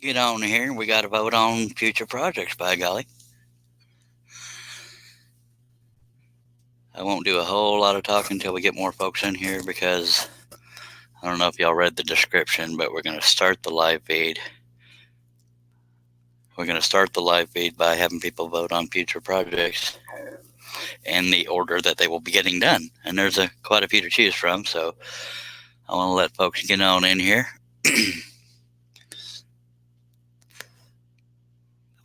get on here. We got to vote on future projects, by golly. I won't do a whole lot of talking until we get more folks in here because I don't know if y'all read the description, but we're going to start the live feed. We're going to start the live feed by having people vote on future projects in the order that they will be getting done. And there's quite a few to choose from, so I want to let folks get on in here.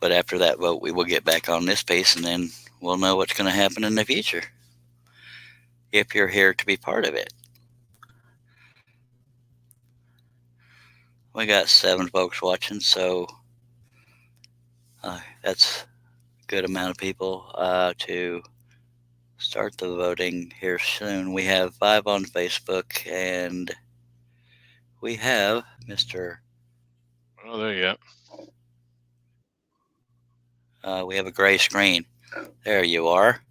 But after that vote, we will get back on this piece, and then we'll know what's going to happen in the future if you're here to be part of it. We got 7 folks watching, so that's a good amount of people to start the voting here soon. We have 5 on Facebook, and we have Mr. Oh, there you go. We have a gray screen. There you are.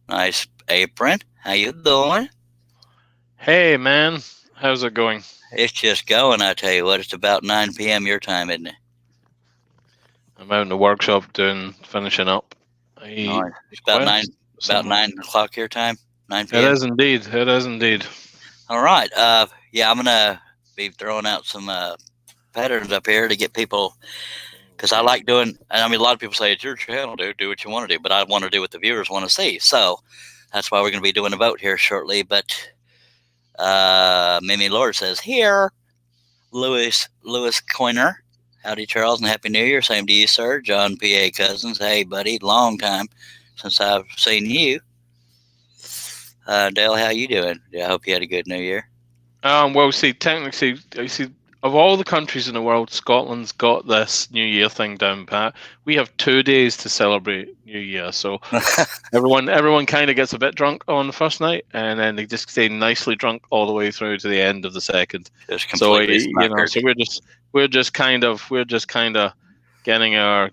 Nice apron. How you doing? Hey, man. How's it going? It's just going, I tell you what. It's about 9 p.m. your time, isn't it? I'm out in the workshop finishing up. Nice. It's about 9 o'clock your time. 9 p.m. It is indeed. It is indeed. All right. Yeah, I'm gonna be throwing out some patterns up here to get people, because I like doing. And I mean, a lot of people say it's your channel, dude. Do what you want to do, but I want to do what the viewers want to see. So that's why we're going to be doing a vote here shortly. But Mimi Lord says here, Lewis Coiner. Howdy, Charles, and Happy New Year. Same to you, sir. John P.A. Cousins. Hey, buddy. Long time since I've seen you. Dale, how you doing? I hope you had a good New Year. Well, technically, of all the countries in the world, Scotland's got this New Year thing down pat. We have 2 days to celebrate New Year, so everyone kind of gets a bit drunk on the first night, and then they just stay nicely drunk all the way through to the end of the second. So we're just kind of getting our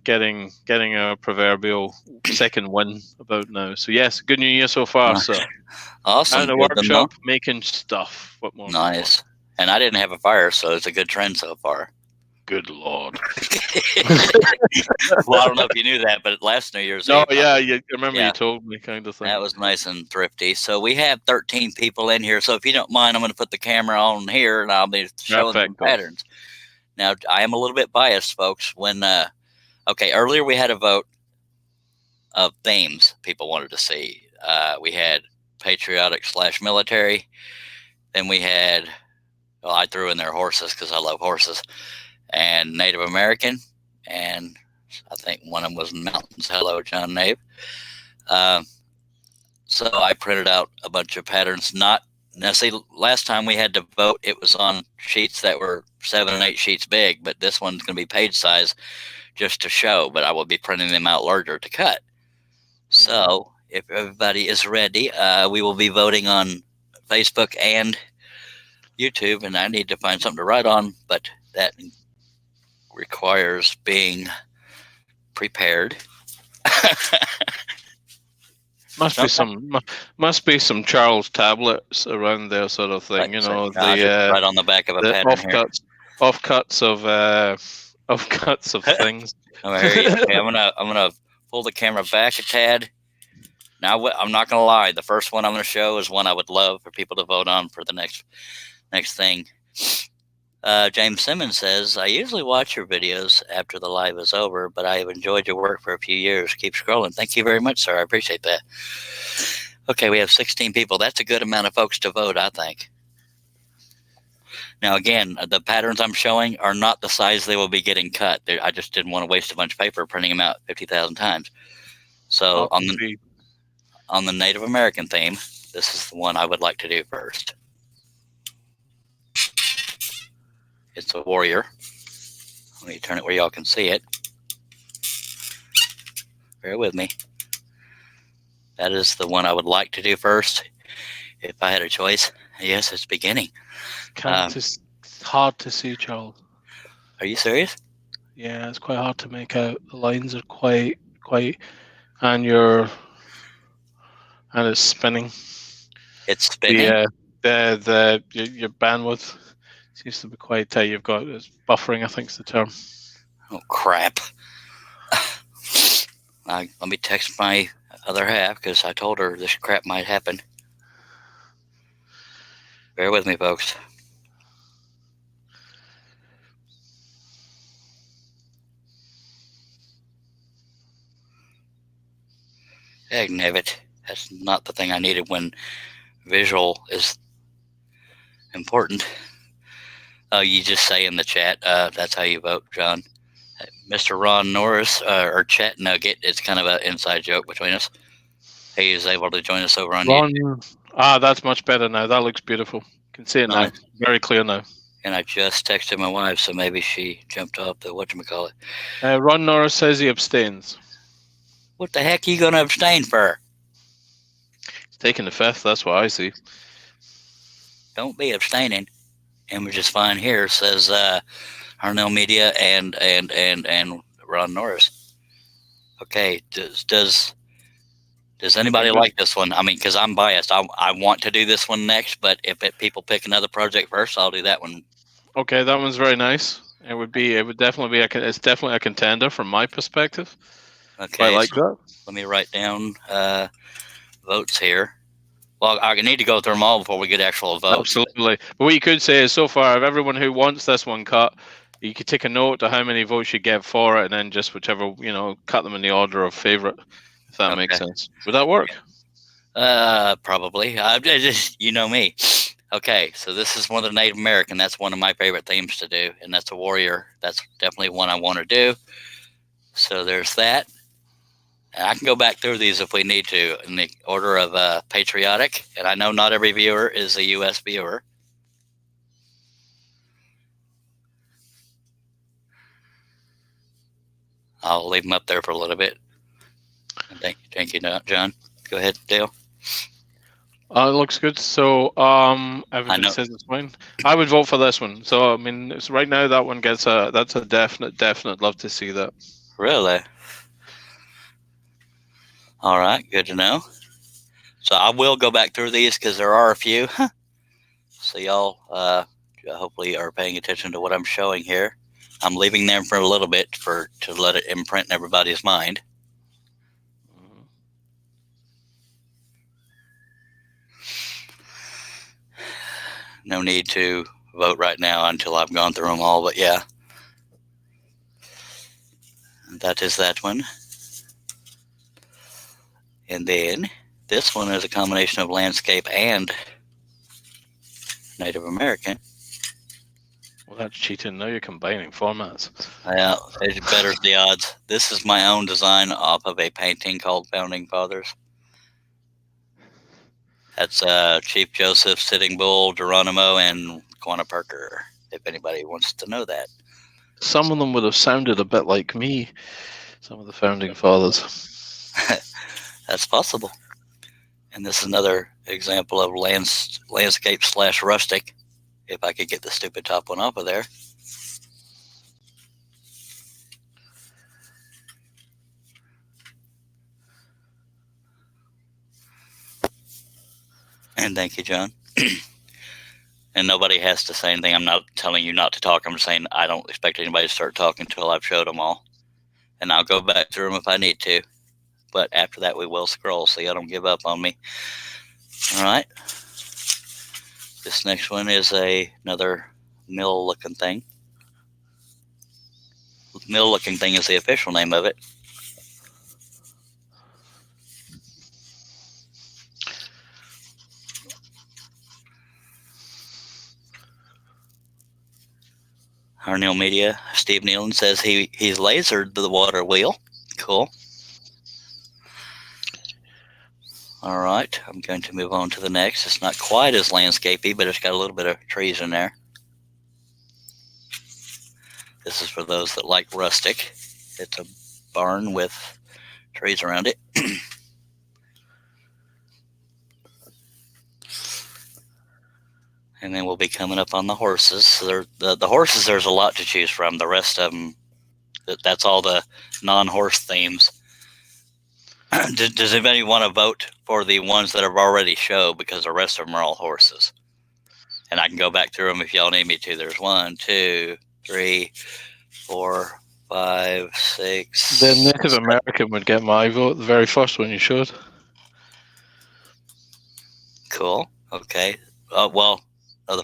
proverbial second win about now. So yes, good New Year so far, sir. Awesome. Out in the workshop making stuff. What more? Nice. And I didn't have a fire, so it's a good trend so far. Good Lord. Well, I don't know if you knew that, but last New Year's Eve. Yeah, you remember you told me kind of thing. That was nice and thrifty. So we have 13 people in here. So if you don't mind, I'm going to put the camera on here, and I'll be showing them patterns. Now, I am a little bit biased, folks. When earlier we had a vote of themes people wanted to see. We had patriotic/military. Then we had, I threw in there horses because I love horses, and Native American, and I think one of them was mountains. Hello, John Nave. So I printed out a bunch of patterns. Now, see, last time we had to vote, it was on sheets that were 7 and 8 sheets big, but this one's going to be page size just to show, but I will be printing them out larger to cut. So if everybody is ready, we will be voting on Facebook and YouTube, and I need to find something to write on, but that requires being prepared. Must be some Charles tablets around there, sort of thing. Right, right on the back of a pattern offcuts of things. Okay, I'm gonna pull the camera back a tad. Now, I'm not gonna lie. The first one I'm gonna show is one I would love for people to vote on for the next thing. James Simmons says, I usually watch your videos after the live is over, but I have enjoyed your work for a few years. Keep scrolling. Thank you very much, sir. I appreciate that. Okay, we have 16 people. That's a good amount of folks to vote, I think. Now, again, the patterns I'm showing are not the size they will be getting cut. I just didn't want to waste a bunch of paper printing them out 50,000 times. So on the Native American theme, this is the one I would like to do first. It's a warrior. Let me turn it where y'all can see it. Bear with me. That is the one I would like to do first if I had a choice. Yes, it's beginning. It's hard to see, Charles. Are you serious? Yeah, it's quite hard to make out. The lines are quite, and it's spinning. It's spinning. Your bandwidth Seems to be quite tight. You've got it's buffering, I think is the term. Oh, crap. Let me text my other half because I told her this crap might happen. Bear with me, folks. Dagnabbit. That's not the thing I needed when visual is important. Oh, you just say in the chat, that's how you vote, John. Mr. Ron Norris, or Chat Nugget, it's kind of an inside joke between us. He is able to join us over on YouTube. That's much better now. That looks beautiful. You can see it now. Very clear now. And I just texted my wife, so maybe she jumped off the whatchamacallit. Ron Norris says he abstains. What the heck are you going to abstain for? He's taking the fifth, that's what I see. Don't be abstaining. Image is fine here, says Harnell Media and Ron Norris. Okay, does anybody like this one? I mean, because I'm biased. I want to do this one next, but if people pick another project first, I'll do that one. Okay, that one's very nice. It would definitely be it's definitely a contender from my perspective. Okay, I like that. Let me write down votes here. Well, I need to go through them all before we get actual votes. Absolutely. But what you could say is, so far, of everyone who wants this one cut, you could take a note to how many votes you get for it, and then just whichever, cut them in the order of favorite, if that makes sense. Would that work? Probably. Just, you know me. Okay, so this is one of the Native American. That's one of my favorite themes to do, and that's a warrior. That's definitely one I want to do. So there's that. And I can go back through these if we need to in the order of patriotic. And I know not every viewer is a U.S. viewer. I'll leave them up there for a little bit. Thank you, John. Go ahead, Dale. It looks good. So everybody says it's fine. I would vote for this one. So I mean, it's right now that one gets that's a definite. Love to see that. Really? All right, good to know. So I will go back through these because there are a few. So y'all hopefully are paying attention to what I'm showing here. I'm leaving them for a little bit to let it imprint in everybody's mind. No need to vote right now until I've gone through them all, but yeah. That is that one. And then this one is a combination of landscape and Native American. Well, that's cheating. Now you're combining formats. Yeah, it betters the odds. This is my own design off of a painting called Founding Fathers. That's Chief Joseph, Sitting Bull, Geronimo, and Quanah Parker, if anybody wants to know that. Some of them would have sounded a bit like me, some of the Founding Fathers. That's possible. And this is another example of landscape / rustic, if I could get the stupid top one off of there. And thank you, John. And nobody has to say anything. I'm not telling you not to talk. I'm just saying I don't expect anybody to start talking until I've showed them all. And I'll go back through them if I need to. But after that, we will scroll, so y'all don't give up on me. All right. This next one is another mill-looking thing. Mill-looking thing is the official name of it. Harnell Media, Steve Nealon says he's lasered the water wheel. Cool. All right, I'm going to move on to the next. It's not quite as landscapey, but it's got a little bit of trees in there. This is for those that like rustic. It's a barn with trees around it. And then we'll be coming up on the horses. So the horses, there's a lot to choose from. The rest of them, that's all the non-horse themes. Does anybody want to vote for the ones that have already showed, because the rest of them are all horses? and I can go back through them if y'all need me to. There's 1, 2, 3, 4, 5, 6. The Native American would get my vote. The very first one you showed. Cool. Okay. Well,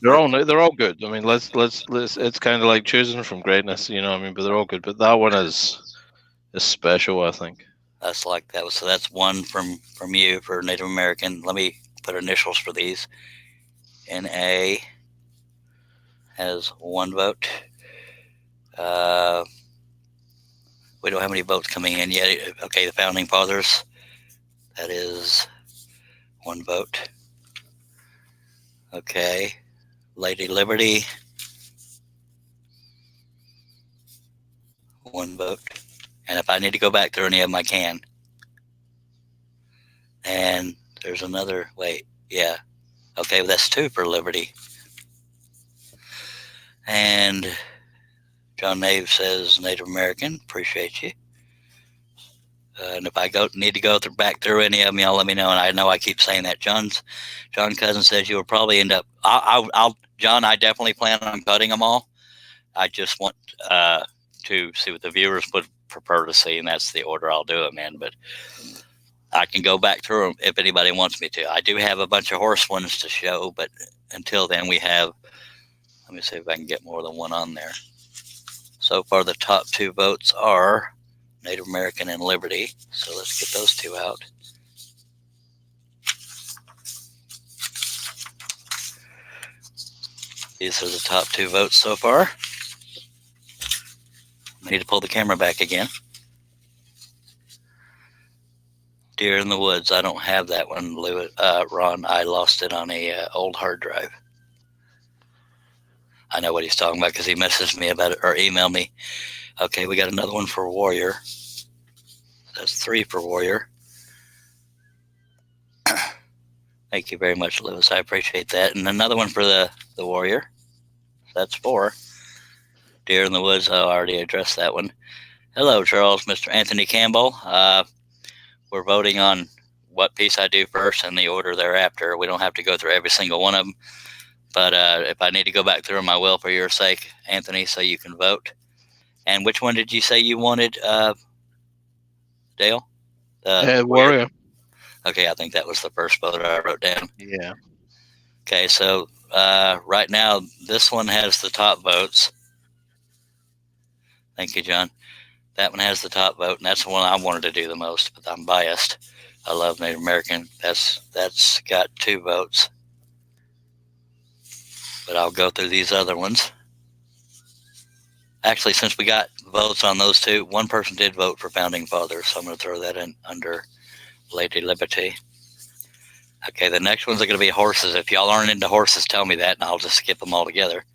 they're all good. I mean, let's. It's kind of like choosing from greatness, you know what I mean? But they're all good. But that one is special, I think. That's like that. So that's one from you for Native American. Let me put initials for these. NA has 1 vote. We don't have any votes coming in yet. Okay, the Founding Fathers. That is 1 vote. Okay. Lady Liberty. 1 vote. And if I need to go back through any of them, I can. And there's another. Wait. Yeah. Okay, well, that's 2 for Liberty. And John Nave says Native American. Appreciate you. And if I need to go back through any of them, y'all let me know. And I know I keep saying that. John Cousin says you will probably end up. John, I definitely plan on cutting them all. I just want to see what the viewers would prefer to see, and that's the order I'll do them in. But I can go back through them if anybody wants me to. I do have a bunch of horse ones to show, but until then we have. Let me see if I can get more than one on there. So far, the top 2 votes are Native American and Liberty. So let's get those 2 out. These are the top 2 votes so far. I need to pull the camera back again. Deer in the Woods. I don't have that one, Ron. I lost it on a old hard drive. I know what he's talking about because he messaged me about it or emailed me. Okay, we got another one for Warrior. That's 3 for Warrior. Thank you very much, Lewis. I appreciate that. And another one for the Warrior. That's 4. Deer in the Woods. I already addressed that one. Hello, Charles. Mr. Anthony Campbell. We're voting on what piece I do first and the order thereafter. We don't have to go through every single one of them. But if I need to go back through them, I will for your sake, Anthony, so you can vote. And which one did you say you wanted, Dale? Warrior. Okay, I think that was the first vote I wrote down. Yeah. Okay, so right now, this one has the top votes. Thank you, John. That one has the top vote, and that's the one I wanted to do the most, but I'm biased. I love Native American. That's got 2 votes. But I'll go through these other ones. Actually, since we got votes on those 2, one person did vote for Founding Fathers, so I'm going to throw that in under Lady Liberty. Okay, the next ones are going to be horses. If y'all aren't into horses, tell me that, and I'll just skip them all together.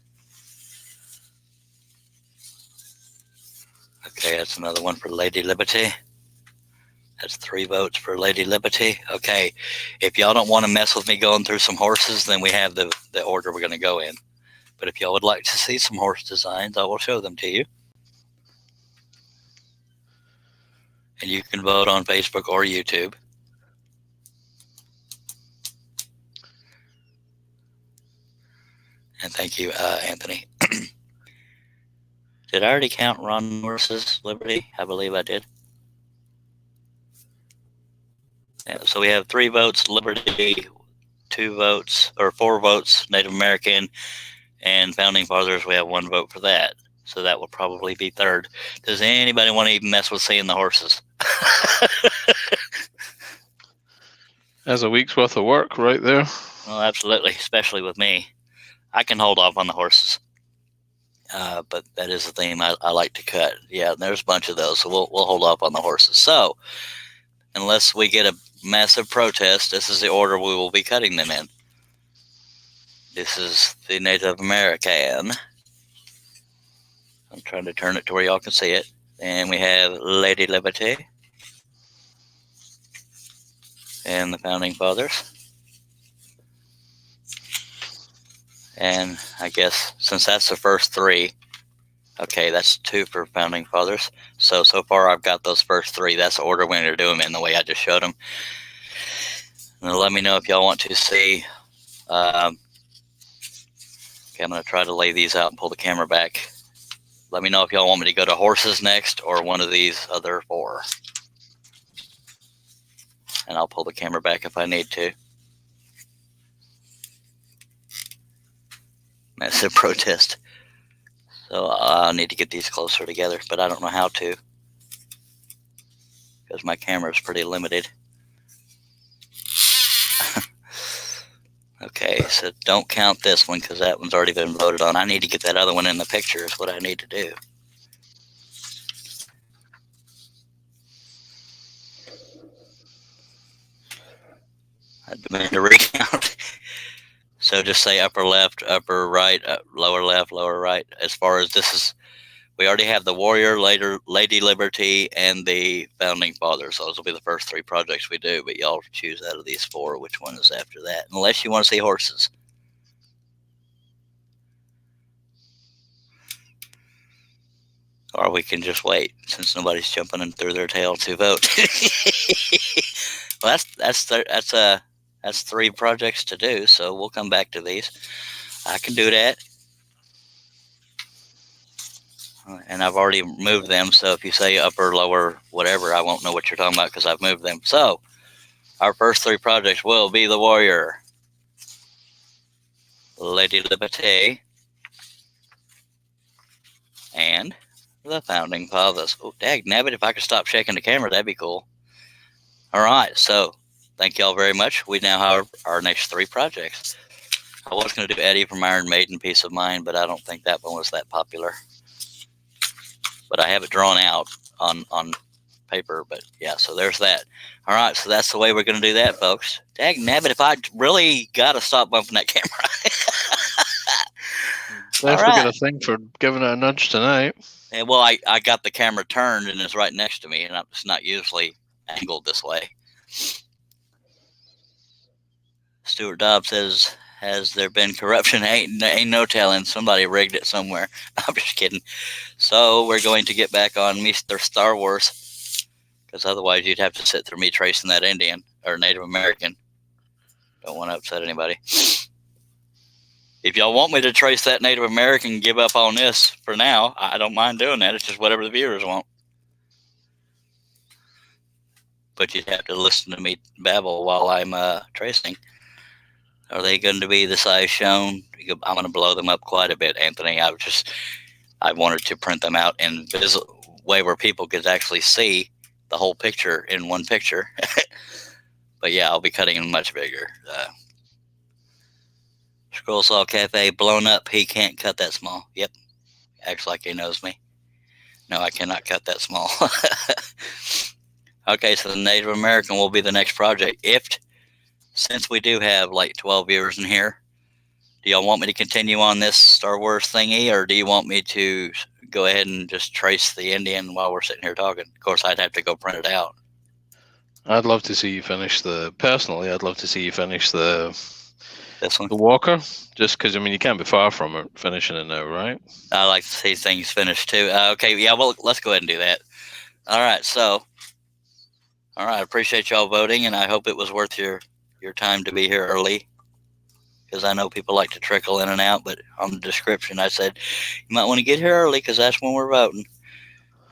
Okay, that's another one for Lady Liberty. That's 3 votes for Lady Liberty. Okay, if y'all don't want to mess with me going through some horses, then we have the order we're going to go in. But if y'all would like to see some horse designs, I will show them to you. And you can vote on Facebook or YouTube. And thank you, Anthony. Did I already count Ron Norris's Liberty? I believe I did. Yeah, so we have 3 votes Liberty, 2 votes, or 4 votes Native American, and Founding Fathers, we have 1 vote for that. So that will probably be 3rd. Does anybody want to even mess with seeing the horses? That's a week's worth of work right there. Well, absolutely, especially with me. I can hold off on the horses. But that is the theme I like to cut. Yeah, there's a bunch of those, so we'll hold off on the horses. So, unless we get a massive protest, this is the order we will be cutting them in. This is the Native American. I'm trying to turn it to where y'all can see it. And we have Lady Liberty. And the Founding Fathers. And I guess since that's the first 3, okay, that's 2 for Founding Fathers. So far I've got those first 3. That's the order we're going to do them in, the way I just showed them. And let me know if y'all want to see Okay, I'm going to try to lay these out and pull the camera back. Let me know if y'all want me to go to horses next or one of these other 4. And I'll pull the camera back if I need to. That's a protest. So I'll need to get these closer together, but I don't know how to. Because my camera is pretty limited. Okay, so don't count this one because that one's already been voted on. I need to get that other one in the picture is what I need to do. I demand a recount. So just say upper left, upper right, lower left, lower right. As far as this is, we already have the Warrior, Lady Liberty, and the Founding Fathers. Those will be the first 3 projects we do, but y'all choose out of these 4 which one is after that, unless you want to see horses. Or we can just wait, since nobody's jumping in through their tail to vote. Well, that's 3 projects to do, so we'll come back to these. I can do that. And I've already moved them, so if you say upper, lower, whatever, I won't know what you're talking about because I've moved them. So, our first 3 projects will be the Warrior, Lady Liberty, and the Founding Fathers. Oh, dagnabbit, if I could stop shaking the camera, that'd be cool. All right, so thank y'all very much. We now have our next 3 projects. I was going to do Eddie from Iron Maiden, Peace of Mind, but I don't think that one was that popular. But I have it drawn out on paper, but yeah, so there's that. All right, so that's the way we're going to do that, folks. Dagnabbit, if I really got to stop bumping that camera. Definitely got a thing for giving it a nudge tonight. And well, I got the camera turned and it's right next to me, and it's not usually angled this way. Stuart Dobbs says, has there been corruption? Ain't no telling. Somebody rigged it somewhere. I'm just kidding. So we're going to get back on Mr. Star Wars, because otherwise you'd have to sit through me tracing that Indian or Native American. Don't want to upset anybody. If y'all want me to trace that Native American, give up on this for now. I don't mind doing that. It's just whatever the viewers want. But you'd have to listen to me babble while I'm tracing. Are they going to be the size shown? I'm going to blow them up quite a bit, Anthony. I wanted to print them out in a way where people could actually see the whole picture in one picture. But yeah, I'll be cutting them much bigger. Scroll Saw Cafe blown up. He can't cut that small. Yep. Acts like he knows me. No, I cannot cut that small. Okay, so the Native American will be the next project. Since we do have like 12 viewers in here, do y'all want me to continue on this Star Wars thingy, or do you want me to go ahead and just trace the Indian while we're sitting here talking? Of course, I'd have to go print it out. I'd love to see you finish personally, I'd love to see you finish this one, the Walker, just because, I mean, you can't be far from it finishing it now, right? I like to see things finished too. Okay, yeah, well, let's go ahead and do that. All right, so, all right, I appreciate y'all voting, and I hope it was worth your time to be here early, because I know people like to trickle in and out, but on the description I said you might want to get here early because that's when we're voting.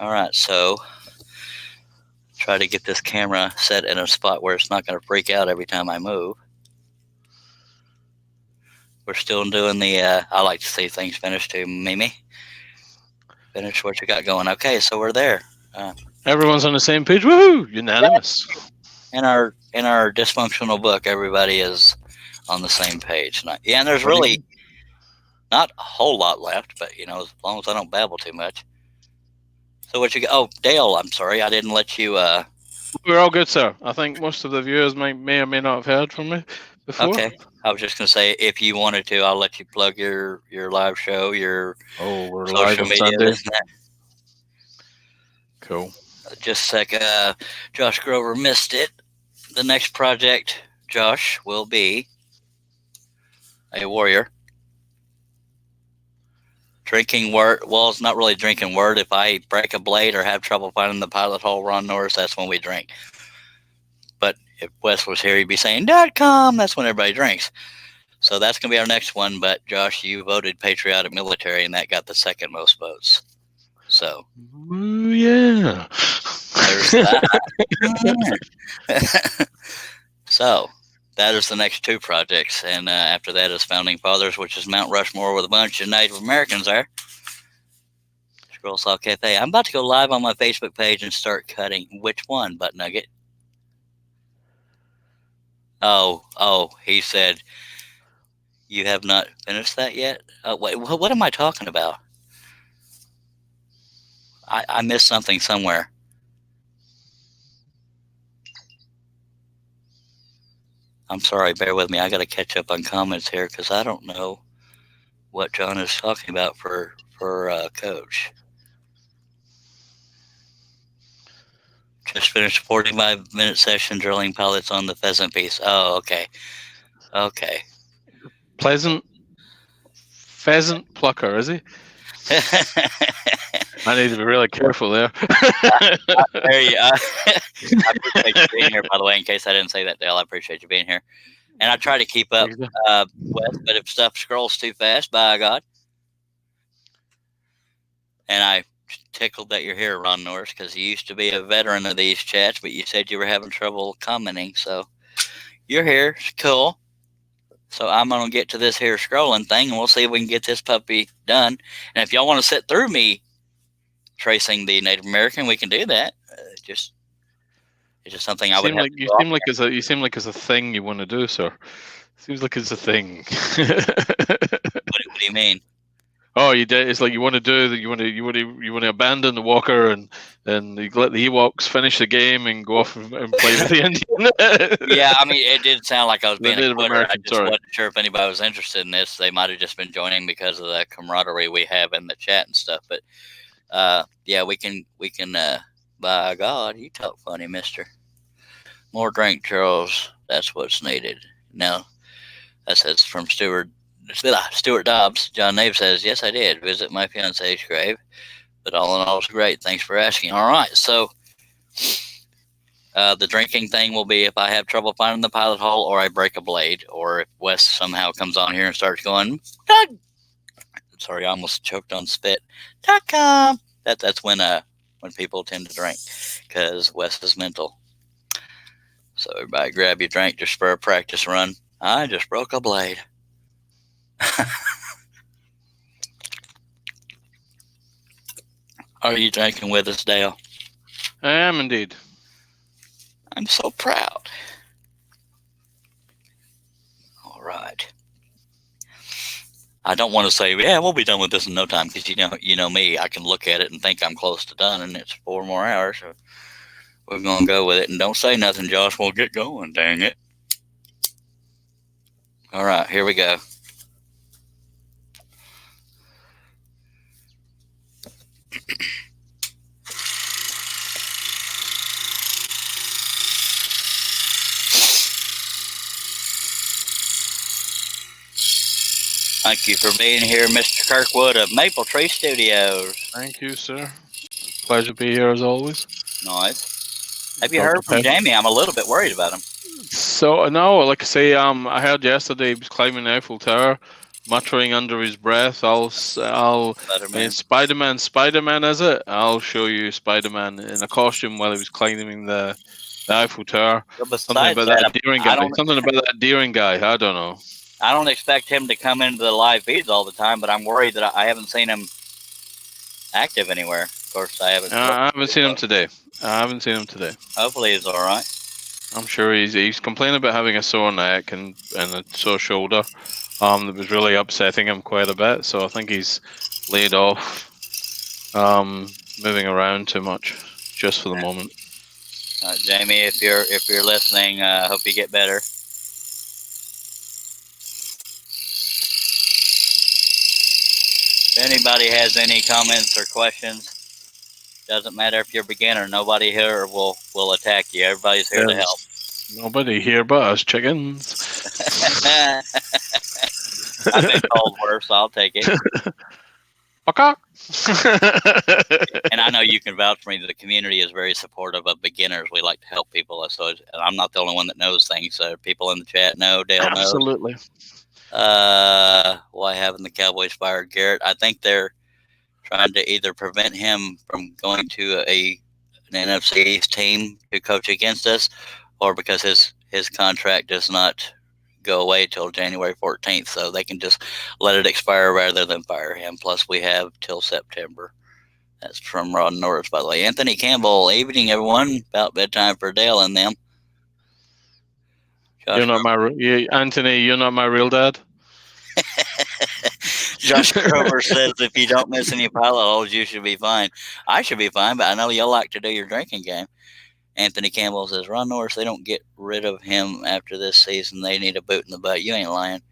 All right, so try to get this camera set in a spot where it's not going to freak out every time I move. We're still doing the I like to see things finished too, Mimi. Finish what you got going. Okay, so we're there. Everyone's on the same page. Woohoo! Unanimous. In our dysfunctional book, everybody is on the same page. Yeah, and there's really not a whole lot left, but as long as I don't babble too much. So what you got? Oh, Dale, I'm sorry, I didn't let you. We're all good, sir. I think most of the viewers may or may not have heard from me before. Okay, I was just gonna say, if you wanted to, I'll let you plug your live show, your we're social live on media. Sunday. Cool. Just a sec. Josh Grover missed it. The next project, Josh, will be a warrior. Drinking word. Well, it's not really drinking word. If I break a blade or have trouble finding the pilot hole, Ron Norris, that's when we drink. But if Wes was here, he'd be saying .com. That's when everybody drinks. So that's going to be our next one. But Josh, you voted patriotic military, and that got the second most votes. So, ooh, yeah. there's that. So, that is the next two projects. And after that is Founding Fathers, which is Mount Rushmore with a bunch of Native Americans there. Scroll Saw Cafe. I'm about to go live on my Facebook page and start cutting. Which one, Butt Nugget? Oh, he said, you have not finished that yet? Wait, what am I talking about? I missed something somewhere. I'm sorry, bear with me. I got to catch up on comments here because I don't know what John is talking about for Coach. Just finished a 45-minute session drilling pilots on the pheasant piece. Oh, okay. Pheasant plucker, is he? I need to be really careful there. There you I appreciate you being here, by the way, in case I didn't say that, Dale. I appreciate you being here. And I try to keep up with, but if stuff scrolls too fast, by God. And I tickled that you're here, Ron Norris, because you used to be a veteran of these chats, but you said you were having trouble commenting. So you're here. It's cool. So I'm going to get to this here scrolling thing, and we'll see if we can get this puppy done. And if y'all want to sit through me tracing the Native American, we can do that. It's just something I would have. You seem like it's a thing you want to do, sir. Seems like it's a thing. What do you mean? Oh, you did. It's like you want to do that. You want to abandon the walker and you let the Ewoks finish the game and go off and play with the Indian. Yeah, I mean, it did sound like I was being a quitter. I just sorry. wasn't sure if anybody was interested in this. They might have just been joining because of the camaraderie we have in the chat and stuff. But yeah, we can. By God, you talk funny, Mister. More drink, Charles. That's what's needed. Now, that says from Stuart Dobbs. John Nave says, yes, I did visit my fiance's grave, but all in all, it's great. Thanks for asking. All right, so the drinking thing will be if I have trouble finding the pilot hole, or I break a blade, or if Wes somehow comes on here and starts going, sorry, I almost choked on spit. .com. That's when people tend to drink, because Wes is mental. So everybody grab your drink just for a practice run. I just broke a blade. Are you drinking with us, Dale? I am indeed. I'm so proud. All right. I don't want to say, yeah, we'll be done with this in no time, because you know me. I can look at it and think I'm close to done, and it's 4 more hours. So we're gonna go with it, and don't say nothing, Josh. We'll get going. Dang it! All right, here we go. Thank you for being here, Mr. Kirkwood of Maple Tree Studios. Thank you, sir. Pleasure to be here as always. Nice. Have you heard from Jamie? I'm a little bit worried about him. So no, like I say, I heard yesterday he was climbing the Eiffel Tower, muttering under his breath. Spider-Man, is it? I'll show you Spider-Man in a costume while he was climbing the Eiffel Tower. Something about that Deering guy. I don't know. I don't expect him to come into the live feeds all the time, but I'm worried that I haven't seen him active anywhere. Of course, I haven't. I haven't seen him today. Hopefully, he's all right. I'm sure he's complaining about having a sore neck and a sore shoulder. That was really upsetting him quite a bit. So I think he's laid off, moving around too much just for the moment. Jamie, if you're listening, I hope you get better. If anybody has any comments or questions, doesn't matter if you're a beginner. Nobody here will attack you. Everybody's here to help. Nobody here but us chickens. I've been told worse. I'll take it. Okay. And I know you can vouch for me that the community is very supportive of beginners. We like to help people. So I'm not the only one that knows things. So people in the chat know. Dale knows. Absolutely. Why haven't the Cowboys fired Garrett? I think they're trying to either prevent him from going to an NFC East team to coach against us, or because his contract does not go away till January 14th, so they can just let it expire rather than fire him. Plus, we have till September. That's from Ron Norris, by the way. Anthony Campbell, evening, everyone. About bedtime for Dale and them. You're not Anthony. You're not my real dad. Josh Grover says if you don't miss any pilot holes, you should be fine. I should be fine, but I know you like to do your drinking game. Anthony Campbell says, Ron Norris, they don't get rid of him after this season. They need a boot in the butt. You ain't lying.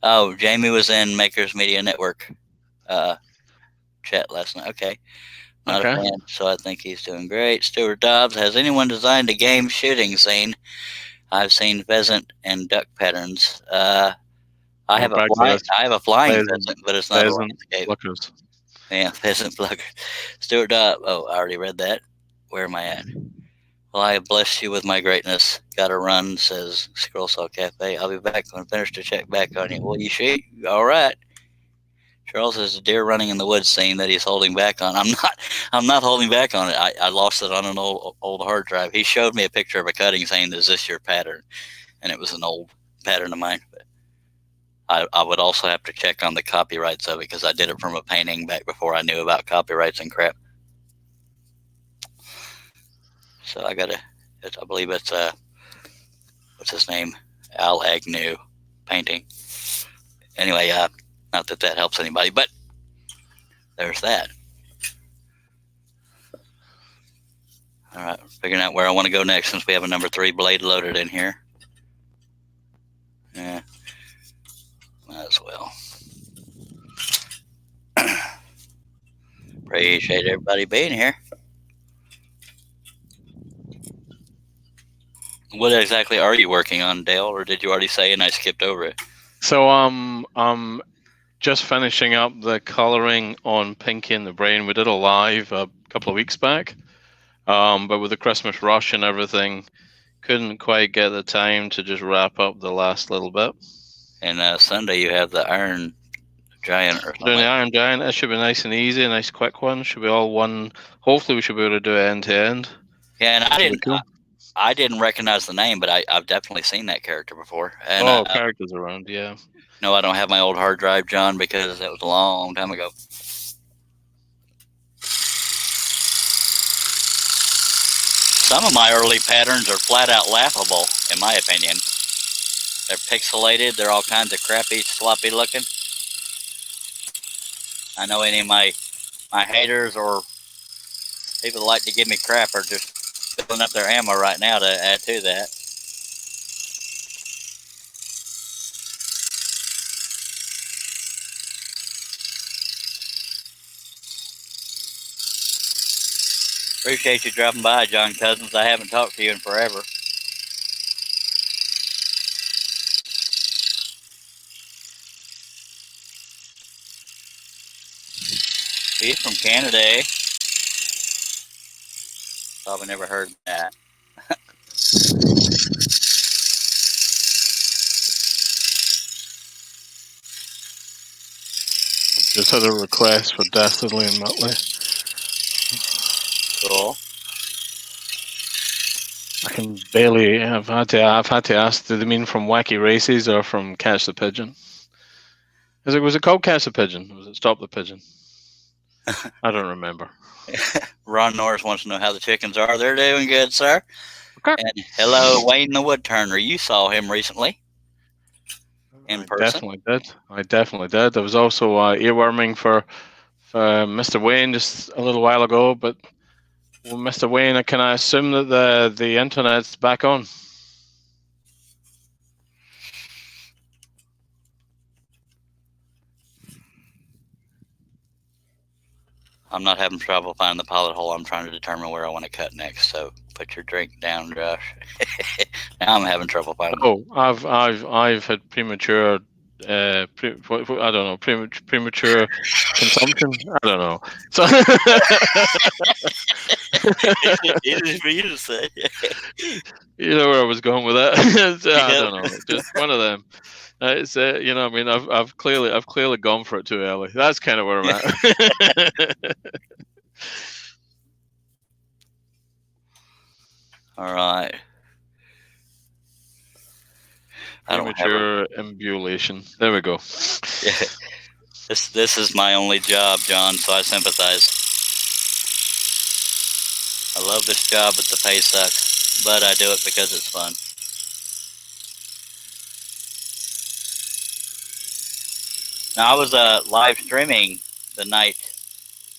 Oh, Jamie was in Makers Media Network chat last night. Okay. Not a fan, so I think he's doing great. Stuart Dobbs, has anyone designed a game shooting scene? I've seen pheasant and duck patterns. I have a flying pheasant, but it's not a landscape. Yeah, pheasant plucker. Stuart Dobbs. Oh, I already read that. Where am I at? Well, I bless you with my greatness. Got to run, says Scroll Saw Cafe. I'll be back when I finish to check back on you. Well, you shoot. All right. Charles has a deer running in the woods scene that he's holding back on. I'm not holding back on it. I lost it on an old hard drive. He showed me a picture of a cutting saying, is this your pattern? And it was an old pattern of mine. But I would also have to check on the copyrights of it because I did it from a painting back before I knew about copyrights and crap. So I believe it's what's his name? Al Agnew painting. Anyway, not that helps anybody, but there's that. All right, figuring out where I want to go next since we have a number 3 blade loaded in here. Yeah, might as well. Appreciate everybody being here. What exactly are you working on, Dale, or did you already say and I skipped over it? So I'm just finishing up the coloring on Pinky and the Brain. We did a live a couple of weeks back, but with the Christmas rush and everything, couldn't quite get the time to just wrap up the last little bit. And Sunday you have the Iron Giant. Doing the Iron Giant, it should be nice and easy, a nice quick one. Should be all one. Hopefully we should be able to do it end to end. Yeah, and I didn't recognize the name, but I've definitely seen that character before. And, characters around, yeah. No, I don't have my old hard drive, John, because that was a long time ago. Some of my early patterns are flat out laughable, in my opinion. They're pixelated. They're all kinds of crappy, sloppy looking. I know any of my haters or people that like to give me crap are just filling up their ammo right now to add to that. Appreciate you dropping by, John Cousins. I haven't talked to you in forever. He's from Canada, eh? Probably never heard that. Just had a request for Dastardly and Muttley. Cool. I can barely. I've had to ask. Do they mean from Wacky Races or from Catch the Pigeon? Was it called Catch the Pigeon? Was it Stop the Pigeon? I don't remember. Ron Norris wants to know how the chickens are. They're doing good, sir. Okay. And hello, Wayne the Woodturner. You saw him recently in person. I definitely did. There was also earworming for Mr. Wayne just a little while ago, but Mr. Wayne, can I assume that the internet's back on? I'm not having trouble finding the pilot hole. I'm trying to determine where I want to cut next. So put your drink down, Josh. Now I'm having trouble finding. Oh, I've had premature. I don't know, premature consumption. I don't know. So easy for you to say. You know where I was going with that. I don't know. Just one of them. It's you know, I mean, I've clearly gone for it too early. That's kind of where I'm at. All right. I don't have Premature ambulation. There we go. a. This is my only job, John. So I sympathize. I love this job, but the pay sucks. But I do it because it's fun. Now I was live streaming the night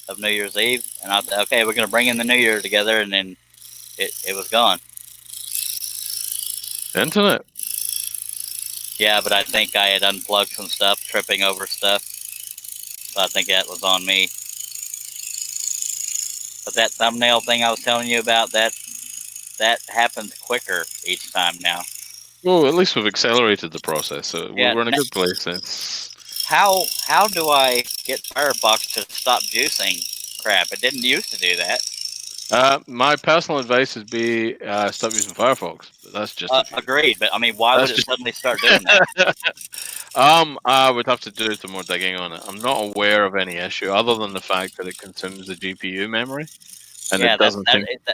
of New Year's Eve, and I thought, okay, we're gonna bring in the New Year together, and then it was gone. Internet. Yeah, but I think I had unplugged some stuff, tripping over stuff. So I think that was on me. But that thumbnail thing I was telling you about, that happens quicker each time now. Well, at least we've accelerated the process, so Yeah, we're in a good place then. How do I get Firefox to stop juicing crap? It didn't used to do that. My personal advice would be stop using Firefox. But that's just agreed. But I mean, why would it suddenly start doing that? I would have to do some more digging on it. I'm not aware of any issue other than the fact that it consumes the GPU memory, and Yeah, it doesn't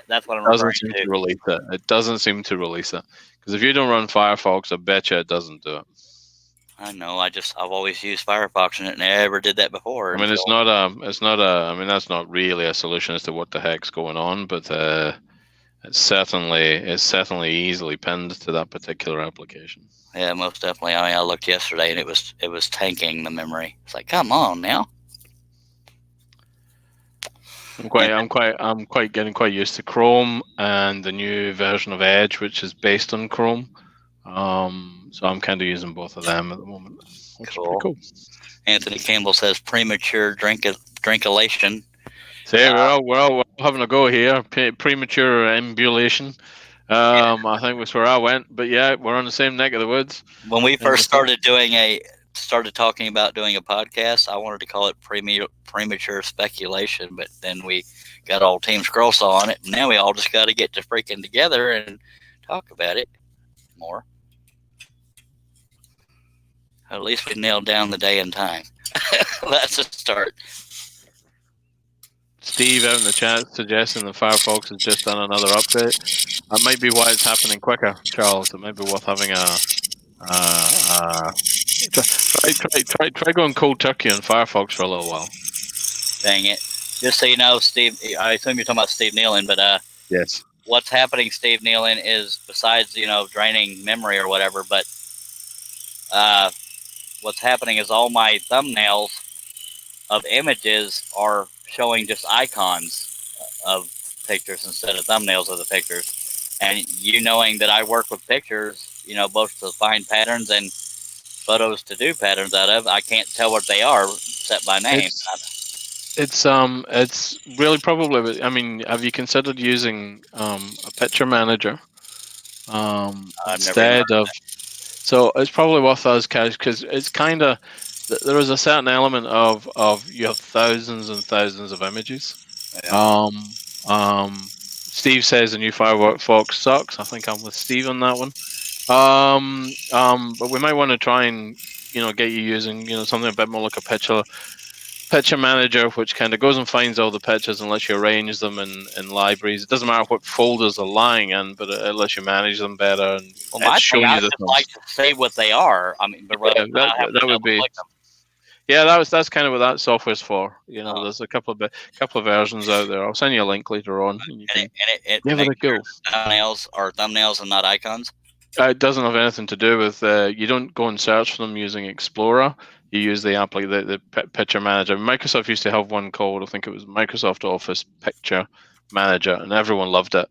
that's what I'm referring to. release it. It doesn't seem to release it because if you don't run Firefox, I bet you it doesn't do it. I know. I've always used Firefox, and it never did that before. I mean, it's not I mean, that's not really a solution as to what the heck's going on, but it's certainly easily pinned to that particular application. Yeah, most definitely. I mean, I looked yesterday, and it was tanking the memory. It's like, come on now. I'm getting quite used to Chrome and the new version of Edge, which is based on Chrome. So I'm kind of using both of them at the moment. Which is pretty cool. Anthony Campbell says premature drinkalation. So we're all having a go here. Premature ambulation. I think was where I went, but yeah, we're on the same neck of the woods. When we first started talking about doing a podcast, I wanted to call it premature speculation, but then we got all Team Scroll Saw on it, and now we all just got to get to freaking together and talk about it more. At least we nailed down the day and time. That's a start. Steve out in the chat suggesting that Firefox has just done another update. That might be why it's happening quicker, Charles. It might be worth having try going cold turkey on Firefox for a little while. Dang it! Just so you know, Steve, I assume you're talking about Steve Nealon, but yes. What's happening, Steve Nealon, is besides draining memory or whatever, but what's happening is all my thumbnails of images are showing just icons of pictures instead of thumbnails of the pictures. And you knowing that I work with pictures, both to find patterns and photos to do patterns out of, I can't tell what they are except by name. It's really probably. I mean, have you considered using a picture manager instead of? So it's probably worth us, because it's kind of, there is a certain element of you have thousands and thousands of images. Yeah. Steve says the new Firefox sucks. I think I'm with Steve on that one. But we might want to try and get you using something a bit more like a picture manager, which kind of goes and finds all the pictures and lets you arrange them in libraries. It doesn't matter what folders are lying in, but it lets you manage them better. And I just like to say what they are. I mean, but that would be. Yeah, that's kind of what that software's for. There's a couple of versions out there. I'll send you a link later on. And you can give it a go. Thumbnails are thumbnails and not icons. It doesn't have anything to do with. You don't go and search for them using Explorer. You use the picture manager. Microsoft used to have one called, I think it was Microsoft Office Picture Manager, and everyone loved it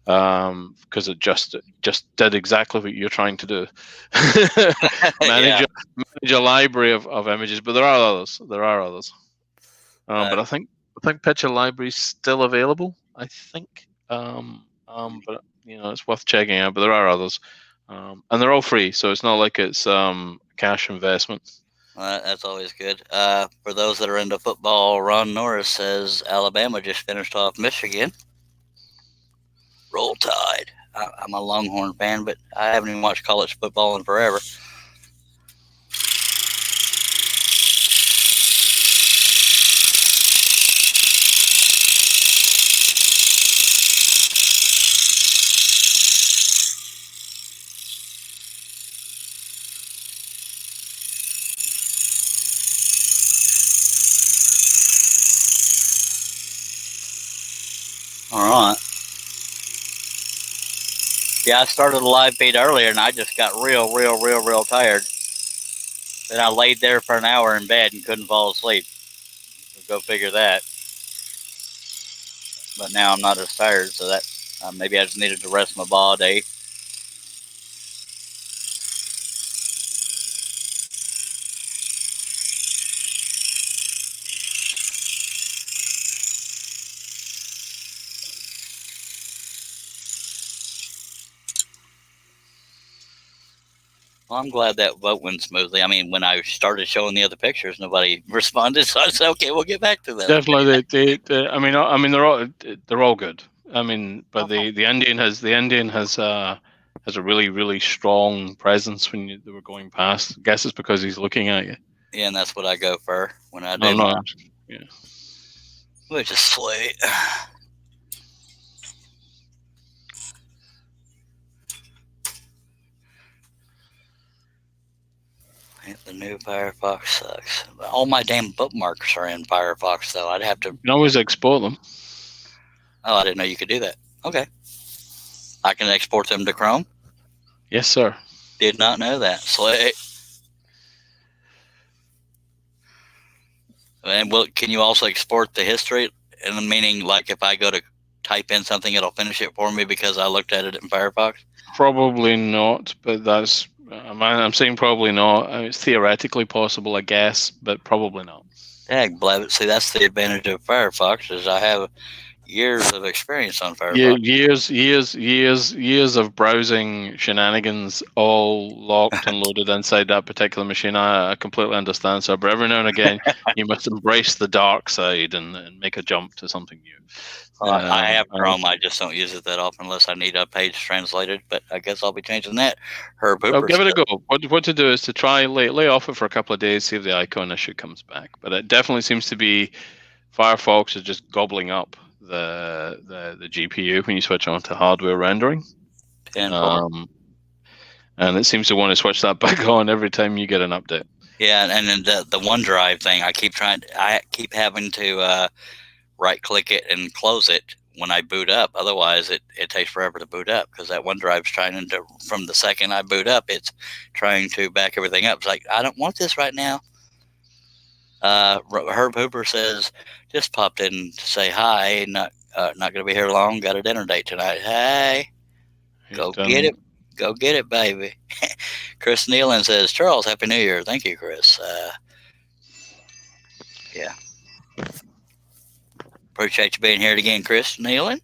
because it just did exactly what you're trying to do. manage a library of images, but there are others. But I think Picture Library is still available. I think, but it's worth checking out. But there are others, and they're all free, so it's not like it's cash investment. That's always good. For those that are into football, Ron Norris says Alabama just finished off Michigan. Roll Tide. I'm a Longhorn fan, but I haven't even watched college football in forever. All right. Yeah, I started a live feed earlier, and I just got real tired. Then I laid there for an hour in bed and couldn't fall asleep. Go figure that. But now I'm not as tired, so that maybe I just needed to rest my body. Well, I'm glad that vote went smoothly. I mean, when I started showing the other pictures, nobody responded, so I said, "Okay, we'll get back to them." Definitely, I mean, they're all good. I mean, but the Indian has a really strong presence when they were going past. I guess it's because he's looking at you. Yeah, and that's what I go for when I do. I'm not. Yeah. Which is sweet. The new Firefox sucks. All my damn bookmarks are in Firefox, though. I'd have to. You can always export them. Oh, I didn't know you could do that. Okay. I can export them to Chrome? Yes, sir. Did not know that. Sweet. And can you also export the history? And meaning, like, if I go to type in something, it'll finish it for me because I looked at it in Firefox? Probably not, but that's. I'm saying probably not. It's theoretically possible, I guess, but probably not. Dag blabbit. See, that's the advantage of Firefox is I have years of experience on Firefox. Years of browsing shenanigans, all locked and loaded inside that particular machine. I completely understand, sir. But every now and again, you must embrace the dark side and make a jump to something new. I have Chrome. I just don't use it that often unless I need a page translated. But I guess I'll be changing that. Herb Hooper. Well, give it a go. What to do is to try lay off it for a couple of days, see if the icon issue comes back. But it definitely seems to be Firefox is just gobbling up the GPU when you switch on to hardware rendering. And it seems to want to switch that back on every time you get an update. Yeah, and then the OneDrive thing, I keep having to right click it and close it when I boot up. Otherwise, it takes forever to boot up because that OneDrive's trying to, from the second I boot up, it's trying to back everything up. It's like, I don't want this right now. Herb Hooper says, just popped in to say hi. Not going to be here long. Got a dinner date tonight. Hey, go get it. Go get it, baby. Chris Nealon says, Charles, Happy New Year. Thank you, Chris. Yeah. Appreciate you being here again, Chris Nealon.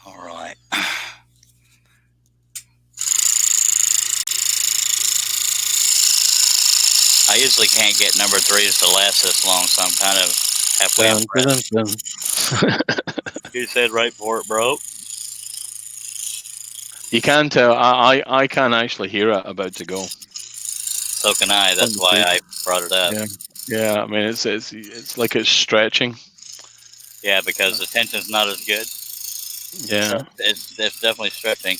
All right. I usually can't get number 3s to last this long, so I'm kind of halfway impressed. You said right before it broke? You can tell. I can actually hear it about to go. So can I. That's why I brought it up. Yeah. I mean, it's like it's stretching. Yeah, because the tension's not as good. Yeah. It's definitely stretching.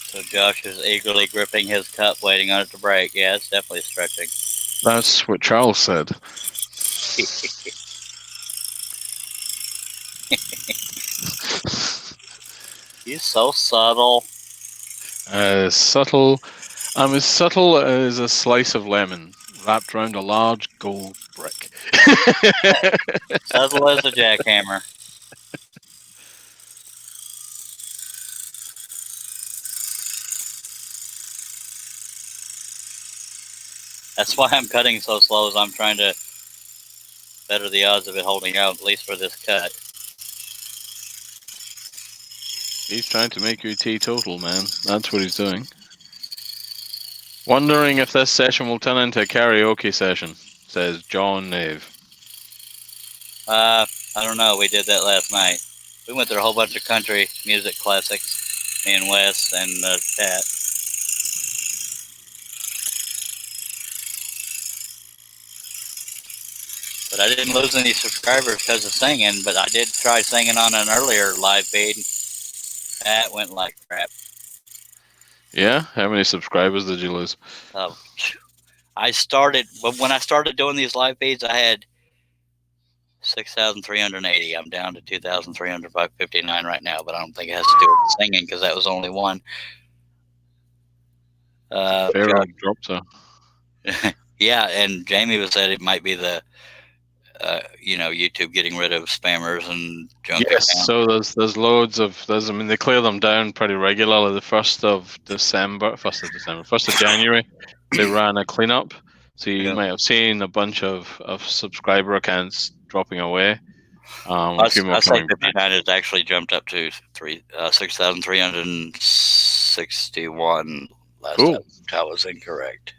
So Josh is eagerly gripping his cup, waiting on it to break. Yeah, it's definitely stretching. That's what Charles said. He's so subtle. Subtle. I'm as subtle as a slice of lemon wrapped around a large gold brick. Subtle as a jackhammer. That's why I'm cutting so slow, as I'm trying to better the odds of it holding out, at least for this cut. He's trying to make you teetotal, man. That's what he's doing. Wondering if this session will turn into a karaoke session, says John Nave. I don't know. We did that last night. We went through a whole bunch of country music classics, me and Wes and chat. But I didn't lose any subscribers because of singing, but I did try singing on an earlier live feed. That went like crap. Yeah? How many subscribers did you lose? When I started doing these live feeds, I had 6,380. I'm down to 2,359 right now, but I don't think it has to do with singing because that was only one. Fair drop, so. Yeah, and Jamie was said it might be the YouTube getting rid of spammers and junk Yes, accounts. so there's loads of I mean, they clear them down pretty regularly. The 1st of January, they ran a cleanup. So you might have seen a bunch of subscriber accounts dropping away. A few more coming back. It's actually jumped up to 6,361 last time. I was incorrect.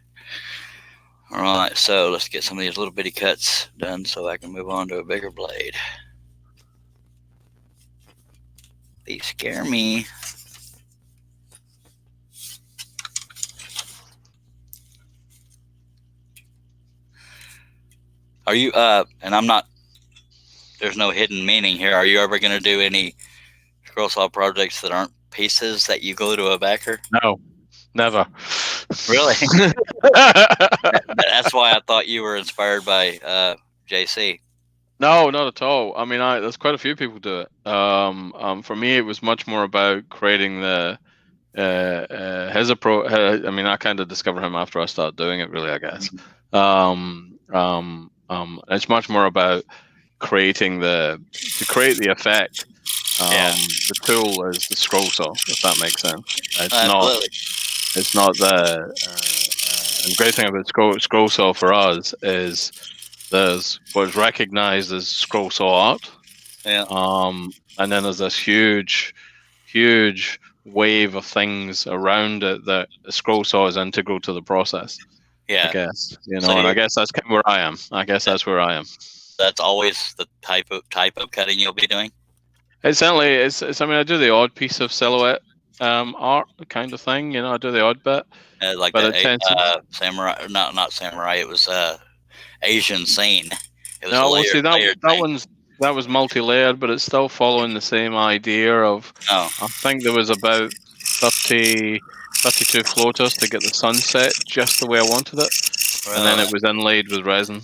All right, so let's get some of these little bitty cuts done so I can move on to a bigger blade. These scare me. Are you, and I'm not, there's no hidden meaning here. Are you ever going to do any scroll saw projects that aren't pieces that you glue to a backer? No, never. Really? That's why I thought you were inspired by JC. No, not at all. I mean, there's quite a few people do it. For me, it was much more about creating his approach. I mean, I kind of discovered him after I started doing it, really, I guess. It's much more about creating to create the effect. The tool is the scroll saw, if that makes sense. It's not the. And the great thing about scroll saw for us is there's what's recognized as scroll saw art. Yeah. And then there's this huge wave of things around it that a scroll saw is integral to the process. Yeah. I guess, and I guess that's kind of where I am. That's where I am. That's always the type of cutting you'll be doing? It's certainly, I mean, I do the odd piece of silhouette art kind of thing, I do the odd bit. Like but the samurai, not samurai, it was Asian scene. It was that was multi-layered, but it's still following the same idea of, I think there was about 32 floaters to get the sunset just the way I wanted it. And then it was inlaid with resin.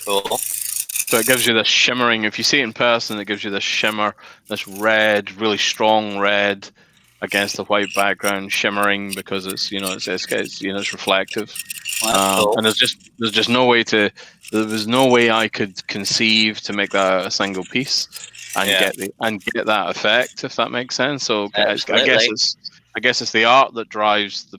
Cool. So it gives you this shimmering, if you see it in person, it gives you this shimmer, this red, really strong red against the white background, shimmering because it's it's reflective. Cool. And there's just no way there was no way I could conceive to make that a single piece and get that effect, if that makes sense. So I guess it's the art that drives the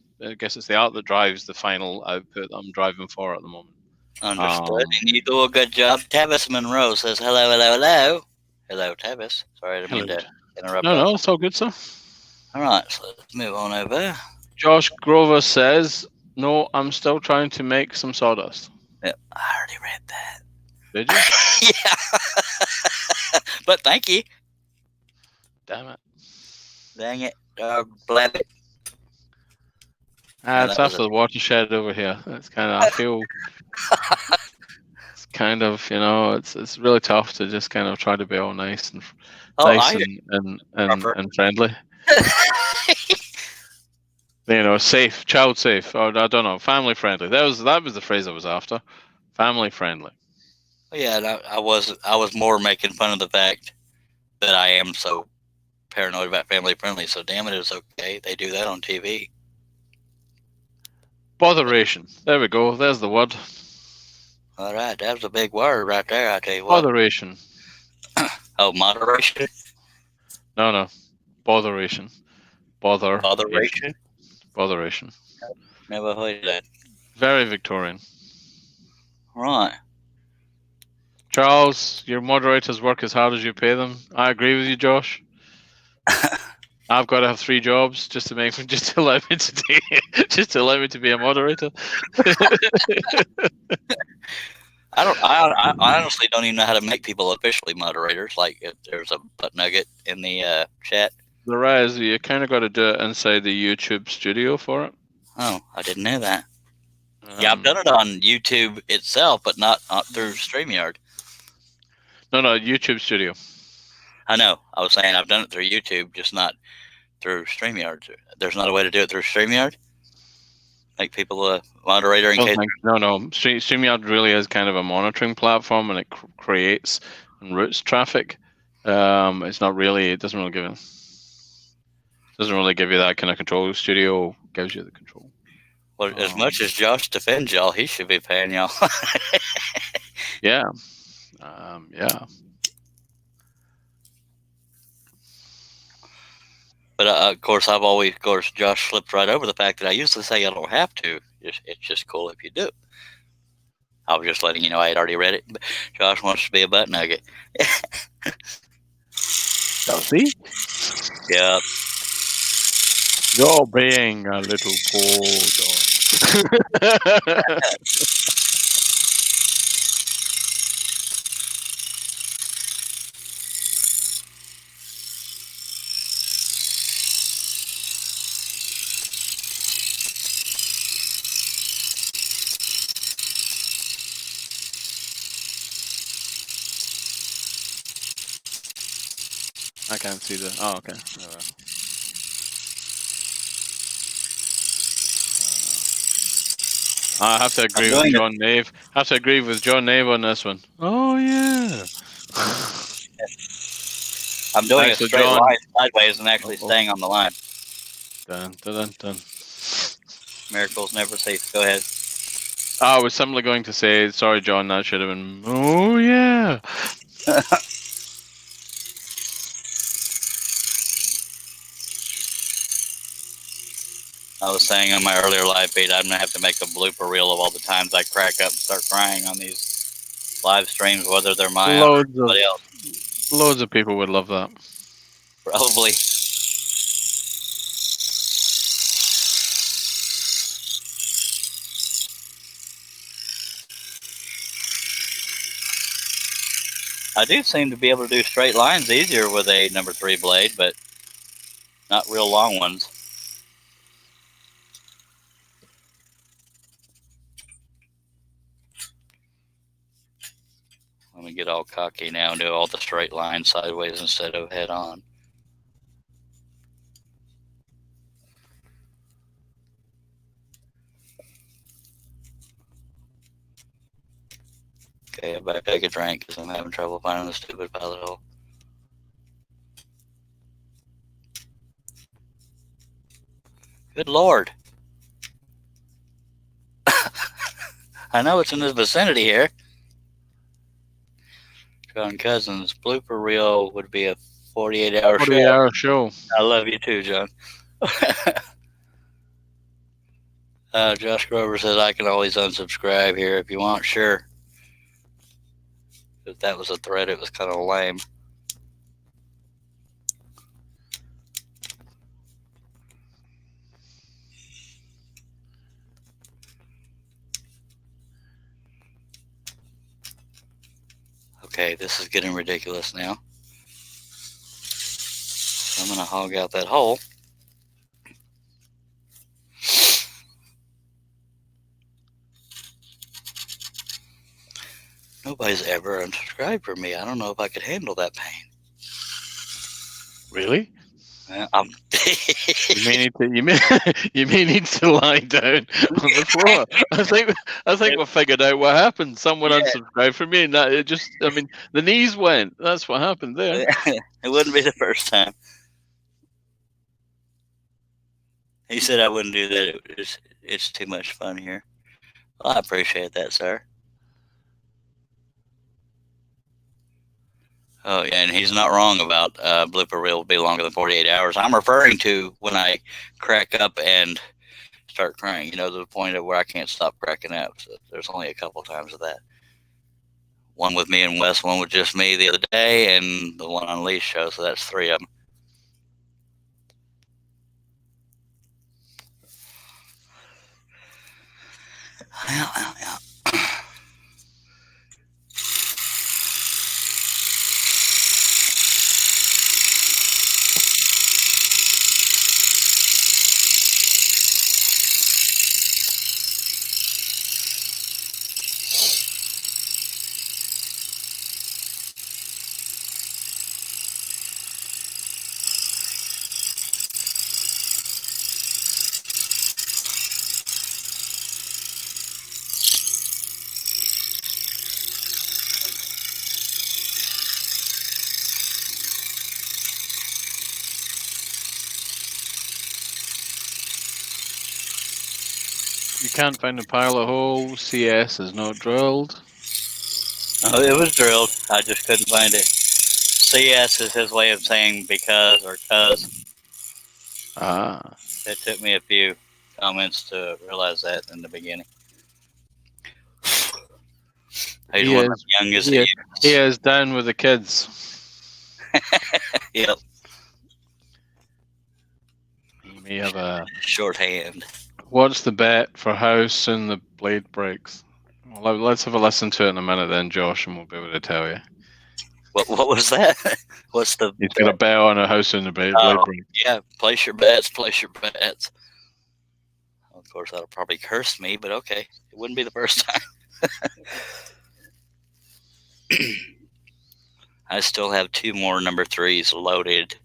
final output I'm driving for at the moment. Understood. And you do a good job. Tavis Monroe says hello. Hello, Tavis. Sorry, I didn't mean to interrupt. No, it's all good, sir. All right, so let's move on over. Josh Grover says, "No, I'm still trying to make some sawdust." Yeah, I already read that. Did you? Yeah. But thank you. Damn it. Dang it. Blab it. It's after the watershed over here. It's kind of, I feel, it's kind of, it's really tough to just kind of try to be all nice and and friendly. Safe, child safe, or I don't know, family friendly. That was the phrase I was after. Family friendly. Yeah, I was more making fun of the fact that I am so paranoid about family friendly. So damn it, it's okay. They do that on TV. Botheration. There we go. There's the word. All right, that was a big word right there. I tell you what. Botheration. Oh, moderation. No. Botheration. Botheration. Botheration. Never heard that. Very Victorian. Right. Charles, your moderators work as hard as you pay them. I agree with you, Josh. I've got to have 3 jobs just to allow me to be a moderator. I honestly don't even know how to make people officially moderators. Like if there's a butt nugget in the chat. There is. You kind of got to do it inside the YouTube studio for it. Oh, I didn't know that. Yeah, I've done it on YouTube itself, but not through StreamYard. No, YouTube studio. I know. I was saying I've done it through YouTube, just not through StreamYard. There's not a way to do it through StreamYard? Make people a moderator in case. No. StreamYard really is kind of a monitoring platform, and it creates and routes traffic. It's not really. It doesn't really give you that kind of control. Studio gives you the control. Well, as much as Josh defends y'all, he should be paying y'all. Yeah. Yeah. But of course, Josh slipped right over the fact that I usually say I don't have to. It's just cool if you do. I was just letting you know I had already read it. But Josh wants to be a butt nugget. See? Yeah. You're being a little poor dog. I can't see the. Oh, okay. I have to agree with John Nave. On this one. Oh yeah. I'm doing a straight line sideways and actually staying on the line. Dun, dun, dun, dun. Miracles never cease. Go ahead. I was simply going to say, sorry, John. That should have been. Oh yeah. I was saying on my earlier live feed, I'm gonna have to make a blooper reel of all the times I crack up and start crying on these live streams, whether they're mine or somebody else. Loads of people would love that. Probably. I do seem to be able to do straight lines easier with a number 3 blade, but not real long ones. Let me get all cocky now and do all the straight lines sideways instead of head on. Okay, I better take a drink because I'm having trouble finding the stupid pilot hole. Good Lord. I know it's in this vicinity here. John Cousins, blooper reel would be a 48-hour show. 48-hour show. I love you too, John. Josh Grover says I can always unsubscribe here if you want. Sure. If that was a threat, it was kind of lame. Okay, this is getting ridiculous now. So I'm going to hog out that hole. Nobody's ever unsubscribed for me. I don't know if I could handle that pain. Really? You may need to lie down on the floor. I think we figured out what happened. Someone unsubscribed for me, and the knees went. That's what happened there. It wouldn't be the first time. He said I wouldn't do that. It's too much fun here. Well, I appreciate that, sir. Oh, yeah, and he's not wrong about blooper reel will be longer than 48 hours. I'm referring to when I crack up and start crying, to the point of where I can't stop cracking up. So there's only a couple times of that. One with me and Wes, one with just me the other day, and the one on Lee's show, so that's 3 of them. Yeah. You can't find a pilot hole. CS is not drilled. Oh, it was drilled. I just couldn't find it. CS is his way of saying because or cuz. Ah. It took me a few comments to realize that in the beginning. He's He one of is, the youngest. he is down with the kids. Yep. He may have a Shorthand. What's the bet for how soon the blade breaks? Well, let's have a listen to it in a minute then, Josh, and we'll be able to tell you. What was that? What's the? He's got a bet on how soon the blade breaks. Yeah, place your bets. Place your bets. Of course, that'll probably curse me, but okay, it wouldn't be the first time. I still have 2 more number 3s loaded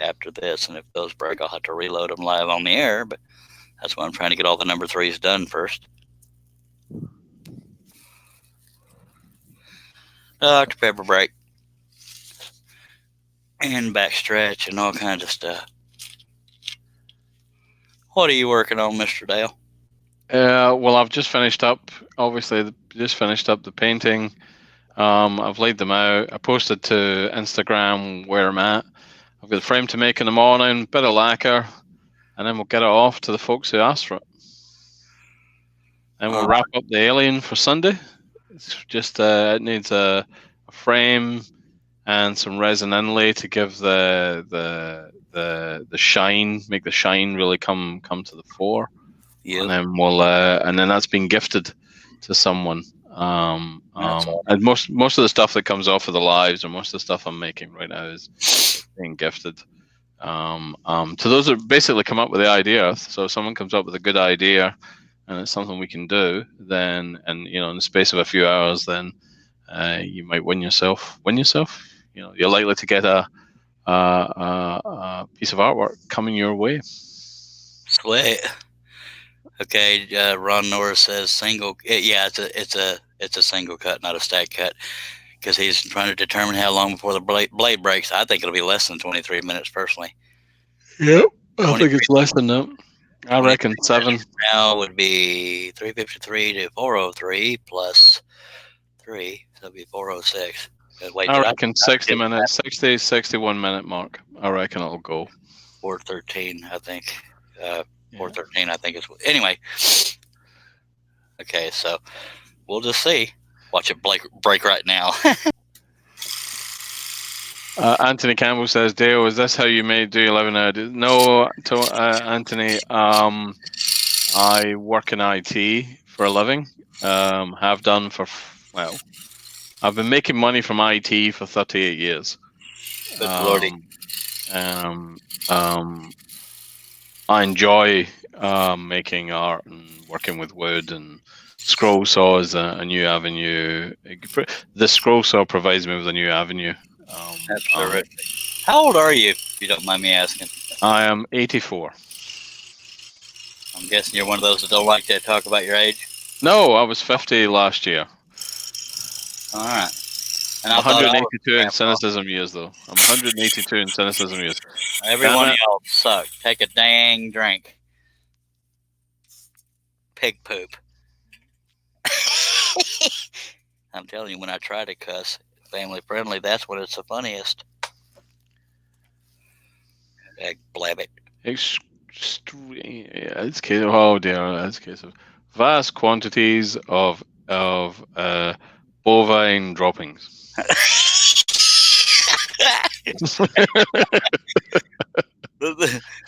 after this, and if those break, I'll have to reload them live on the air. But that's why I'm trying to get all the number 3s done first. Dr. Pepper break and backstretch and all kinds of stuff. What are you working on, Mr. Dale? Well, I've just finished up. Obviously, just finished up the painting. I've laid them out. I posted to Instagram where I'm at. I've got the frame to make in the morning, bit of lacquer, and then we'll get it off to the folks who asked for it. And we'll wrap up the alien for Sunday. It's just it needs a frame and some resin inlay to give the shine, make the shine really come to the fore. Yeah. And then and then that's been gifted to someone. And most of the stuff that comes off of the lives, or most of the stuff I'm making right now, is being gifted to those that basically come up with the idea. So if someone comes up with a good idea and it's something we can do, then, and in the space of a few hours, then you might win yourself. You're likely to get a piece of artwork coming your way. Sweet. Okay, Ron Norris says single. Yeah, it's a single cut, not a stack cut, because he's trying to determine how long before the blade breaks. I think it'll be less than 23 minutes, personally. Yep, I think it's less than that. I reckon 7. Now would be 353 to 403 plus 3, so it'll be 406. Wait, I reckon 60 minutes, 61 minute mark. I reckon it'll go. 413, I think. 413, I think is. Anyway, okay, so we'll just see. Watch it break right now. Anthony Campbell says, Dale, is this how you do 11 hours? No, Anthony. I work in IT for a living. Have done for, well, I've been making money from IT for 38 years. Good lordy. I enjoy making art and working with wood, and scroll saw is a new avenue. The scroll saw provides me with a new avenue. That's terrific. How old are you, if you don't mind me asking? I am 84. I'm guessing you're one of those that don't like to talk about your age? No, I was 50 last year. All right. And 182 in cynicism years, though. I'm 182 in cynicism years. Every one of y'all suck. Take a dang drink. Pig poop. I'm telling you, when I try to cuss family friendly, that's when it's the funniest. Blab it. It's case of, oh dear, it's case of vast quantities of bovine droppings.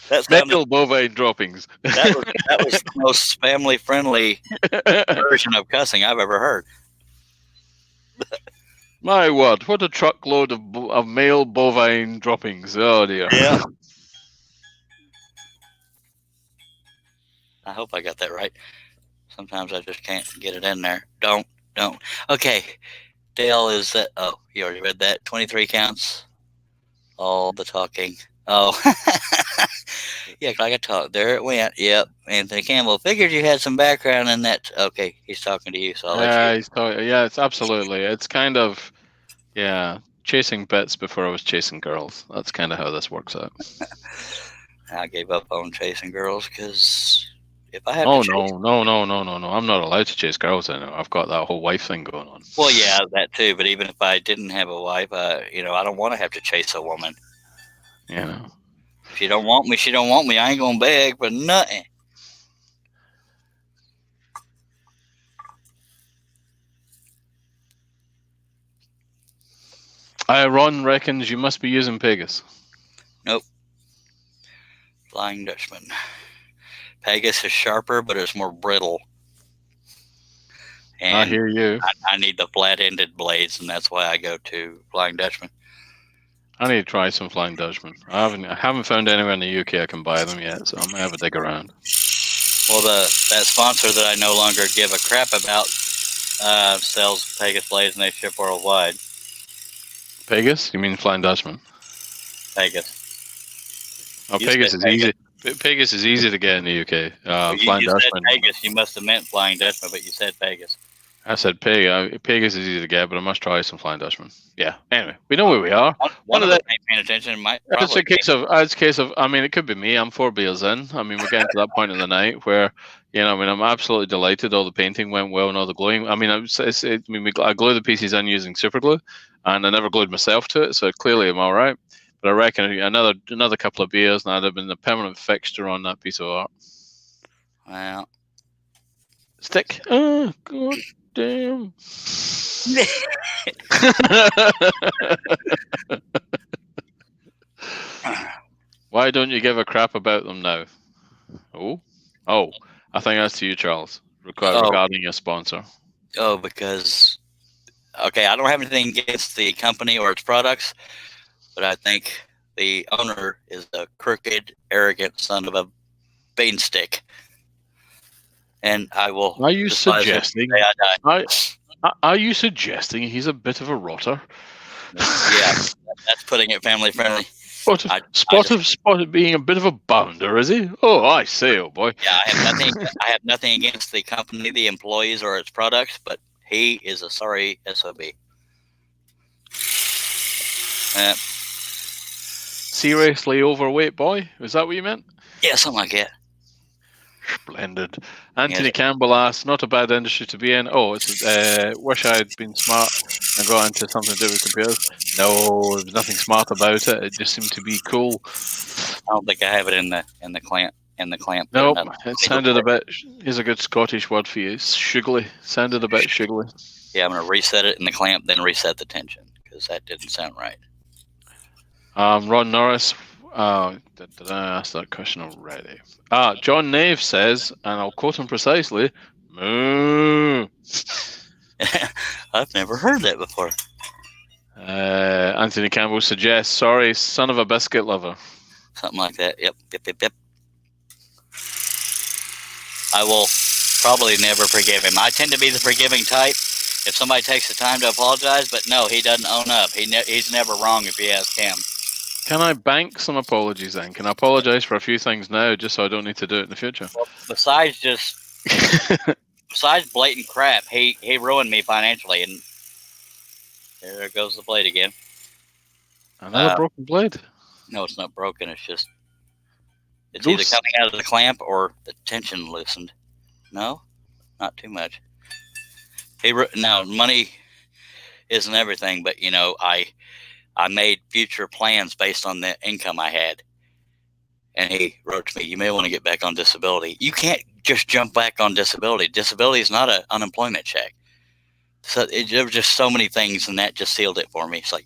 That's metal bovine droppings. That was the most family friendly version of cussing I've ever heard. My word, what a truckload of male bovine droppings. Oh dear. Yeah. I hope I got that right. Sometimes I just can't get it in there. Don't. Okay. Dale, is that... Oh, you already read that. 23 counts. All the talking. Oh. Yeah, like I talked. There it went. Yep. Anthony Campbell. Figured you had some background in that. Okay, he's talking to you, so I'll let you. He's talking. Yeah, it's absolutely. It's kind of... Yeah, chasing bits before I was chasing girls. That's kind of how this works out. I gave up on chasing girls because If I have Oh to chase, no! I'm not allowed to chase girls. I know. I've got that whole wife thing going on. well, yeah, that too. But even if I didn't have a wife, I don't want to have to chase a woman. You know. If she don't want me, she don't want me. I ain't gonna beg for nothing. Ron reckons you must be using Pegasus. Nope. Flying Dutchman. Pegasus is sharper, but it's more brittle. And I hear you. I need the flat-ended blades, and that's why I go to Flying Dutchman. I need to try some Flying Dutchman. I haven't found anywhere in the UK I can buy them yet, so I'm gonna have a dig around. Well, that sponsor that I no longer give a crap about sells Pegasus blades, and they ship worldwide. Pegasus? You mean Flying Dutchman? Pegasus. Oh, Pegasus is easy. Pegasus is easy to get in the UK. Flying you Dutchman. said Pegasus. You must have meant Flying Dutchman, but you said Pegasus. I said Pegasus is easy to get, but I must try some Flying Dutchman. Yeah. Anyway, we know where we are. One of them ain't paying attention. It's a case of. I mean, it could be me. I'm 4 beers in. I mean, we're getting to that point in the night where, I'm absolutely delighted. All the painting went well and all the gluing. I mean, I glue the pieces in using super glue, and I never glued myself to it, so clearly I'm all right. But I reckon another couple of beers, and I'd have been the permanent fixture on that piece of art. Well, stick. Oh God damn. Why don't you give a crap about them now? Oh, I think that's to you, Charles, regarding your sponsor. Oh, because, okay, I don't have anything against the company or its products, but I think the owner is a crooked, arrogant son of a beanstick. And I will. Are you suggesting? Are you suggesting he's a bit of a rotter? Yeah, that's putting it family friendly. Spotted being a bit of a bounder, is he? Oh, I say, oh boy. Yeah, I have nothing against the company, the employees, or its products, but he is a sorry SOB. Seriously overweight boy? Is that what you meant? Yeah, something like that. Splendid. Anthony Campbell asks, not a bad industry to be in. Oh, it's wish I had been smart and got into something to do with computers. No, there was nothing smart about it. It just seemed to be cool. I don't think I have it in the clamp. Nope, it sounded a bit. Here's a good Scottish word for you. Shiggly. Sounded a bit shiggly. Yeah, I'm gonna reset it in the clamp, then reset the tension because that didn't sound right. Ron Norris. Did I ask that question already? John Nave says, and I'll quote him precisely, moo. I've never heard that before. Anthony Campbell suggests, sorry, son of a biscuit lover. Something like that. Yep. I will probably never forgive him. I tend to be the forgiving type if somebody takes the time to apologize, but no, he doesn't own up. He's never wrong if you ask him. Can I bank some apologies then? Can I apologize for a few things now just so I don't need to do it in the future? Well, besides blatant crap, he ruined me financially, and there goes the blade again. Another broken blade? No, it's not broken. It's just it's Loose. either coming out of the clamp or the tension loosened. No, not too much. Now money isn't everything, but I made future plans based on the income I had. And he wrote to me, you may want to get back on disability. You can't just jump back on disability. Disability is not an unemployment check. So there were just so many things, and that just sealed it for me. It's like,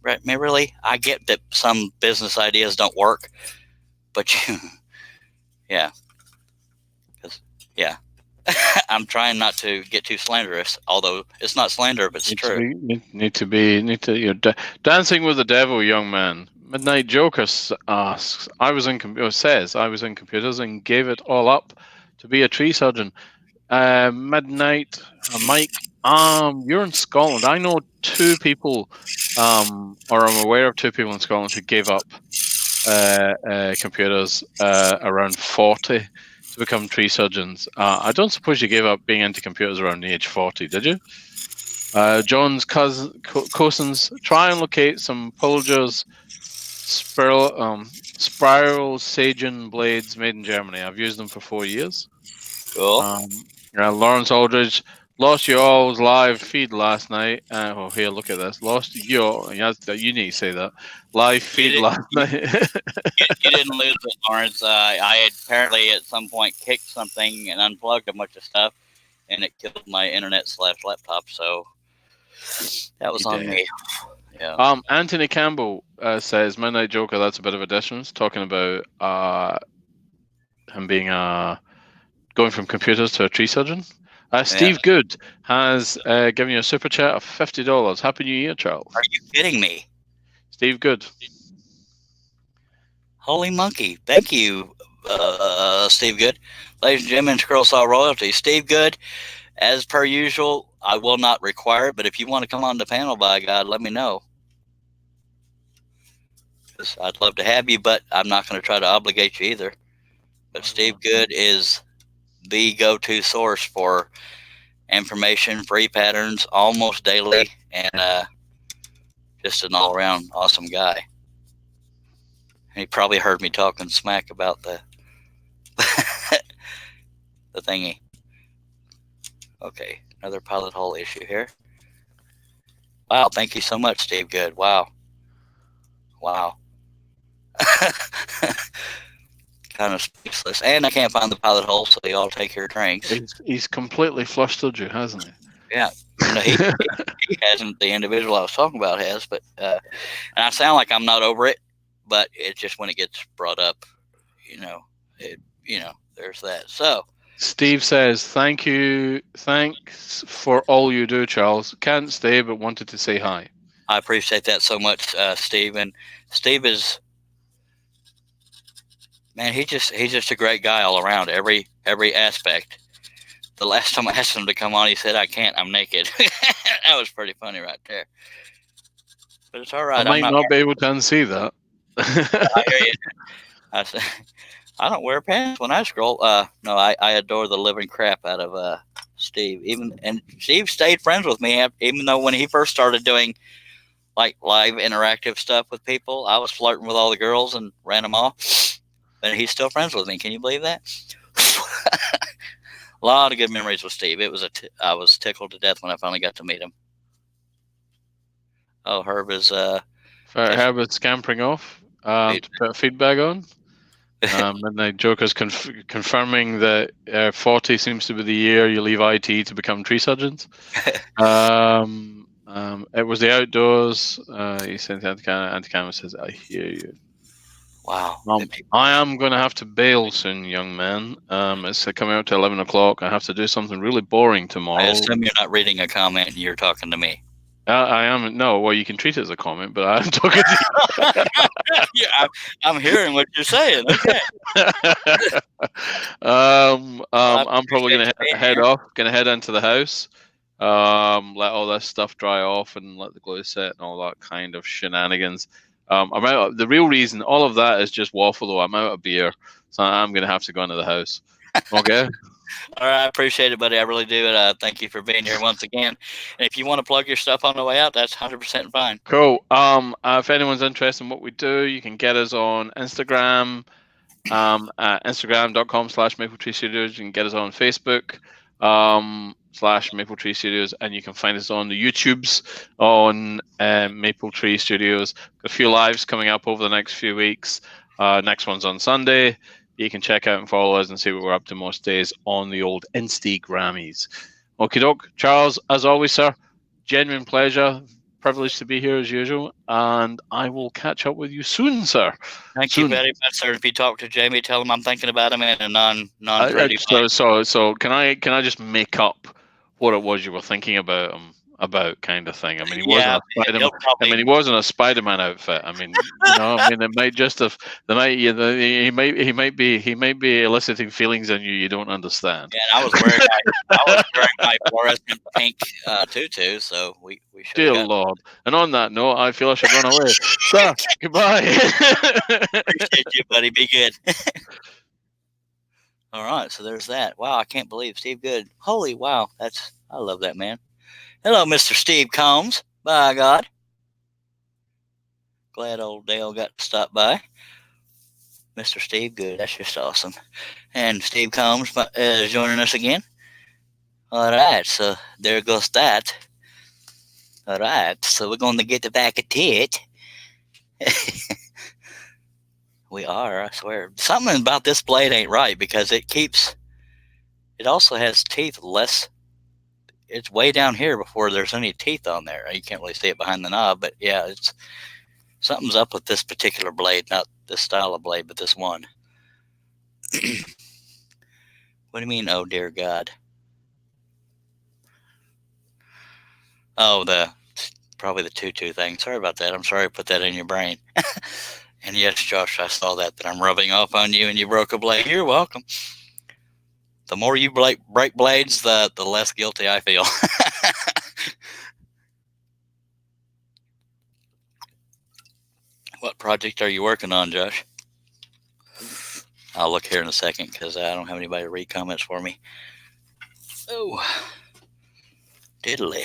right, really? I get that some business ideas don't work, but yeah. I'm trying not to get too slanderous, although it's not slander, but it's true. You're dancing with the devil, young man. Midnight Joker asks, I was in computers and gave it all up to be a tree surgeon. Midnight, Mike, you're in Scotland. I know 2 people, or I'm aware of 2 people in Scotland who gave up computers around 40 to become tree surgeons. I don't suppose you gave up being into computers around the age 40, did you? John's cousins try and locate some pillagers Spiral Sagen blades made in Germany. I've used them for 4 years. Cool. Lawrence Aldridge, lost your all's live feed last night. Here, look at this. Lost your, you need to say that. Live feed last night. You didn't lose it, Lawrence. I had apparently at some point kicked something and unplugged a bunch of stuff, and it killed my internet/laptop. So that was on me. Yeah. Anthony Campbell says Midnight Joker. That's a bit of a distance. Talking about him being going from computers to a tree surgeon. Steve Good has given you a super chat of $50. Happy New Year, Charles. Are you kidding me? Steve Good. Holy monkey. Thank you, Steve Good. Ladies and gentlemen, Squirrel Saw Royalty. Steve Good, as per usual, I will not require it, but if you want to come on the panel, by God, let me know. I'd love to have you, but I'm not going to try to obligate you either. But Steve Good is the go-to source for information, free patterns, almost daily, and just an all-around awesome guy. He probably heard me talking smack about the the thingy. Okay, another pilot hole issue here. Wow, thank you so much, Steve Good. Wow. Kind of speechless. And I can't find the pilot hole, so they all take your drinks. He's completely flustered you, hasn't he? Yeah. No, he hasn't. The individual I was talking about has, but and I sound like I'm not over it, but it's just when it gets brought up, there's that. So Steve says, thanks for all you do, Charles. Can't stay, but wanted to say hi. I appreciate that so much, Steve. And Steve is, man, he's just a great guy all around, every aspect. The last time I asked him to come on, he said, "I can't, I'm naked." That was pretty funny right there. But it's all right. I might not be able to unsee that. I hear you. I said, I don't wear pants when I scroll. No, I adore the living crap out of Steve. And Steve stayed friends with me, even though when he first started doing like live interactive stuff with people, I was flirting with all the girls and ran them off. But he's still friends with me. Can you believe that? A lot of good memories with Steve. I was tickled to death when I finally got to meet him. Oh, Herb is Herb is scampering off to put feedback on. And the Joker's confirming that 40 seems to be the year you leave IT to become tree surgeons. It was the outdoors. He sent Anticam says, "I hear you." Wow. I am going to have to bail soon, young man. It's coming out to 11 o'clock. I have to do something really boring tomorrow. I assume you're not reading a comment and you're talking to me. I am. No, well, you can treat it as a comment, but I'm talking to you. Yeah, I'm hearing what you're saying. Okay. I'm probably going to head off, going to head into the house, let all this stuff dry off and let the glue set and all that kind of shenanigans. I'm out. The real reason, all of that is just waffle, though. I'm out of beer, so I'm going to have to go into the house. Okay. All right, I appreciate it, buddy. I really do. Thank you for being here once again. And if you want to plug your stuff on the way out, that's 100% fine. Cool. If anyone's interested in what we do, you can get us on Instagram, Instagram.com/Maple Studios. You can get us on Facebook, /Maple Studios, and you can find us on the YouTubes on Maple Tree Studios. Got a few lives coming up over the next few weeks. Next one's on Sunday. You can check out and follow us and see what we're up to most days on the old Instagrammies. Okie doke. Charles, as always, sir, genuine pleasure. Privileged to be here as usual, and I will catch up with you soon, sir. Thank you very much, sir. If you talk to Jamie, tell him I'm thinking about him in a non-ready way. So can I just make up what it was you were thinking about him? About kind of thing. I mean, he wasn't a Spider-Man. He wasn't a Spider-Man outfit. I mean, it might just have. He might be eliciting feelings in you don't understand. Yeah, I was wearing my fluorescent pink tutu, so we should. Dear Lord! And on that note, I feel I should run away. Sir, goodbye. Appreciate you, buddy. Be good. All right, so there's that. Wow, I can't believe Steve Good. Holy wow, I love that man. Hello, Mr. Steve Combs. By God. Glad old Dale got to stop by. Mr. Steve Good, that's just awesome. And Steve Combs is joining us again. All right, so there goes that. All right, so we're going to get the back of it. We are, I swear. Something about this blade ain't right because it also has teeth less. It's way down here before there's any teeth on there. You can't really see it behind the knob, but yeah, something's up with this particular blade, not this style of blade, but this one. What do you mean, oh dear God? Oh, probably the tutu thing. Sorry about that. I'm sorry I put that in your brain. And yes, Josh, I saw that I'm rubbing off on you and you broke a blade. You're welcome. The more you break blades, the less guilty I feel. What project are you working on, Josh? I'll look here in a second because I don't have anybody to read comments for me. Oh, diddly.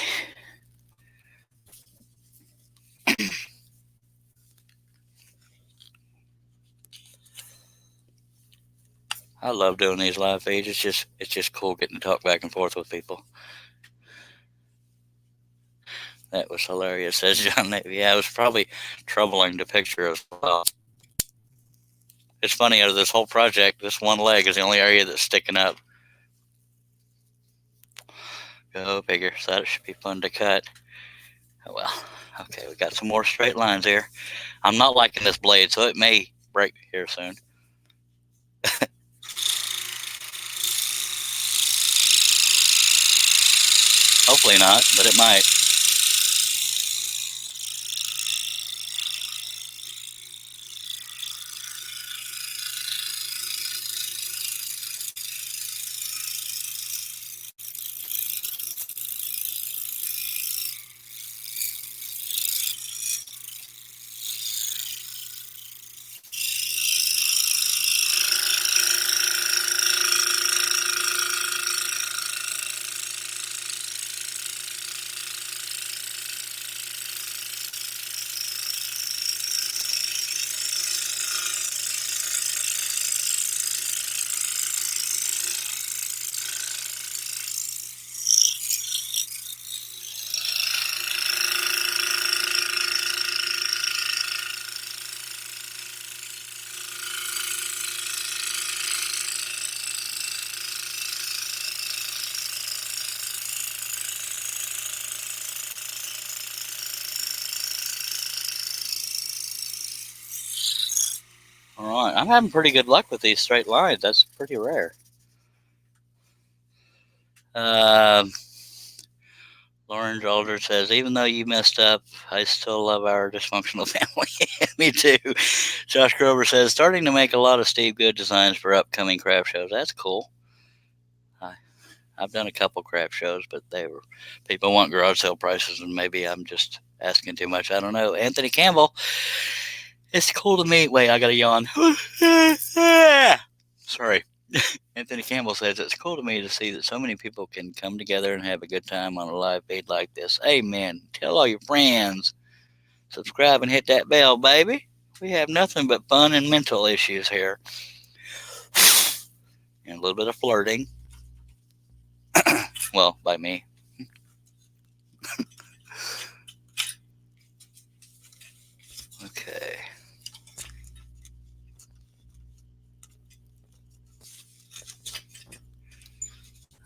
I love doing these live feeds. It's just cool getting to talk back and forth with people. That was hilarious, says John Navy. Yeah, it was probably troubling to picture as well. It's funny, out of this whole project, this one leg is the only area that's sticking up. Go figure. So that should be fun to cut. Oh, well, okay, we got some more straight lines here. I'm not liking this blade, so it may break here soon. Hopefully not, but it might. All right, I'm having pretty good luck with these straight lines. That's pretty rare. Lauren Alder says, even though you messed up, I still love our dysfunctional family. Me too. Josh Grover says, starting to make a lot of Steve Good designs for upcoming craft shows. That's cool. I've done a couple craft shows, but people want garage sale prices, and maybe I'm just asking too much. I don't know. Anthony Campbell, it's cool to meet. Wait, I got to yawn. Sorry. Anthony Campbell says, it's cool to me to see that so many people can come together and have a good time on a live feed like this. Amen. Tell all your friends. Subscribe and hit that bell, baby. We have nothing but fun and mental issues here. And a little bit of flirting. Well, by me. Okay.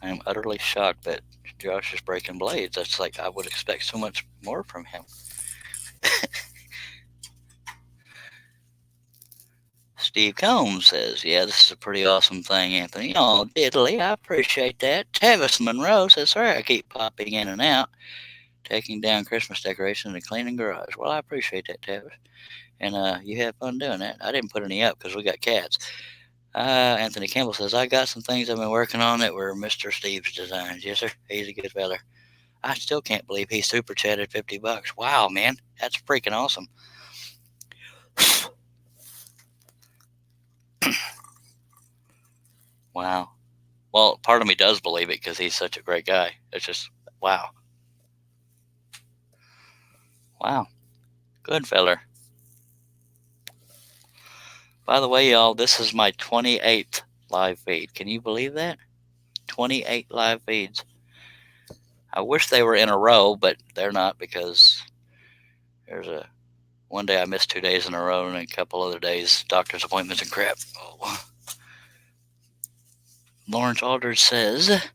I am utterly shocked that Josh is breaking blades. That's like I would expect so much more from him. Steve Combs says, yeah, this is a pretty awesome thing, Anthony. Oh, diddly, I appreciate that. Tavis Monroe says, sorry, I keep popping in and out, taking down Christmas decorations and cleaning garage. Well, I appreciate that, Tavis. And you have fun doing that. I didn't put any up because we got cats. Anthony Campbell says, I got some things I've been working on that were Mr. Steve's designs. Yes, sir. He's a good feller. I still can't believe he super chatted $50. Wow, man. That's freaking awesome. Wow. Well, part of me does believe it because he's such a great guy. It's just, wow. Wow. Good feller. By the way, y'all, this is my 28th live feed. Can you believe that? 28 live feeds. I wish they were in a row, but they're not, because there's one day I missed 2 days in a row, and a couple other days doctor's appointments and crap. Oh. Lawrence Aldridge says,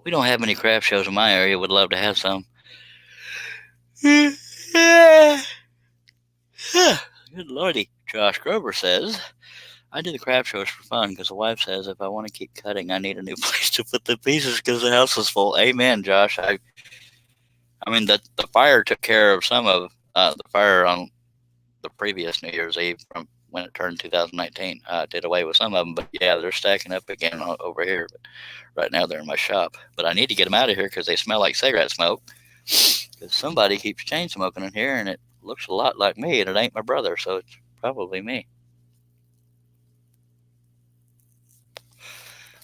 we don't have many craft shows in my area. Would love to have some. Good lordy. Josh Grover says, I do the craft shows for fun because the wife says if I want to keep cutting, I need a new place to put the pieces because the house is full. Amen, Josh. I mean, the fire took care of some of the fire on the previous New Year's Eve from when it turned 2019. Did away with some of them, but yeah, they're stacking up again over here. But right now they're in my shop. But I need to get them out of here because they smell like cigarette smoke. Because somebody keeps chain smoking in here, and it looks a lot like me, and it ain't my brother, so it's probably me.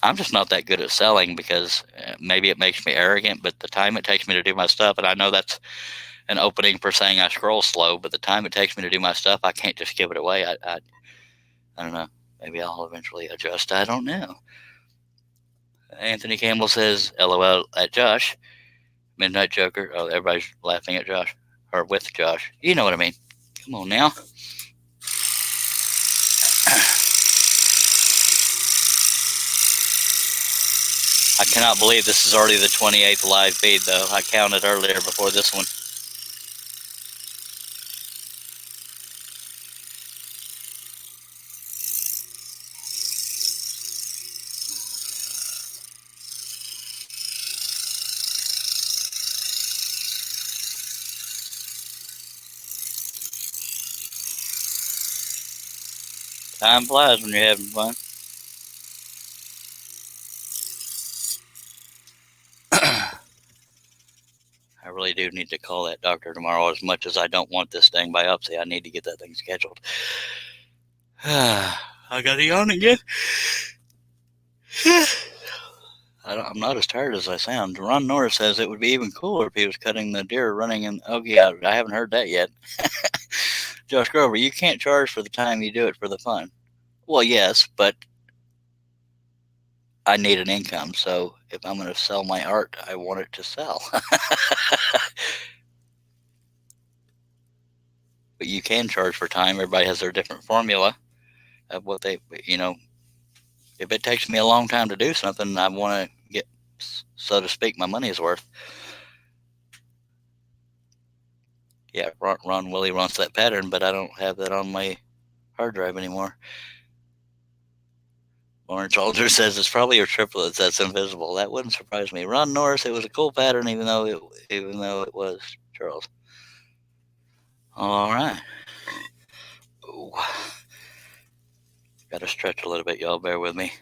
I'm just not that good at selling because maybe it makes me arrogant, but the time it takes me to do my stuff, and I know that's an opening for saying I scroll slow, but the time it takes me to do my stuff, I can't just give it away. I don't know. Maybe I'll eventually adjust. I don't know. Anthony Campbell says, LOL at Josh. Midnight Joker. Oh, everybody's laughing at Josh. Or with Josh. You know what I mean. Come on now. I cannot believe this is already the 28th live feed, though. I counted earlier before this one. Time flies when you're having fun. I really do need to call that doctor tomorrow. As much as I don't want this dang biopsy, I need to get that thing scheduled. I got a yawn again. I'm not as tired as I sound. Ron Norris says it would be even cooler if he was cutting the deer running in. Oh, yeah, I haven't heard that yet. Josh Grover, you can't charge for the time you do it for the fun. Well, yes, but I need an income. So if I'm going to sell my art, I want it to sell. But you can charge for time. Everybody has their different formula of what they, if it takes me a long time to do something, I want to get, so to speak, my money's worth. Yeah, Ron Willie wants that pattern, but I don't have that on my hard drive anymore. Lawrence Aldridge says it's probably your triplets that's invisible. That wouldn't surprise me. Ron Norris, it was a cool pattern, even though it was Charles. All right. Ooh. Got to stretch a little bit, y'all. Bear with me.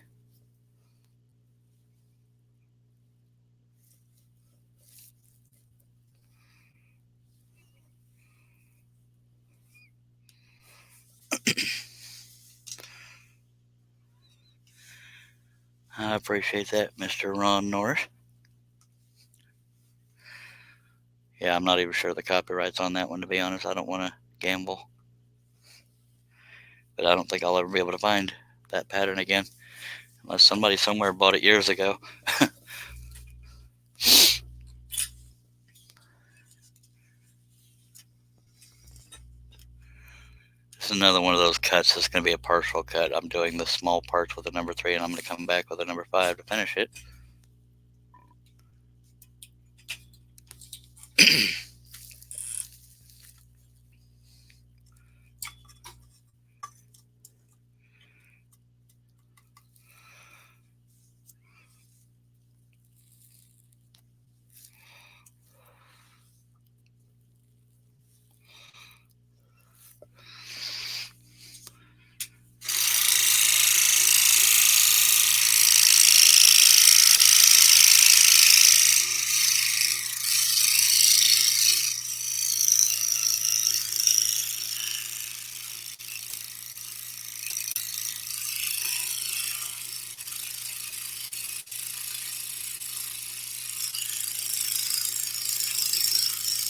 I appreciate that, Mr. Ron Norris. Yeah, I'm not even sure the copyright's on that one, to be honest. I don't want to gamble. But I don't think I'll ever be able to find that pattern again. Unless somebody somewhere bought it years ago. This is another one of those cuts that's going to be a partial cut. I'm doing the small parts with a number 3, and I'm going to come back with a number 5 to finish it.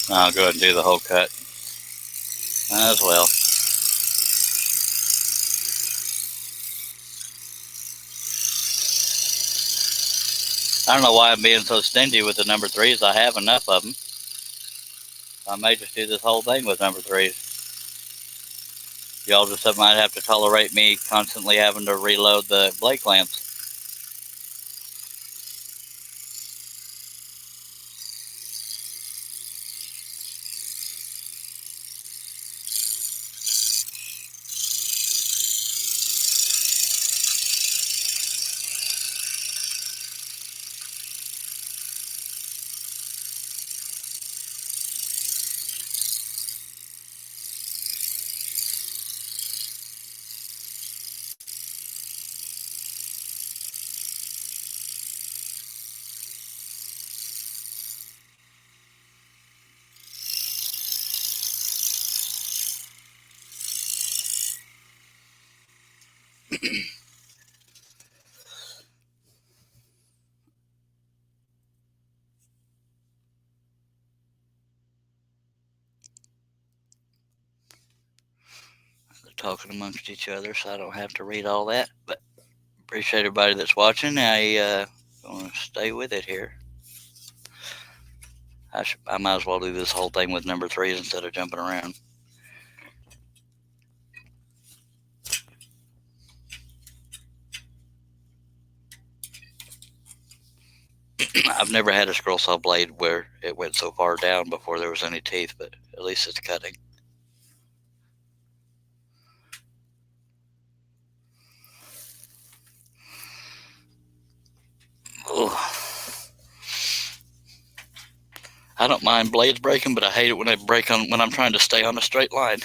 I'll go ahead and do the whole cut as well. I don't know why I'm being so stingy with the number 3s. I have enough of them. I may just do this whole thing with number 3s. Y'all just might have to tolerate me constantly having to reload the blade clamps. They're talking amongst each other, so I don't have to read all that. But appreciate everybody that's watching. I want to stay with it here. I might as well do this whole thing with number 3s instead of jumping around. I've never had a scroll saw blade where it went so far down before there was any teeth, but at least it's cutting. Ugh. I don't mind blades breaking, but I hate it when they break when I'm trying to stay on a straight line.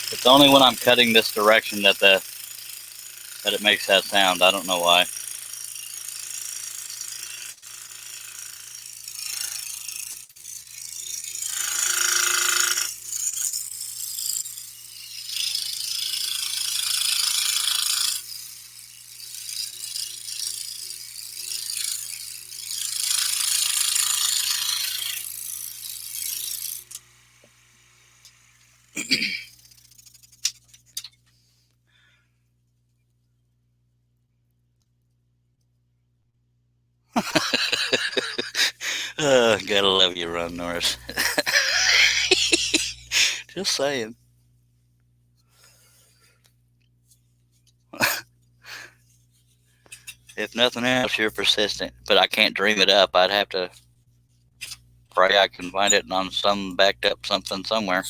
It's only when I'm cutting this direction that it makes that sound. I don't know why. Gotta love you, Ron Norris. Just saying. If nothing else, you're persistent, but I can't dream it up. I'd have to pray I can find it on some backed up something somewhere.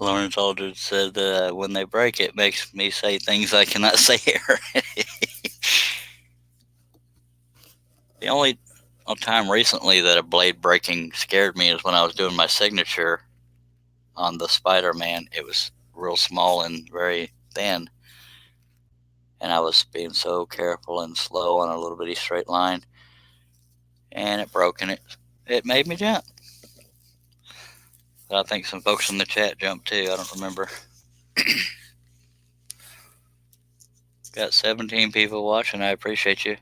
Lawrence Aldridge said when they break it makes me say things I cannot say here. The only time recently that a blade breaking scared me is when I was doing my signature on the Spider-Man. It was real small and very thin, and I was being so careful and slow on a little bitty straight line, and it broke, and it made me jump. But I think some folks in the chat jumped too. I don't remember. Got 17 people watching. I appreciate you.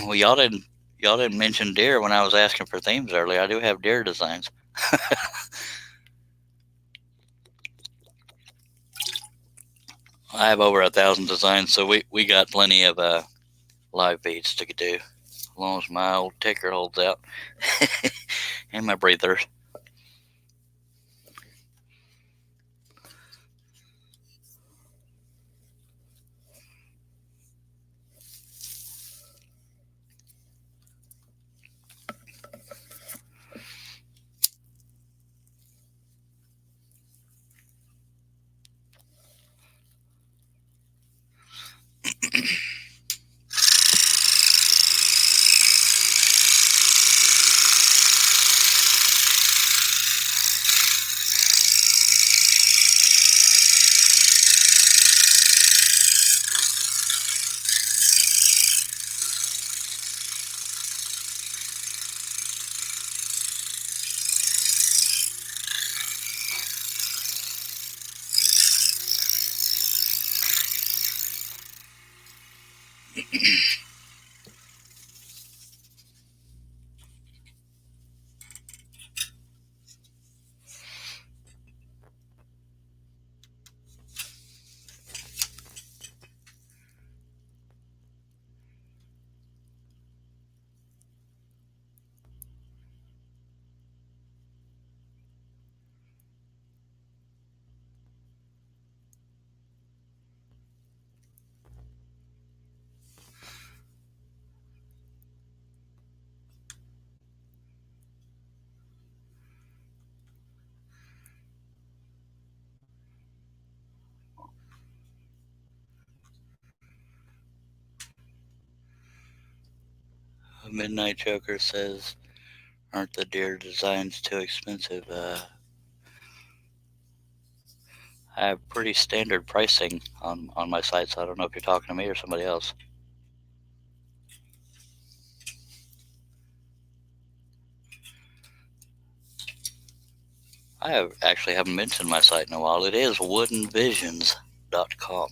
Well, y'all didn't mention deer when I was asking for themes earlier. I do have deer designs. I have over 1,000 designs, so we got plenty of live feeds to do, as long as my old ticker holds out and my breathers. Midnight Joker says, aren't the deer designs too expensive? I have pretty standard pricing on my site, so I don't know if you're talking to me or somebody else. I haven't mentioned my site in a while. It is woodenvisions.com.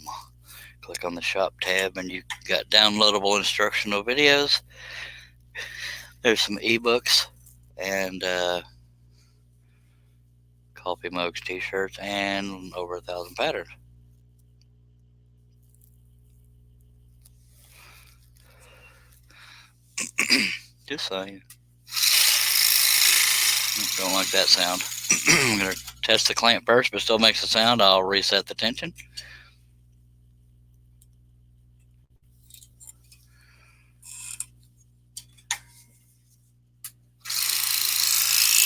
Click on the shop tab and you got downloadable instructional videos. There's some ebooks and coffee mugs, t-shirts, and over 1,000 patterns. Just saying. Don't like that sound. I'm going to test the clamp first, but still makes a sound. I'll reset the tension.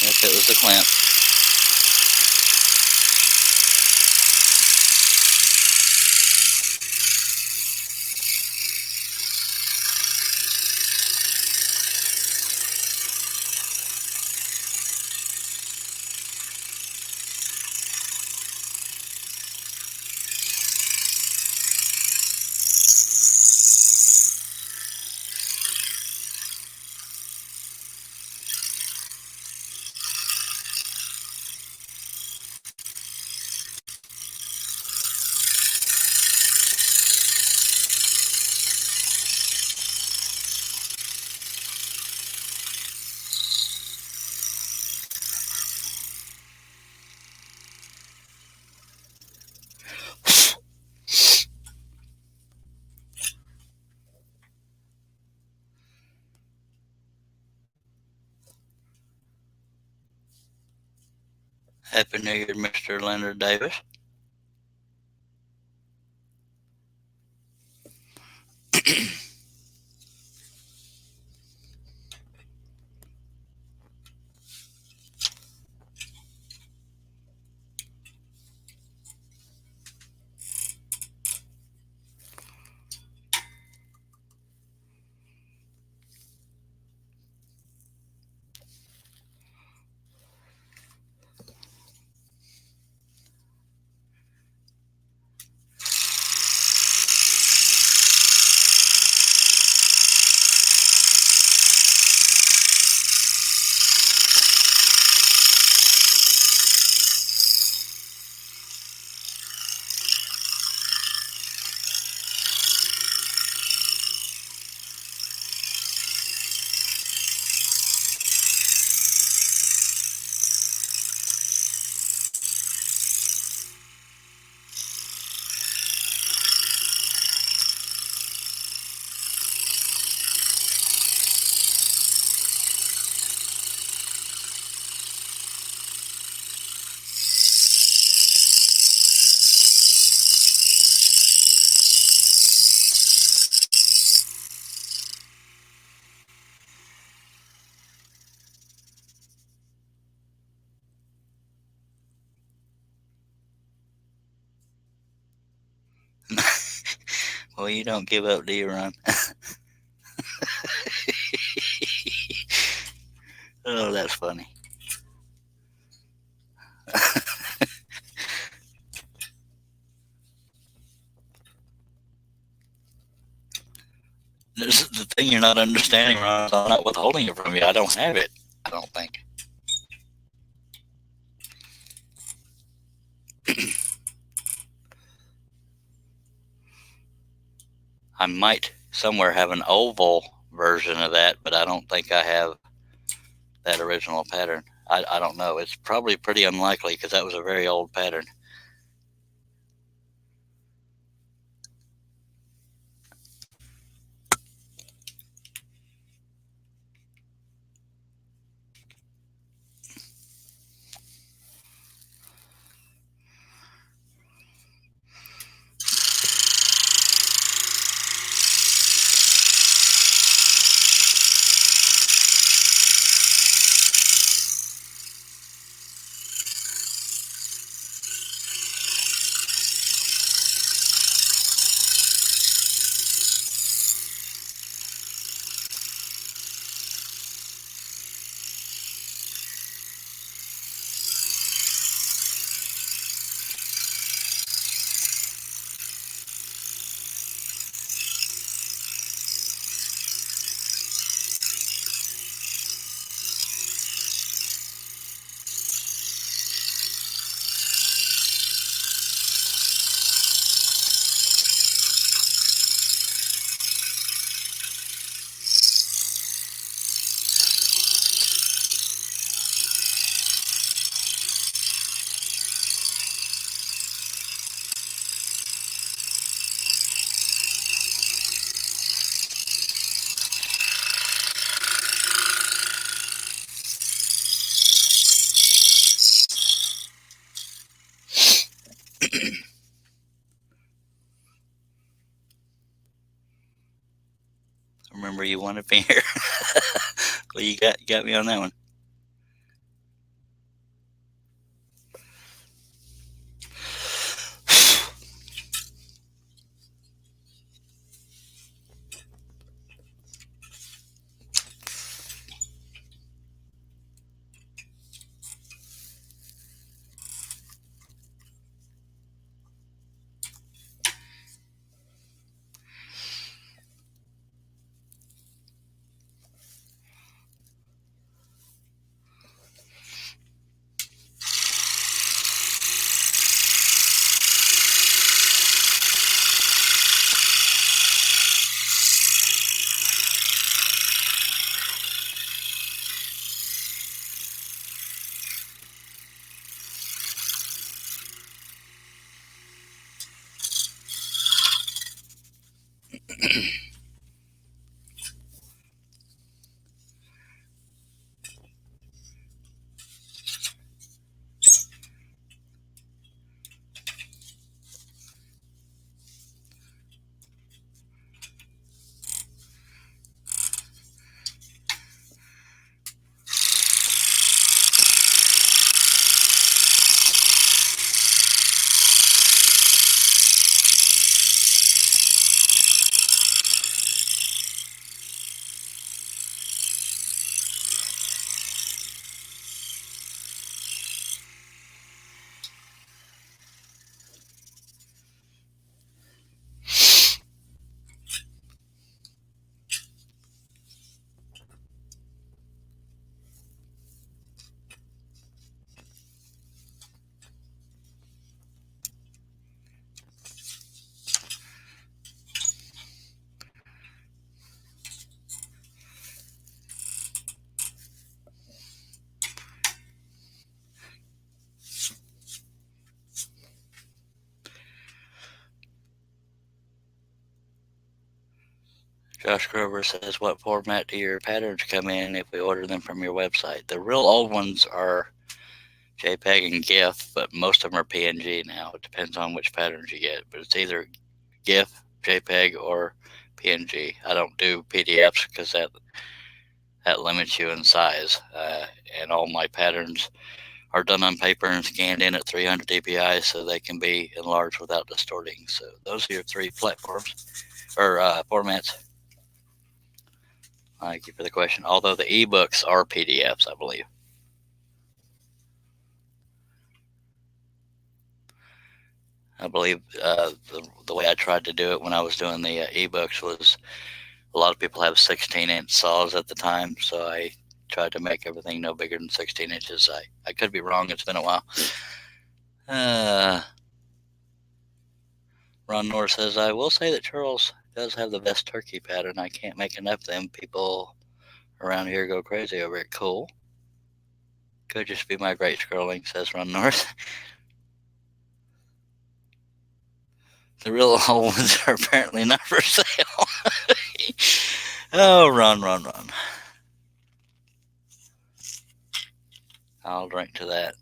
If it was the clamp. Happy New Year, Mr. Leonard Davis. Well, you don't give up, do you, Ron? Oh, that's funny. This is the thing you're not understanding, Ron. I'm not withholding it from you. I don't have it. I don't think. I might somewhere have an oval version of that, but I don't think I have that original pattern. I don't know. It's probably pretty unlikely because that was a very old pattern. Remember, you wanted me here. Well, you got me on that one. Josh Grover says, what format do your patterns come in if we order them from your website? The real old ones are JPEG and GIF, but most of them are PNG now. It depends on which patterns you get, but it's either GIF, JPEG, or PNG. I don't do PDFs because that limits you in size, and all my patterns are done on paper and scanned in at 300 dpi, so they can be enlarged without distorting. So those are your 3 platforms or formats. Thank you for the question. Although the ebooks are PDFs, I believe. I believe the way I tried to do it when I was doing the ebooks was a lot of people have 16-inch saws at the time, so I tried to make everything no bigger than 16 inches. I could be wrong. It's been a while. Ron Norris says, I will say that Charles does have the best turkey pattern. I can't make enough of them. People around here go crazy over it. Cool. Could just be my great scrolling, says Ron Norris. The real old ones are apparently not for sale. Oh, Ron. I'll drink to that.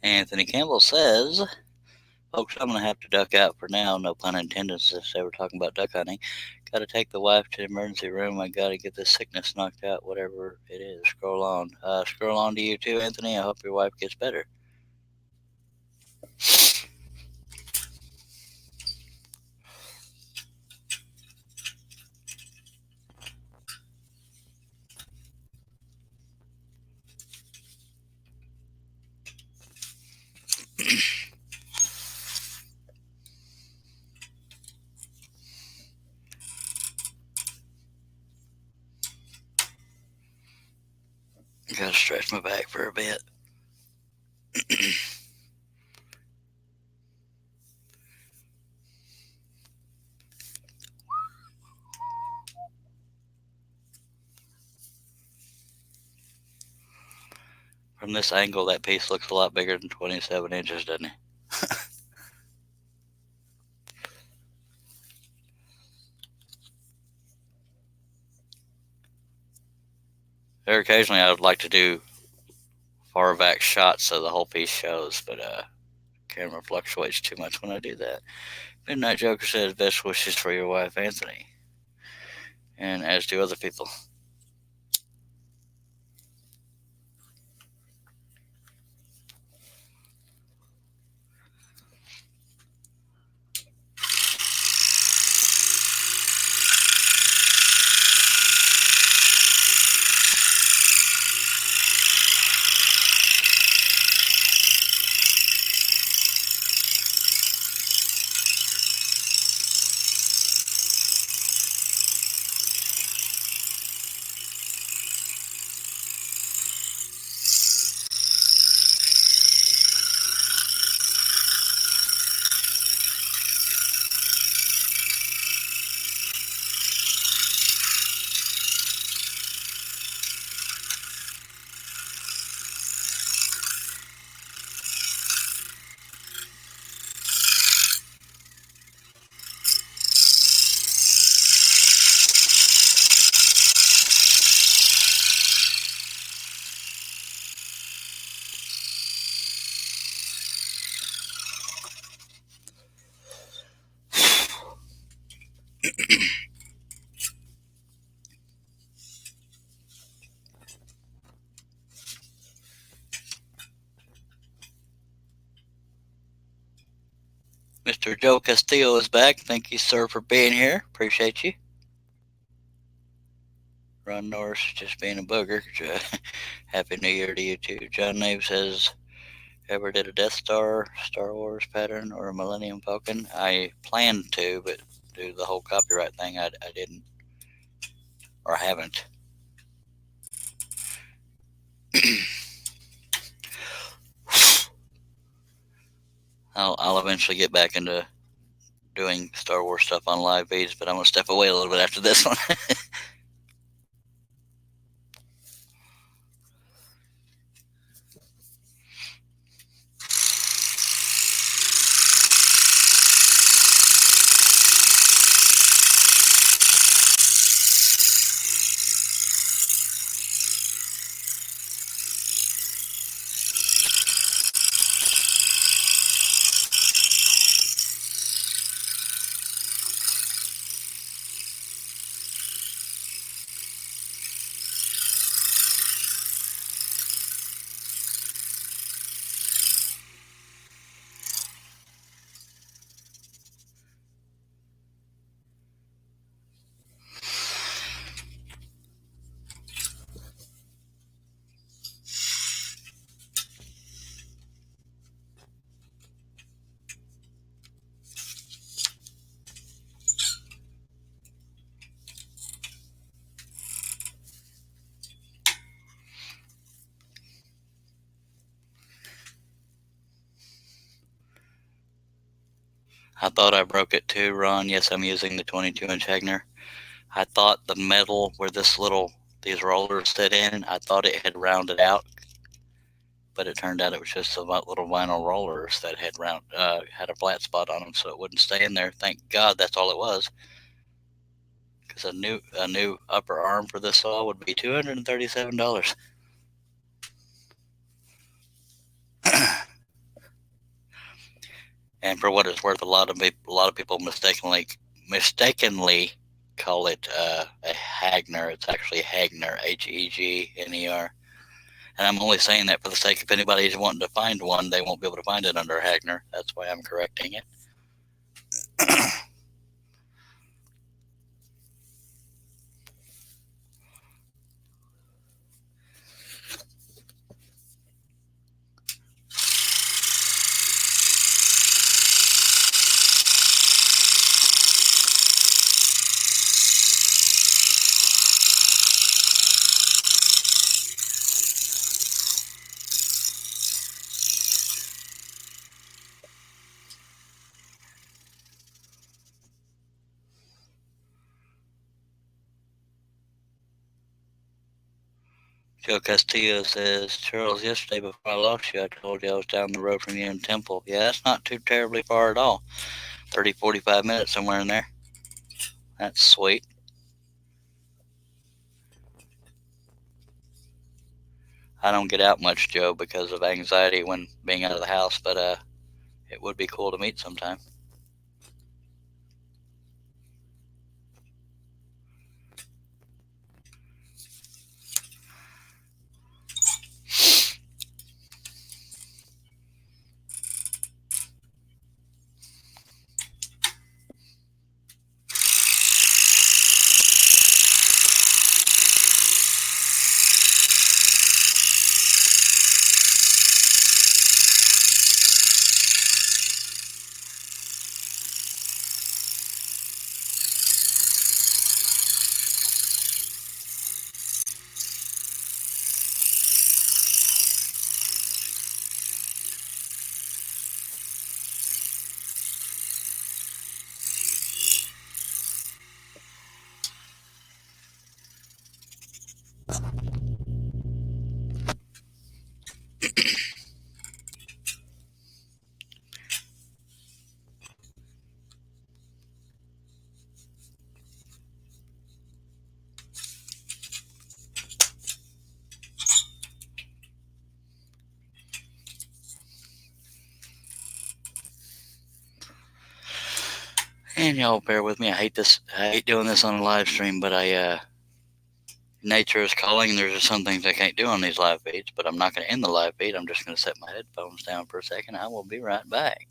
Anthony Campbell says, folks, I'm going to have to duck out for now. No pun intended, since they were talking about duck hunting. Got to take the wife to the emergency room. I got to get this sickness knocked out, whatever it is. Scroll on. Scroll on to you too, Anthony. I hope your wife gets better. Got to stretch my back for a bit. From this angle, that piece looks a lot bigger than 27 inches, doesn't it? There occasionally I would like to do far back shots so the whole piece shows, but camera fluctuates too much when I do that. Midnight Joker says best wishes for your wife, Anthony, and as do other people. Mr. Joe Castillo is back. Thank you, sir, for being here. Appreciate you. Ron Norris just being a booger. Happy New Year to you too. John Nave says, ever did a Death Star, Star Wars pattern, or a Millennium Falcon. I planned to, but due to the whole copyright thing, I didn't, or haven't. I'll eventually get back into doing Star Wars stuff on live feeds, but I'm going to step away a little bit after this one. I thought I broke it too, Ron. Yes, I'm using the 22-inch Hagner. I thought the metal where these rollers sit in, I thought it had rounded out, but it turned out it was just some little vinyl rollers that had had a flat spot on them, so it wouldn't stay in there. Thank God that's all it was. Because a new upper arm for this saw would be $237. And for what it's worth, a lot of people mistakenly call it a Hagner. It's actually Hagner, Hegner. And I'm only saying that for the sake if anybody's wanting to find one, they won't be able to find it under Hagner. That's why I'm correcting it. Joe Castillo says, Charles, yesterday before I lost you, I told you I was down the road from you in Temple. Yeah, that's not too terribly far at all. 30, 45 minutes, somewhere in there. That's sweet. I don't get out much, Joe, because of anxiety when being out of the house, but it would be cool to meet sometime. And y'all bear with me. I hate doing this on a live stream, but nature is calling. There's just some things I can't do on these live feeds, but I'm not going to end the live feed. I'm just going to set my headphones down for a second. I will be right back.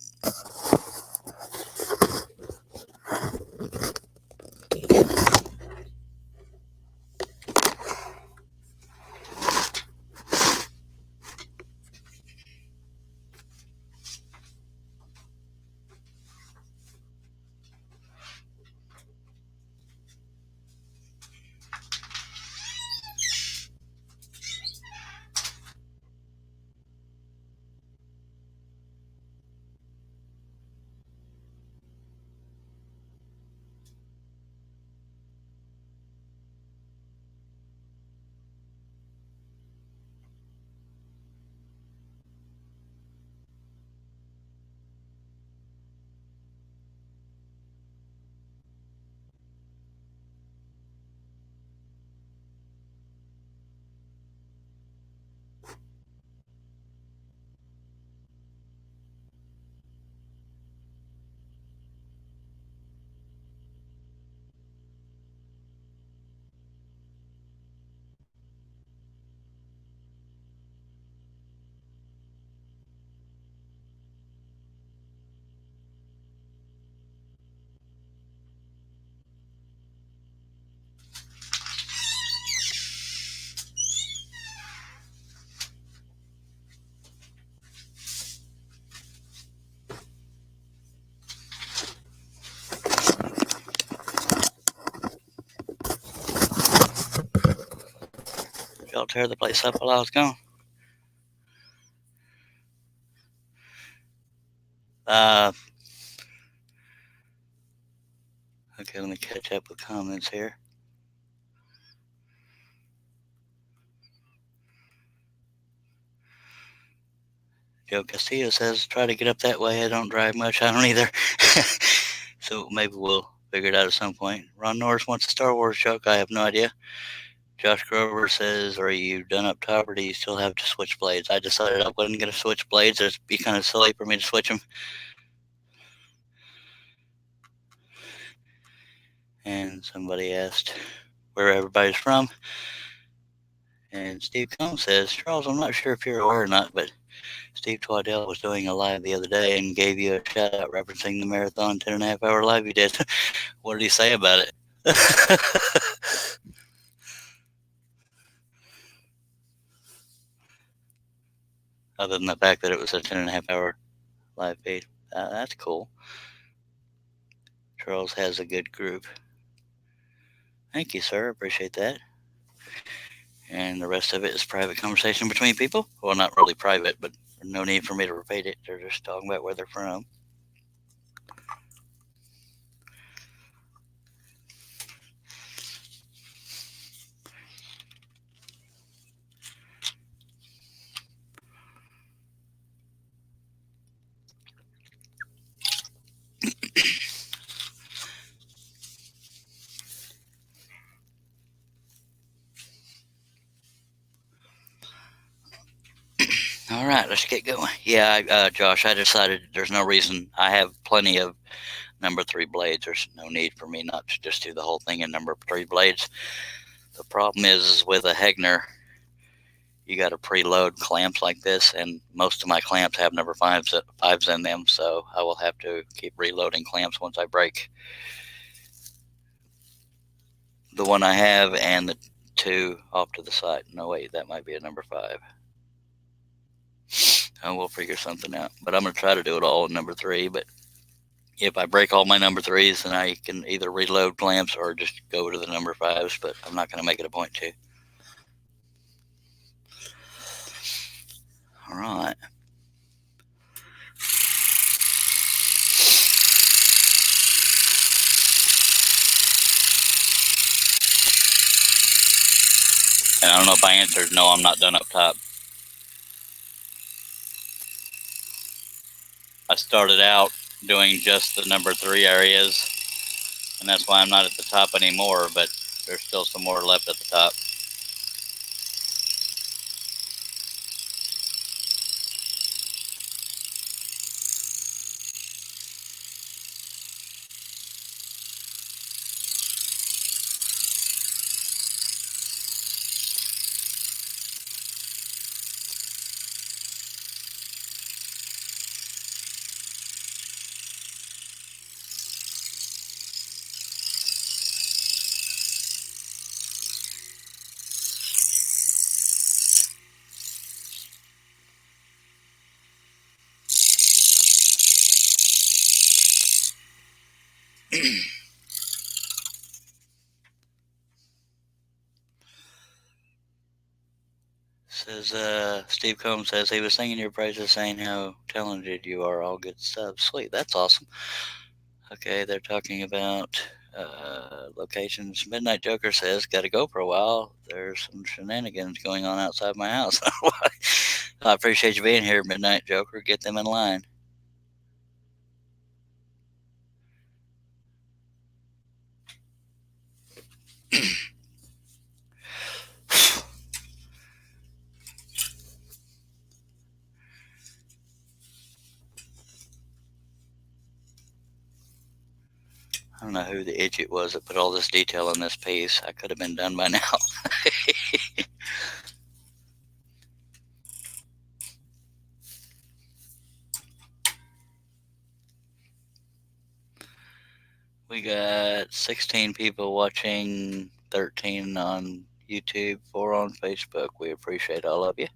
y'all tear the place up while I was gone. Okay, let me catch up with comments here. Joe Castillo says, try to get up that way. I don't drive much. I don't either. So maybe we'll figure it out at some point. Ron Norris wants a Star Wars joke. I have no idea. Josh Grover says, are you done up top or do you still have to switch blades? I decided I wasn't going to switch blades. It'd be kind of silly for me to switch them. And somebody asked where everybody's from. And Steve Combs says, Charles, I'm not sure if you're aware or not, but Steve Twaddell was doing a live the other day and gave you a shout out referencing the marathon 10.5 hour live you did. What did he say about it? Other than the fact that it was a 10.5 hour live feed. That's cool. Charles has a good group. Thank you, sir. Appreciate that. And the rest of it is private conversation between people. Well, not really private, but no need for me to repeat it. They're just talking about where they're from. All right, let's get going. Yeah, Josh, I decided there's no reason. I have plenty of number 3 blades. There's no need for me not to just do the whole thing in number 3 blades. The problem is with a Hegner, you got to preload clamps like this, and most of my clamps have number 5s in them, so I will have to keep reloading clamps once I break the one I have and the 2 off to the side. No, wait, that might be a number 5. And we'll figure something out. But I'm going to try to do it all in number 3. But if I break all my number 3s, then I can either reload clamps or just go to the number 5s. But I'm not going to make it a point to. All right. And I don't know if I answered, no, I'm not done up top. I started out doing just the number 3 areas, and that's why I'm not at the top anymore, but there's still some more left at the top. Says Steve Combs says he was singing your praises, saying how talented you are. All good stuff. Sweet, that's awesome. Okay, they're talking about locations. Midnight Joker says, got to go for a while. There's some shenanigans going on outside my house. I appreciate you being here, Midnight Joker. Get them in line. I don't know who the idiot was that put all this detail in this piece. I could have been done by now. We got 16 people watching, 13 on YouTube, 4 on Facebook. We appreciate all of you.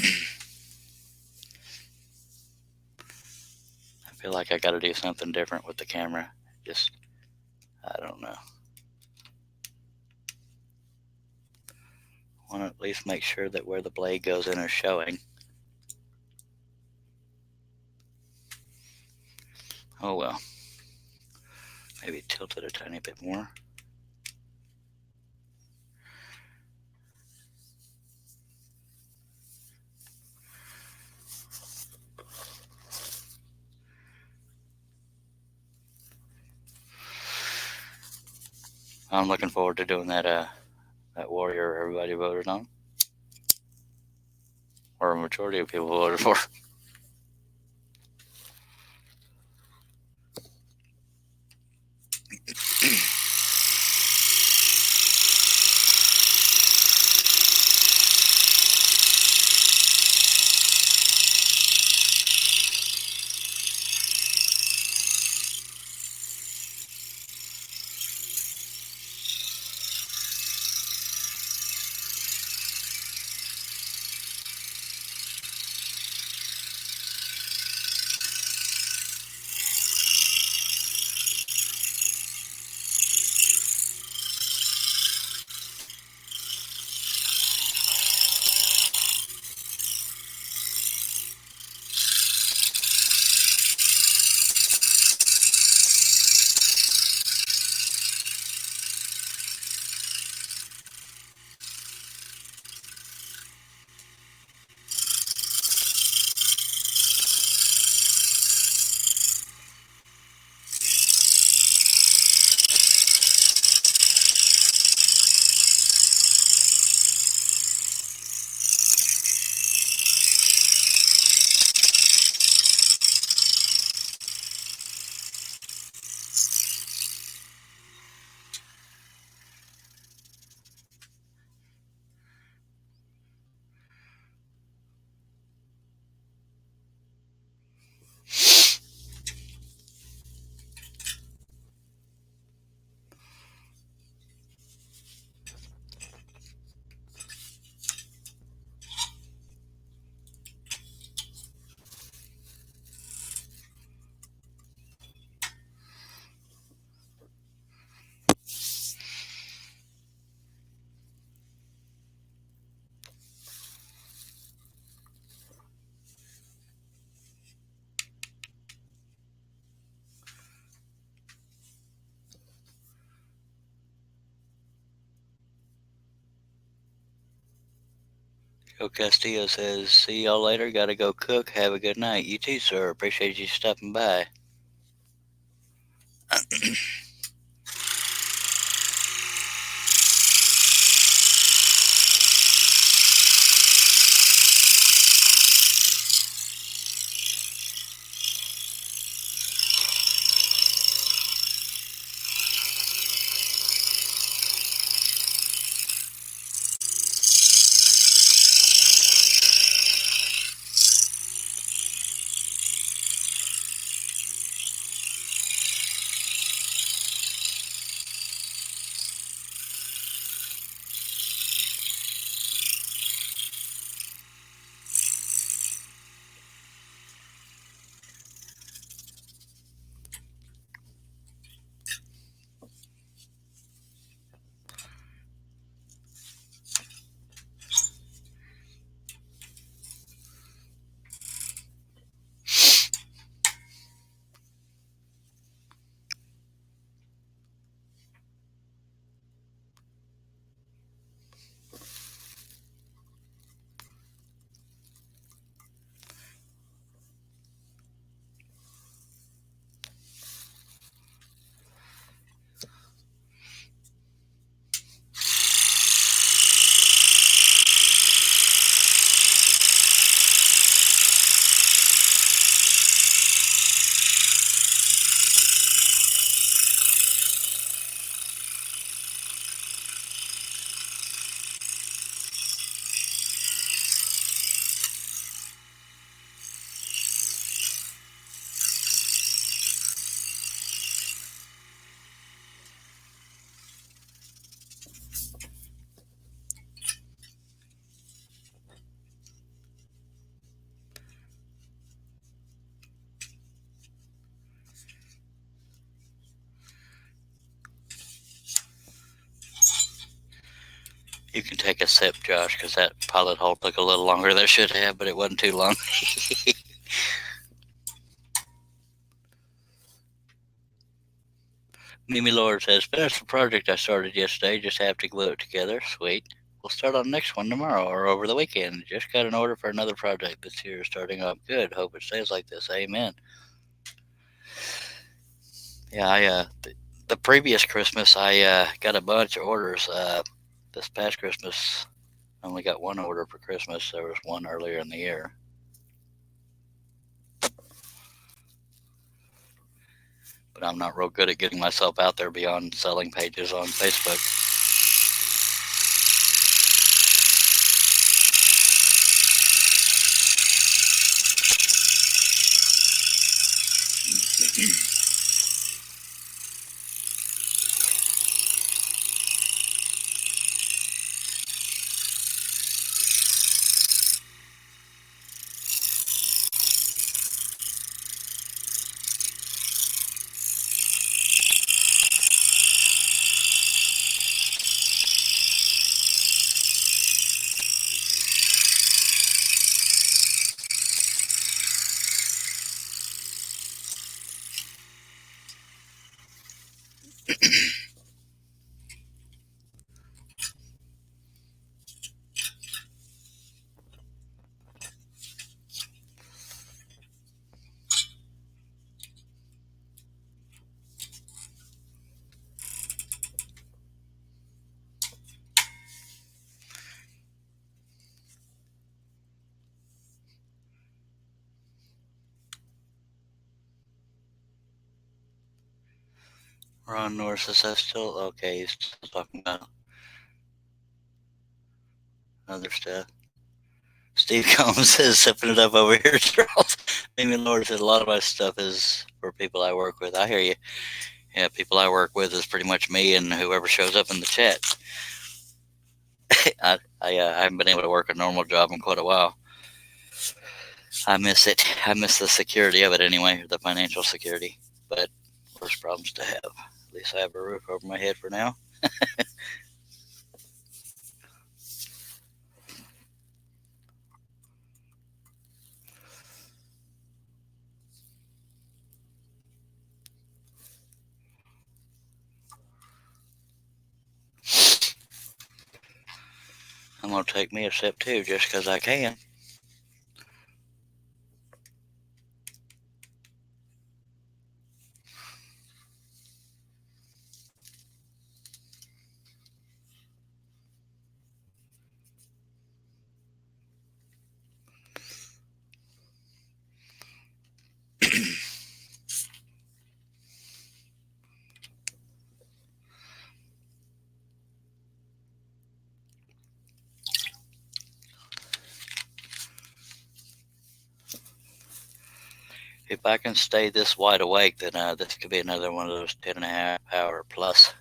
I feel like I got to do something different with the camera. Just, I don't know. I want to at least make sure that where the blade goes in is showing. Oh well. Maybe tilt it a tiny bit more. I'm looking forward to doing that warrior everybody voted on, or a majority of people voted for. Joe Castillo says, "See y'all later. Gotta go cook. Have a good night." You too, sir. Appreciate you stopping by. You can take a sip, Josh, because that pilot hold took a little longer than it should have, but it wasn't too long. Mimi Lord says, finished the project I started yesterday, just have to glue it together. Sweet. We'll start on the next one tomorrow or over the weekend. Just got an order for another project this year, starting up good. Hope it stays like this. Amen. Yeah, the previous Christmas, I got a bunch of orders. This past Christmas, I only got one order for Christmas. There was one earlier in the year. But I'm not real good at getting myself out there beyond selling pages on Facebook. Ron Norris says that's still okay. He's still talking about other stuff. Steve Combs says sipping it up over here, Charles. Mimi Lord said a lot of my stuff is for people I work with. I hear you. Yeah, people I work with is pretty much me and whoever shows up in the chat. I haven't been able to work a normal job in quite a while. I miss it. I miss the security of it anyway, the financial security. But worse problems to have. At least I have a roof over my head for now. I'm going to take me a sip too, just because I can. If I can stay this wide awake, then this could be another one of those 10.5 hour plus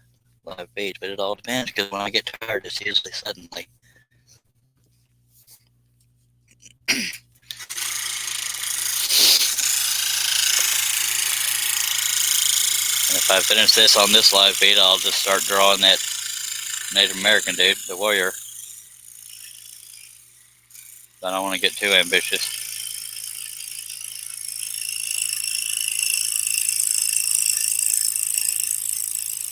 live feeds. But it all depends, because when I get tired, it's usually suddenly. And if I finish this on this live feed, I'll just start drawing that Native American dude, the warrior. I don't want to get too ambitious.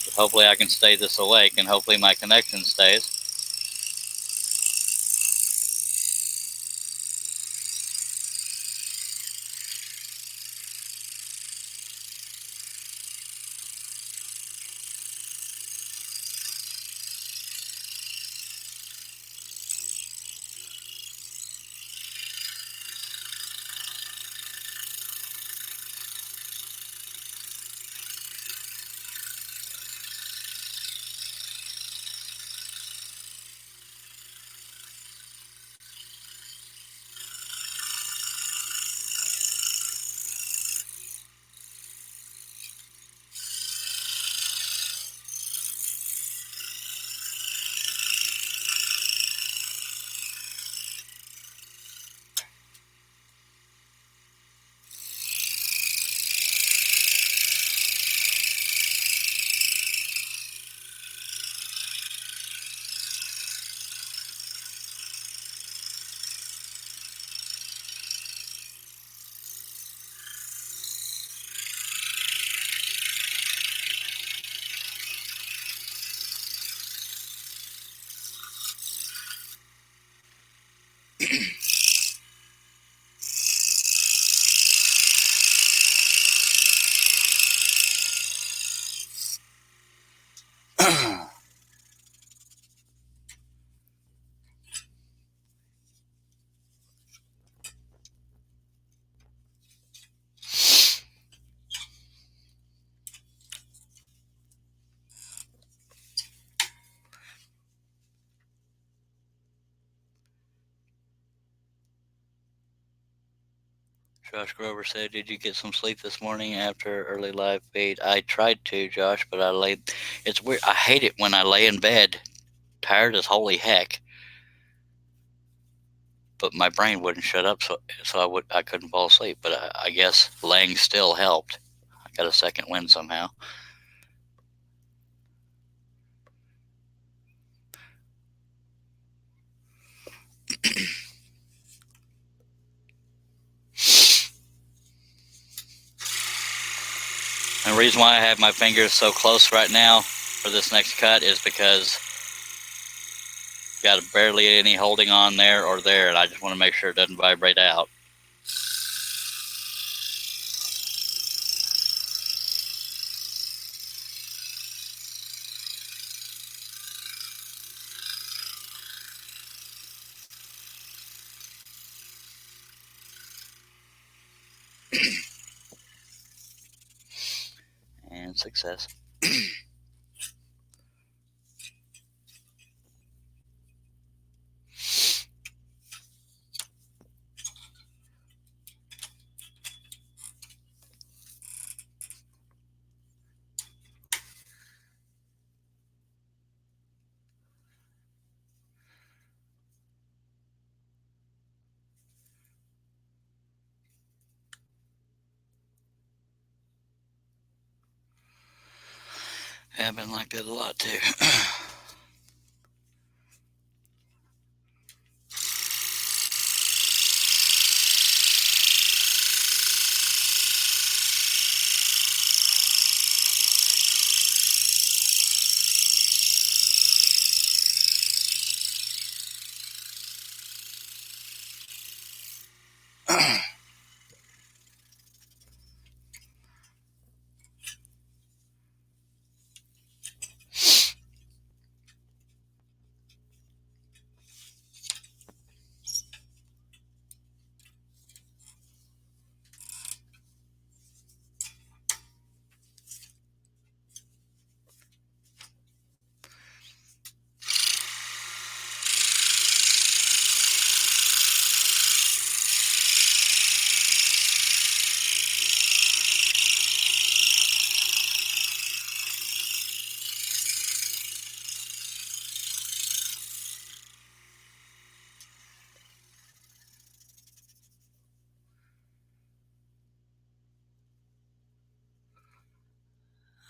But hopefully I can stay this awake, and hopefully my connection stays. Josh Grover said, "Did you get some sleep this morning after early live feed?" I tried to, Josh, but I laid. It's weird. I hate it when I lay in bed, tired as holy heck, but my brain wouldn't shut up, so I couldn't fall asleep. But I guess laying still helped. I got a second wind somehow. And the reason why I have my fingers so close right now for this next cut is because got barely any holding on there or there, and I just want to make sure it doesn't vibrate out. And success. Yeah, I've been like that a lot too.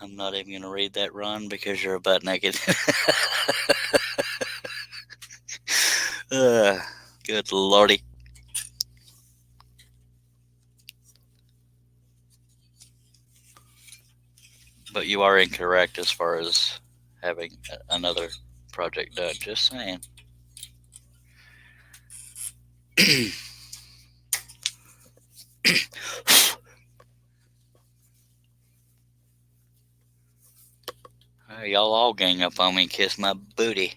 I'm not even going to read that run because you're butt naked. Good lordy. But you are incorrect as far as having another project done. Just saying. Y'all all gang up on me and kiss my booty.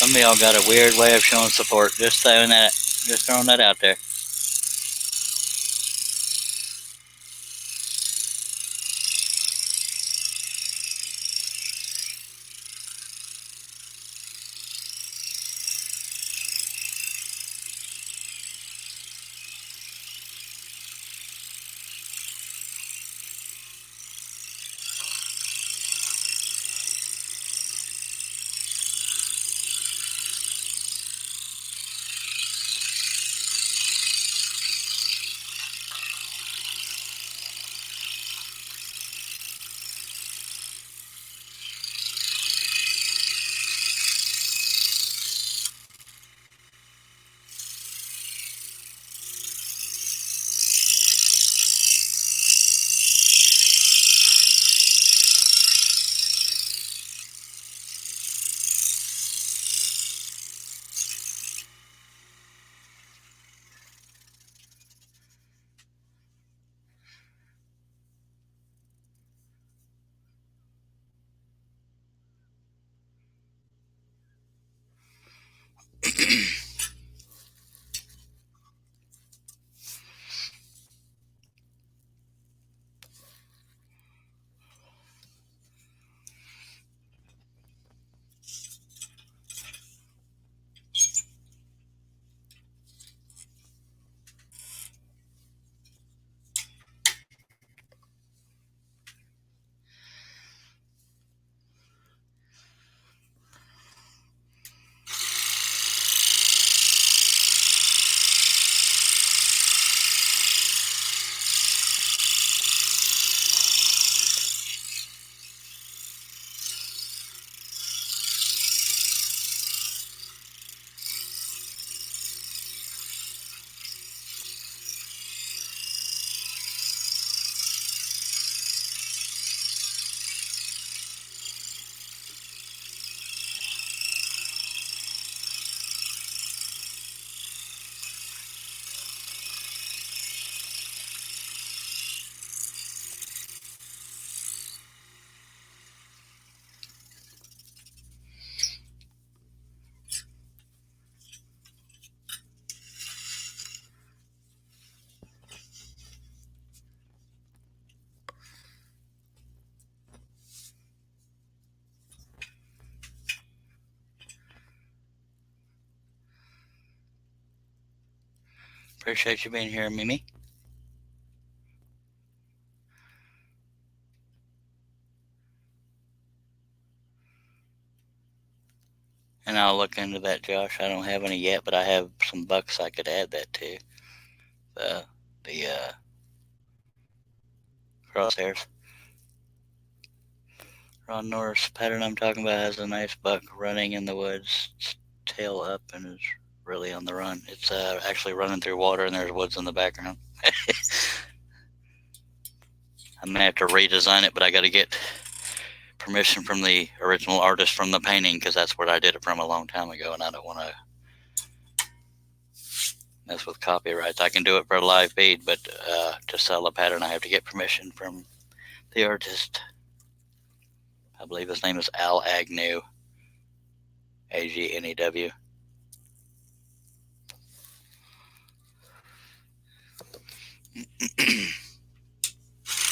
Some of y'all got a weird way of showing support. Just throwing that out there. Appreciate you being here, Mimi. And I'll look into that, Josh. I don't have any yet, but I have some bucks I could add that to. The crosshairs. Ron Norris pattern I'm talking about has a nice buck running in the woods, tail up, and is really on the run. It's actually running through water, and there's woods in the background. I may have to redesign it, but I got to get permission from the original artist from the painting, because that's where I did it from a long time ago, and I don't want to mess with copyrights. I can do it for a live feed, but to sell a pattern, I have to get permission from the artist. I believe his name is Al Agnew, Agnew.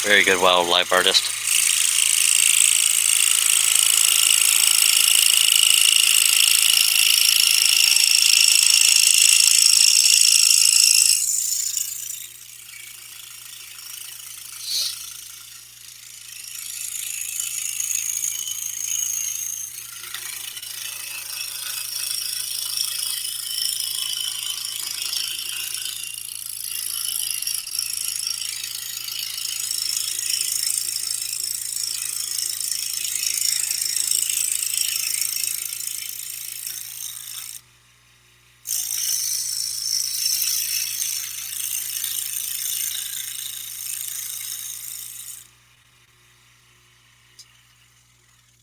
Very good wildlife artist.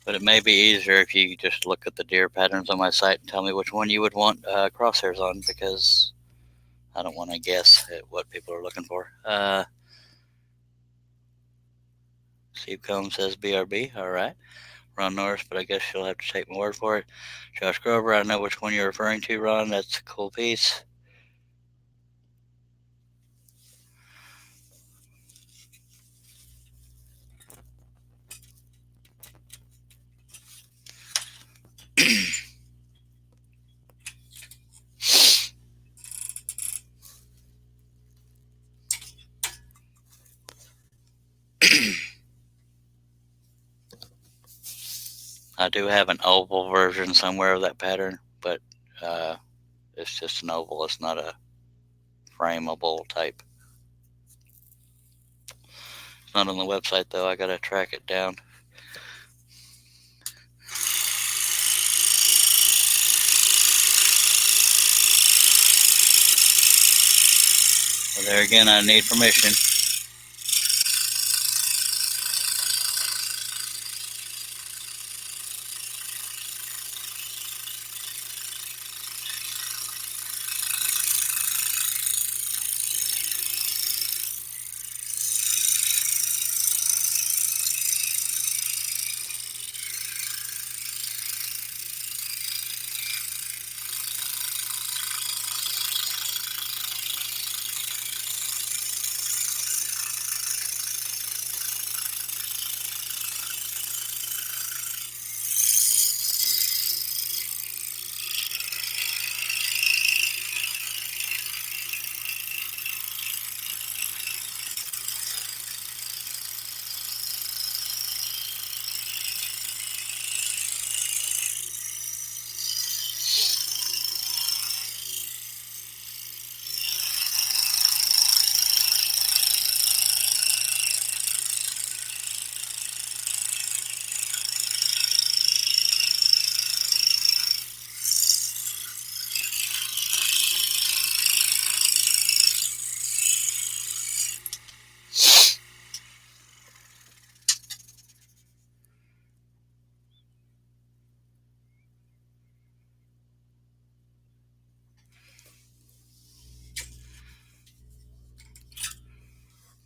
But it may be easier if you just look at the deer patterns on my site and tell me which one you would want crosshairs on, because I don't want to guess at what people are looking for. Steve Combs says BRB. All right. Ron Norris, but I guess you'll have to take my word for it. Josh Grover, I know which one you're referring to, Ron. That's a cool piece. I do have an oval version somewhere of that pattern, but it's just an oval. It's not a frameable type. It's not on the website, though. I got to track it down. But there again, I need permission.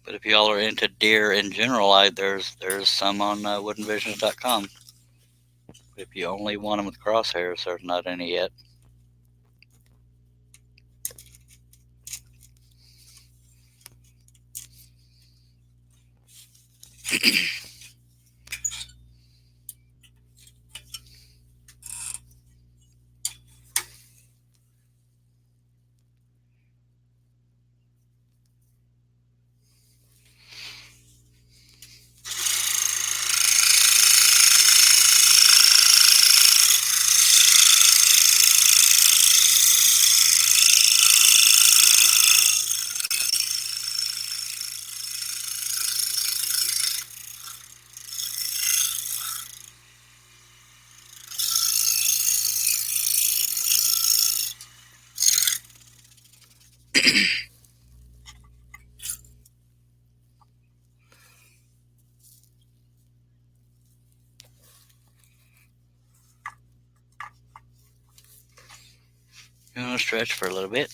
But if y'all are into deer in general, there's some on woodenvisions.com. If you only want them with crosshairs, there's not any yet. You want to stretch for a little bit.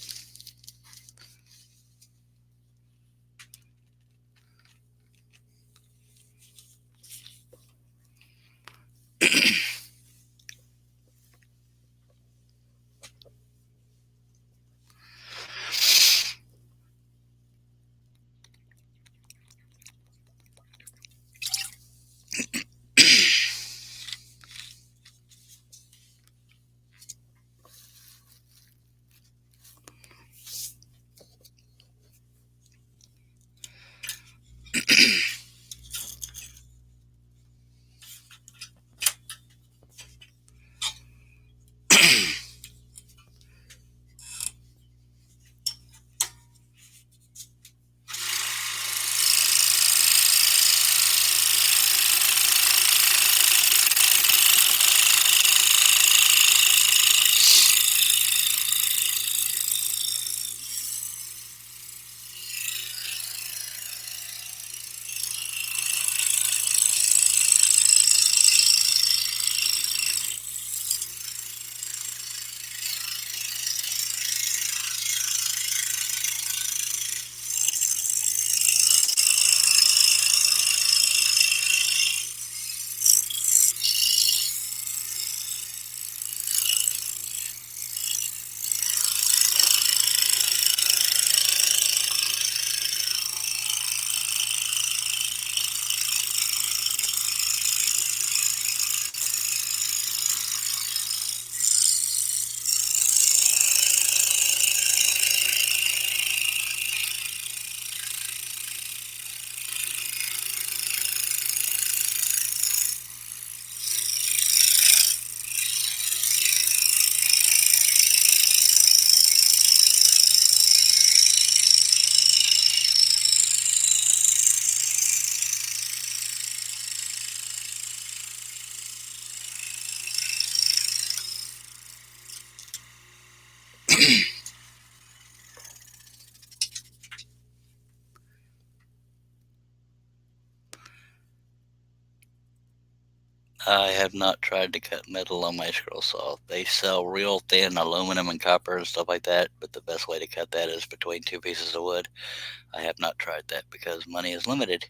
I have not tried to cut metal on my scroll saw. They sell real thin aluminum and copper and stuff like that, but the best way to cut that is between two pieces of wood. I have not tried that because money is limited.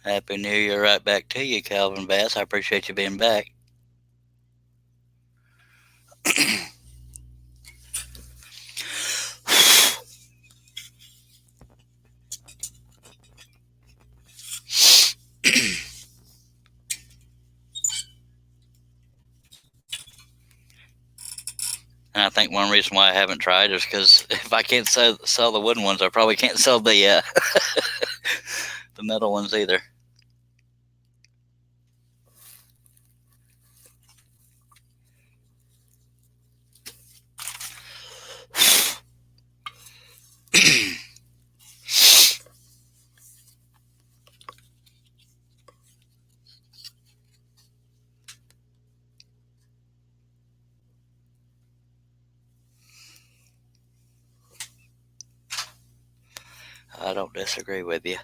Happy New Year right back to you, Calvin Bass. I appreciate you being back. And I think one reason why I haven't tried is because if I can't sell the wooden ones, I probably can't sell the the metal ones either. I don't disagree with you.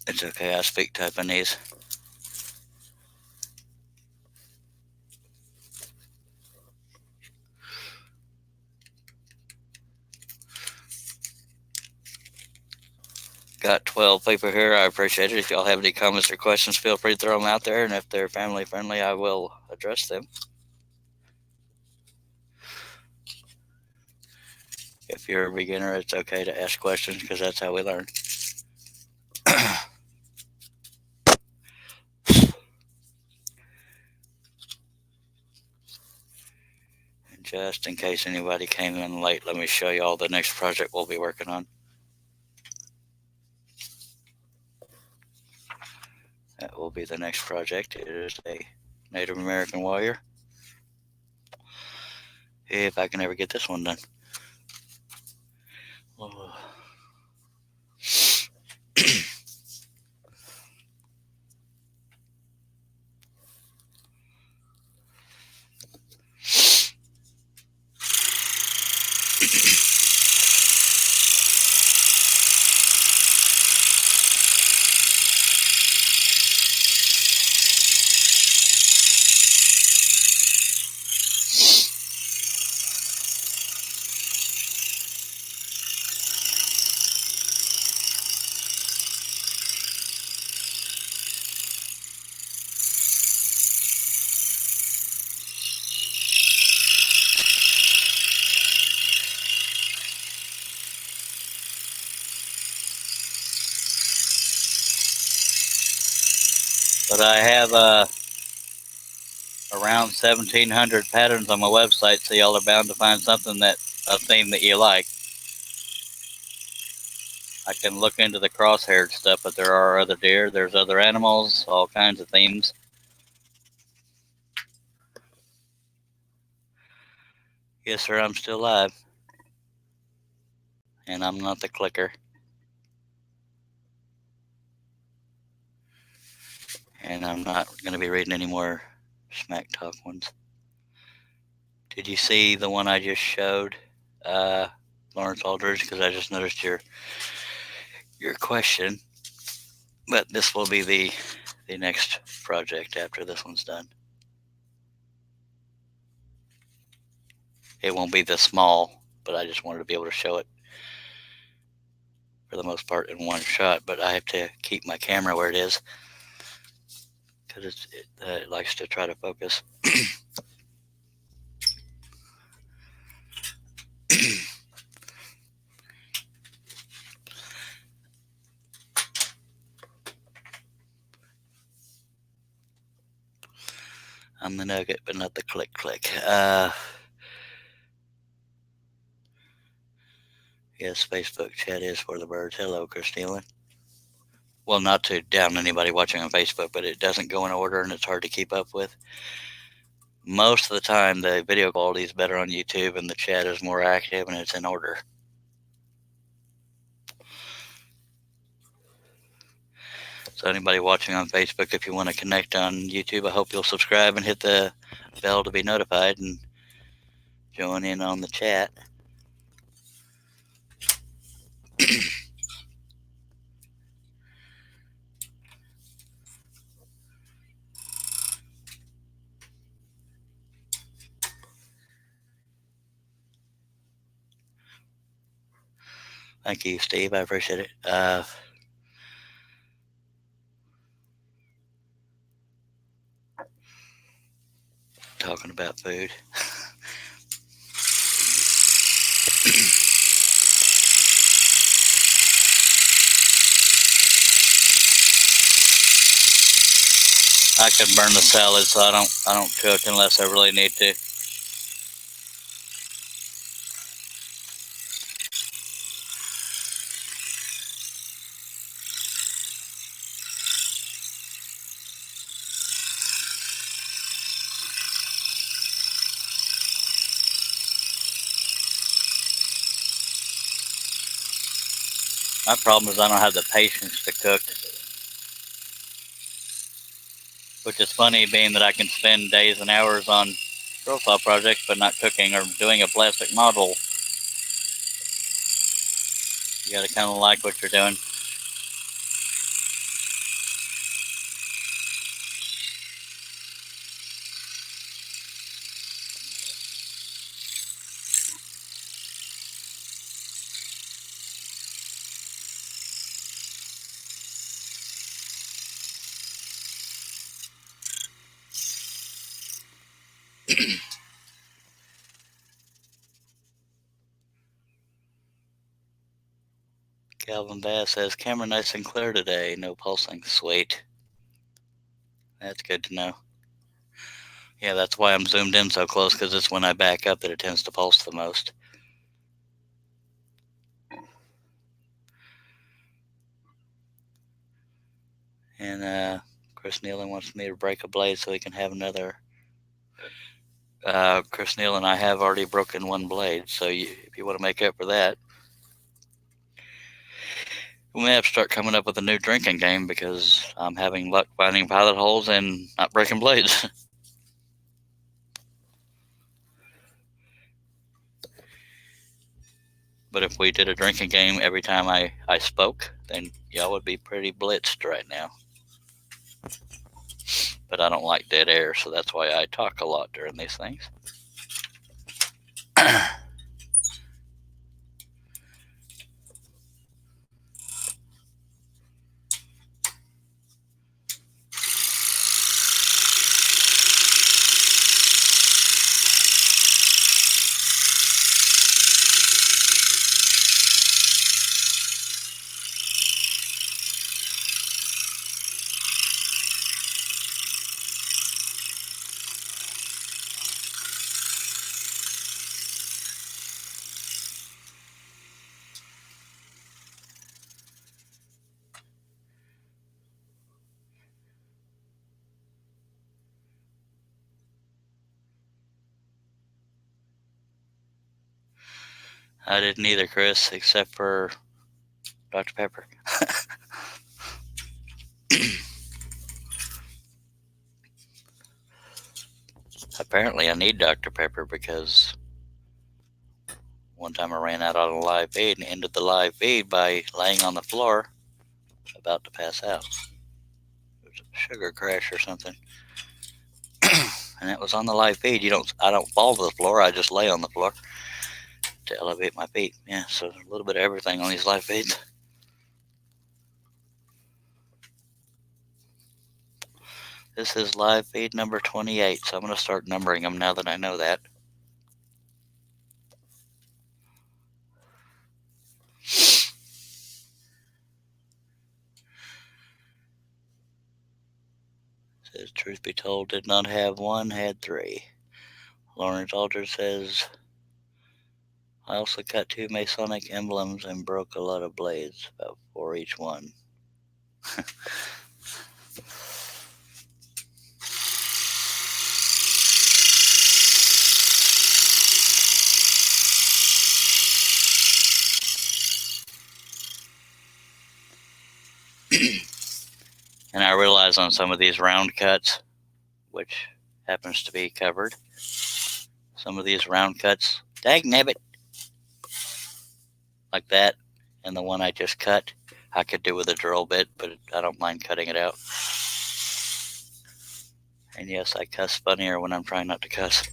It's okay, I speak Japanese. Got 12 people here. I appreciate it. If y'all have any comments or questions, feel free to throw them out there. And if they're family friendly, I will address them. If you're a beginner, it's okay to ask questions because that's how we learn. And just in case anybody came in late, let me show you all the next project we'll be working on. That will be the next project. It is a Native American warrior. If I can ever get this one done. Oh. But I have around 1,700 patterns on my website, so y'all are bound to find something a theme that you like. I can look into the cross-haired stuff, but there are other deer, there's other animals, all kinds of themes. Yes, sir, I'm still live. And I'm not the clicker. And I'm not going to be reading any more Smack Talk ones. Did you see the one I just showed, Lawrence Aldridge? Because I just noticed your question. But this will be the next project after this one's done. It won't be this small, but I just wanted to be able to show it for the most part in one shot. But I have to keep my camera where it is because it likes to try to focus. I'm the nugget, but not the click. Yes, Facebook chat is for the birds. Hello, Christina. Well, not to down anybody watching on Facebook, but it doesn't go in order and it's hard to keep up with. Most of the time, the video quality is better on YouTube and the chat is more active and it's in order. So anybody watching on Facebook, if you want to connect on YouTube, I hope you'll subscribe and hit the bell to be notified and join in on the chat. Thank you, Steve. I appreciate it. Talking about food. I can burn the salad, so I don't cook unless I really need to. My problem is I don't have the patience to cook. Which is funny, being that I can spend days and hours on profile projects, but not cooking or doing a plastic model. You gotta kind of like what you're doing. Calvin Bass says, camera nice and clear today, no pulsing. Sweet. That's good to know. Yeah, that's why I'm zoomed in so close, because it's when I back up that it tends to pulse the most. And Chris Nealon wants me to break a blade so he can have another. Chris Nealon and I have already broken one blade, so if you want to make up for that, we may have to start coming up with a new drinking game, because I'm having luck finding pilot holes and not breaking blades. But if we did a drinking game every time I spoke, then y'all would be pretty blitzed right now. But I don't like dead air, so that's why I talk a lot during these things. I didn't either, Chris, except for Dr. Pepper. Apparently I need Dr. Pepper, because one time I ran out on a live feed and ended the live feed by laying on the floor about to pass out. It was a sugar crash or something. And it was on the live feed. I don't fall to the floor, I just lay on the floor to elevate my feet. Yeah, so a little bit of everything on these live feeds. This is live feed number 28, so I'm going to start numbering them now that I know that. Says, truth be told, did not have one, had three. Lawrence Alder says, I also cut 2 Masonic emblems and broke a lot of blades, about 4 each one. And I realize on some of these round cuts, which happens to be covered, some of these round cuts, dag nabbit, like that, and the one I just cut, I could do with a drill bit, but I don't mind cutting it out. And yes, I cuss funnier when I'm trying not to cuss.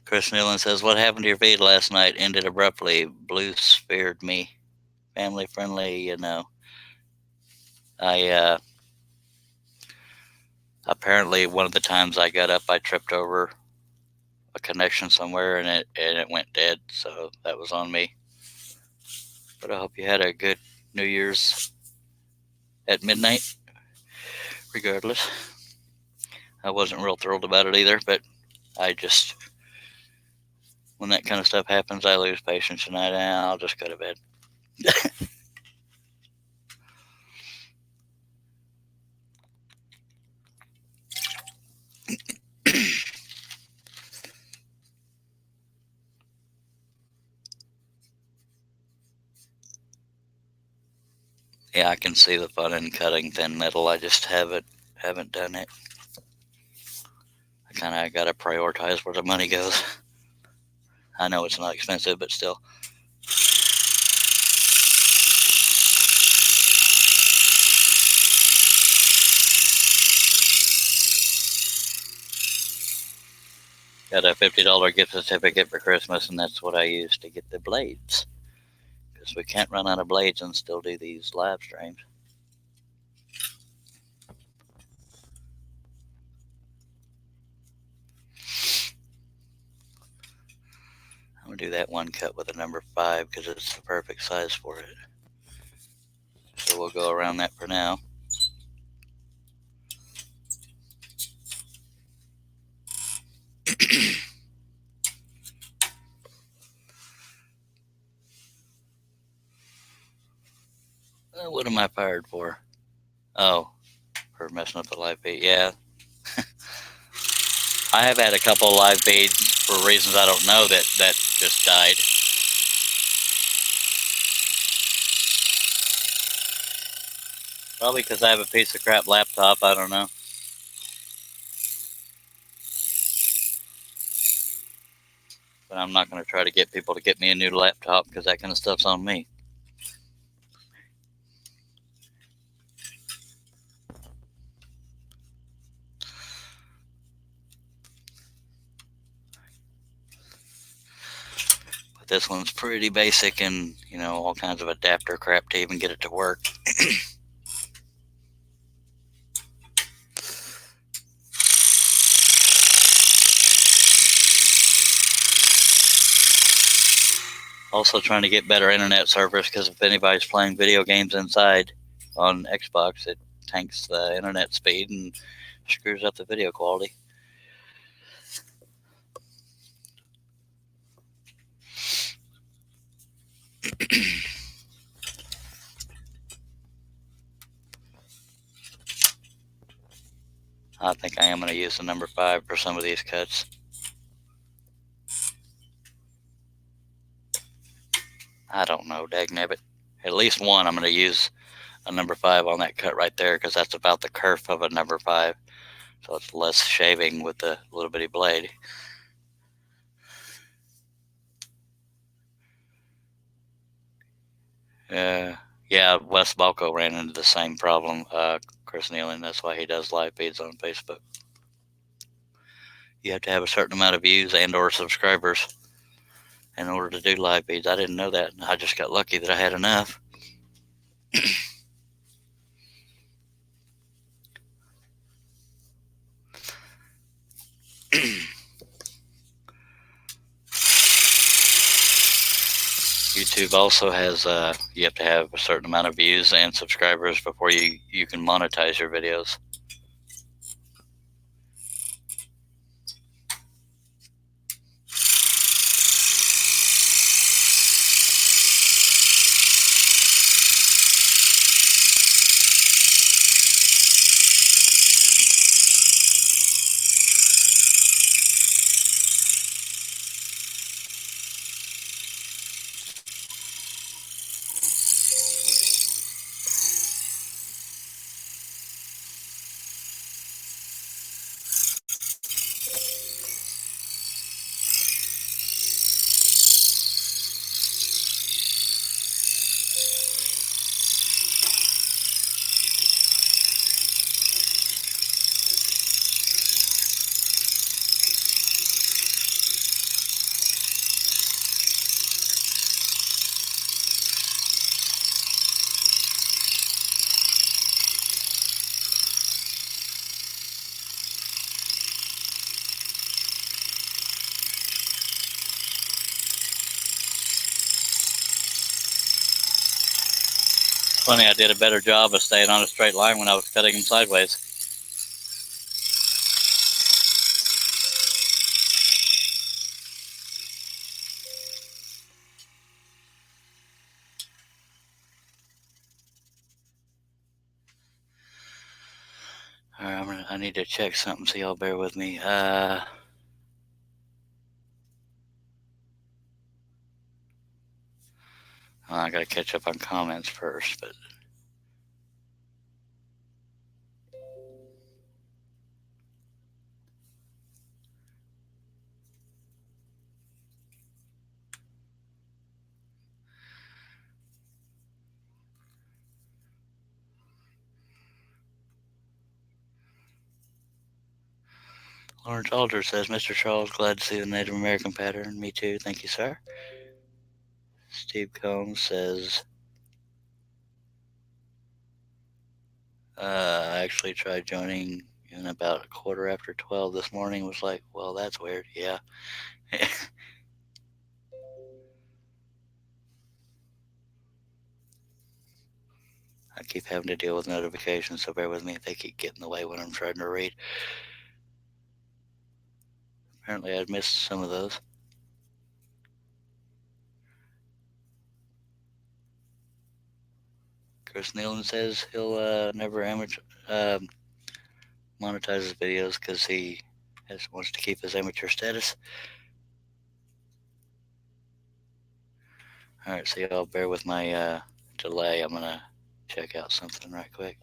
Chris Newland says, "What happened to your feed last night? Ended abruptly. Blue spared me. Family friendly, you know." I apparently one of the times I got up, I tripped over a connection somewhere, and it went dead. So that was on me. But I hope you had a good New Year's at midnight. Regardless, I wasn't real thrilled about it either, but I just, when that kind of stuff happens, I lose patience, and I'll just go to bed. Yeah, I can see the fun in cutting thin metal. I just haven't done it. I kind of got to prioritize where the money goes. I know it's not expensive, but still. Got a $50 gift certificate for Christmas, and that's what I use to get the blades. Because we can't run out of blades and still do these live streams. I'm going to do that one cut with a number 5 because it's the perfect size for it. So we'll go around that for now. What am I fired for? Oh, for messing up the live feed. Yeah. I have had a couple of live feeds for reasons I don't know that just died. Probably because I have a piece of crap laptop. I don't know. But I'm not going to try to get people to get me a new laptop because that kind of stuff's on me. But this one's pretty basic and, you know, all kinds of adapter crap to even get it to work. Also trying to get better internet service because if anybody's playing video games inside on Xbox, it tanks the internet speed and screws up the video quality. I think I am going to use the number 5 for some of these cuts. I don't know, dagnabbit. At least one I'm going to use a number 5 on that cut right there because that's about the kerf of a number 5. So it's less shaving with the little bitty blade. Yeah, Wes Balco ran into the same problem, Chris Nealon. That's why he does live feeds on Facebook. You have to have a certain amount of views and or subscribers in order to do live feeds. I didn't know that. I just got lucky that I had enough. YouTube also has, you have to have a certain amount of views and subscribers before you can monetize your videos. Funny, I did a better job of staying on a straight line when I was cutting them sideways. All right, I need to check something, so y'all bear with me. I gotta catch up on comments first, but. Lawrence Alder says, Mr. Charles, glad to see the Native American pattern. Me too. Thank you, sir. Steve Combs says, I actually tried joining in about 12:15 this morning. Was like, well, that's weird. Yeah. I keep having to deal with notifications, so bear with me if they keep getting in the way when I'm trying to read. Apparently, I'd missed some of those. Chris Nealon says he'll never monetize his videos because he wants to keep his amateur status. All right, so y'all bear with my delay. I'm gonna check out something right quick.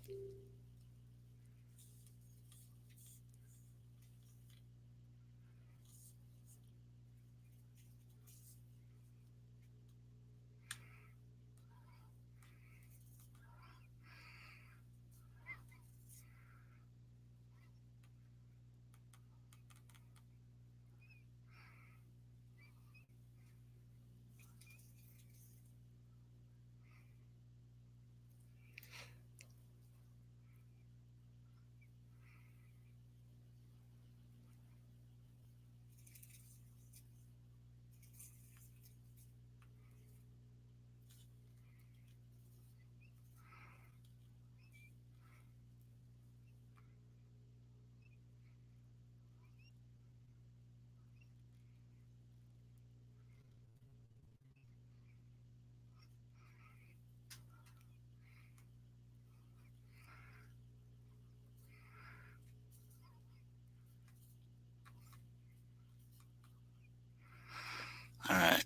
All right.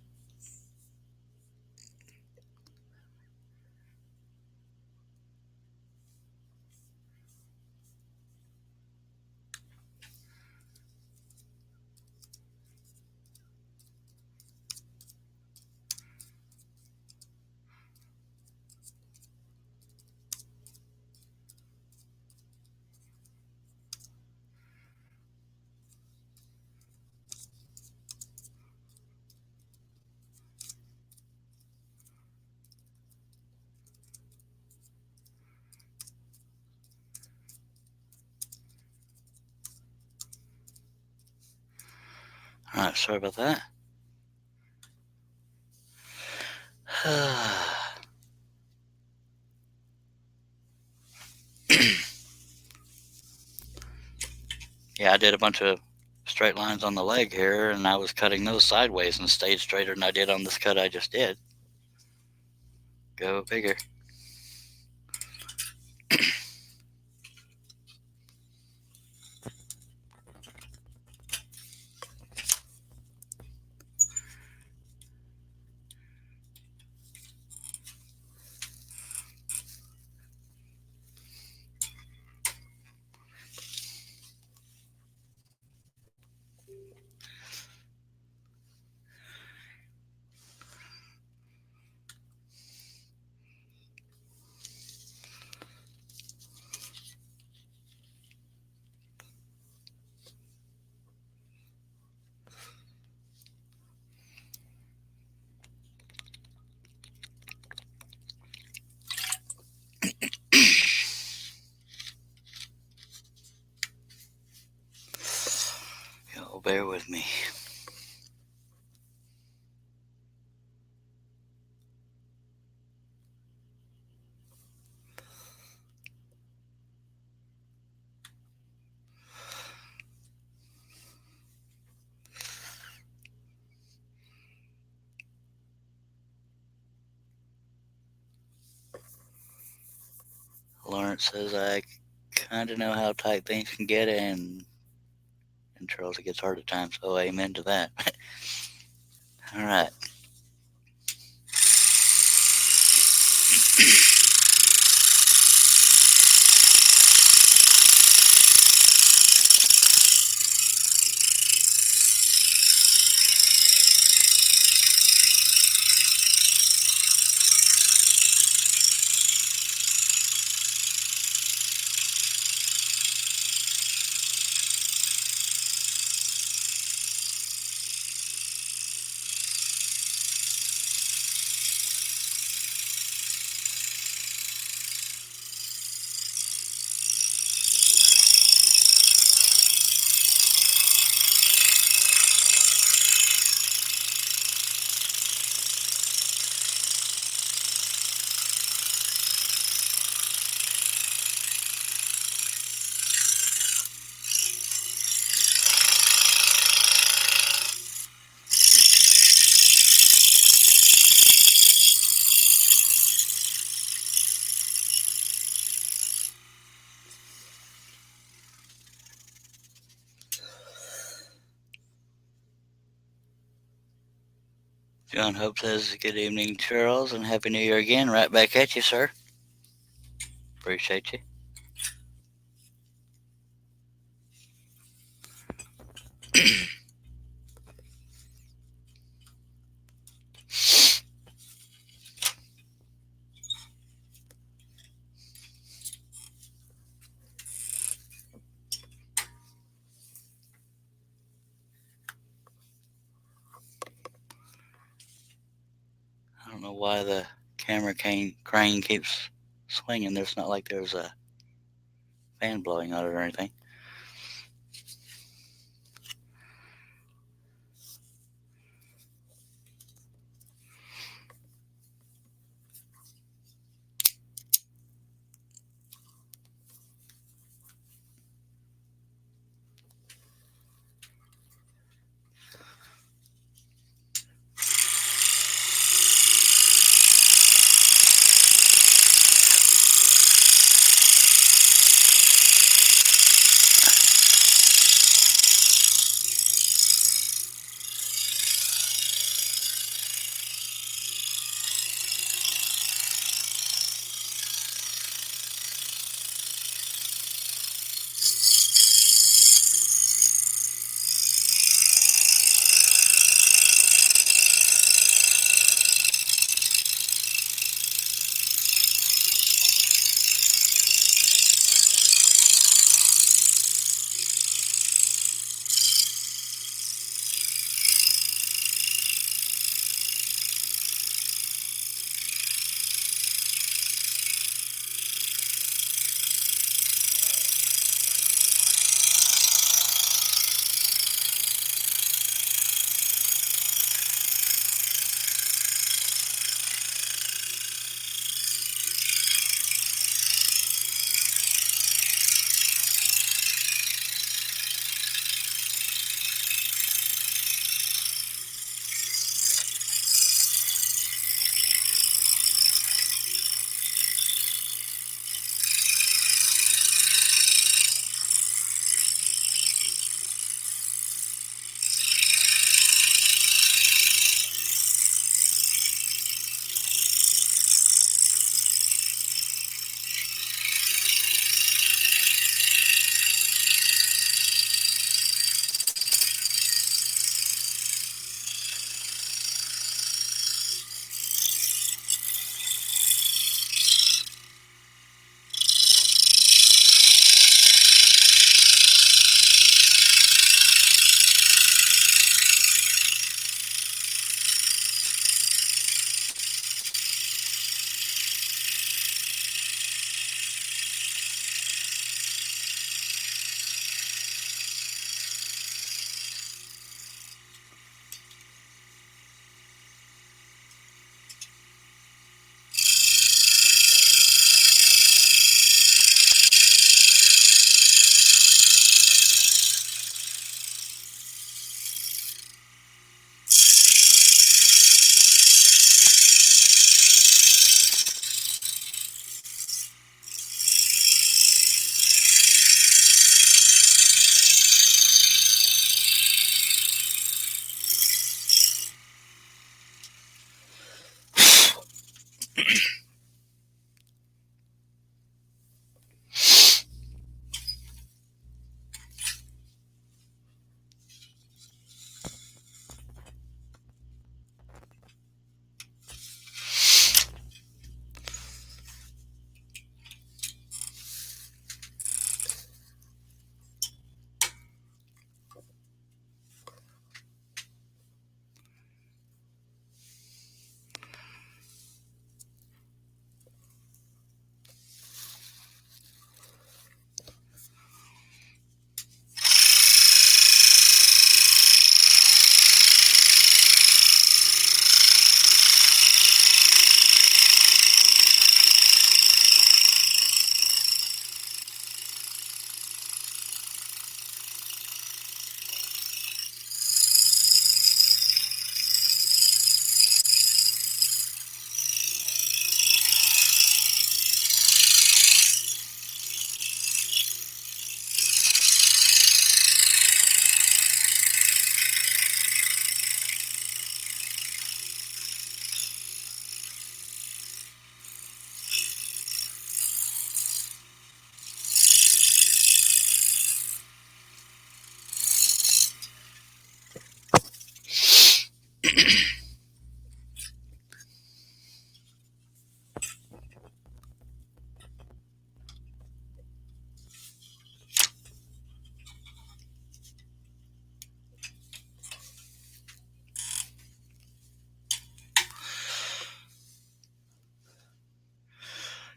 All right, sorry about that. Yeah, I did a bunch of straight lines on the leg here, and I was cutting those sideways and stayed straighter than I did on this cut I just did. Go figure. Y'all bear with me. Lawrence says, I kind of know how tight things can get, and Charles, it gets hard at times. So amen to that. All right. John Hope says, good evening, Charles, and Happy New Year again. Right back at you, sir. Appreciate you. I don't know why the camera crane keeps swinging. There's not like there's a fan blowing on it or anything.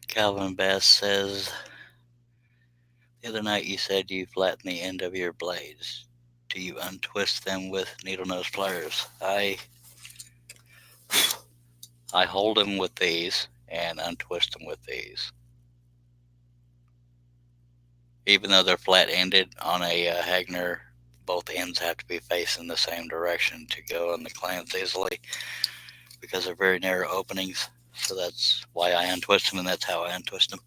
Calvin Bass says, the other night you said you flatten the end of your blades. Do you untwist them with needle nose pliers? I hold them with these and untwist them with these. Even though they're flat-ended on a Hagner, both ends have to be facing the same direction to go on the clamps easily because they're very narrow openings. So that's why I untwist them, and that's how I untwist them.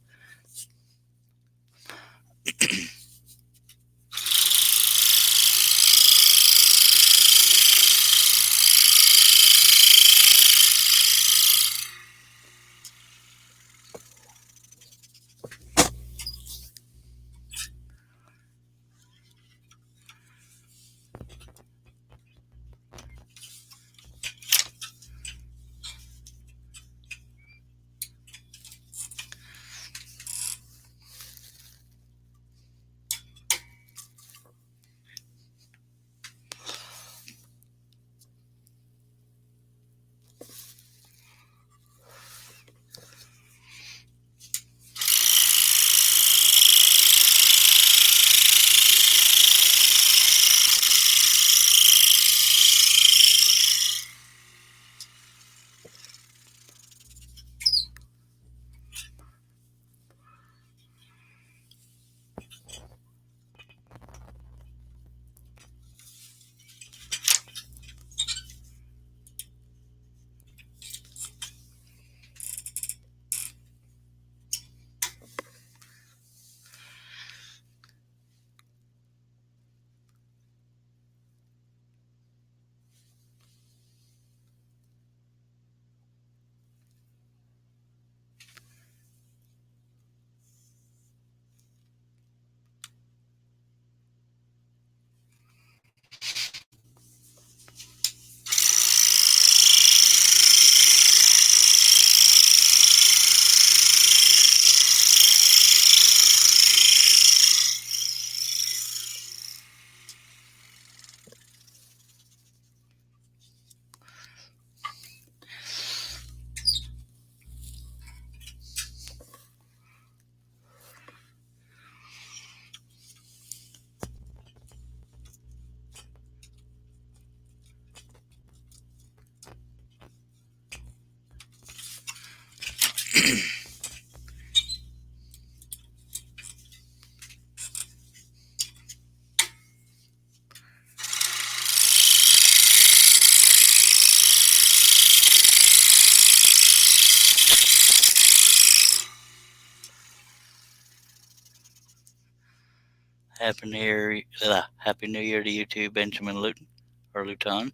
Happy New Year to you too, Benjamin Luton or Luton.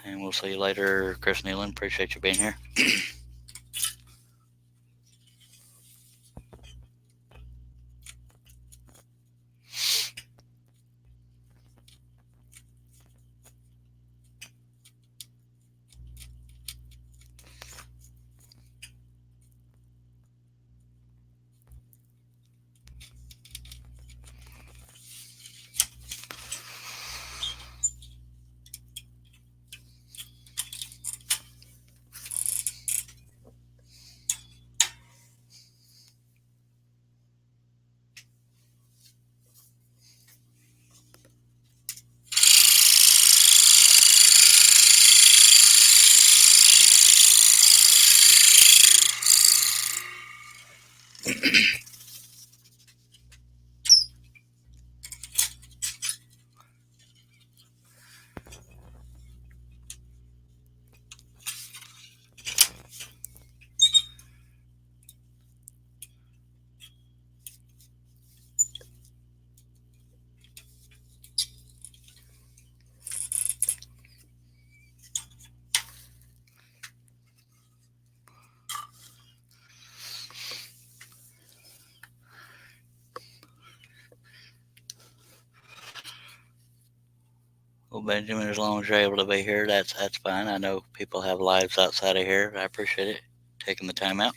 And we'll see you later, Chris Nealon. Appreciate you being here. Well, Benjamin, as long as you're able to be here, that's fine. I know people have lives outside of here. I appreciate it, taking the time out.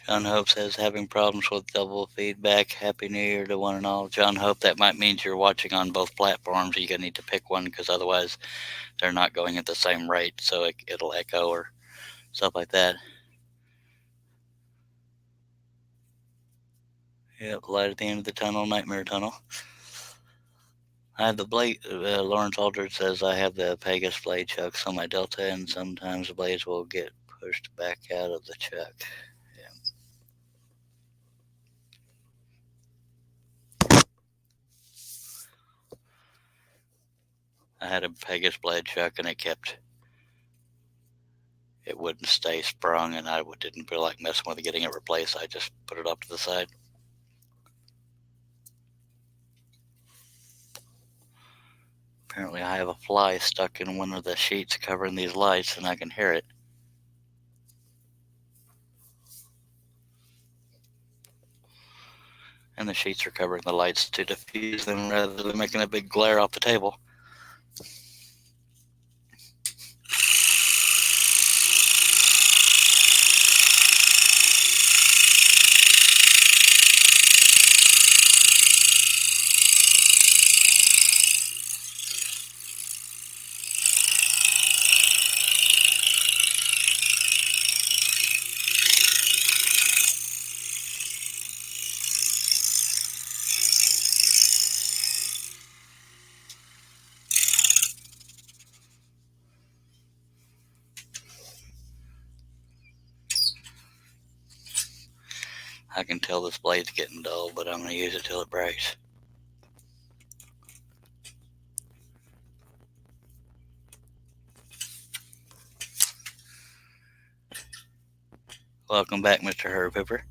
John Hope says, having problems with double feedback. Happy New Year to one and all. John Hope, that might mean you're watching on both platforms. You're going to need to pick one because otherwise they're not going at the same rate, so it'll echo or stuff like that. Yep, light at the end of the tunnel, Nightmare Tunnel. I have the blade. Lawrence Aldridge says, I have the Pegasus blade chucks on my Delta, and sometimes the blades will get pushed back out of the chuck. I had a Pegasus blade chuck, and it wouldn't stay sprung, and I didn't feel like messing with it, getting it replaced. I just put it up to the side. Apparently I have a fly stuck in one of the sheets covering these lights, and I can hear it. And the sheets are covering the lights to diffuse them rather than making a big glare off the table. I can tell this blade's getting dull, but I'm going to use it till it breaks. Welcome back, Mr. Herb Pepper.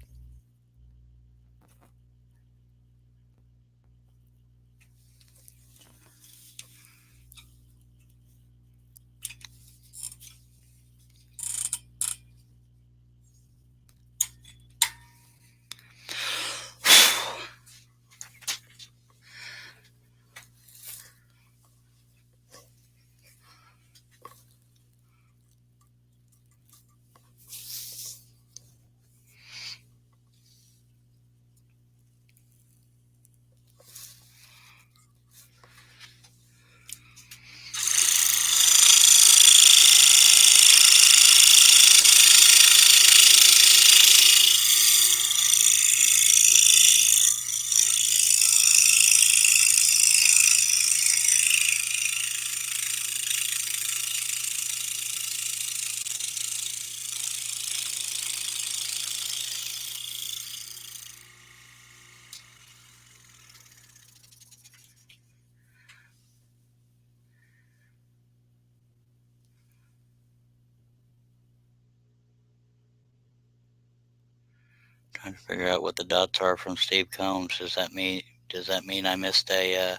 Trying to figure out what the dots are from Steve Combs. Does that mean I missed a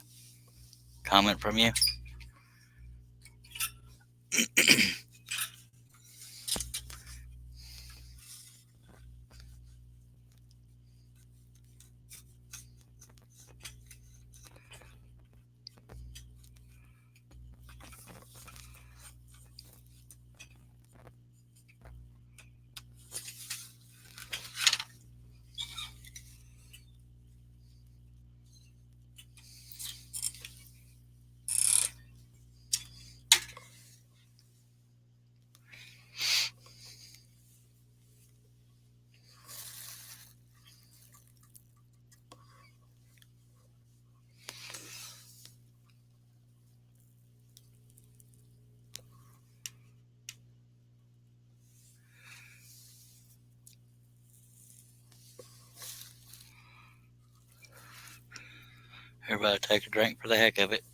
comment from you? Everybody take a drink for the heck of it.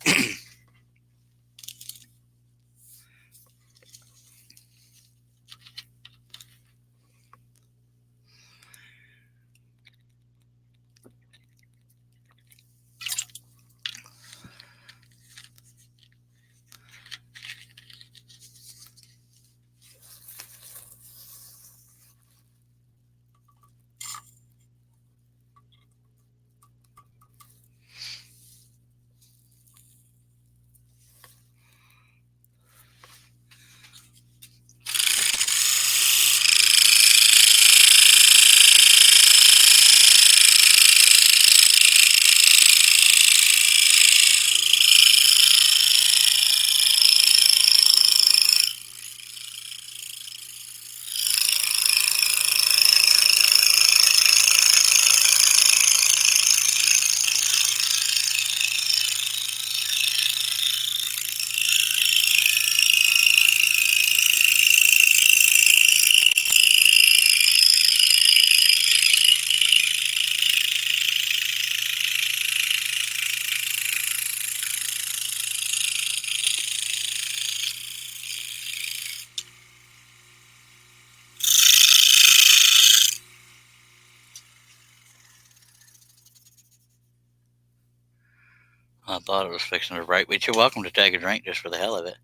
I thought it was fixing to break, but you're welcome to take a drink just for the hell of it.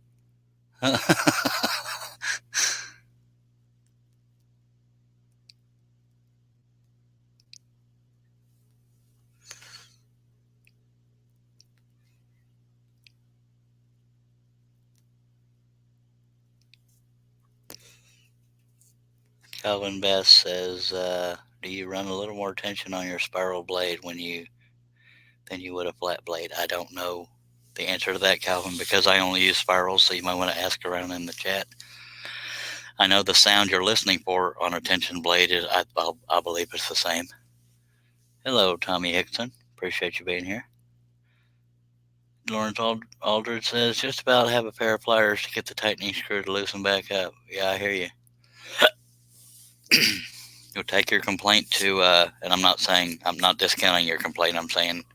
Calvin Best says, do you run a little more tension on your spiral blade than you would a flat blade? I don't know the answer to that, Calvin, because I only use spirals, so you might want to ask around in the chat. I know the sound you're listening for on a tension blade is, I believe it's the same. Hello, Tommy Hickson. Appreciate you being here. Lawrence Aldridge says, just about have a pair of pliers to get the tightening screw to loosen back up. Yeah, I hear you. You'll take your complaint to, and I'm not discounting your complaint. I'm saying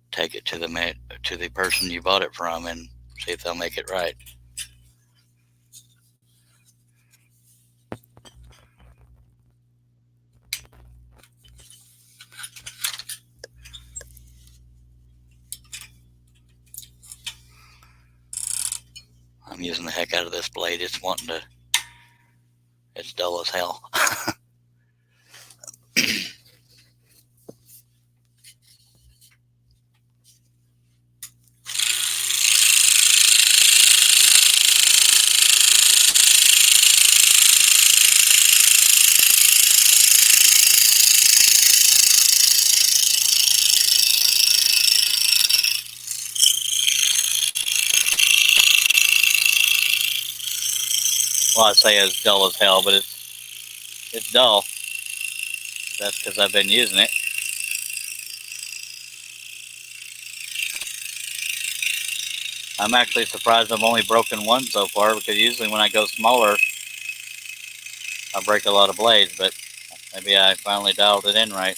take it to the person you bought it from and see if they'll make it right. I'm using the heck out of this blade. It's dull as hell. Well, I say it's dull as hell, but it's dull. That's because I've been using it. I'm actually surprised I've only broken one so far, because usually when I go smaller, I break a lot of blades, but maybe I finally dialed it in right.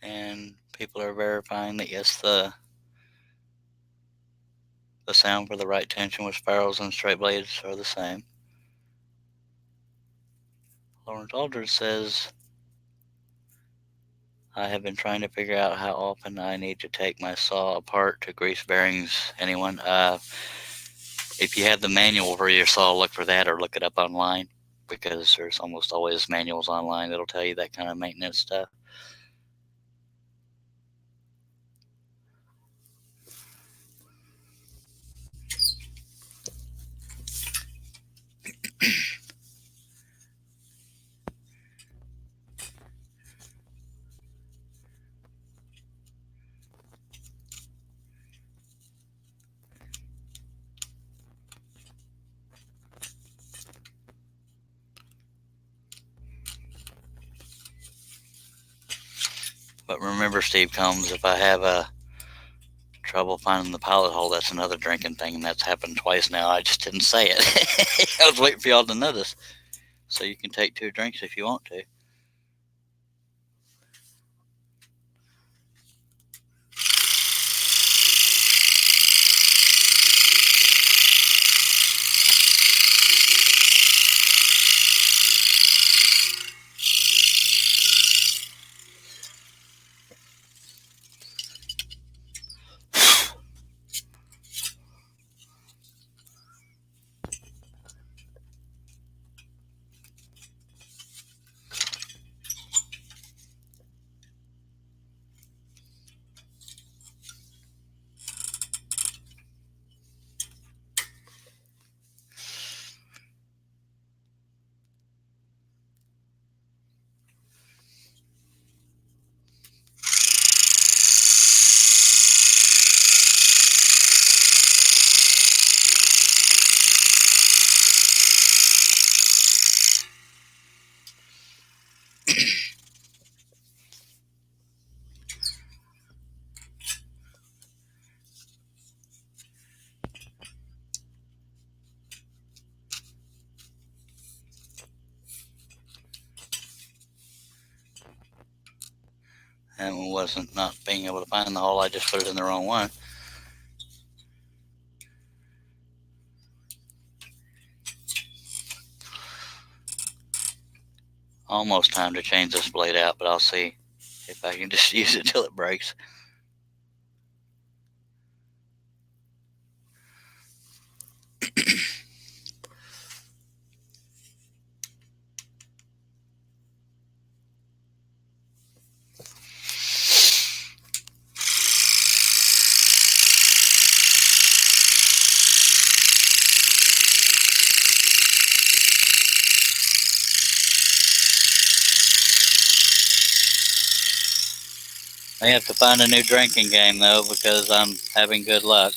And people are verifying that yes, the sound for the right tension with spirals and straight blades are the same. Lawrence Aldridge says, I have been trying to figure out how often I need to take my saw apart to grease bearings. Anyone? If you have the manual for your saw, look for that or look it up online, because there's almost always manuals online that'll tell you that kind of maintenance stuff. But remember, Steve Combs, if I have trouble finding the pilot hole, that's another drinking thing, and that's happened twice now. I just didn't say it. I was waiting for y'all to notice. So you can take 2 drinks if you want to. That one wasn't not being able to find the hole. I just put it in the wrong one. Almost time to change this blade out, but I'll see if I can just use it till it breaks. I have to find a new drinking game, though, because I'm having good luck.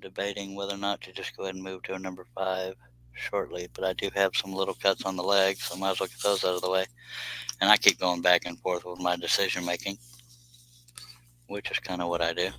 Debating whether or not to just go ahead and move to a number 5 shortly, but I do have some little cuts on the legs, so I might as well get those out of the way. And I keep going back and forth with my decision making, which is kind of what I do.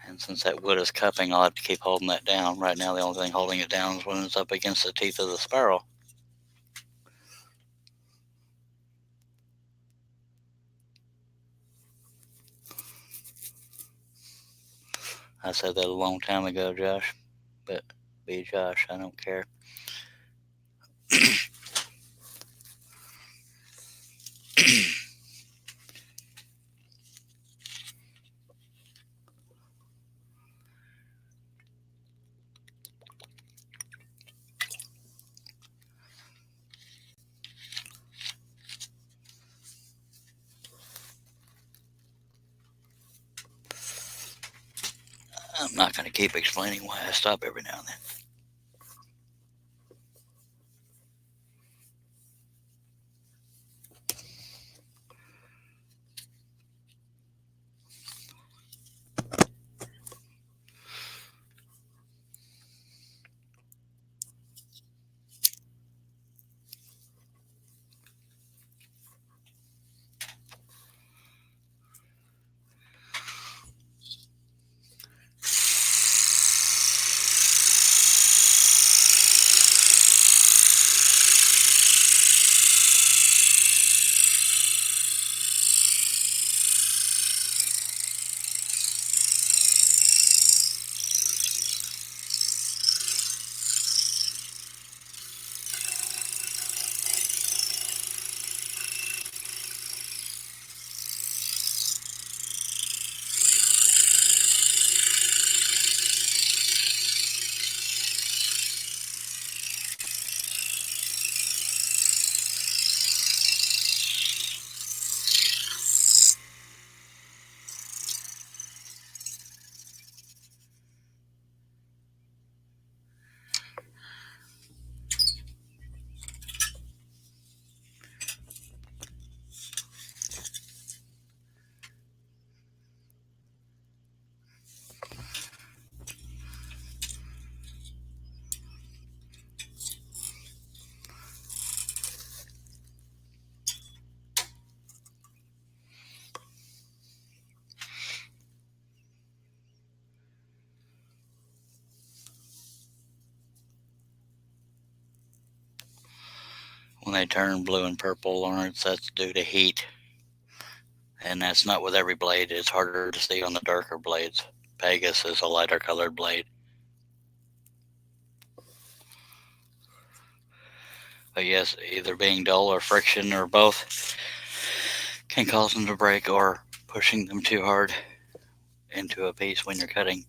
And since that wood is cupping, I'll have to keep holding that down. Right now, the only thing holding it down is when it's up against the teeth of the sparrow. I said that a long time ago, Josh, but be Josh, I don't care. I'm not going to keep explaining why I stop every now and then. When they turn blue and purple, Lawrence, that's due to heat. And that's not with every blade. It's harder to see on the darker blades. Pegasus is a lighter colored blade. But yes, either being dull or friction or both can cause them to break, or pushing them too hard into a piece when you're cutting.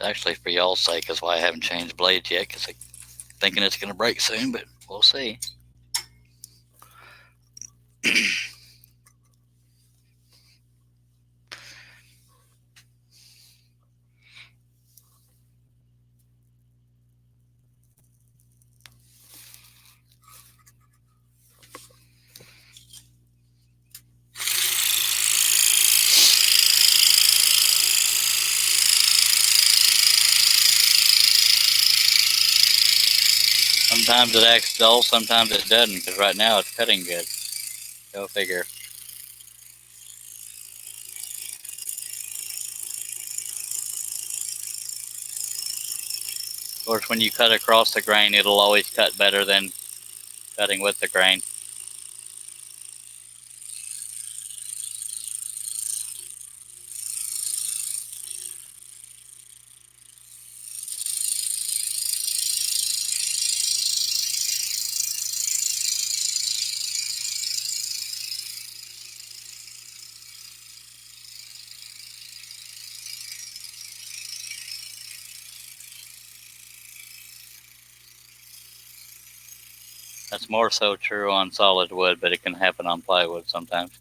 Actually, for y'all's sake is why I haven't changed blades yet, because I'm thinking it's going to break soon, but we'll see. Sometimes it acts dull, sometimes it doesn't, because right now it's cutting good. Go figure. Of course, when you cut across the grain, it'll always cut better than cutting with the grain. That's more so true on solid wood, but it can happen on plywood sometimes.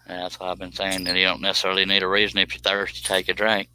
And that's why I've been saying that you don't necessarily need a reason if you're thirsty to take a drink.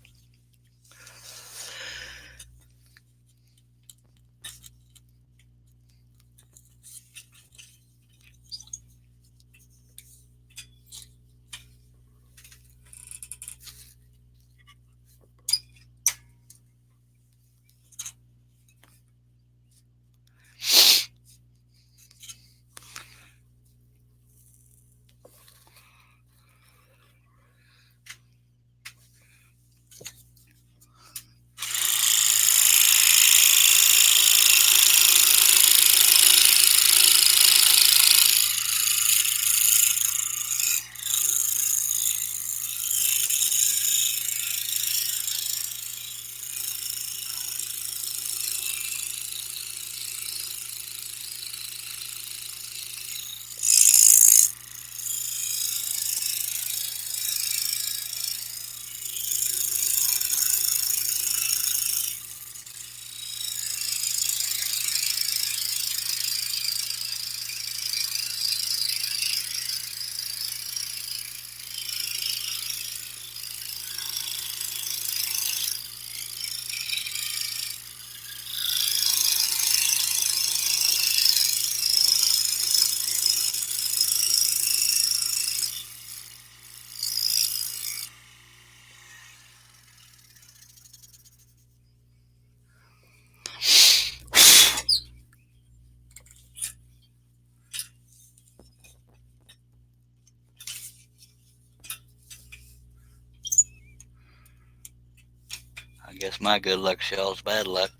I guess my good luck spells bad luck.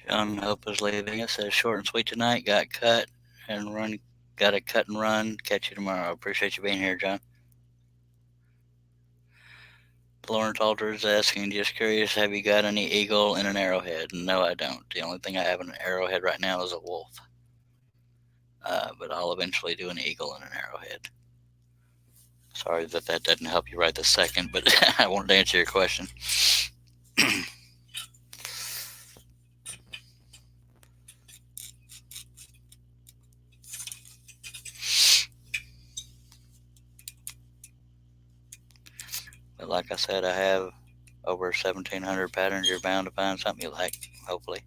John Hope is leaving. It says short and sweet tonight. Got a cut and run. Catch you tomorrow. Appreciate you being here, John. Lawrence Alter is asking, just curious, have you got any eagle and an arrowhead? No, I don't. The only thing I have in an arrowhead right now is a wolf. But I'll eventually do an eagle and an arrowhead. Sorry that doesn't help you right this second, but I wanted to answer your question. But like I said, I have over 1,700 patterns. You're bound to find something you like, hopefully.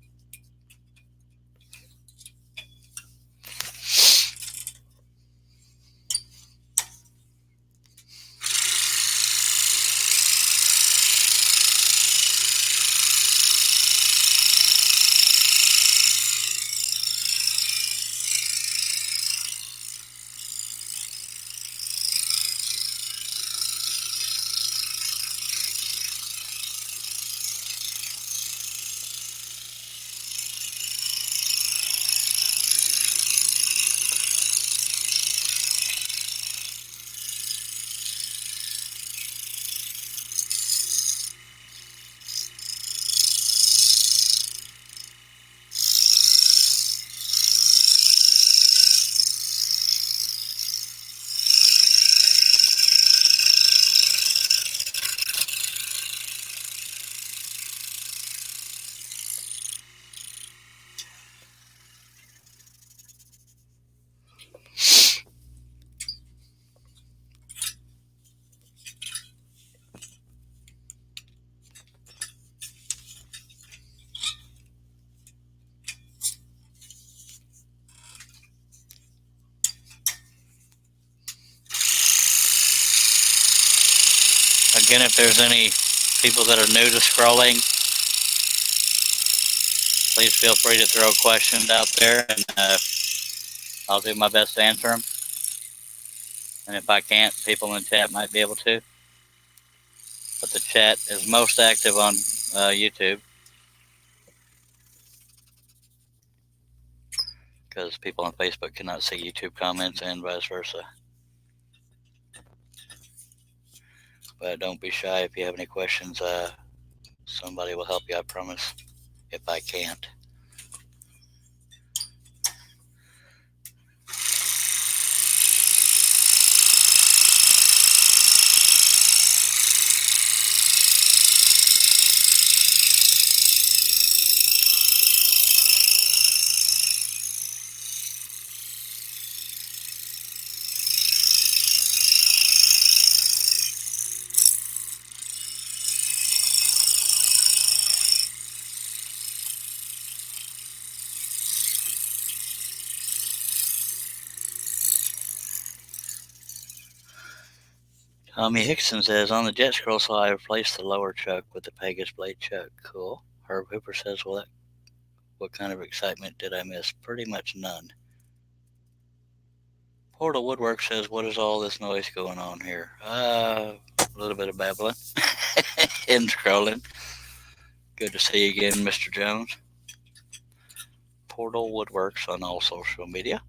Again, if there's any people that are new to scrolling, please feel free to throw questions out there, and I'll do my best to answer them. And if I can't, people in the chat might be able to. But the chat is most active on YouTube, because people on Facebook cannot see YouTube comments and vice versa. But don't be shy if you have any questions. Somebody will help you, I promise, if I can't. Tommy Hickson says, on the jet scroll saw I replaced the lower chuck with the Pegasus blade chuck. Cool. Herb Hooper says, well, what kind of excitement did I miss? Pretty much none. Portal Woodwork says, what is all this noise going on here? A little bit of babbling and scrolling. Good to see you again, Mr. Jones. Portal Woodworks on all social media.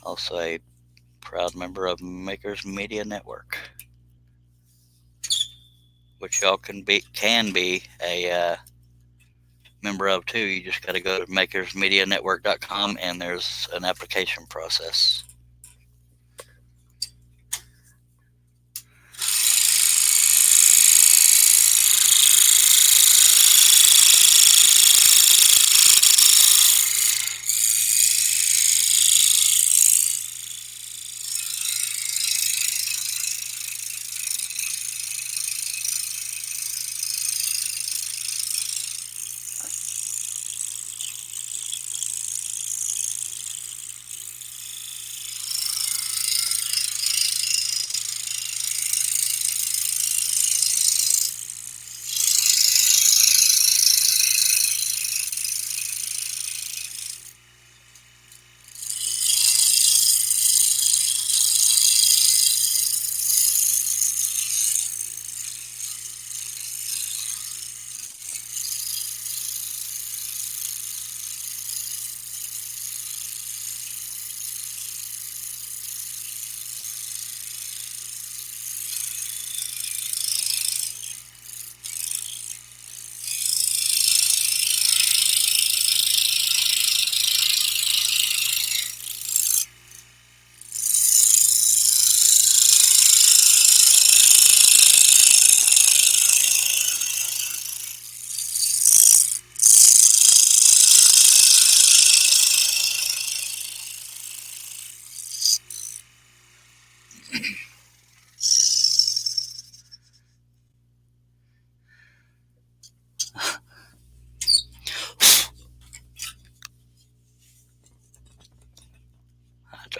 Also a proud member of Makers Media Network, which y'all can be a member of too. You just got to go to makersmedianetwork.com, and there's an application process.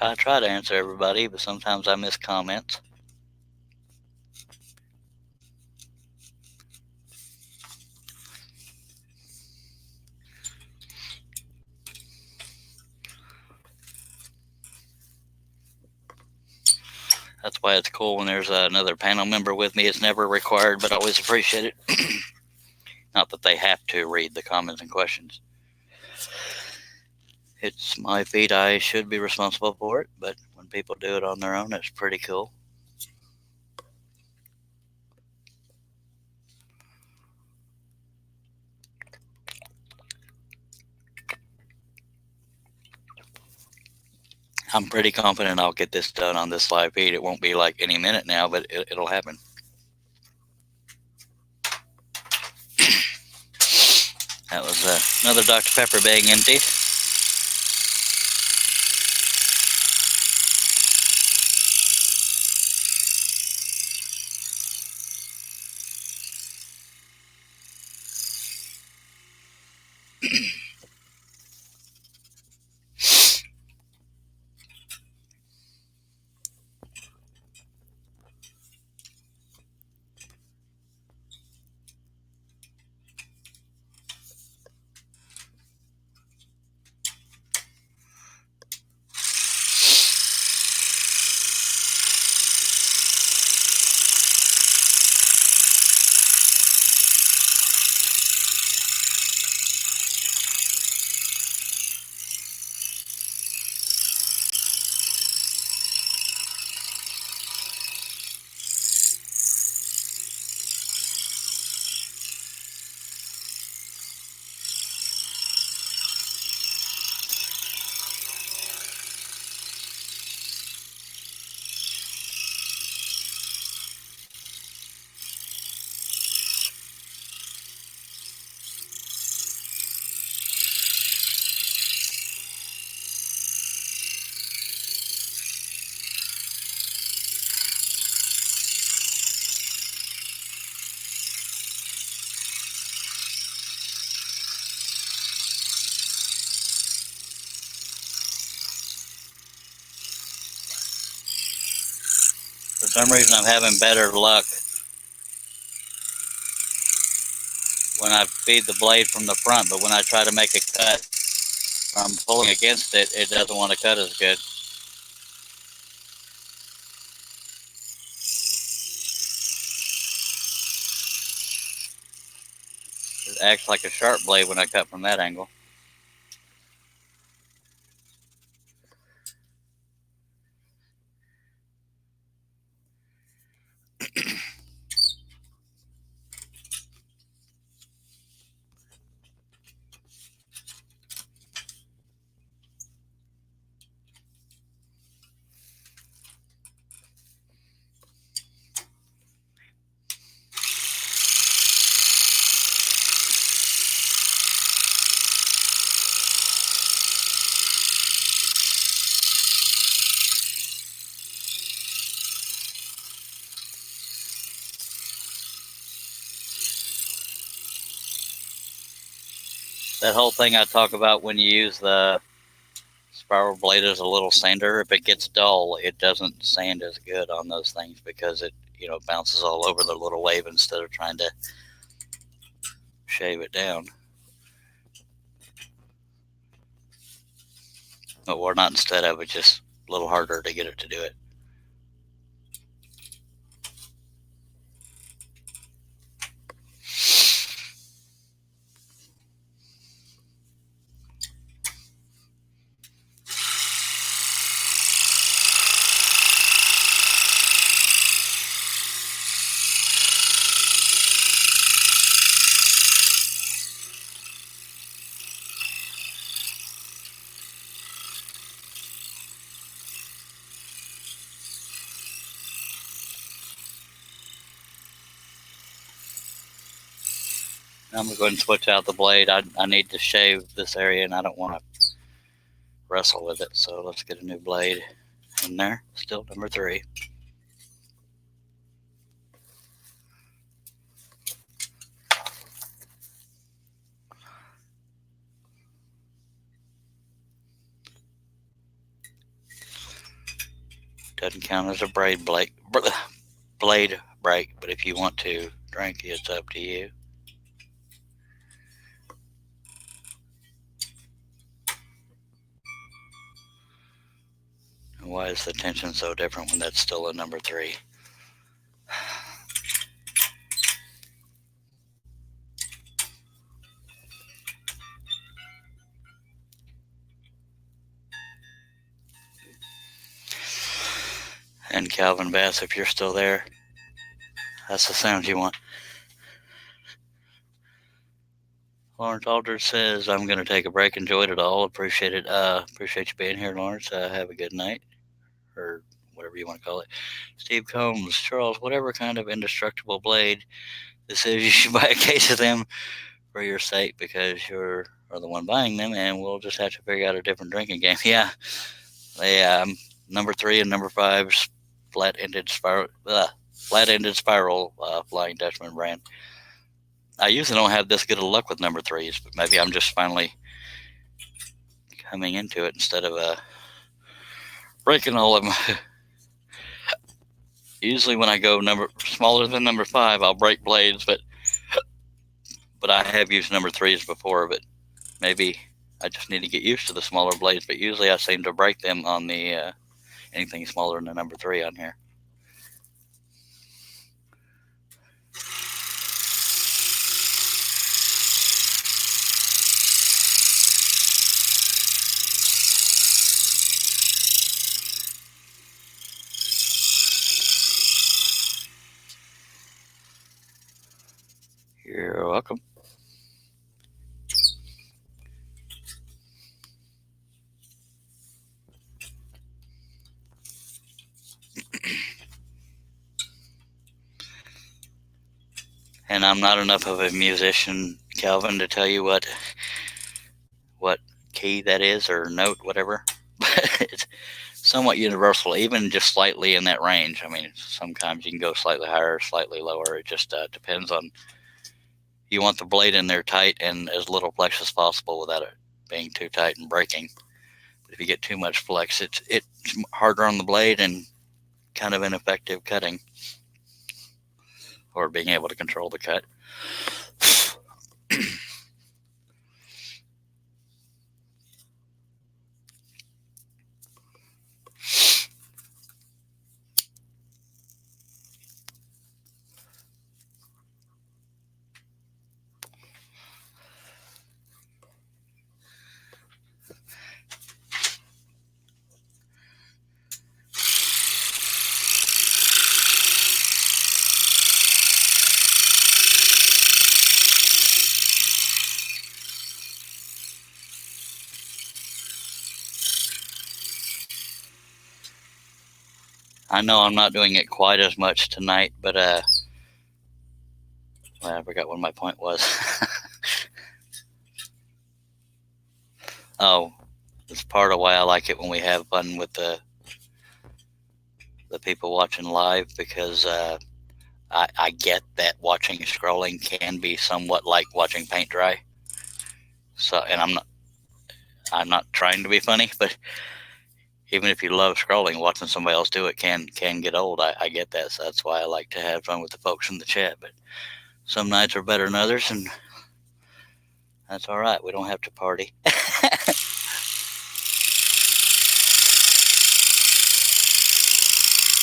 I try to answer everybody, but sometimes I miss comments. That's why it's cool when there's another panel member with me. It's never required, but I always appreciate it. Not that they have to read the comments and questions. It's my feed. I should be responsible for it, but when people do it on their own, it's pretty cool. I'm pretty confident I'll get this done on this live feed. It won't be like any minute now, but it'll happen. That was another Dr. Pepper being emptied. some reason I'm having better luck when I feed the blade from the front, but when I try to make a cut from pulling against it, it doesn't want to cut as good. It acts like a sharp blade when I cut from that angle. That whole thing I talk about when you use the spiral blade as a little sander, if it gets dull, it doesn't sand as good on those things because it, bounces all over the little wave instead of trying to shave it down. Or not instead of it, just a little harder to get it to do it. I'm going to go ahead and switch out the blade. I need to shave this area, and I don't want to wrestle with it. So let's get a new blade in there. Still number 3. Doesn't count as a blade break, but if you want to drink, it's up to you. Why is the tension so different when that's still a number 3? And Calvin Bass, if you're still there, that's the sound you want. Lawrence Aldridge says, I'm going to take a break. Enjoyed it all. Appreciate it. Appreciate you being here, Lawrence. Have a good night, or whatever you want to call it. Steve Combs, Charles, whatever kind of indestructible blade this is, you should buy a case of them for your sake because you're the one buying them, and we'll just have to figure out a different drinking game. Yeah, they number 3 and number 5 flat-ended spiral Flying Dutchman brand. I usually don't have this good of luck with number 3s, but maybe I'm just finally coming into it instead of breaking all of them. Usually when I go smaller than number 5, I'll break blades, but I have used number 3s before, but maybe I just need to get used to the smaller blades, but usually I seem to break them on the anything smaller than the number 3 on here. You're welcome. And I'm not enough of a musician, Calvin, to tell you what key that is or note, whatever. But it's somewhat universal, even just slightly in that range. I mean, sometimes you can go slightly higher, slightly lower. It just depends on. You want the blade in there tight and as little flex as possible without it being too tight and breaking. But if you get too much flex, it's harder on the blade and kind of ineffective cutting or being able to control the cut. I know I'm not doing it quite as much tonight, but well, I forgot what my point was. Oh, it's part of why I like it when we have fun with the people watching live, because I get that watching scrolling can be somewhat like watching paint dry. So, and I'm not trying to be funny, but even if you love scrolling, watching somebody else do it can get old. I get that, so that's why I like to have fun with the folks in the chat. But some nights are better than others, and that's all right. We don't have to party.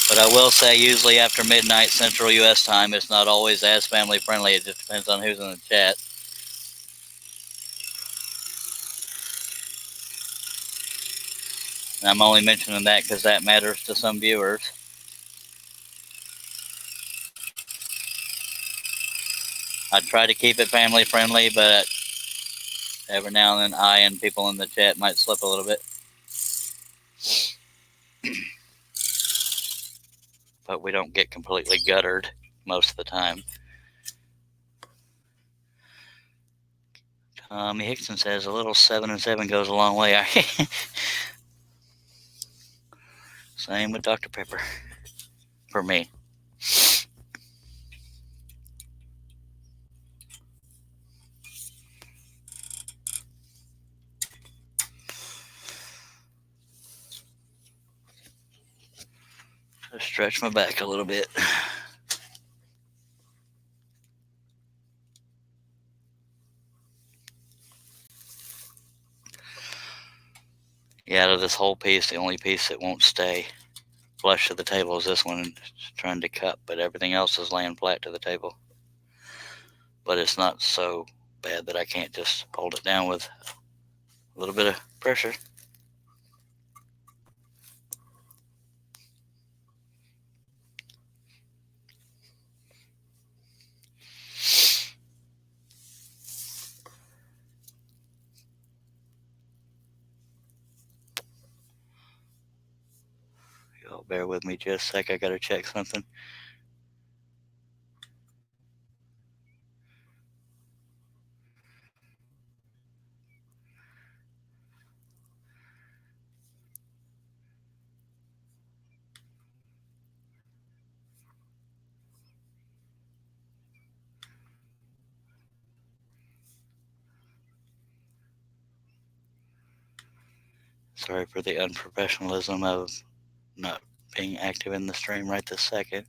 But I will say, usually after midnight Central U.S. time, it's not always as family friendly. It just depends on who's in the chat. And I'm only mentioning that because that matters to some viewers. I try to keep it family friendly, but every now and then I and people in the chat might slip a little bit. But we don't get completely guttered most of the time. Tommy Hickson says a little 7 and 7 goes a long way. Same with Dr. Pepper for me. Just stretch my back a little bit. Yeah, out of this whole piece, the only piece that won't stay flush to the table is this one. It's trying to cut, but everything else is laying flat to the table. But it's not so bad that I can't just hold it down with a little bit of pressure. Y'all bear with me just a sec. I gotta check something. Sorry for the unprofessionalism of not being active in the stream right this second.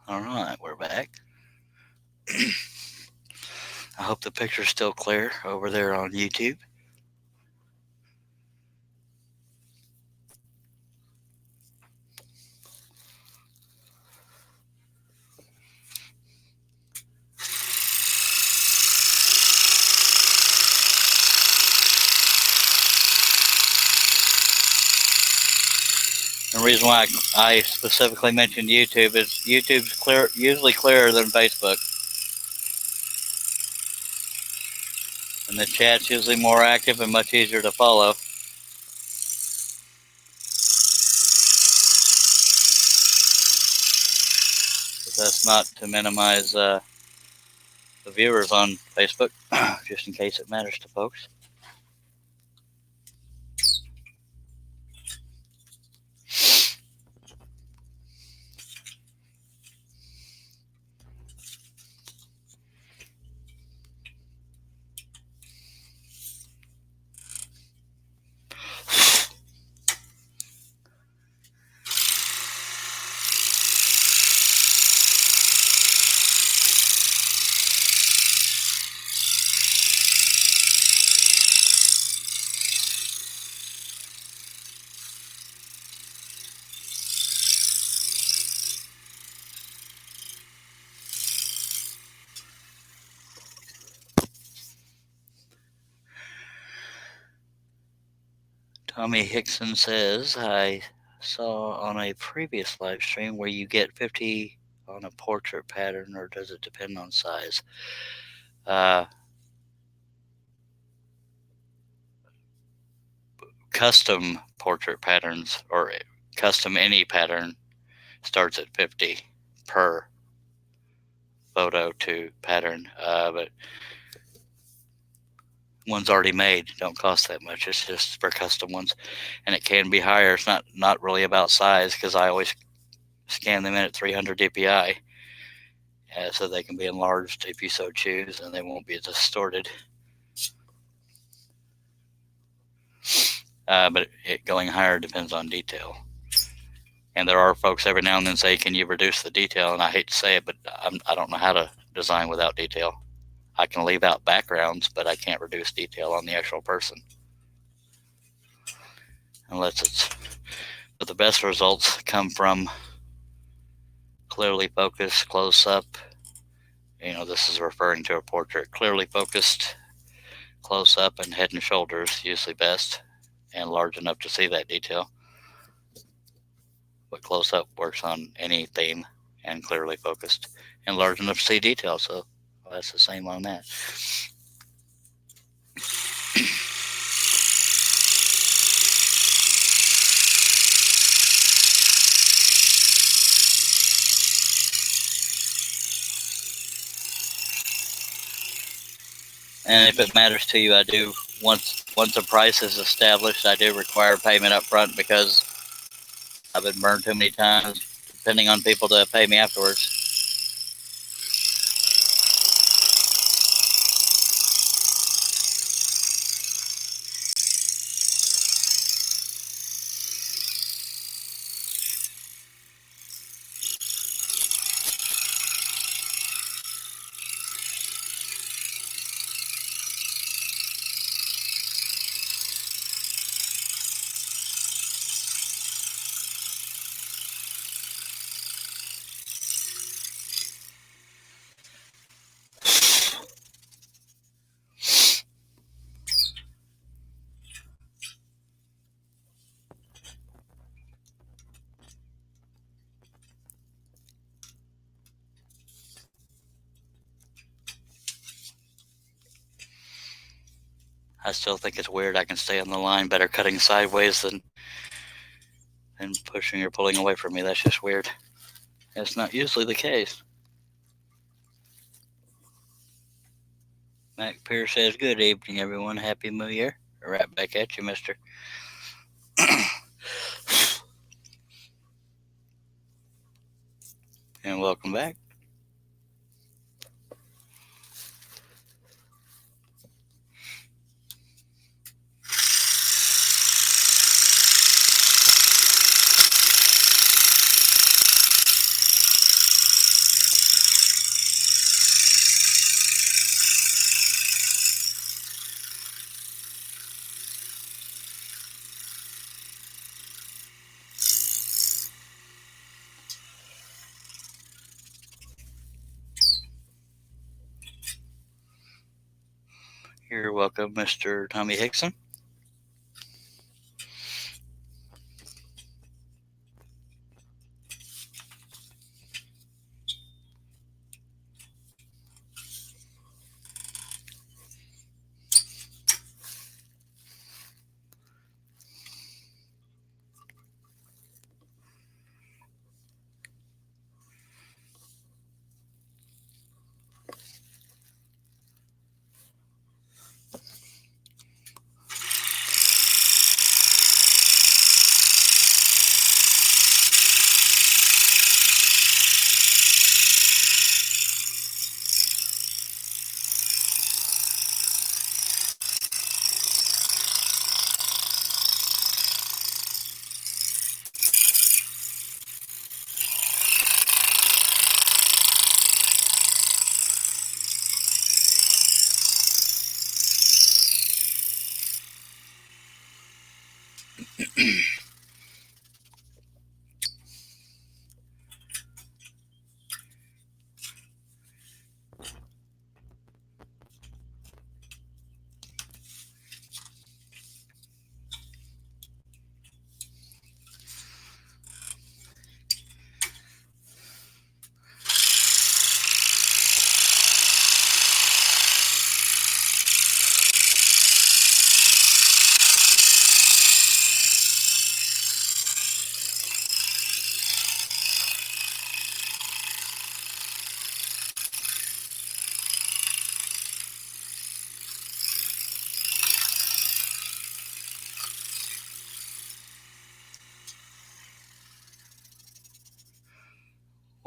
All right, we're back. I hope the picture's still clear over there on YouTube. The reason why I specifically mentioned YouTube is YouTube's usually clearer than Facebook. And the chat's usually more active and much easier to follow. But that's not to minimize the viewers on Facebook, just in case it matters to folks. Tommy Hickson says, I saw on a previous live stream where you get 50 on a portrait pattern, or does it depend on size? Custom portrait patterns, or custom any pattern, starts at 50 per photo to pattern, but ones already made don't cost that much. It's just for custom ones, and it can be higher. It's not really about size, because I always scan them in at 300 dpi, so they can be enlarged if you so choose, and they won't be distorted. But going higher depends on detail. And there are folks every now and then say, can you reduce the detail? And I hate to say it, but I don't know how to design without detail. I can leave out backgrounds, but I can't reduce detail on the actual person. Unless it's, but the best results come from clearly focused, close up. This is referring to a portrait. Clearly focused, close up, and head and shoulders usually best, and large enough to see that detail. But close up works on any theme, and clearly focused, and large enough to see detail. So that's the same on that. And if it matters to you, I do, once a price is established, I do require payment up front, because I've been burned too many times depending on people to pay me afterwards. I still think it's weird I can stay on the line better cutting sideways than pushing or pulling away from me. That's just weird. It's not usually the case. Mac Pierce says, good evening, everyone. Happy New Year. Right back at you, mister. And welcome back. You're welcome, Mr. Tommy Hickson.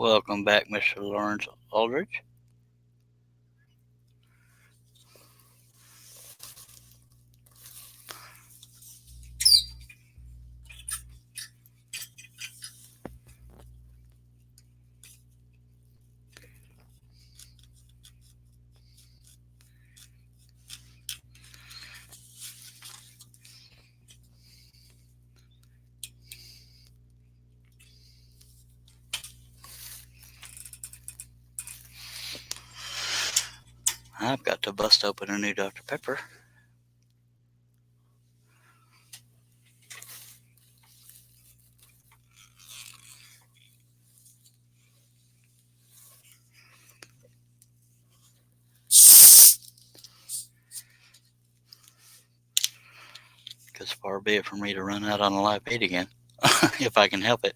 Welcome back, Mr. Lawrence Aldridge. I've got to bust open a new Dr. Pepper. Because far be it from me to run out on a live feed again, if I can help it.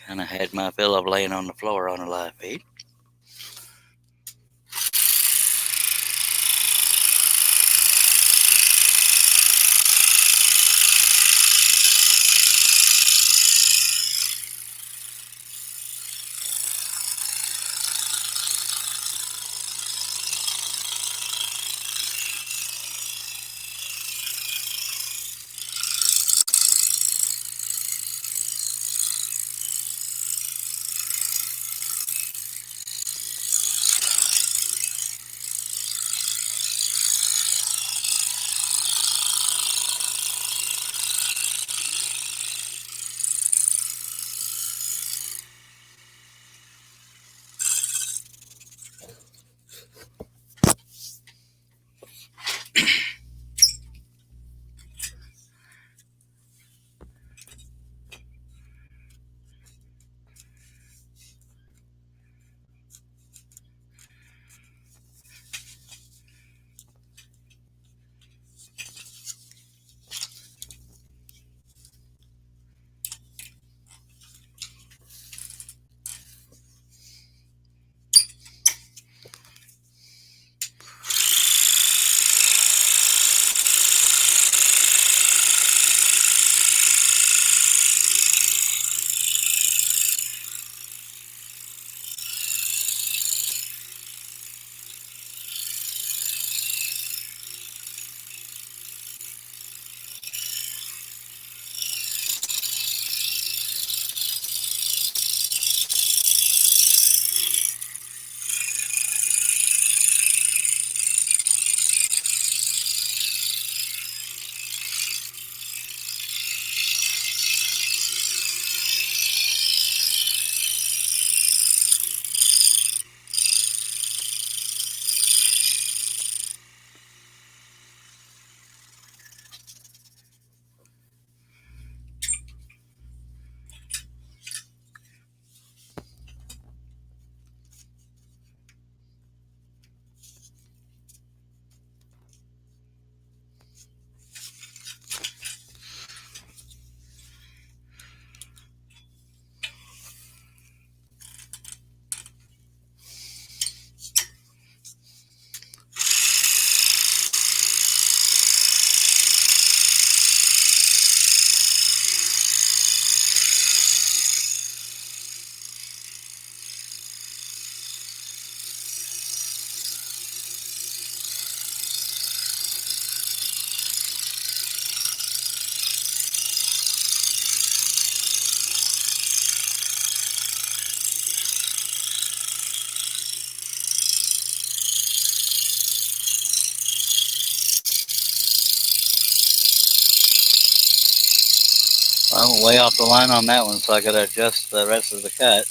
Kind of had my fill of laying on the floor on a live feed. I'm way off the line on that one, so I got to adjust the rest of the cut.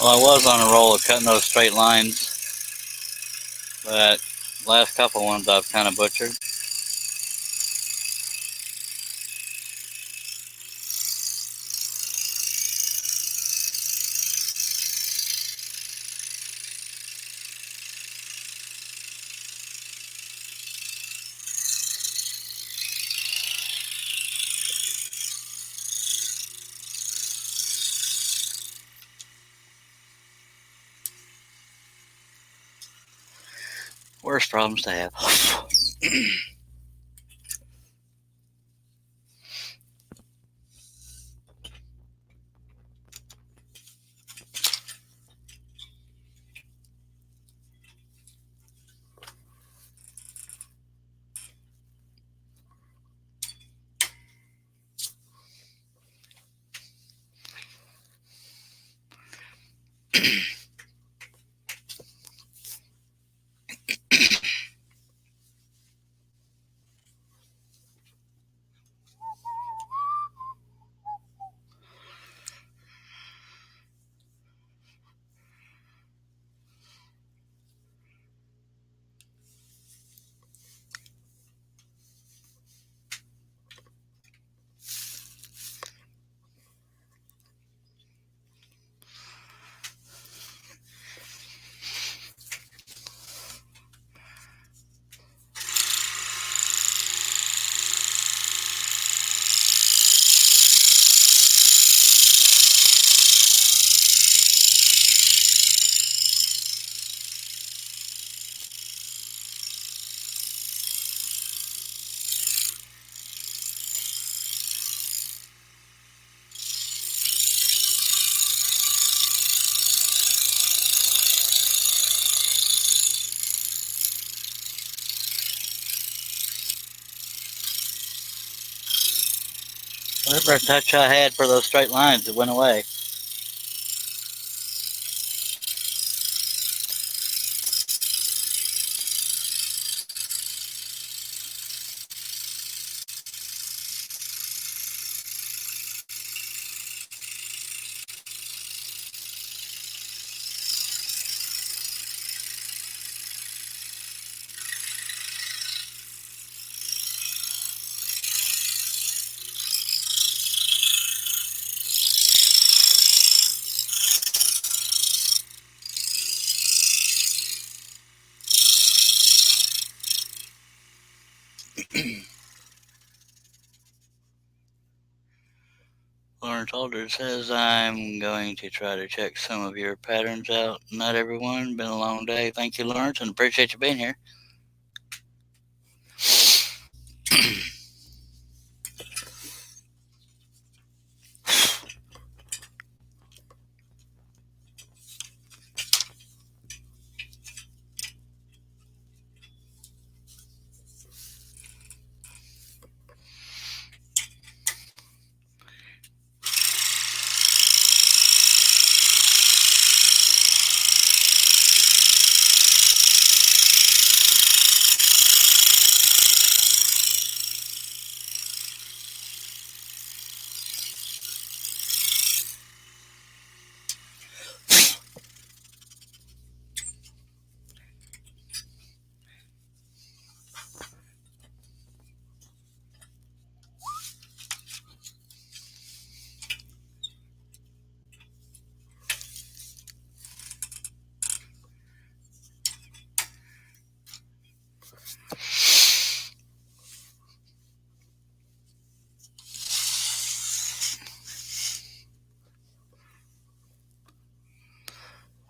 Well, I was on a roll of cutting those straight lines, but last couple ones I've kind of butchered. Worst problems to have. Whatever touch I had for those straight lines, it went away. Lawrence Alder says, I'm going to try to check some of your patterns out. Not everyone. Been a long day. Thank you, Lawrence, and appreciate you being here.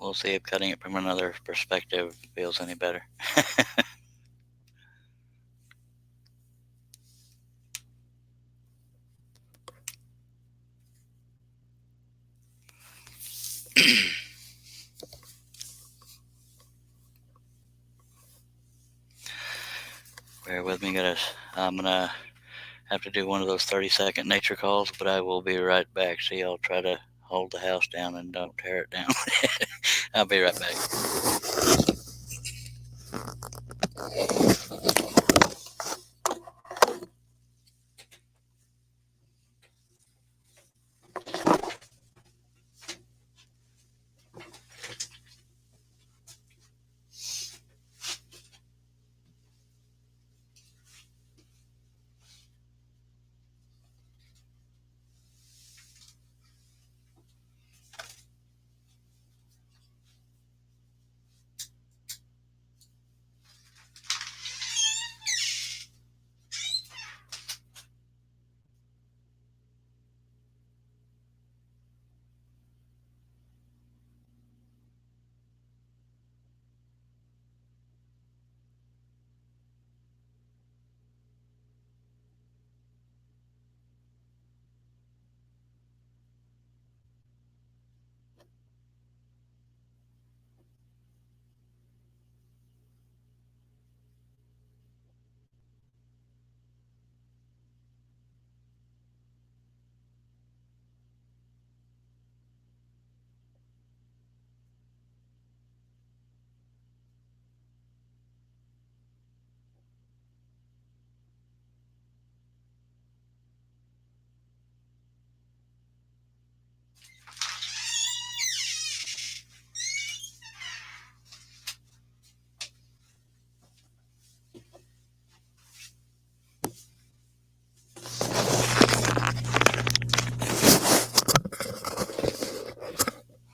We'll see if cutting it from another perspective feels any better. Bear with me, guys. I'm gonna have to do one of those 30-second nature calls, but I will be right back. So y'all try to hold the house down and don't tear it down. I'll be right back.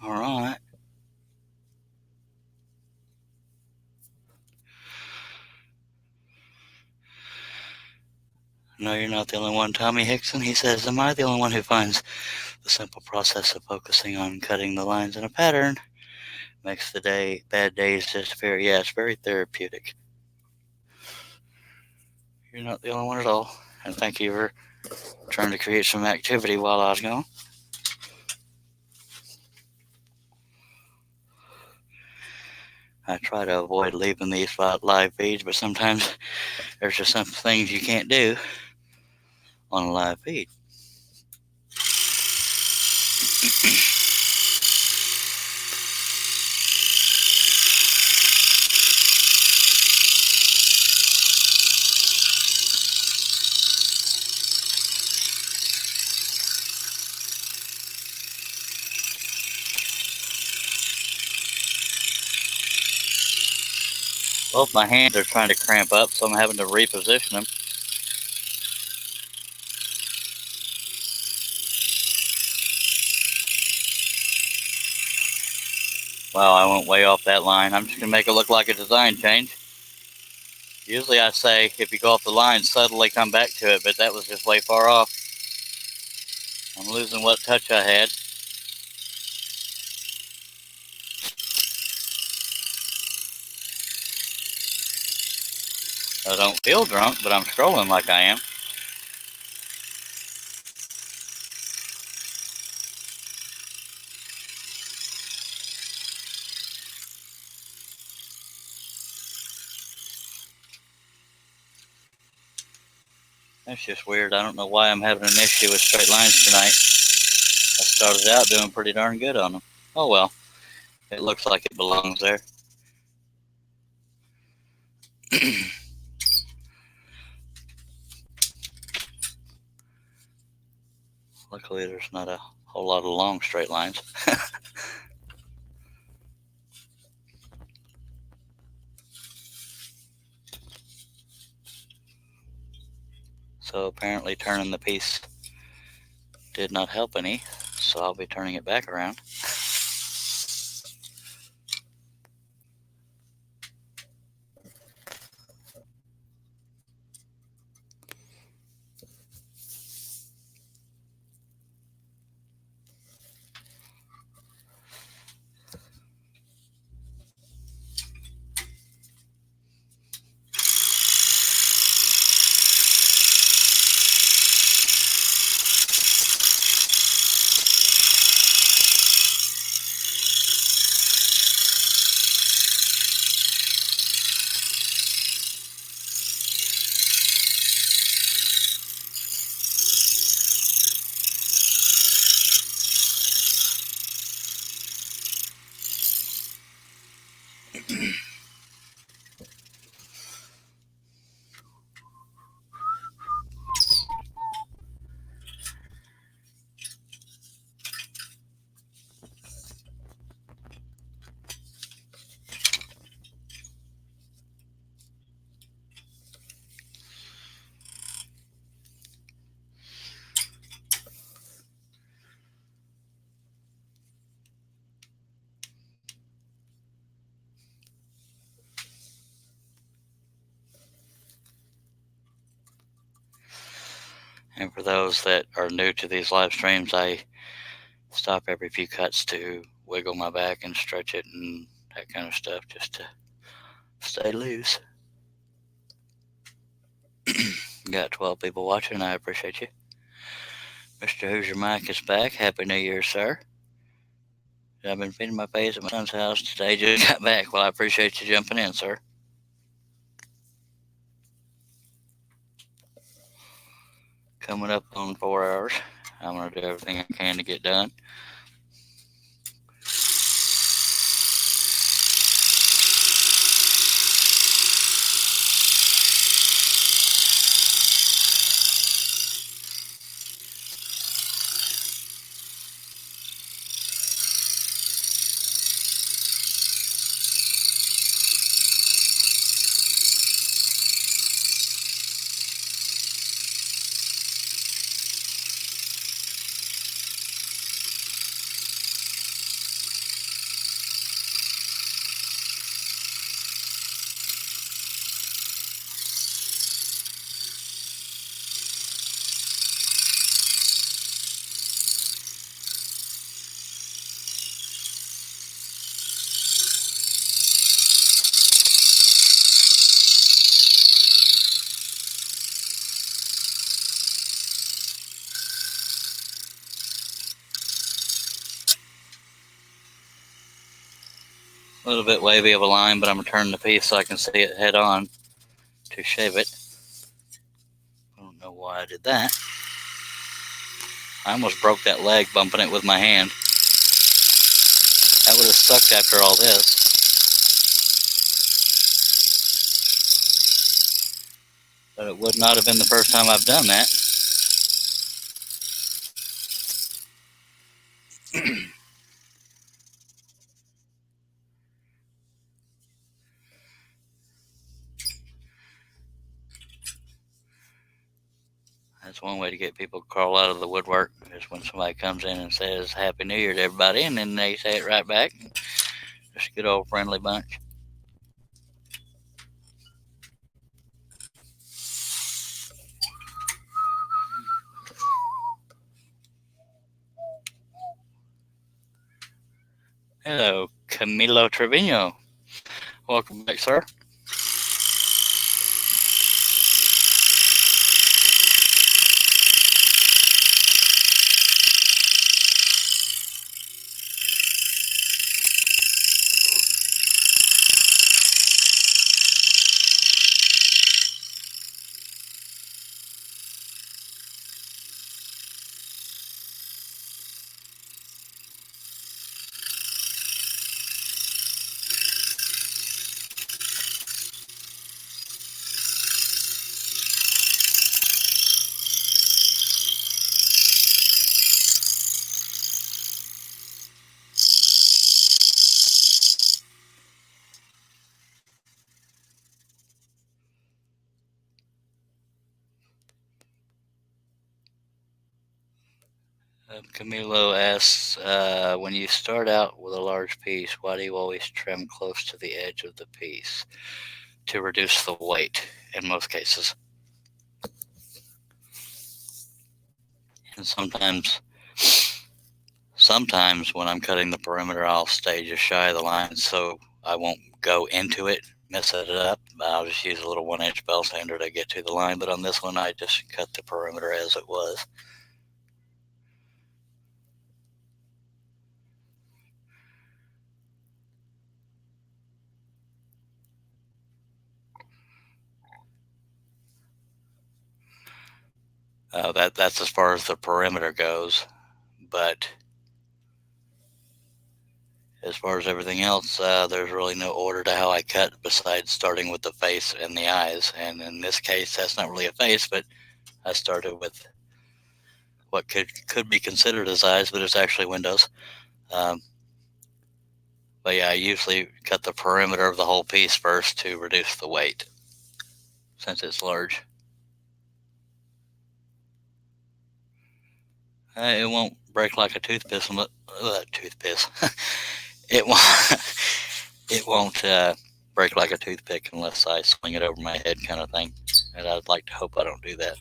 All right. No, you're not the only one, Tommy Hickson. He says, am I the only one who finds the simple process of focusing on cutting the lines in a pattern makes the bad days disappear? Yeah, it's very therapeutic. You're not the only one at all. And thank you for trying to create some activity while I was gone. I try to avoid leaving these live feeds, but sometimes there's just some things you can't do on a live feed. Both my hands are trying to cramp up, so I'm having to reposition them. Wow, I went way off that line. I'm just going to make it look like a design change. Usually I say, if you go off the line, suddenly come back to it, but that was just way far off. I'm losing what touch I had. I don't feel drunk, but I'm scrolling like I am. That's just weird. I don't know why I'm having an issue with straight lines tonight. I started out doing pretty darn good on them. Oh well, it looks like it belongs there. Luckily, there's not a whole lot of long straight lines. So apparently turning the piece did not help any, so I'll be turning it back around. And for those that are new to these live streams, I stop every few cuts to wiggle my back and stretch it and that kind of stuff just to stay loose. Got 12 people watching. I appreciate you. Mr. Who's Your Mic is back. Happy New Year, sir. I've been feeding my face at my son's house today. Just got back. Well, I appreciate you jumping in, sir. Coming up on 4 hours. I'm going to do everything I can to get done. A little bit wavy of a line, but I'm going to turn the piece so I can see it head on to shave it. I don't know why I did that. I almost broke that leg bumping it with my hand. That would have sucked after all this. But it would not have been the first time I've done that. That's one way to get people to crawl out of the woodwork, is when somebody comes in and says Happy New Year to everybody, and then they say it right back. Just a good old friendly bunch. Hello, Camilo Trevino. Welcome back, sir. Camilo asks, when you start out with a large piece, why do you always trim close to the edge of the piece? To reduce the weight, in most cases. And sometimes when I'm cutting the perimeter, I'll stay just shy of the line so I won't go into it, mess it up. I'll just use a little 1-inch bell sander to get to the line. But on this one, I just cut the perimeter as it was. That's as far as the perimeter goes. But as far as everything else, there's really no order to how I cut besides starting with the face and the eyes. And in this case, that's not really a face, but I started with what could be considered as eyes, but it's actually windows. But yeah, I usually cut the perimeter of the whole piece first to reduce the weight, since it's large. It won't break like a toothpick. It won't. It won't break like a toothpick unless I swing it over my head, kind of thing. And I'd like to hope I don't do that.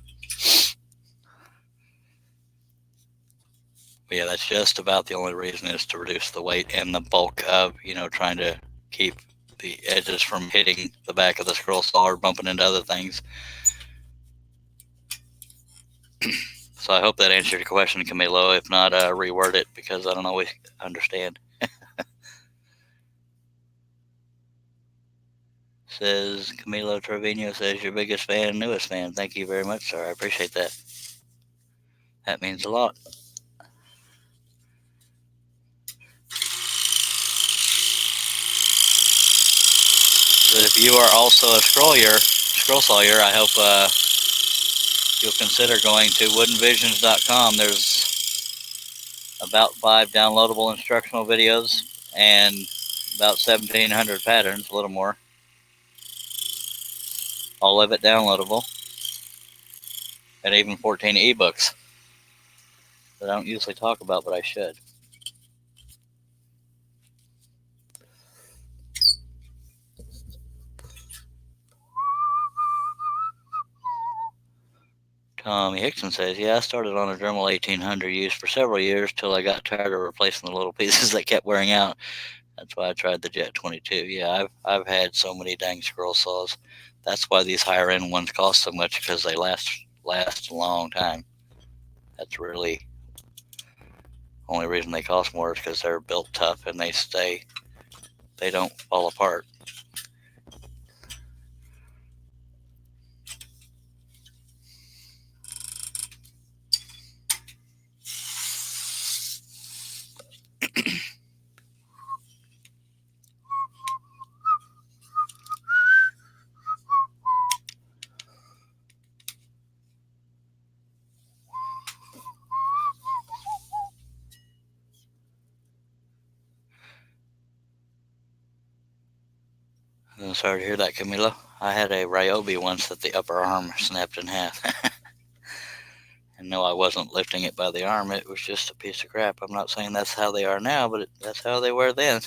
But yeah, that's just about the only reason, is to reduce the weight and the bulk of, trying to keep the edges from hitting the back of the scroll saw or bumping into other things. So I hope that answered your question, Camilo. If not, reword it, because I don't always understand. Says Camilo Trevino, says your biggest fan, newest fan. Thank you very much, sir. I appreciate that. That means a lot. But if you are also a scroll sawyer, I hope you'll consider going to woodenvisions.com. There's about 5 downloadable instructional videos and about 1,700 patterns, a little more. All of it downloadable. And even 14 ebooks that I don't usually talk about, but I should. Tommy Hickson says, yeah, I started on a Dremel 1800 used for several years till I got tired of replacing the little pieces that kept wearing out. That's why I tried the Jet 22. Yeah, I've had so many dang scroll saws. That's why these higher end ones cost so much, because they last a long time. That's really the only reason they cost more, is because they're built tough and they don't fall apart. I'm sorry to hear that, Camilo. I had a Ryobi once that the upper arm snapped in half. And no, I wasn't lifting it by the arm. It was just a piece of crap. I'm not saying that's how they are now, but that's how they were then.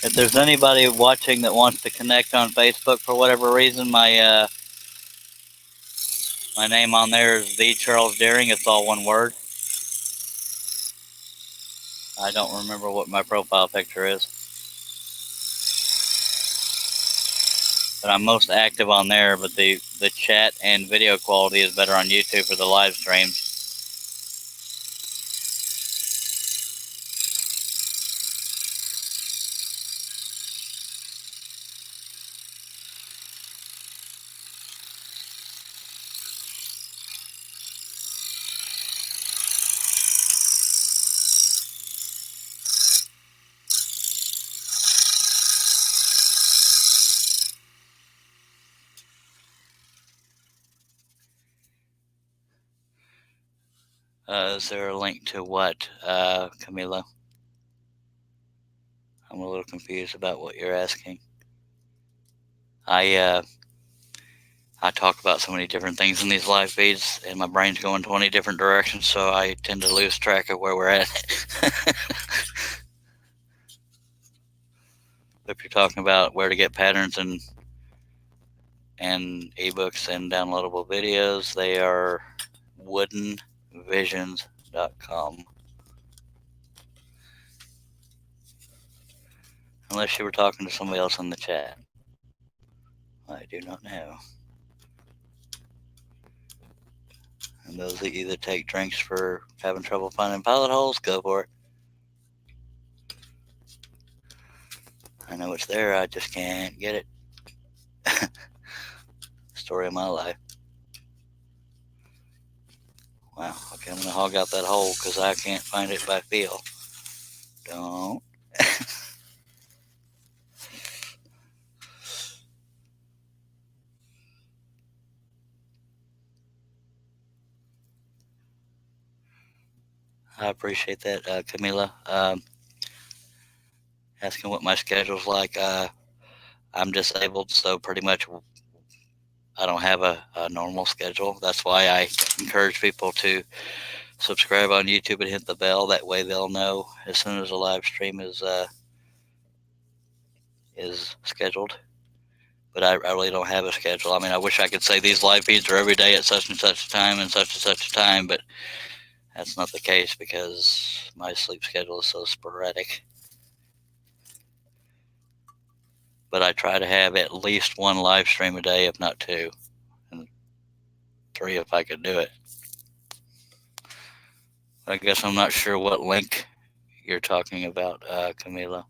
If there's anybody watching that wants to connect on Facebook for whatever reason, my name on there is The Charles Deering. It's all one word. I don't remember what my profile picture is, but I'm most active on there. But the chat and video quality is better on YouTube for the live streams. Is there a link to what, Camilo? I'm a little confused about what you're asking. I I talk about so many different things in these live feeds, and my brain's going 20 different directions, so I tend to lose track of where we're at. If you're talking about where to get patterns and ebooks and downloadable videos, they are woodenvisions.com. Unless you were talking to somebody else in the chat. I do not know. And those that either take drinks for having trouble finding pilot holes, go for it. I know it's there, I just can't get it. Story of my life. Wow, okay, I'm going to hog out that hole because I can't find it by feel. Don't. I appreciate that, Camila. Asking what my schedule's like. I'm disabled, so pretty much I don't have a normal schedule. That's why I encourage people to subscribe on YouTube and hit the bell. That way they'll know as soon as a live stream is scheduled. But I really don't have a schedule. I mean, I wish I could say these live feeds are every day at such and such a time and such a time, but that's not the case because my sleep schedule is so sporadic. But I try to have at least one live stream a day, if not two, and 3 if I could do it. I guess I'm not sure what link you're talking about, Camila.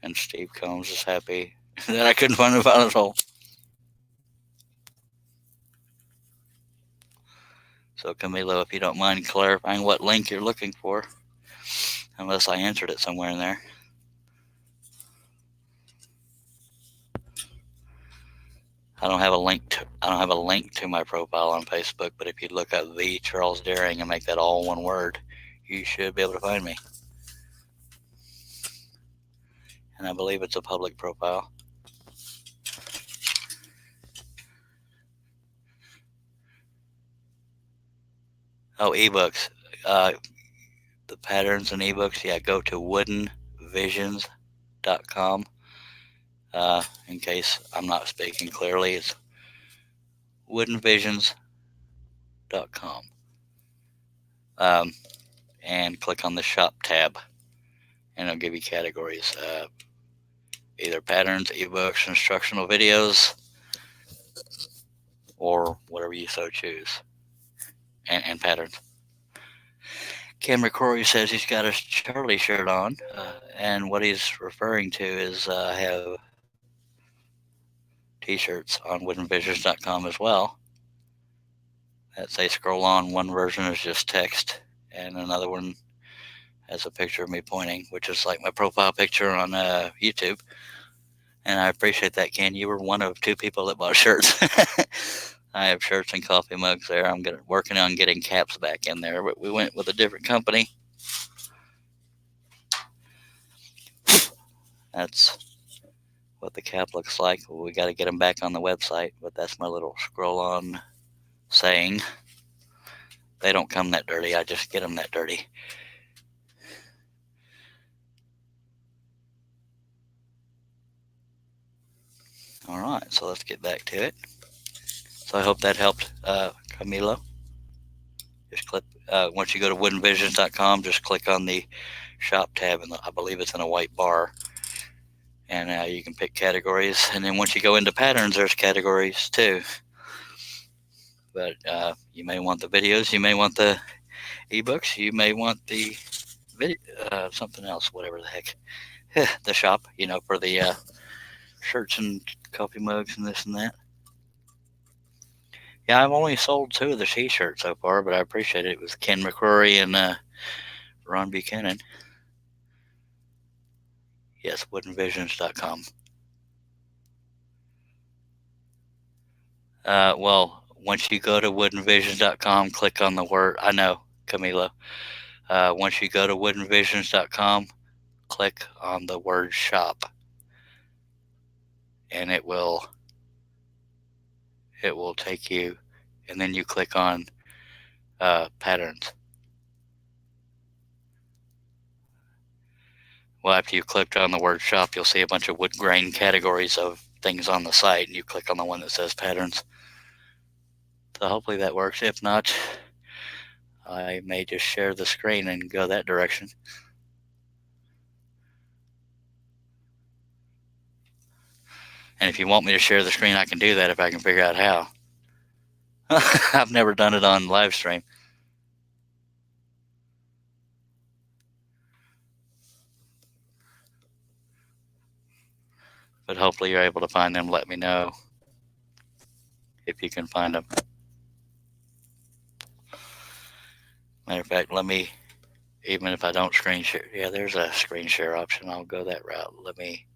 And Steve Combs is happy that I couldn't find the pilot hole. So, Camilo, if you don't mind clarifying what link you're looking for, unless I entered it somewhere in there. I don't have a link to my profile on Facebook, but if you look up the Charles Daring and make that all one word, you should be able to find me. And I believe it's a public profile. Oh, ebooks. The patterns and ebooks, yeah, go to woodenvisions.com. In case I'm not speaking clearly, it's woodenvisions.com. And click on the shop tab, and it'll give you categories. Either patterns, ebooks, instructional videos, or whatever you so choose. And patterns. Cameron Corey says he's got a Charlie shirt on, and what he's referring to is I have t-shirts on woodenvisions.com as well that say scroll on. One version is just text, and another one has a picture of me pointing, which is like my profile picture on YouTube. And I appreciate that, Ken. You were one of 2 people that bought shirts. I have shirts and coffee mugs there. I'm working on getting caps back in there, but we went with a different company. That's what the cap looks like. Well, we got to get them back on the website, but that's my little scroll on saying. They don't come that dirty. I just get them that dirty. All right, so let's get back to it. So I hope that helped, Camilo. Just click, once you go to woodenvisions.com, just click on the shop tab, and I believe it's in a white bar. And you can pick categories. And then once you go into patterns, there's categories too. But you may want the videos, you may want the ebooks, you may want the video, something else, whatever the heck. The shop, for the shirts and coffee mugs and this and that. Yeah, I've only sold 2 of the t-shirts so far, but I appreciate it. It was Ken McCrory and Ron Buchanan. Yes, woodenvisions.com. Well, once you go to woodenvisions.com, click on the word, I know, Camilo. Once you go to woodenvisions.com, click on the word shop, and it will it will take you, and then you click on patterns. Well, after you clicked on the word shop, you'll see a bunch of wood grain categories of things on the site, and you click on the one that says patterns. So hopefully that works. If not, I may just share the screen and go that direction. And if you want me to share the screen, I can do that if I can figure out how. I've never done it on live stream. But hopefully you're able to find them. Let me know if you can find them. Matter of fact, let me, even if I don't screen share, yeah, there's a screen share option. I'll go that route. Let me.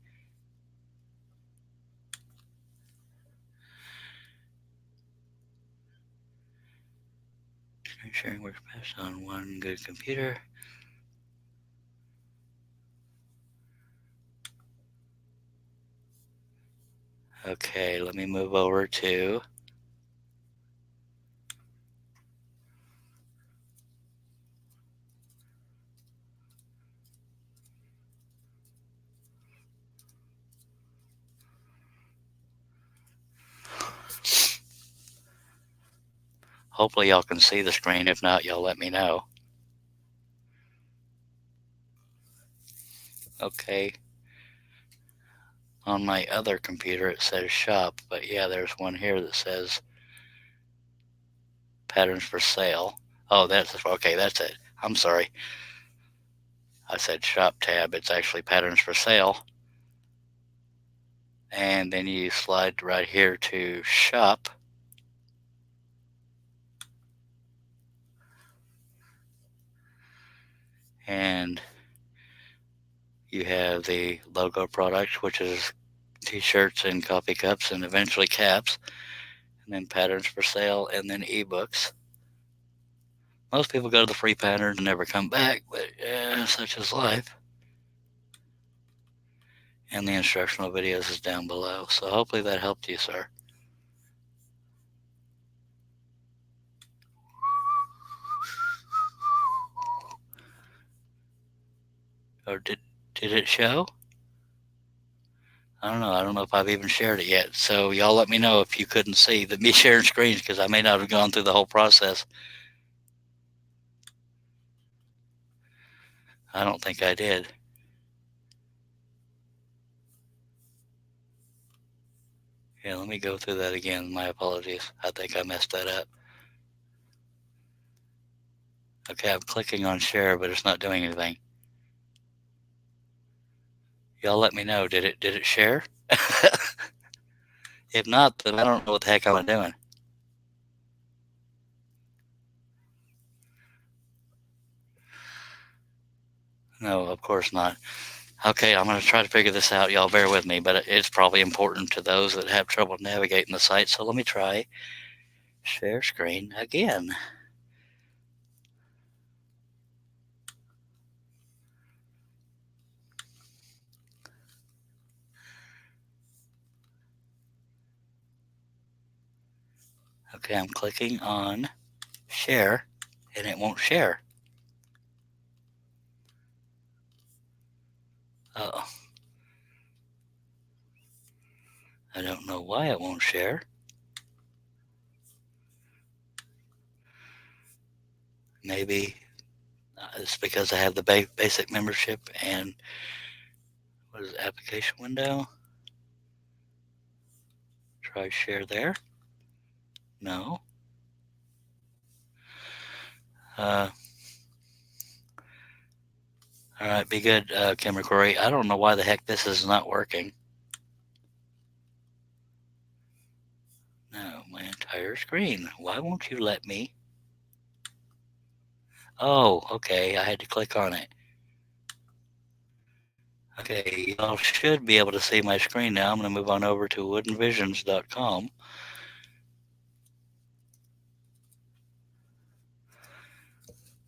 Screen sharing works best on one good computer. Okay, let me move over to hopefully y'all can see the screen. If not, y'all let me know. Okay. On my other computer, it says shop, but yeah, there's one here that says patterns for sale. Oh, that's okay. That's it. I'm sorry. I said shop tab. It's actually patterns for sale. And then you slide right here to shop. And you have the logo products, which is t-shirts and coffee cups and eventually caps, and then patterns for sale, and then ebooks. Most people go to the free patterns and never come back, but such is life. And the instructional videos is down below. So hopefully that helped you, sir. Or did it show? I don't know. I don't know if I've even shared it yet. So y'all let me know if you couldn't see me sharing screens, because I may not have gone through the whole process. I don't think I did. Yeah, let me go through that again. My apologies. I think I messed that up. Okay, I'm clicking on share, but it's not doing anything. Y'all let me know. Did it share? If not, then I don't know what the heck I'm doing. No, of course not. Okay, I'm going to try to figure this out. Y'all bear with me, but it's probably important to those that have trouble navigating the site. So let me try share screen again. Okay, I'm clicking on share, and it won't share. Uh-oh. I don't know why it won't share. Maybe it's because I have the basic membership and what is it, application window? Try share there. No. All right, be good, Kim McCrory. I don't know why the heck this is not working. No, my entire screen. Why won't you let me? Oh, okay. I had to click on it. Okay, y'all should be able to see my screen now. I'm going to move on over to woodenvisions.com.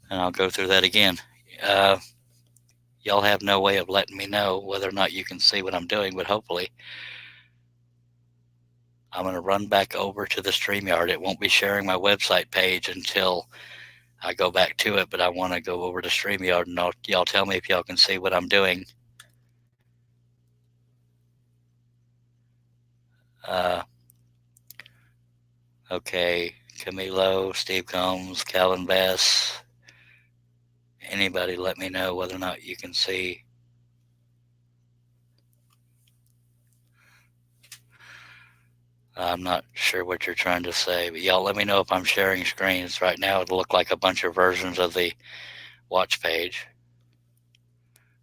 And I'll go through that again. Y'all have no way of letting me know whether or not you can see what I'm doing, but hopefully. I'm going to run back over to the StreamYard. It won't be sharing my website page until I go back to it, but I want to go over to StreamYard, and y'all tell me if y'all can see what I'm doing. Okay, Camilo, Steve Combs, Calvin Bass. Anybody let me know whether or not you can see. I'm not sure what you're trying to say, but y'all let me know if I'm sharing screens. Right now it'll look like a bunch of versions of the watch page.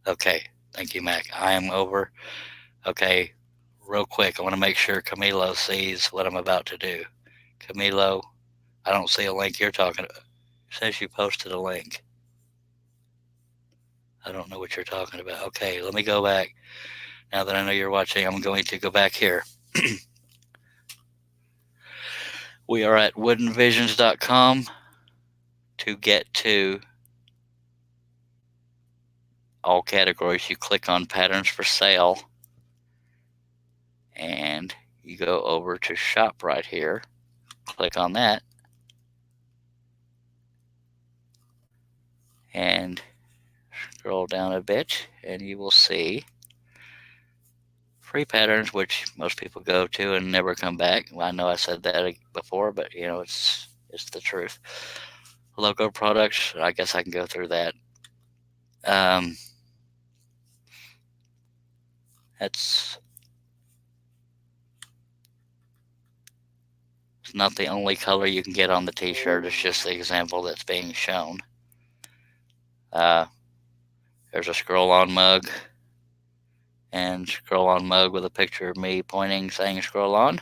Okay, thank you, Mac. I am over. Okay, real quick, I want to make sure Camilo sees what I'm about to do. Camilo, I don't see a link you're talking about. It says you posted a link. I don't know what you're talking about. Okay, let me go back. Now that I know you're watching, I'm going to go back here. We are at woodenvisions.com to get to all categories. You click on patterns for sale and you go over to shop right here. Click on that and scroll down a bit and you will see free patterns, which most people go to and never come back. Well, I know I said that before, but you know, it's the truth. Logo products, I guess I can go through that. It's not the only color you can get on the t-shirt. It's just the example that's being shown. There's a scroll-on mug and scroll-on mug with a picture of me pointing saying scroll on.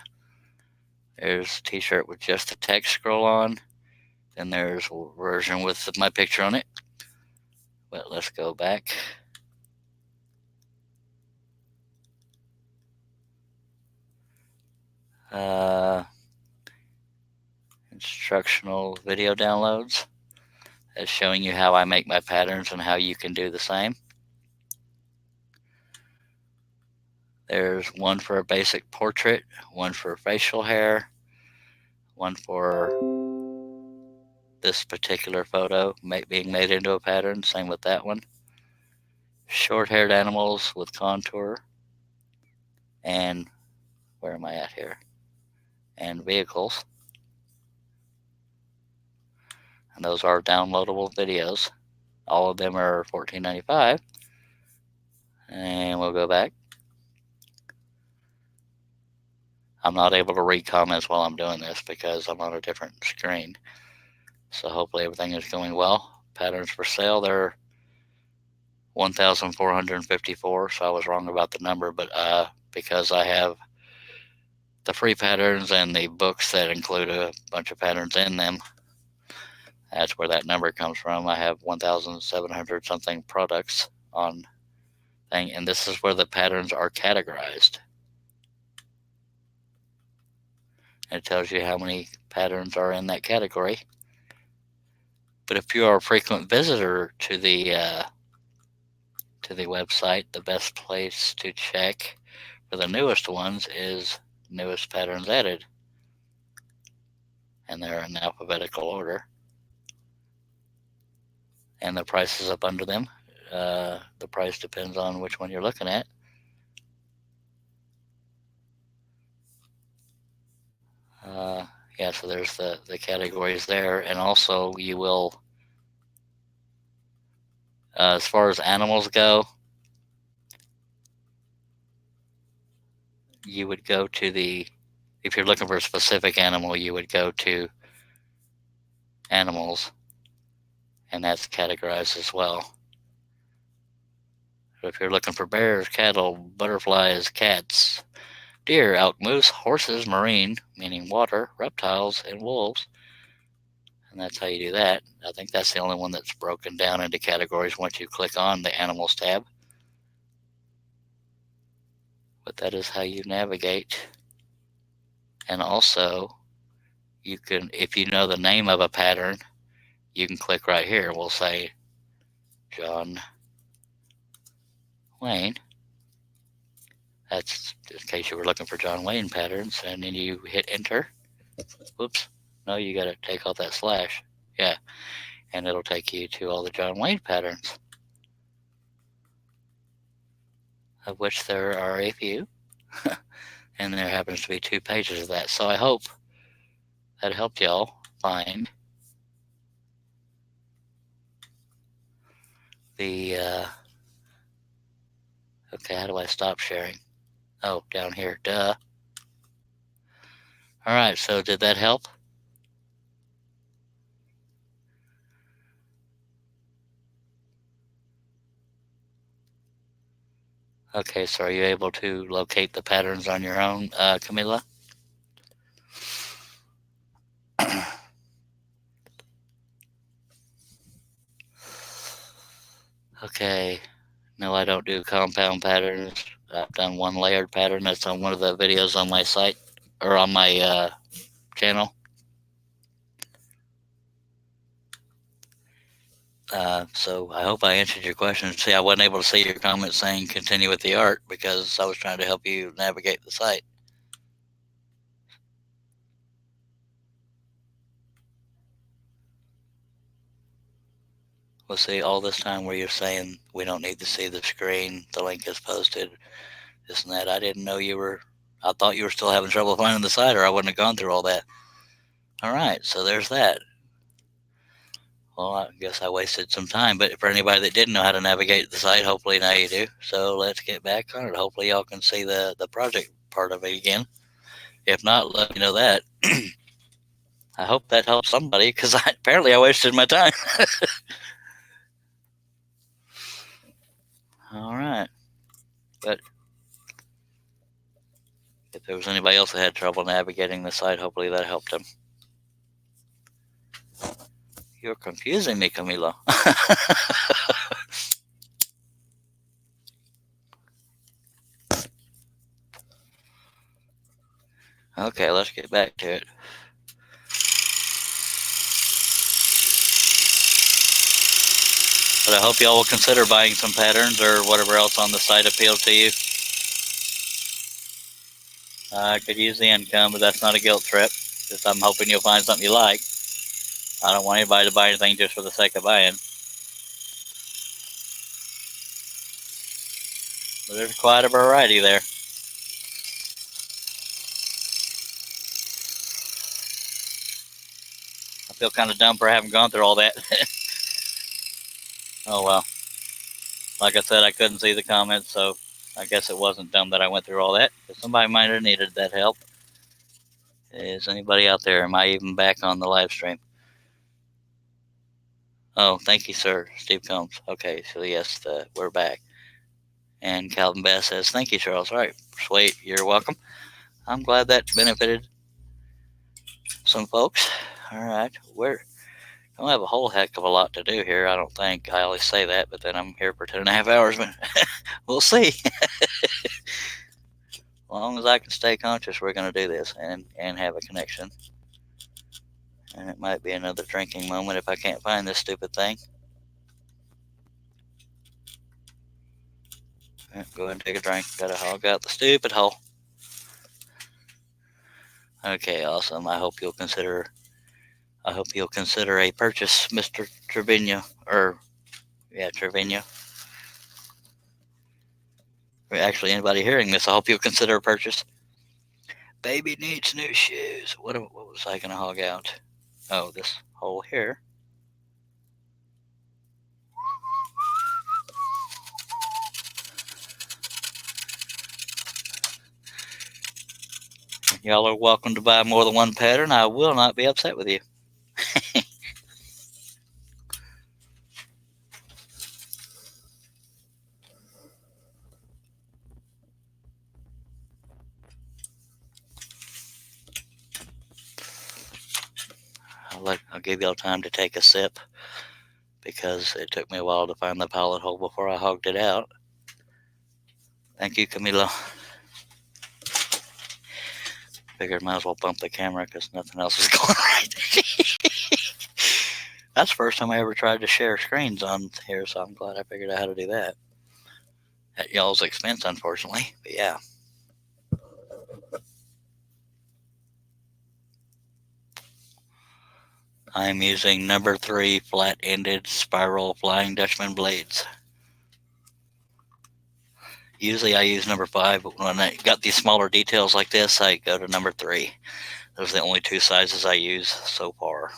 There's a t-shirt with just the text scroll on. Then there's a version with my picture on it. But let's go back. Instructional video downloads. That's showing you how I make my patterns and how you can do the same. There's one for a basic portrait, one for facial hair, one for this particular photo being made into a pattern. Same with that one. Short-haired animals with contour. And where am I at here? And vehicles. And those are downloadable videos. All of them are $14.95. And we'll go back. I'm not able to read comments while I'm doing this because I'm on a different screen. So hopefully everything is going well. Patterns for sale, they're 1,454. So I was wrong about the number, but because I have the free patterns and the books that include a bunch of patterns in them, that's where that number comes from. I have 1,700 something products on thing, and this is where the patterns are categorized. It tells you how many patterns are in that category. But if you are a frequent visitor to the website, the best place to check for the newest ones is newest patterns added. And they're in alphabetical order. And the price is up under them. The price depends on which one you're looking at. Yeah, so there's the categories there. And also you will, as far as animals go, you would go to if you're looking for a specific animal, you would go to animals, and that's categorized as well. If you're looking for bears, cattle, butterflies, cats, deer, elk, moose, horses, marine, meaning water, reptiles, and wolves, and that's how you do that. I think that's the only one that's broken down into categories once you click on the animals tab. But that is how you navigate. And also, you can, if you know the name of a pattern, you can click right here. We'll say John Wayne. That's in case you were looking for John Wayne patterns, and then you hit enter. Whoops. No, you got to take off that slash. Yeah. And it'll take you to all the John Wayne patterns, of which there are a few. And there happens to be 2 pages of that. So I hope that helped y'all find the, okay, how do I stop sharing? Oh, down here, duh. All right, so did that help? Okay, so are you able to locate the patterns on your own, Camila? Okay, no, I don't do compound patterns. I've done one layered pattern. That's on one of the videos on my site, or on my channel. So I hope I answered your question. See, I wasn't able to see your comment saying continue with the art because I was trying to help you navigate the site. Well, see, all this time where you're saying we don't need to see the screen, the link is posted, this and that, I didn't know you were, I thought you were still having trouble finding the site, or I wouldn't have gone through all that. All right, so there's that. Well, I guess I wasted some time, but for anybody that didn't know how to navigate the site, hopefully now you do. So let's get back on it. Hopefully y'all can see the project part of it again. If not, let me know that. I hope that helps somebody, because apparently I wasted my time. All right. But if there was anybody else that had trouble navigating the site, hopefully that helped them. You're confusing me, Camilo. Okay, let's get back to it. But I hope y'all will consider buying some patterns or whatever else on the site appealed to you. I could use the income, but that's not a guilt trip. Just I'm hoping you'll find something you like. I don't want anybody to buy anything just for the sake of buying. But there's quite a variety there. I feel kind of dumb for having gone through all that. Oh well. Like I said, I couldn't see the comments, so I guess it wasn't dumb that I went through all that. But somebody might have needed that help. Is anybody out there? Am I even back on the live stream? Oh, thank you, sir. Steve Combs. Okay, so yes, we're back. And Calvin Bass says, thank you, Charles. All right, sweet. You're welcome. I'm glad that benefited some folks. All right, we don't have a whole heck of a lot to do here, I don't think. I always say that, but then I'm here for 2.5 hours. But we'll see. As long as I can stay conscious, we're going to do this and have a connection. And it might be another drinking moment if I can't find this stupid thing. Right, go ahead and take a drink. Gotta hog out the stupid hole. Okay, awesome. I hope you'll consider a purchase, Mr. Trevino. Trevino. Actually, anybody hearing this, I hope you'll consider a purchase. Baby needs new shoes. What was I gonna hog out? Oh, this hole here. Y'all are welcome to buy more than one pattern. I will not be upset with you. I'll give y'all time to take a sip because it took me a while to find the pilot hole before I hogged it out. Thank you, Camilo. Figured might as well bump the camera because nothing else is going right. That's the first time I ever tried to share screens on here, so I'm glad I figured out how to do that. At y'all's expense, unfortunately, but yeah. I'm using number 3 flat-ended spiral Flying Dutchman blades. Usually I use number 5, but when I got these smaller details like this, I go to number 3. Those are the only 2 sizes I use so far.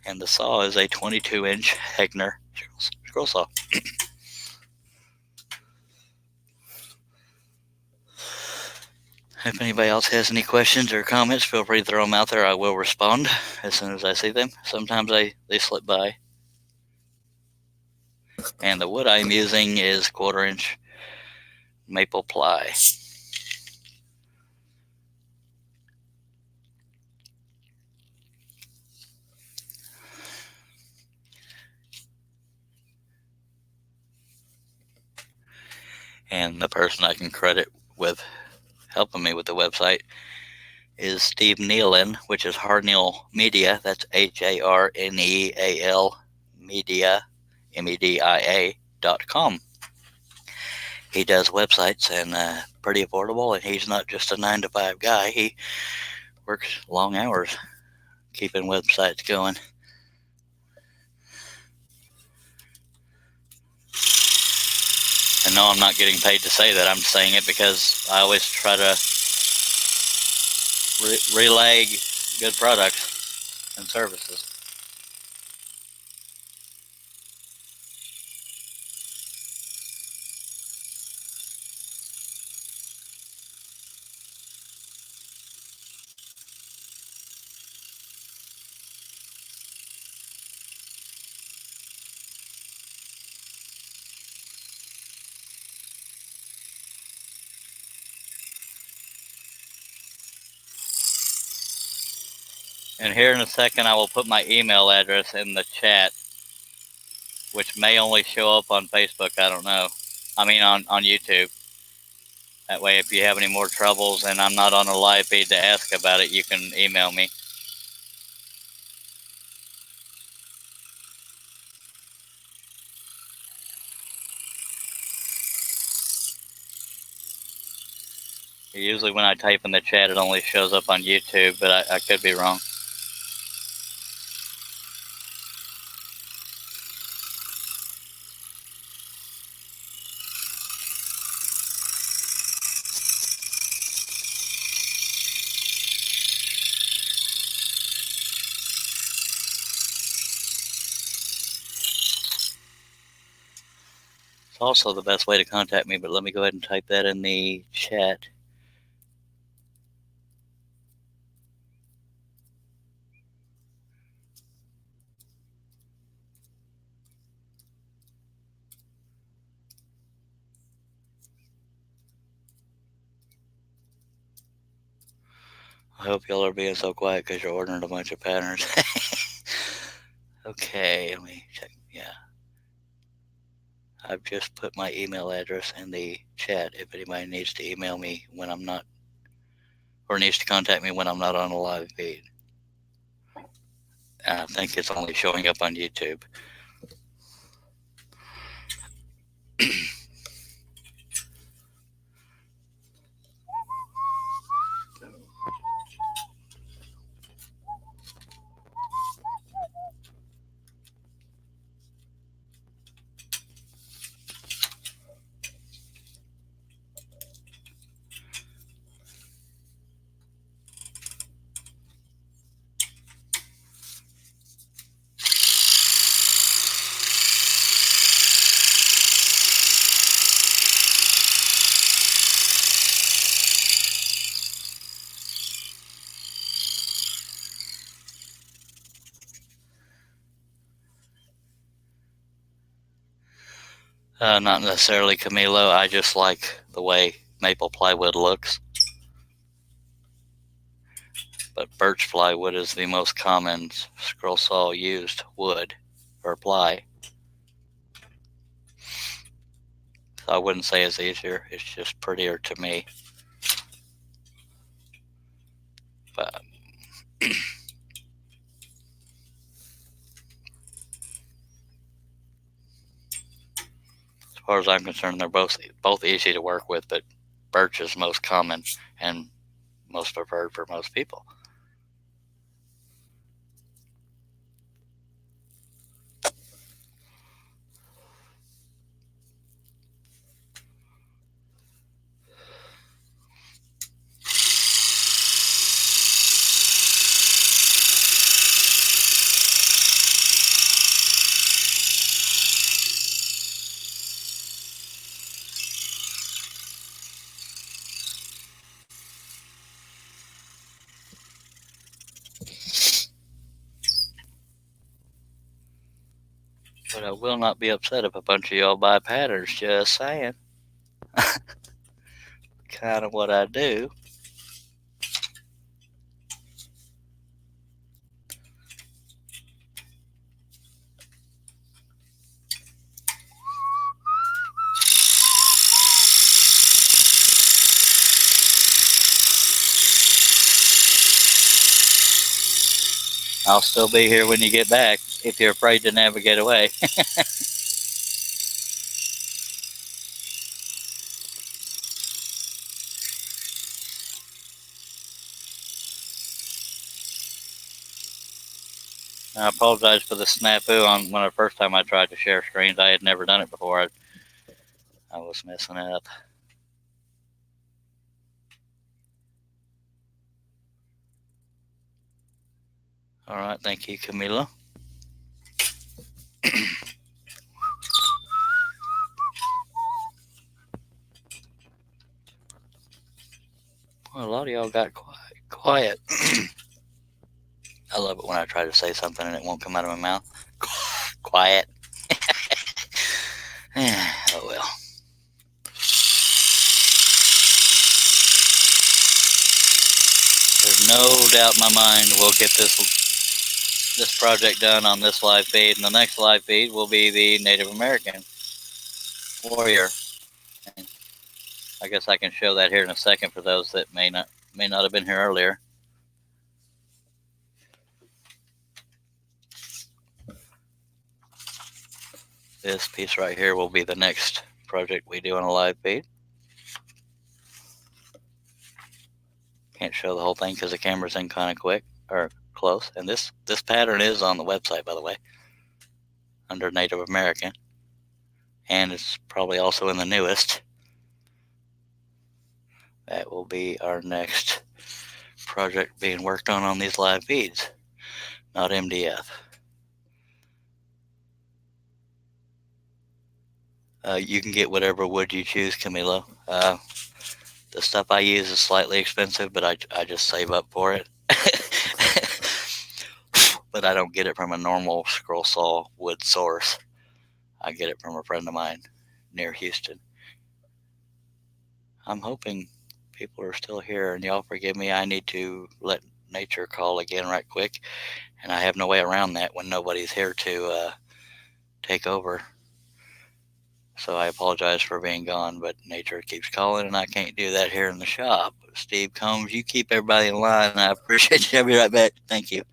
And the saw is a 22-inch Hegner scroll saw. If anybody else has any questions or comments, feel free to throw them out there. I will respond as soon as I see them. Sometimes they slip by. And the wood I'm using is 1/4-inch maple ply. And the person I can credit with helping me with the website is Steve Nealon, which is Harneal Media. That's HARNEAL Media, MEDIA.com. He does websites and pretty affordable, and he's not just a 9-to-5 guy. He works long hours keeping websites going. And no, I'm not getting paid to say that. I'm saying it because I always try to relay good products and services. And here in a second, I will put my email address in the chat, which may only show up on Facebook. I don't know. I mean, on YouTube. That way, if you have any more troubles and I'm not on a live feed to ask about it, you can email me. Usually when I type in the chat, it only shows up on YouTube, but I could be wrong. It's also the best way to contact me, but let me go ahead and type that in the chat. I hope y'all are being so quiet because you're ordering a bunch of patterns. Okay, let me check. Yeah. I've just put my email address in the chat if anybody needs to email me when I'm not, or needs to contact me when I'm not on a live feed. I think it's only showing up on YouTube. Not necessarily Camilo. I just like the way maple plywood looks. But birch plywood is the most common scroll saw used wood for ply. So I wouldn't say it's easier. It's just prettier to me. But as far as I'm concerned, they're both easy to work with, but birch is most common and most preferred for most people. But I will not be upset if a bunch of y'all buy patterns, just saying. Kind of what I do. I'll still be here when you get back if you're afraid to navigate away. I apologize for the snafu on when the first time I tried to share screens. I had never done it before. I was messing up. All right, thank you, Camila. Well, a lot of y'all got quiet. I love it when I try to say something and it won't come out of my mouth. Quiet. Oh well. There's no doubt in my mind we'll get this project done on this live feed, and the next live feed will be the Native American warrior. And I guess I can show that here in a second for those that may not have been here earlier. This piece right here will be the next project we do on a live feed. Can't show the whole thing because the camera's in kind of quick or close. And this pattern is on the website, by the way, under Native American. And it's probably also in the newest. That will be our next project being worked on these live feeds, not MDF. You can get whatever wood you choose, Camilo. The stuff I use is slightly expensive, but I just save up for it. But I don't get it from a normal scroll saw wood source. I get it from a friend of mine near Houston. I'm hoping people are still here, and y'all forgive me. I need to let nature call again right quick, and I have no way around that when nobody's here to take over. So I apologize for being gone, but nature keeps calling, and I can't do that here in the shop. Steve Combs, you keep everybody in line. I appreciate you. I'll be right back. Thank you.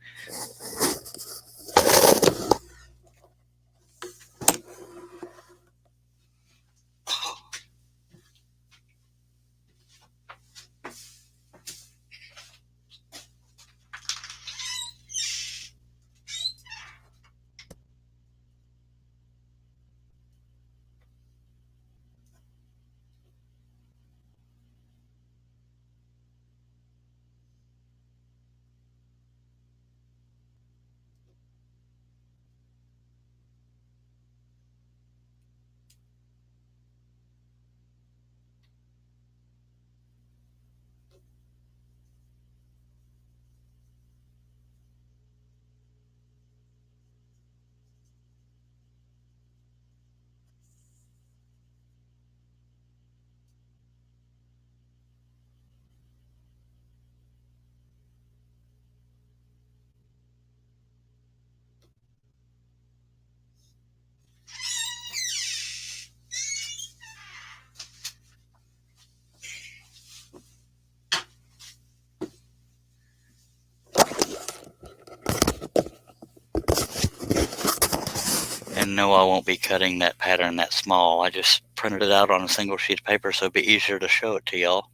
And no, I won't be cutting that pattern that small. I just printed it out on a single sheet of paper so it'd be easier to show it to y'all.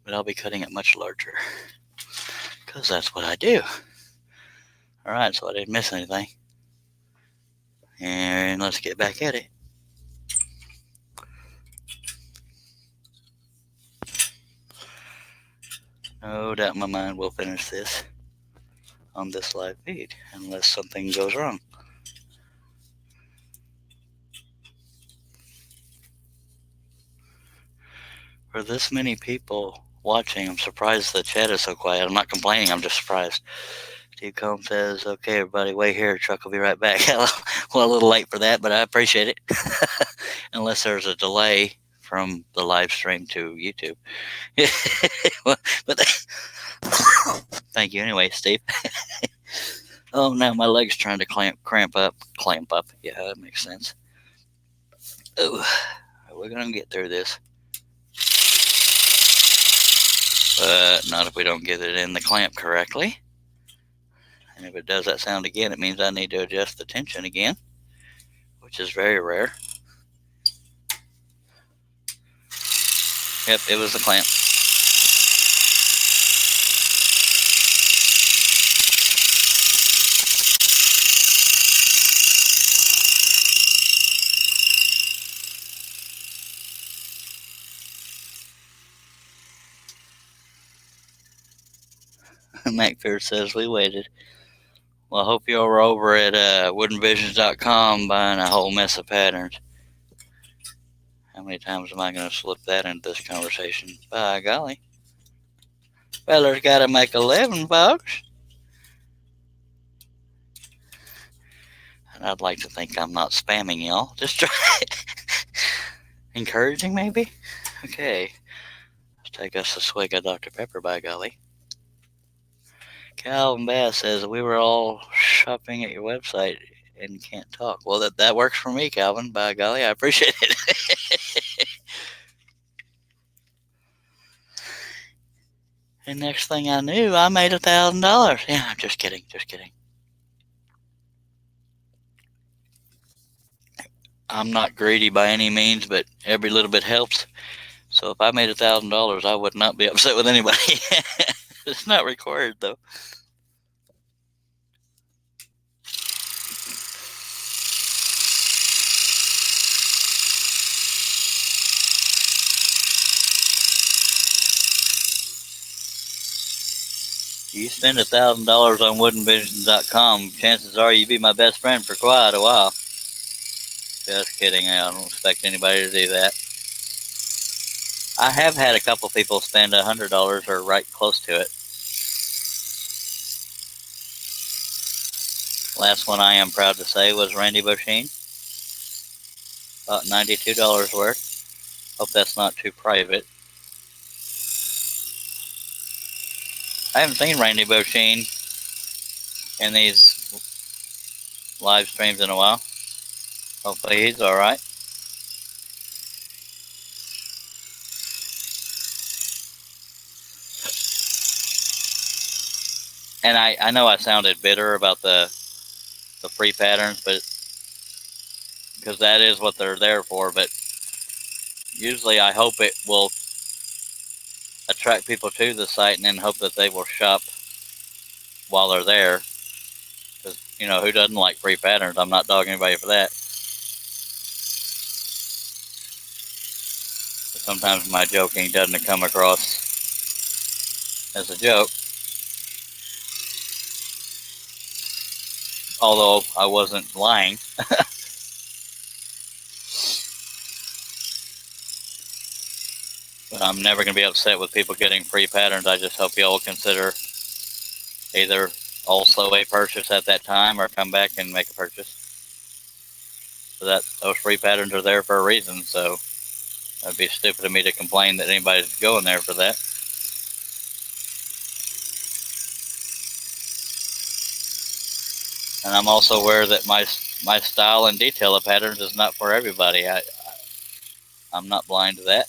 But I'll be cutting it much larger because that's what I do. All right, so I didn't miss anything. And let's get back at it. No doubt in my mind we'll finish this on this live feed unless something goes wrong. For this many people watching, I'm surprised the chat is so quiet. I'm not complaining, I'm just surprised. Steve Combs says, okay, everybody, wait here. Truck will be right back. Well, a little late for that, but I appreciate it. Unless there's a delay from the live stream to YouTube. But thank you anyway, Steve. Oh, now my leg's trying to cramp up. Yeah, that makes sense. Oh, we're going to get through this. But not if we don't get it in the clamp correctly. And if it does that sound again, it means I need to adjust the tension again, which is very rare. Yep, it was the clamp. MacFear says we waited. Well, I hope you were over at woodenvisions.com buying a whole mess of patterns. How many times am I going to slip that into this conversation? By golly. Fellas got to make a living, folks. And I'd like to think I'm not spamming y'all. Just try encouraging, maybe? Okay. Let's take us a swig of Dr. Pepper, by golly. Calvin Bass says, we were all shopping at your website and can't talk. Well, that works for me, Calvin. By golly, I appreciate it. And next thing I knew, I made $1,000. Yeah, I'm just kidding. I'm not greedy by any means, but every little bit helps. So if I made $1,000, I would not be upset with anybody. It's not required, though. You spend $1,000 on woodenvisions.com, chances are you'd be my best friend for quite a while. Just kidding. I don't expect anybody to do that. I have had a couple people spend $100 or right close to it. Last one I am proud to say was Randy Boschine. About $92 worth. Hope that's not too private. I haven't seen Randy Boschine in these live streams in a while. Hopefully he's all right. And I know I sounded bitter about the free patterns, but because that is what they're there for. But usually I hope it will attract people to the site and then hope that they will shop while they're there. Because, you know, who doesn't like free patterns? I'm not dogging anybody for that. But sometimes my joking doesn't come across as a joke. Although I wasn't lying. But I'm never going to be upset with people getting free patterns. I just hope y'all will consider either also a purchase at that time or come back and make a purchase. So that those free patterns are there for a reason. So it'd be stupid of me to complain that anybody's going there for that. And I'm also aware that my style and detail of patterns is not for everybody. I'm not blind to that.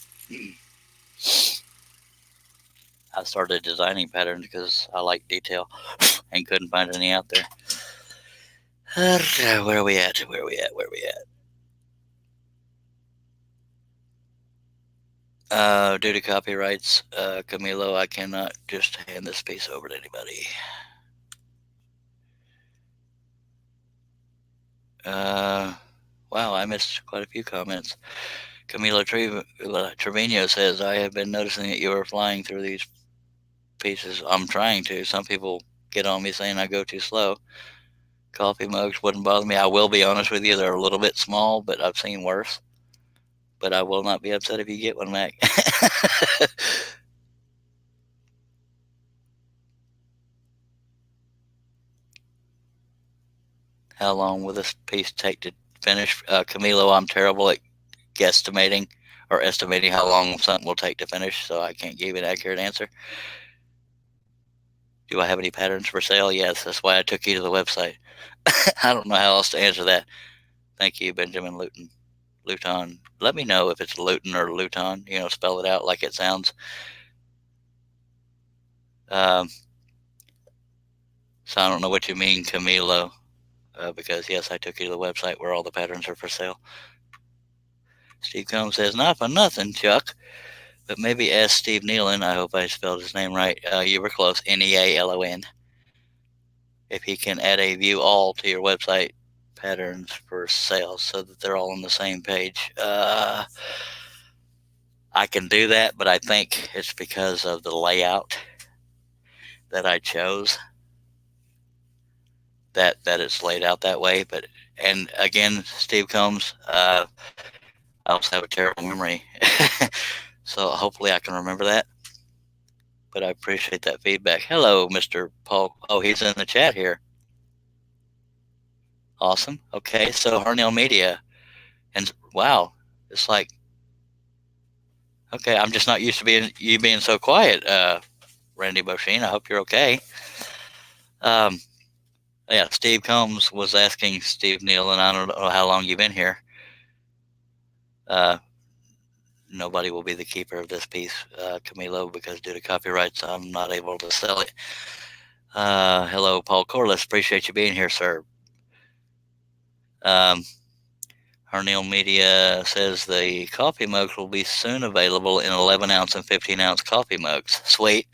I started designing patterns because I like detail and couldn't find any out there. Where are we at? Due to copyrights, Camilo, I cannot just hand this piece over to anybody. Wow, I missed quite a few comments. Camilo Trevino says, I have been noticing that you are flying through these pieces. I'm trying to. Some people get on me saying I go too slow. Coffee mugs wouldn't bother me. I will be honest with you, they're a little bit small, but I've seen worse. But I will not be upset if you get one, Mac. How long will this piece take to finish? Camilo, I'm terrible at guesstimating or estimating how long something will take to finish, so I can't give you an accurate answer. Do I have any patterns for sale? Yes, that's why I took you to the website. I don't know how else to answer that. Thank you, Benjamin Luton. Let me know if it's Luton or Luton. Spell it out like it sounds. So I don't know what you mean, Camilo, because yes, I took you to the website where all the patterns are for sale. Steve Combs says, not for nothing, Chuck, but maybe ask Steve Nealon. I hope I spelled his name right. You were close. Nealon. If he can add a view all to your website patterns for sale so that they're all on the same page. I can do that, but I think it's because of the layout that I chose that it's laid out that way. And again, Steve Combs, I also have a terrible memory. So hopefully I can remember that. But I appreciate that feedback. Hello, Mr. Paul. Oh, he's in the chat here. Awesome. Okay, so Harnell Media. And wow, it's like, okay, I'm just not used to you being so quiet, Randy Bosheen. I hope you're okay. Yeah, Steve Combs was asking Steve Nealon, I don't know how long you've been here. Nobody will be the keeper of this piece, Camilo, because due to copyrights, I'm not able to sell it. Hello, Paul Corliss. Appreciate you being here, sir. Harnell Media says the coffee mugs will be soon available in 11 ounce and 15 ounce coffee mugs. Sweet.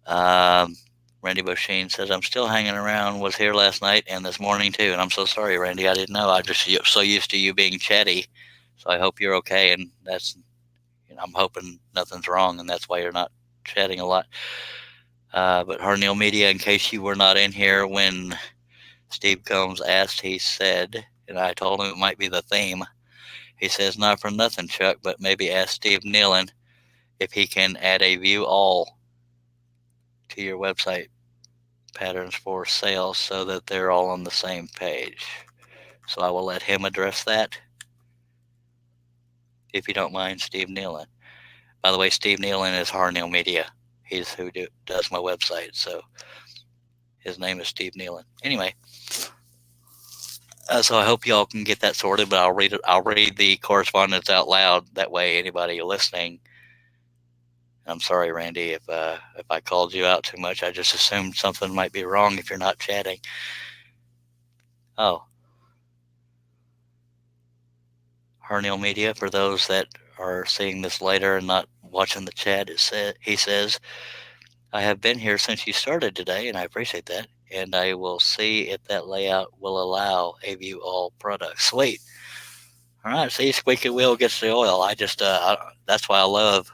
Randy Bosheen says, I'm still hanging around, was here last night and this morning too. And I'm so sorry, Randy. I didn't know. I just so used to you being chatty. So I hope you're okay. And I'm hoping nothing's wrong and that's why you're not chatting a lot. But Harnell Media, in case you were not in here when Steve Combs asked, he said, and I told him it might be the theme. He says, not for nothing, Chuck, but maybe ask Steve Nealon if he can add a view all to your website patterns for sale so that they're all on the same page. So I will let him address that. If you don't mind, Steve Nealon. By the way, Steve Nealon is Harnell Media. He's who does my website. So his name is Steve Nealon. Anyway, so I hope y'all can get that sorted, but I'll read it. I'll read the correspondence out loud. That way, anybody listening. I'm sorry, Randy, if I called you out too much. I just assumed something might be wrong if you're not chatting. Oh. Harnell Media, for those that are seeing this later and not watching the chat, he says, I have been here since you started today, and I appreciate that. And I will see if that layout will allow a view all product. Sweet. All right, see, squeaky wheel gets the oil. I just that's why I love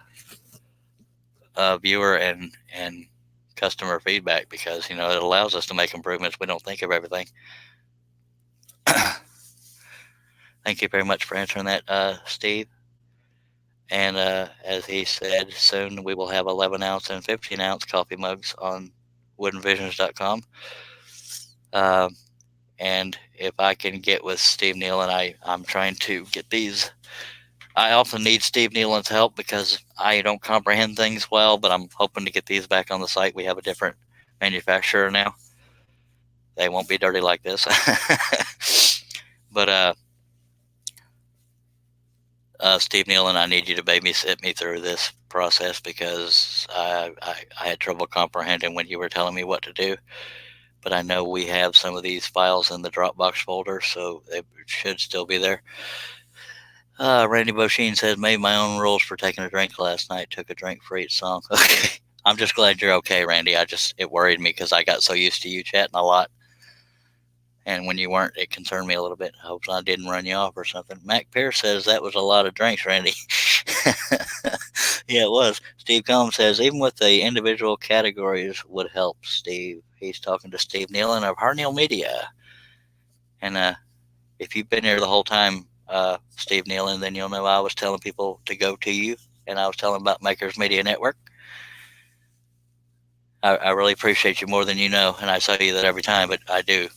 viewer and customer feedback, because it allows us to make improvements. We don't think of everything. Thank you very much for answering that, Steve. And as he said, soon we will have 11 ounce and 15 ounce coffee mugs on woodenvisions.com. And if I can get with Steve Nealon, I'm trying to get these. I often need Steve Nealon's help because I don't comprehend things well, but I'm hoping to get these back on the site. We have a different manufacturer now. They won't be dirty like this. But Steve Nealon, I need you to babysit me through this process because I had trouble comprehending when you were telling me what to do. But I know we have some of these files in the Dropbox folder, so they should still be there. Randy Bosheen says, made my own rules for taking a drink last night. Took a drink for each song. Okay. I'm just glad you're okay, Randy. It worried me because I got so used to you chatting a lot. And when you weren't, it concerned me a little bit. I hope I didn't run you off or something. Mac Pierce says that was a lot of drinks, Randy. Yeah, it was. Steve Combs says, even with the individual categories would help, Steve. He's talking to Steve Nealon of Harneal Media. And if you've been here the whole time, Steve Nealon, then you'll know I was telling people to go to you, and I was telling about Makers Media Network. I really appreciate you more than you know, and I tell you that every time, but I do.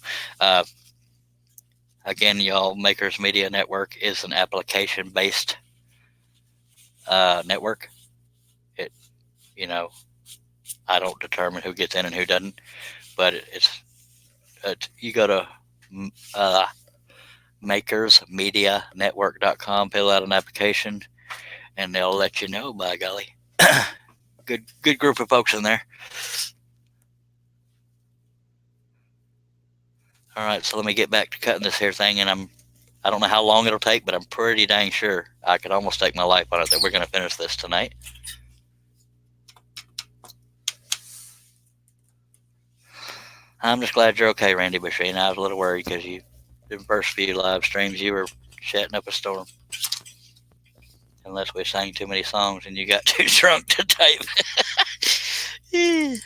Again, y'all, Makers Media Network is an application-based network. I don't determine who gets in and who doesn't, but you go to makersmedianetwork.com, fill out an application, and they'll let you know, by golly. Good group of folks in there. All right, so let me get back to cutting this here thing, and I don't know how long it'll take, but I'm pretty dang sure I could almost stake my life on it that we're going to finish this tonight. I'm just glad you're okay, Randy Bosheen. I was a little worried because the first few live streams, you were chatting up a storm. Unless we sang too many songs and you got too drunk to type.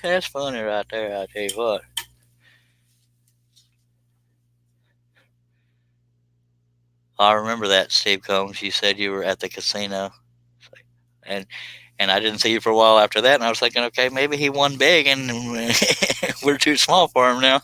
That's funny right there, I'll tell you what. I remember that, Steve Combs. You said you were at the casino. And I didn't see you for a while after that, and I was thinking, okay, maybe he won big, and we're too small for him now.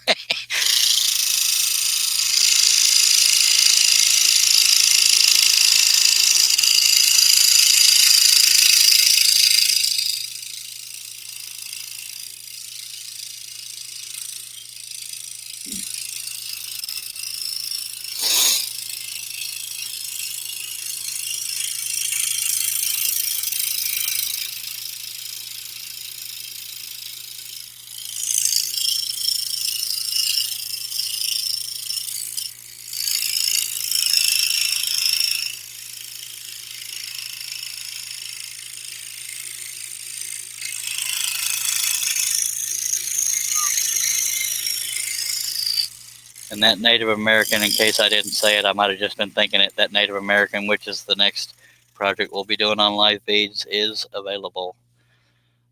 And that Native American, in case I didn't say it, I might have just been thinking it, that Native American, which is the next project we'll be doing on live feeds, is available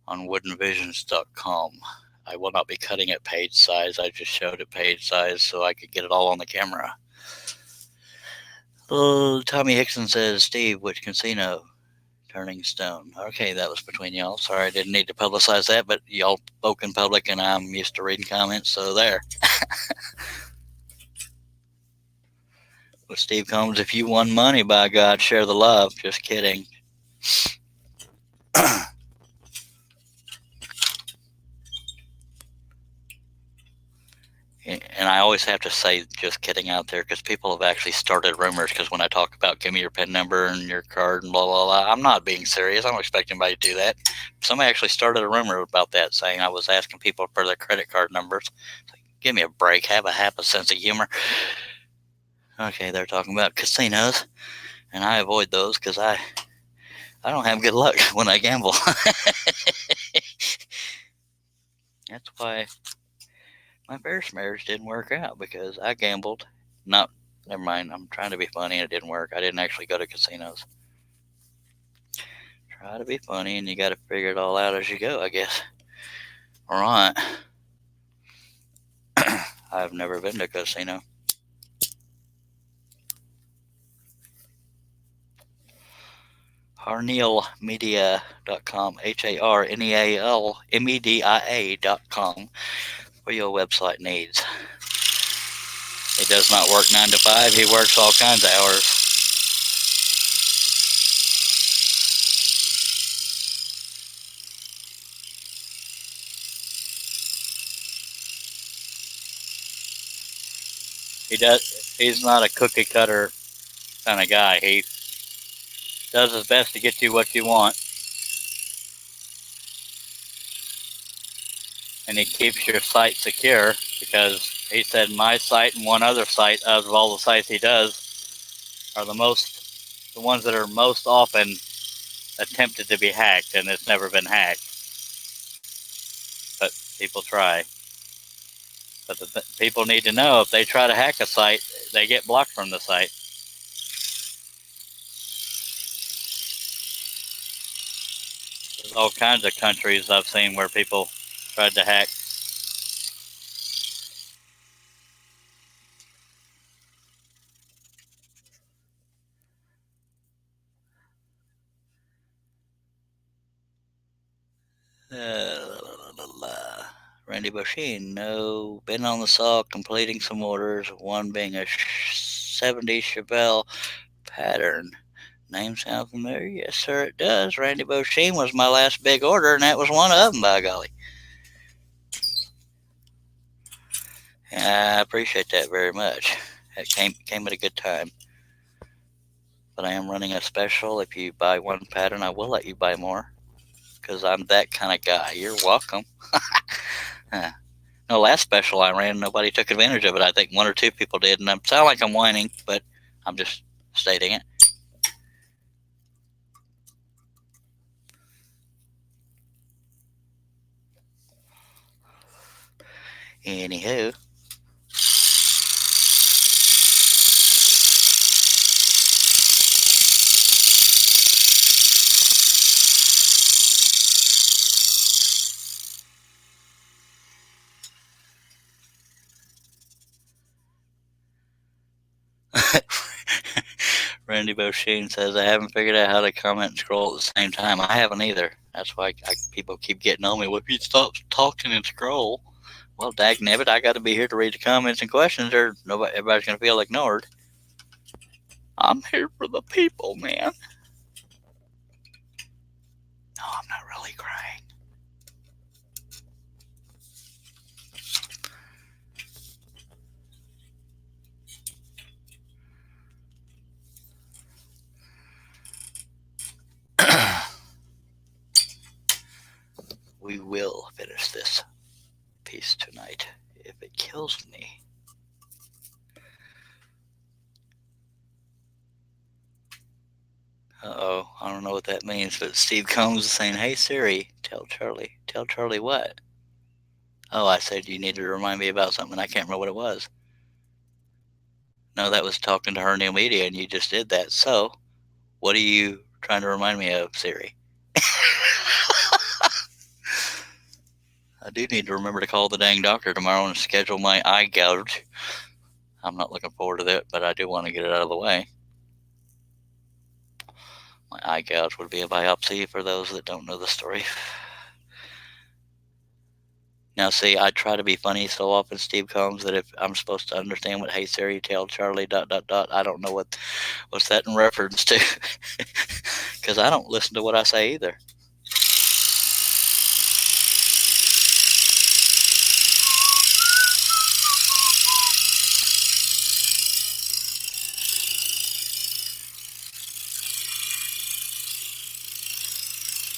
on woodenvisions.com. I will not be cutting it page size. I just showed it page size so I could get it all on the camera. Oh, Tommy Hickson says, Steve, which casino? Turning Stone. Okay, that was between y'all. Sorry, I didn't need to publicize that, but y'all spoke in public and I'm used to reading comments, so there. With Steve Combs, if you won money, by God, share the love. Just kidding. And I always have to say just kidding out there because people have actually started rumors because when I talk about give me your PIN number and your card and blah, blah, blah, I'm not being serious. I don't expect anybody to do that. Somebody actually started a rumor about that saying I was asking people for their credit card numbers. Like, give me a break. Have a sense of humor. Okay, they're talking about casinos, and I avoid those because I don't have good luck when I gamble. That's why my first marriage didn't work out because I gambled. Never mind. I'm trying to be funny and it didn't work. I didn't actually go to casinos. Try to be funny and you got to figure it all out as you go, I guess. All right. I've never been to a casino. harnealmedia.com, HARNEALMEDIA.com for your website needs. He does not work 9 to 5. He works all kinds of hours. He's not a cookie cutter kind of guy. He does his best to get you what you want. And he keeps your site secure because he said my site and one other site out of all the sites he does are the most the ones that are most often attempted to be hacked, and it's never been hacked. But people try. But people need to know if they try to hack a site, they get blocked from the site. There's all kinds of countries I've seen where people tried to hack. Randy Boschin, no. Been on the saw, completing some orders, one being a 70 Chevelle pattern. Name sound familiar? Yes, sir, it does. Randy Boschin was my last big order, and that was one of them, by golly. I appreciate that very much. It came at a good time. But I am running a special. If you buy one pattern, I will let you buy more, because I'm that kind of guy. You're welcome. No, last special I ran, nobody took advantage of it. I think one or two people did, and I sound like I'm whining, but I'm just stating it. Anywho. Randy Boschin says, I haven't figured out how to comment and scroll at the same time. I haven't either. That's why people keep getting on me. Well, if you stop talking and scroll, well, dagnabbit, I got to be here to read the comments and questions, or everybody's going to feel ignored. I'm here for the people, man. No, I'm not really crying. We will finish this piece tonight if it kills me. Uh-oh, I don't know what that means, but Steve Combs is saying, hey Siri, tell Charlie. Tell Charlie what? Oh, I said you needed to remind me about something. I can't remember what it was. No, that was talking to her new media, and you just did that. So, what are you trying to remind me of, Siri? I do need to remember to call the dang doctor tomorrow and schedule my eye gouge. I'm not looking forward to that, but I do want to get it out of the way. My eye gouge would be a biopsy for those that don't know the story. Now, see, I try to be funny so often, Steve Combs, that if I'm supposed to understand what "Hey Siri, tell Charlie ... I don't know what's that in reference to, because I don't listen to what I say either.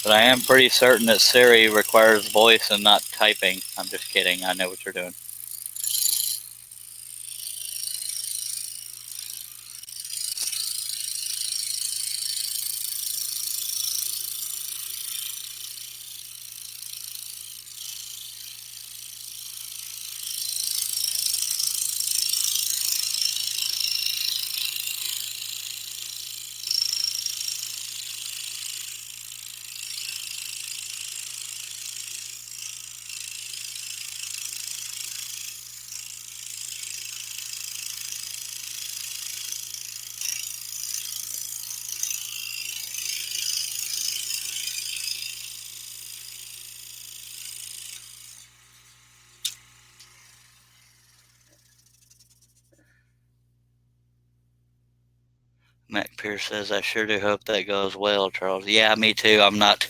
But I am pretty certain that Siri requires voice and not typing. I'm just kidding. I know what you're doing. Mac Pierce says, I sure do hope that goes well, Charles. Yeah, me too. I'm not.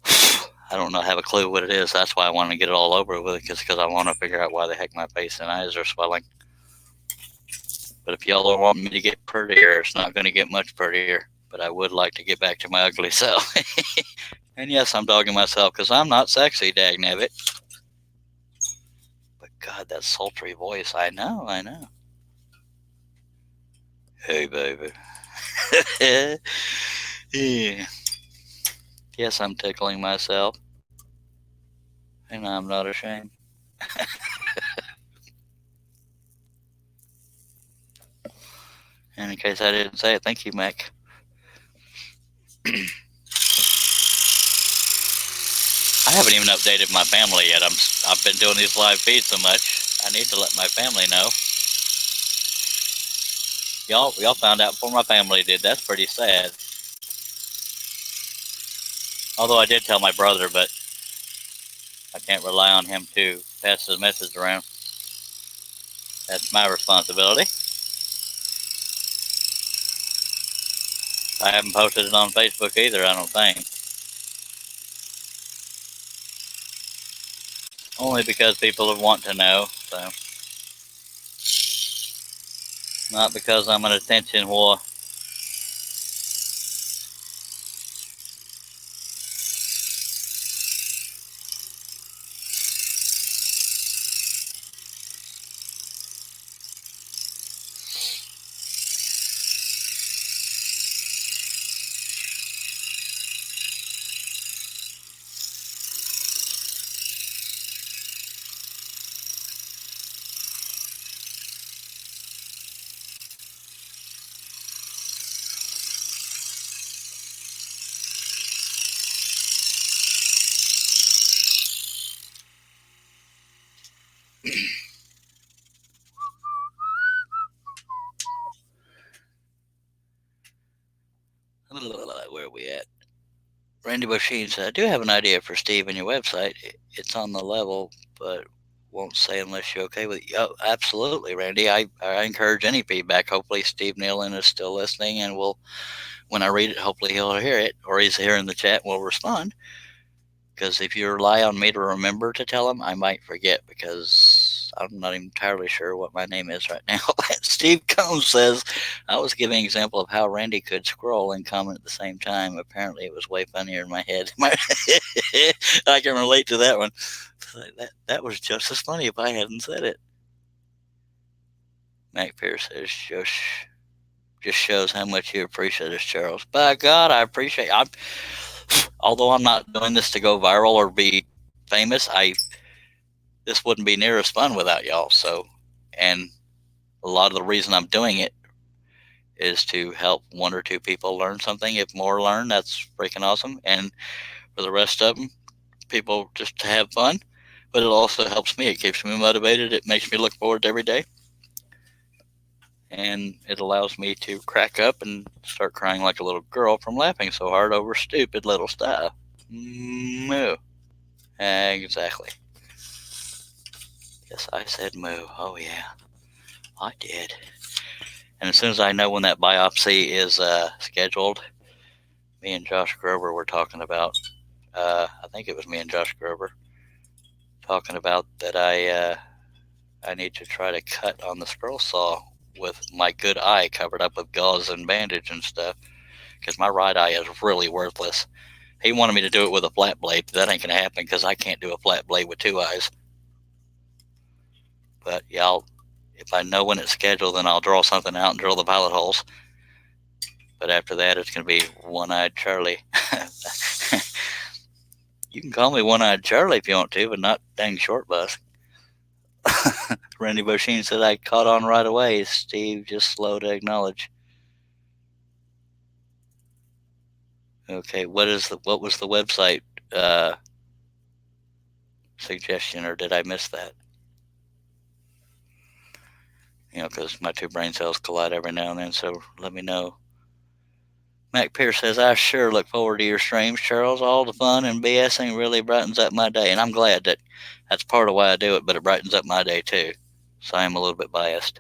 I don't know, have a clue what it is. That's why I want to get it all over with, because I want to figure out why the heck my face and eyes are swelling. But if y'all want me to get prettier, it's not going to get much prettier. But I would like to get back to my ugly self. And yes, I'm dogging myself because I'm not sexy, dagnabbit. But God, that sultry voice. I know. Hey, baby. Yeah. Yes, I'm tickling myself, and I'm not ashamed. And in case I didn't say it, thank you, Mac. I haven't even updated my family yet. I've been doing these live feeds so much. I need to let my family know. Y'all found out before my family did. That's pretty sad. Although I did tell my brother, but I can't rely on him to pass the message around. That's my responsibility. I haven't posted it on Facebook either, I don't think. Only because people want to know, so. Not because I'm an attention whore. Where are we at? Randy Busheen said, I do have an idea for Steve and your website. It's on the level, but won't say unless you're okay with it. Oh, absolutely, Randy. I encourage any feedback. Hopefully Steve Nealon is still listening and will, when I read it, hopefully he'll hear it, or he's here in the chat and will respond. Because if you rely on me to remember to tell him, I might forget because I'm not entirely sure what my name is right now. Steve Combs says, I was giving an example of how Randy could scroll and comment at the same time. Apparently it was way funnier in my head. I can relate to that one. That was just as funny if I hadn't said it. Mac Pierce says, just shows how much you appreciate us, Charles. By God, I appreciate it. Although I'm not doing this to go viral or be famous, this wouldn't be near as fun without y'all. So, and a lot of the reason I'm doing it is to help one or two people learn something. If more learn, that's freaking awesome. And for the rest of them, people just to have fun. But it also helps me. It keeps me motivated. It makes me look forward to every day. And it allows me to crack up and start crying like a little girl from laughing so hard over stupid little stuff. Moo. Exactly. Yes, I said moo. Oh, yeah. I did. And as soon as I know when that biopsy is scheduled, me and Josh Grover were talking about, I think it was me and Josh Grover, talking about that I need to try to cut on the scroll saw with my good eye covered up with gauze and bandage and stuff, because my right eye is really worthless. He wanted me to do it with a flat blade. That ain't going to happen because I can't do a flat blade with two eyes. But yeah, if I know when it's scheduled, then I'll draw something out and drill the pilot holes. But after that, it's going to be One-Eyed Charlie. You can call me One-Eyed Charlie if you want to, but not dang Short Bus. Randy Busheen said I caught on right away. Steve just slow to acknowledge. Okay, what was the website suggestion, or did I miss that? Because my two brain cells collide every now and then, so let me know. Mac Pierce says, I sure look forward to your streams, Charles. All the fun and BSing really brightens up my day, and I'm glad that that's part of why I do it, but it brightens up my day too. So I am a little bit biased.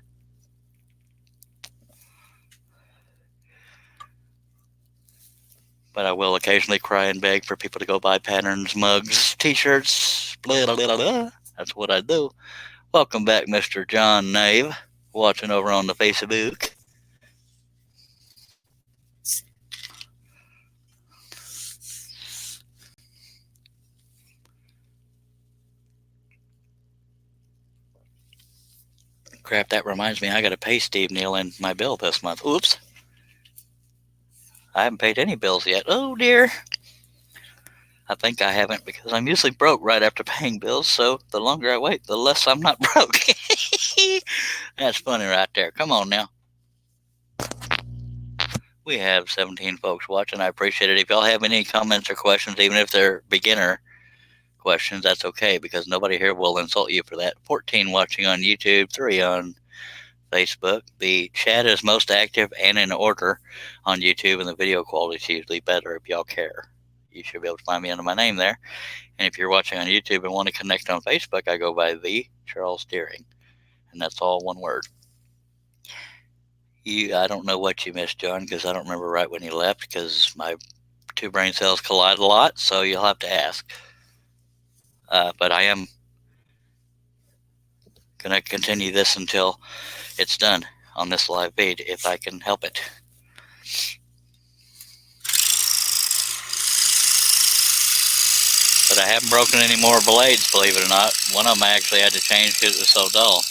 But I will occasionally cry and beg for people to go buy patterns, mugs, t-shirts, blah, blah, blah, blah. That's what I do. Welcome back, Mr. John Nave, watching over on the Facebook. Crap, that reminds me, I got to pay Steve Nealon my bill this month. Oops. I haven't paid any bills yet. Oh dear. I think I haven't because I'm usually broke right after paying bills. So the longer I wait, the less I'm not broke. That's funny right there. Come on now. We have 17 folks watching. I appreciate it. If y'all have any comments or questions, even if they're beginner questions, that's okay because nobody here will insult you for that. 14 watching on YouTube, 3 on Facebook. The chat is most active and in order on YouTube, and the video quality is usually better if y'all care. You should be able to find me under my name there. And if you're watching on YouTube and want to connect on Facebook, I go by the Charles Deering, and that's all one word. I don't know what you missed, John, because I don't remember right when you left because my two brain cells collide a lot, so you'll have to ask. But I am going to continue this until it's done on this live feed, if I can help it. But I haven't broken any more blades, believe it or not. One of them I actually had to change because it was so dull.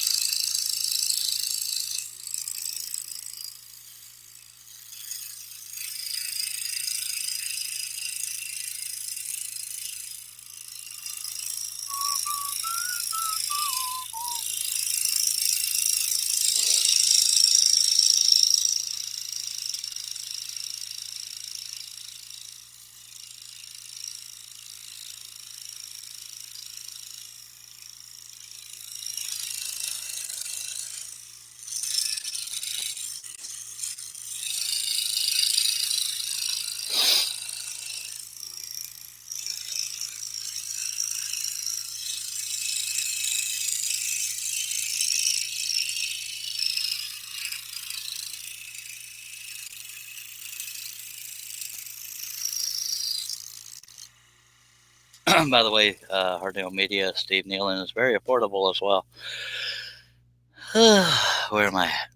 By the way, Hardale Media, Steve Nealon is very affordable as well. Where am I at?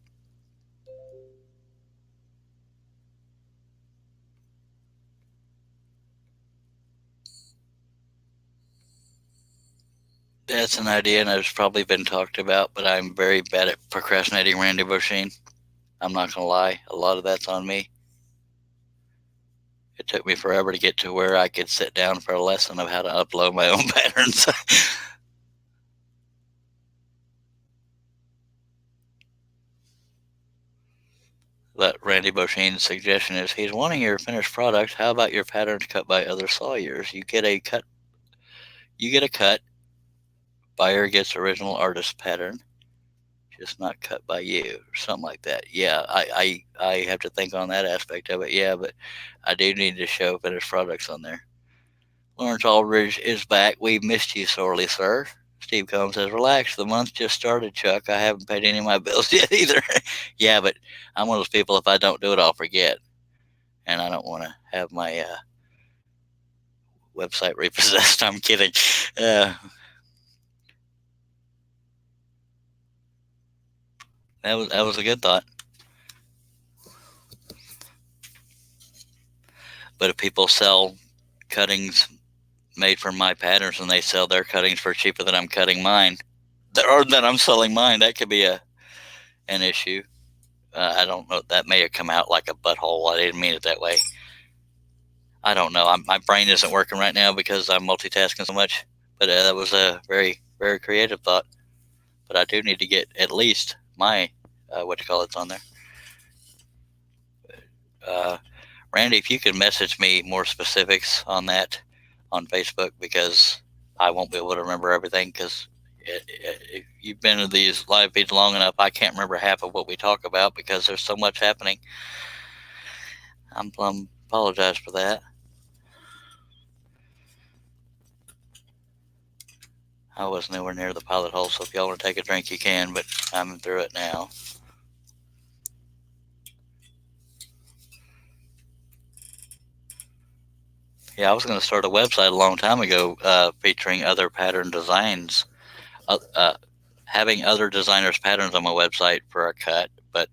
That's an idea, and it's probably been talked about, but I'm very bad at procrastinating, Randy Boschine. I'm not going to lie. A lot of that's on me. It took me forever to get to where I could sit down for a lesson of how to upload my own patterns. But Randy Boshine's suggestion is he's wanting your finished product. How about your patterns cut by other sawyers? You get a cut. Buyer gets original artist pattern, just not cut by you, or something like that. Yeah, I have to think on that aspect of it. Yeah, but I do need to show finished products on there. Lawrence Aldridge is back. We missed you sorely, sir. Steve Combs says, relax, the month just started, Chuck. I haven't paid any of my bills yet either. Yeah, but I'm one of those people, if I don't do it, I'll forget. And I don't want to have my website repossessed. I'm kidding. That was a good thought. But if people sell cuttings made from my patterns and they sell their cuttings for cheaper than I'm cutting mine, or that I'm selling mine, that could be an issue. I don't know. That may have come out like a butthole. I didn't mean it that way. I don't know. My brain isn't working right now because I'm multitasking so much. But that was a very, very creative thought. But I do need to get at least my it's on there. Randy, if you could message me more specifics on that on Facebook, because I won't be able to remember everything, because if you've been in these live feeds long enough, I can't remember half of what we talk about because there's so much happening. I apologize for that. I was nowhere near the pilot hole, so if y'all want to take a drink, you can, but I'm through it now. Yeah, I was going to start a website a long time ago featuring other pattern designs, having other designers' patterns on my website for a cut, but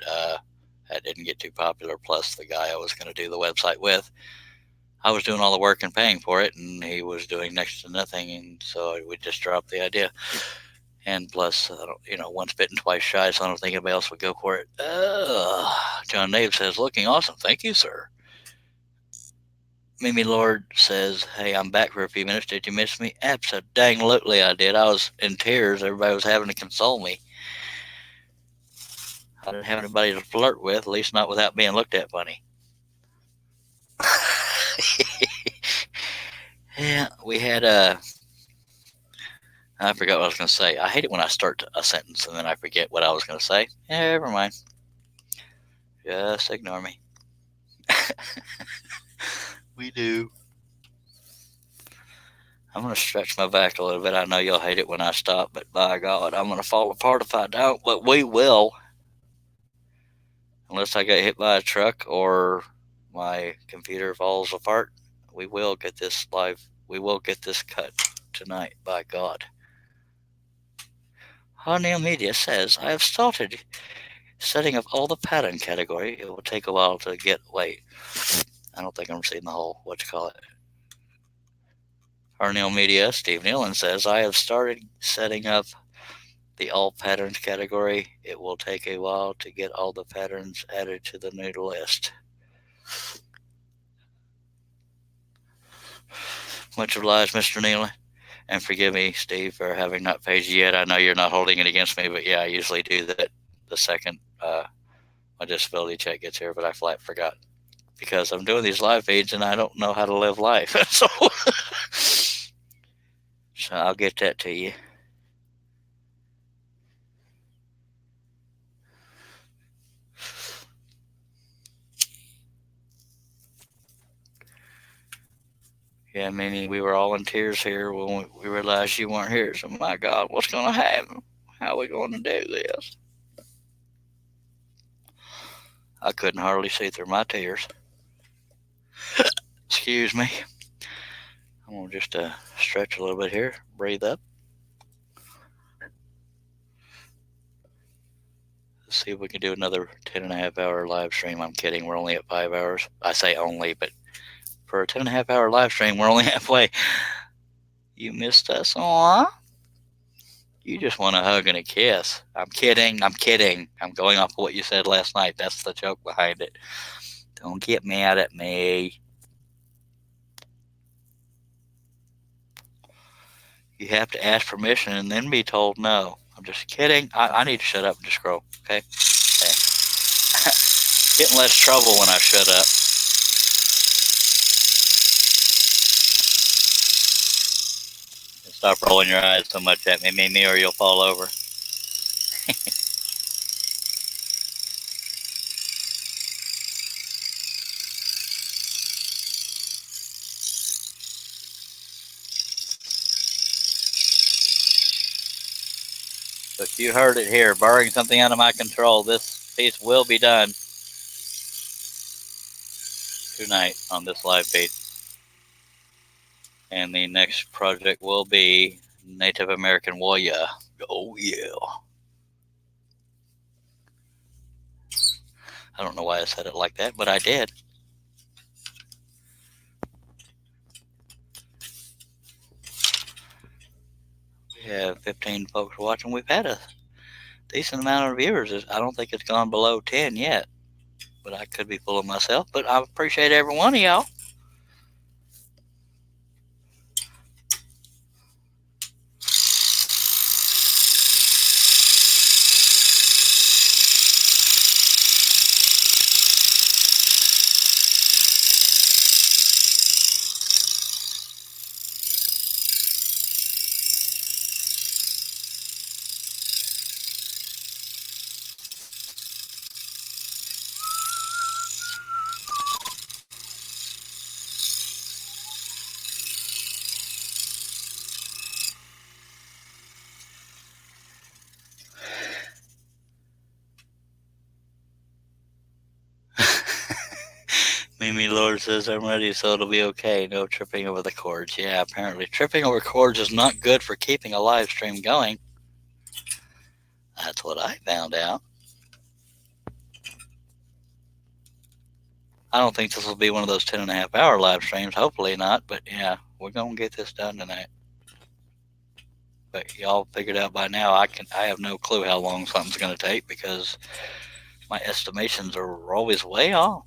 that didn't get too popular. Plus, the guy I was going to do the website with, I was doing all the work and paying for it, and he was doing next to nothing, and so we just dropped the idea. And plus, once bitten, twice shy, so I don't think anybody else would go for it. John Nave says, looking awesome. Thank you, sir. Mimi Lord says, "Hey, I'm back for a few minutes. Did you miss me?" Absolutely, I did. I was in tears. Everybody was having to console me. I didn't have anybody to flirt with, at least not without being looked at funny. Yeah, we had I forgot what I was going to say. I hate it when I start a sentence and then I forget what I was going to say. Yeah, never mind. Just ignore me. We do. I'm going to stretch my back a little bit. I know you'll hate it when I stop, but by God, I'm going to fall apart if I don't. But we will. Unless I get hit by a truck or my computer falls apart, we will get this live. We will get this cut tonight, by God. Harnell Media says, I have started setting up all the pattern category. It will take a while to get. Wait, I don't think I'm seeing the whole. What you call it? Harnell Media, Steve Nealon says, I have started setting up the all patterns category. It will take a while to get all the patterns added to the new list. Much obliged, Mr. Nealon. And forgive me, Steve, for having not paid you yet. I know you're not holding it against me, but yeah, I usually do that the second my disability check gets here, but I flat forgot because I'm doing these live feeds and I don't know how to live life. So I'll get that to you. Yeah, Mimi, we were all in tears here when we realized you weren't here. So, my God, what's going to happen? How are we going to do this? I couldn't hardly see through my tears. Excuse me. I'm going to just stretch a little bit here. Breathe up. Let's see if we can do another 10.5-hour live stream. I'm kidding. We're only at 5 hours. I say only, but for a 10.5-hour live stream, we're only halfway. You missed us. Aww. You just want a hug and a kiss. I'm kidding. I'm kidding. I'm going off of what you said last night. That's the joke behind it. Don't get mad at me. You have to ask permission and then be told no. I'm just kidding. I need to shut up and just scroll. Okay? Get in less trouble when I shut up. Stop rolling your eyes so much at me, or you'll fall over. But you heard it here. Barring something out of my control, this piece will be done tonight on this live feed. And the next project will be Native American Warrior. Oh, yeah. I don't know why I said it like that, but I did. We have 15 folks watching. We've had a decent amount of viewers. I don't think it's gone below 10 yet, but I could be fooling myself. But I appreciate every one of y'all. Mimi Lord says, I'm ready, so it'll be okay. No tripping over the cords. Yeah, apparently tripping over cords is not good for keeping a live stream going. That's what I found out. I don't think this will be one of those 10.5-hour live streams. Hopefully not, but yeah, we're going to get this done tonight. But y'all figured out by now, I have no clue how long something's going to take because my estimations are always way off.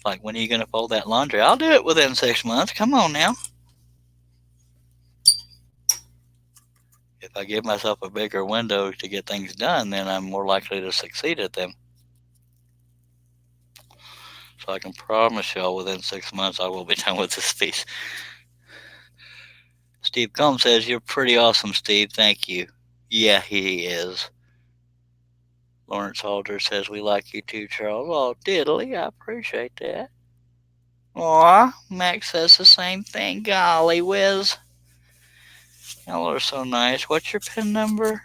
Like, when are you going to fold that laundry? I'll do it within 6 months. Come on now. If I give myself a bigger window to get things done, then I'm more likely to succeed at them. So I can promise y'all within 6 months I will be done with this piece. Steve Combs says, "You're pretty awesome, Steve. Thank you." Yeah, he is. Lawrence Halder says, "We like you too, Charles." Oh, diddly. I appreciate that. Aw, Max says the same thing. Golly whiz. Y'all are so nice. What's your PIN number?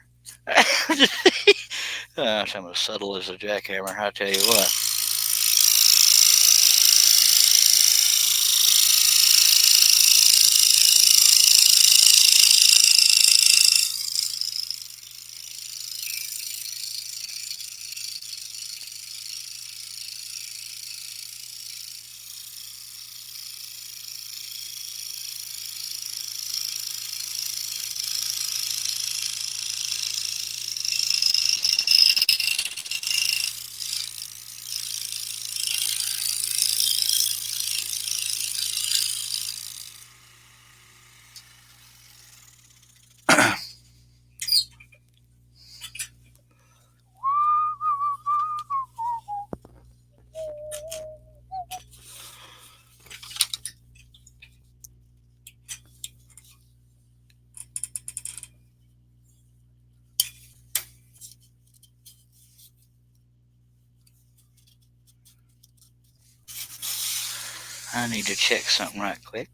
Gosh, I'm as subtle as a jackhammer, I tell you what. I need to check something right quick.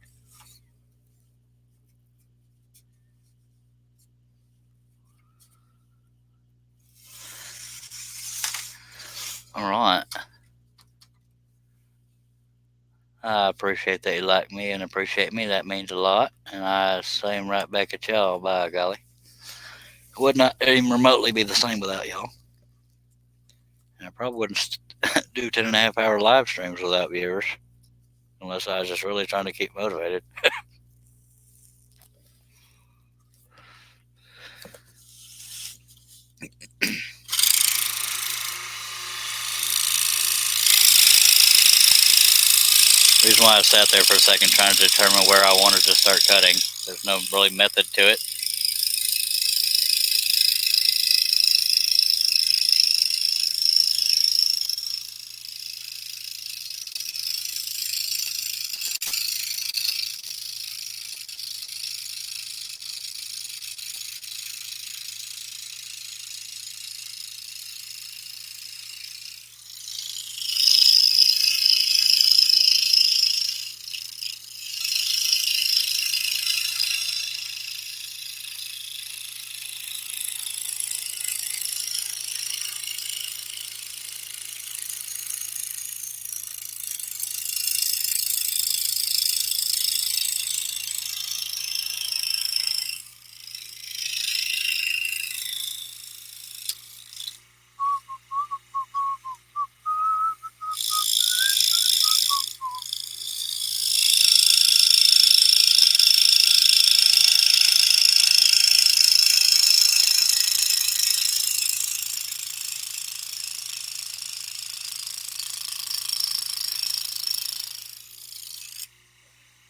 All right. I appreciate that you like me and appreciate me. That means a lot. And I same right back at y'all. By golly. It would not even remotely be the same without y'all. And I probably wouldn't do 10.5-hour live streams without viewers. Unless I was just really trying to keep motivated. The reason why I sat there for a second trying to determine where I wanted to start cutting. There's no really method to it.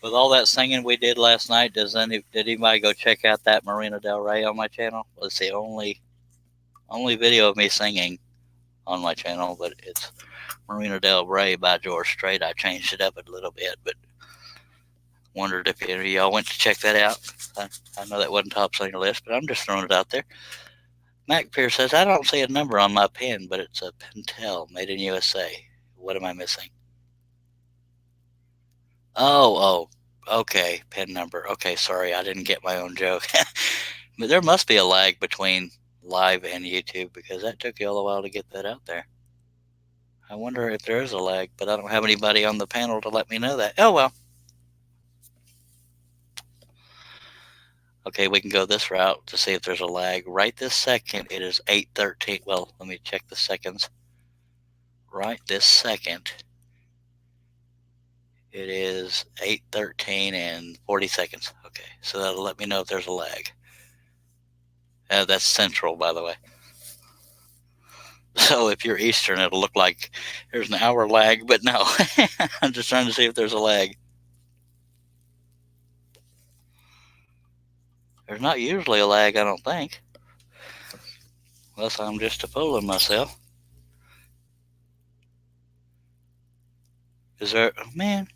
With all that singing we did last night, did anybody go check out that Marina Del Rey on my channel? Well, it's the only video of me singing on my channel, but it's Marina Del Rey by George Strait. I changed it up a little bit, but wondered if any of y'all went to check that out. I know that wasn't top on your list, but I'm just throwing it out there. Mac Pierce says, "I don't see a number on my pen, but it's a Pentel made in USA. What am I missing?" Oh, okay, pen number. Okay, sorry, I didn't get my own joke. But there must be a lag between live and YouTube because that took you all a while to get that out there. I wonder if there is a lag, but I don't have anybody on the panel to let me know that. Oh, well. Okay, we can go this route to see if there's a lag. Right this second, it is 8:13. Well, let me check the seconds. Right this second, it is 8:13 and 40 seconds. Okay, so that'll let me know if there's a lag. That's central, by the way. So if you're Eastern, it'll look like there's an hour lag, but no. I'm just trying to see if there's a lag. There's not usually a lag, I don't think. Unless I'm just fooling myself. Is there... Oh, man.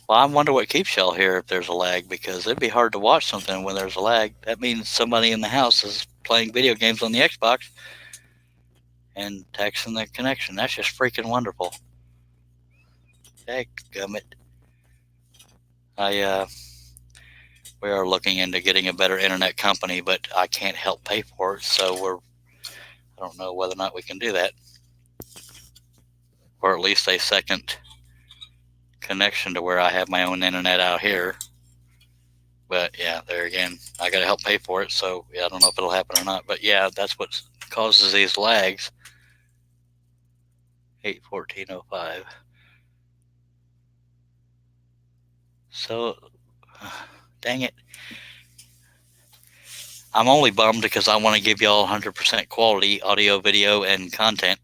Well, I wonder what keeps y'all here if there's a lag, because it'd be hard to watch something when there's a lag. That means somebody in the house is playing video games on the Xbox and texting the connection. That's just freaking wonderful. Dadgummit. We are looking into getting a better internet company, but I can't help pay for it, so I don't know whether or not we can do that. Or at least a second connection to where I have my own internet out here. But yeah, there again, I got to help pay for it, so yeah, I don't know if it'll happen or not. But yeah, that's what causes these lags. 8:14:05. So, dang it. I'm only bummed because I want to give y'all 100% quality audio, video, and content.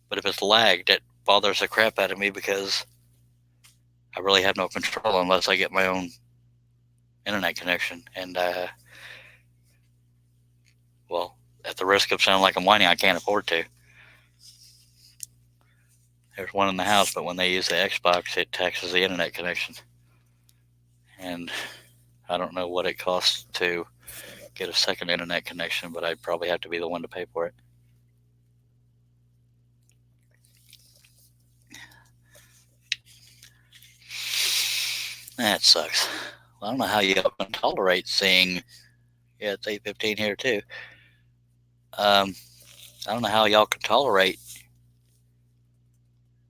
But if it's lagged, it bothers the crap out of me because I really have no control unless I get my own internet connection. And, well, at the risk of sounding like I'm whining, I can't afford to. There's one in the house, but when they use the Xbox, it taxes the internet connection. And I don't know what it costs to get a second internet connection, but I'd probably have to be the one to pay for it. That sucks. Well, I don't know how you can tolerate seeing... Yeah, it's 8:15 here, too. I don't know how y'all can tolerate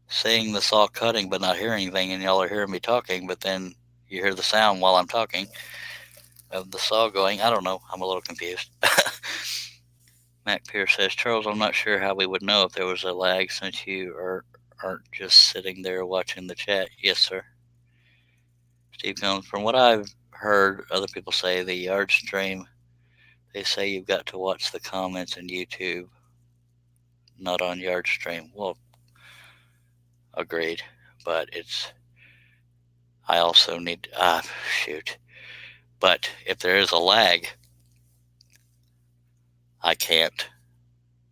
seeing the saw cutting but not hearing anything, and y'all are hearing me talking, but then you hear the sound while I'm talking of the saw going. I don't know. I'm a little confused. Mac Pierce says, Charles, I'm not sure how we would know if there was a lag since you aren't just sitting there watching the chat. Yes, sir. Steve Combs, from what I've heard other people say, the yard stream, they say you've got to watch the comments in YouTube, not on yard stream. Well, agreed, but I also need, shoot. But if there is a lag, I can't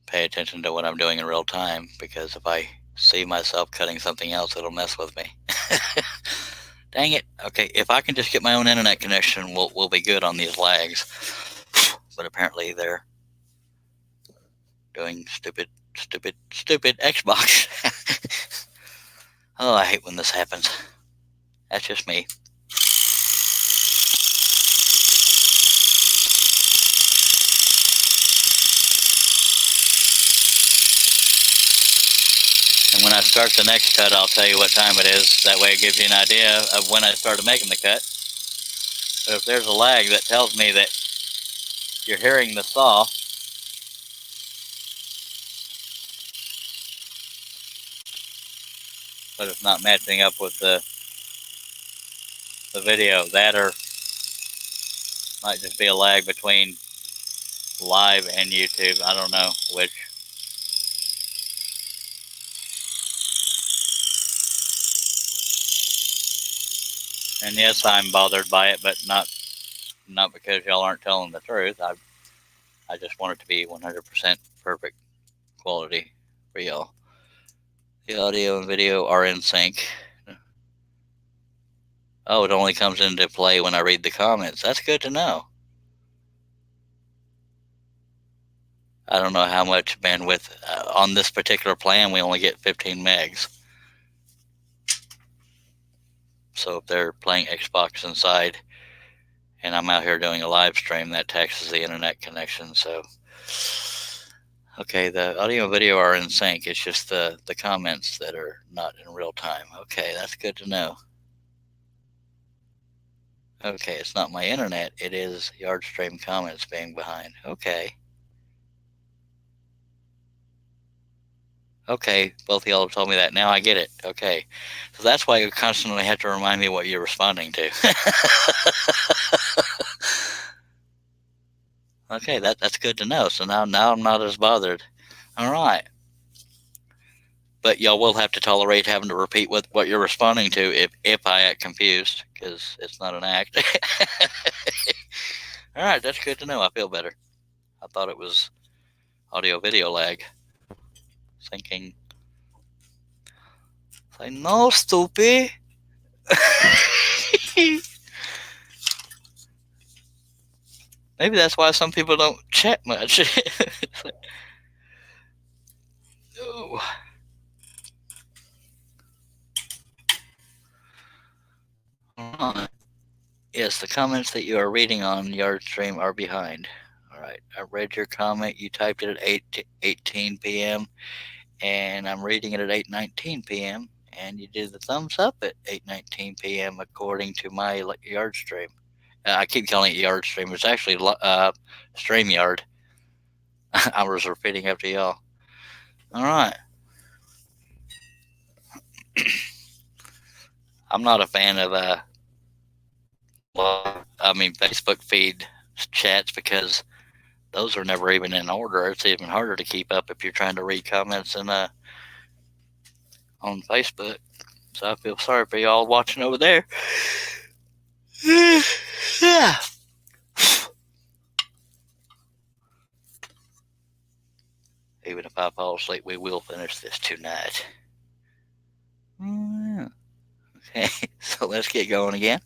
pay attention to what I'm doing in real time, because if I see myself cutting something else, it'll mess with me. Dang it. Okay, if I can just get my own internet connection, we'll be good on these lags. But apparently they're doing stupid Xbox. Oh, I hate when this happens. That's just me. And when I start the next cut, I'll tell you what time it is. That way it gives you an idea of when I started making the cut. But if there's a lag that tells me that you're hearing the saw, but it's not matching up with the video, that or might just be a lag between live and YouTube. I don't know which. And yes, I'm bothered by it, but not because y'all aren't telling the truth. I just want it to be 100% perfect quality for y'all. The audio and video are in sync. Oh, it only comes into play when I read the comments. That's good to know. I don't know how much bandwidth. On this particular plan, we only get 15 megs. So if they're playing Xbox inside and I'm out here doing a live stream, that taxes the internet connection. So, okay, the audio and video are in sync. It's just the comments that are not in real time. Okay, that's good to know. Okay, it's not my internet. It is yard stream comments being behind. Okay. Okay, both of y'all have told me that. Now I get it. Okay. So that's why you constantly have to remind me what you're responding to. Okay, that's good to know. So now I'm not as bothered. All right. But y'all will have to tolerate having to repeat what you're responding to if I act confused, because it's not an act. All right, that's good to know. I feel better. I thought it was audio video lag. Thinking, like, no, stupid. Maybe that's why some people don't chat much. Like, oh. Right. Yes, the comments that you are reading on Yardstream are behind. All right, I read your comment. You typed it at 8:18 p.m. and I'm reading it at 8:19 p.m. and you did the thumbs up at 8:19 p.m. according to my Yardstream. I keep calling it Yardstream. It's actually StreamYard. I was repeating after y'all. All right. I'm not a fan of Facebook feed chats because those are never even in order. It's even harder to keep up if you're trying to read comments on Facebook. So I feel sorry for y'all watching over there. Yeah. Even if I fall asleep, we will finish this tonight. Okay, so let's get going again.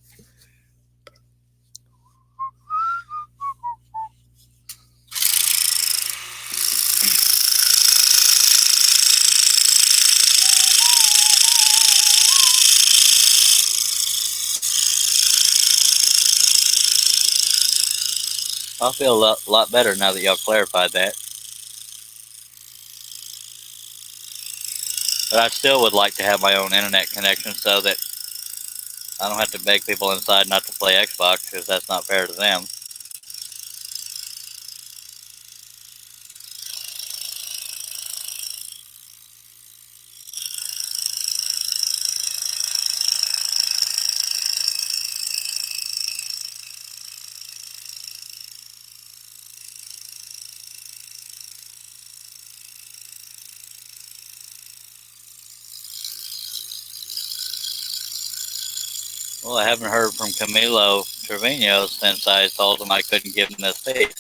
I feel a lot better now that y'all clarified that. But I still would like to have my own internet connection so that I don't have to beg people inside not to play Xbox, because that's not fair to them. Well, I haven't heard from Camilo Trevino since I told him I couldn't give him this feed.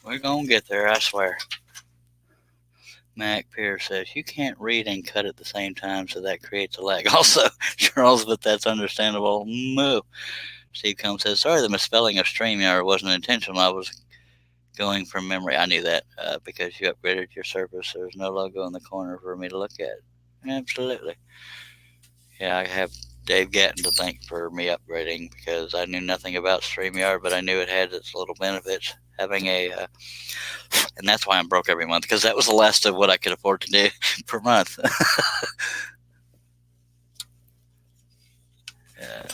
We're gonna get there, I swear. Mac Pierce says, you can't read and cut at the same time, so that creates a lag. Also, Charles, but that's understandable. Moo. Steve Combs says, sorry, the misspelling of StreamYard wasn't intentional. I was going from memory. I knew that because you upgraded your service. There's no logo in the corner for me to look at. Absolutely. Yeah, I have Dave Gatton to thank for me upgrading because I knew nothing about StreamYard, but I knew it had its little benefits. Having and that's why I'm broke every month, because that was the last of what I could afford to do per month. Yeah.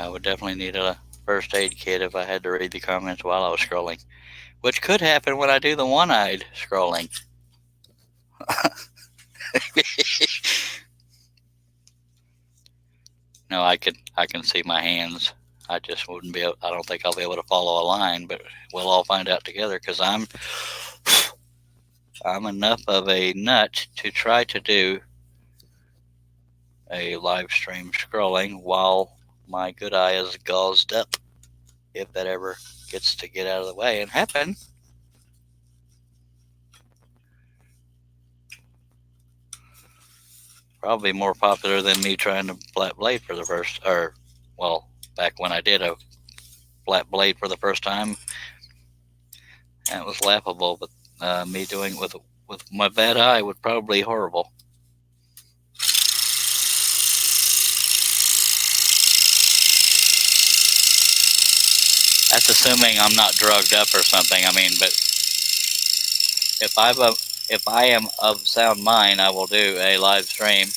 I would definitely need a first aid kit if I had to read the comments while I was scrolling, which could happen when I do the one-eyed scrolling. No, I can see my hands. I just wouldn't be able, I don't think I'll be able to follow a line, but we'll all find out together because I'm enough of a nut to try to do a live stream scrolling while my good eye is gauzed up, if that ever gets to get out of the way and happen. Probably more popular than me trying to flat blade for the first, or well, back when I did a flat blade for the first time, that was laughable. But me doing it with my bad eye would probably be horrible. That's assuming I'm not drugged up or something. I mean, but if I am of sound mind, I will do a live stream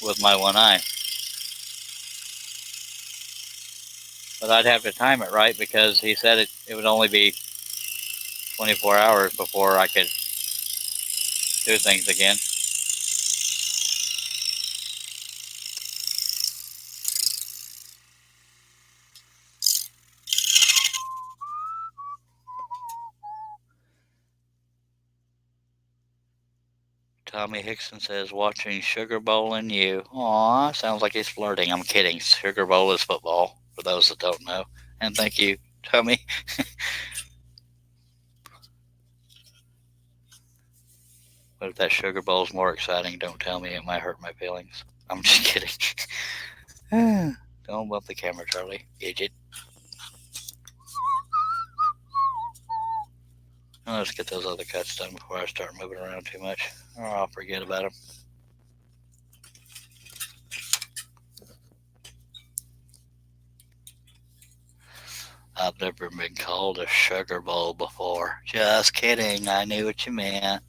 with my one eye. But I'd have to time it right because he said it would only be 24 hours before I could do things again. Tommy Hickson says, watching Sugar Bowl and you. Aw, sounds like he's flirting. I'm kidding. Sugar Bowl is football, for those that don't know. And thank you, Tommy. But if that Sugar Bowl is more exciting, don't tell me. It might hurt my feelings. I'm just kidding. Don't bump the camera, Charlie. Idiot. Let's get those other cuts done before I start moving around too much, or I'll forget about them. I've never been called a sugar bowl before. Just kidding. I knew what you meant.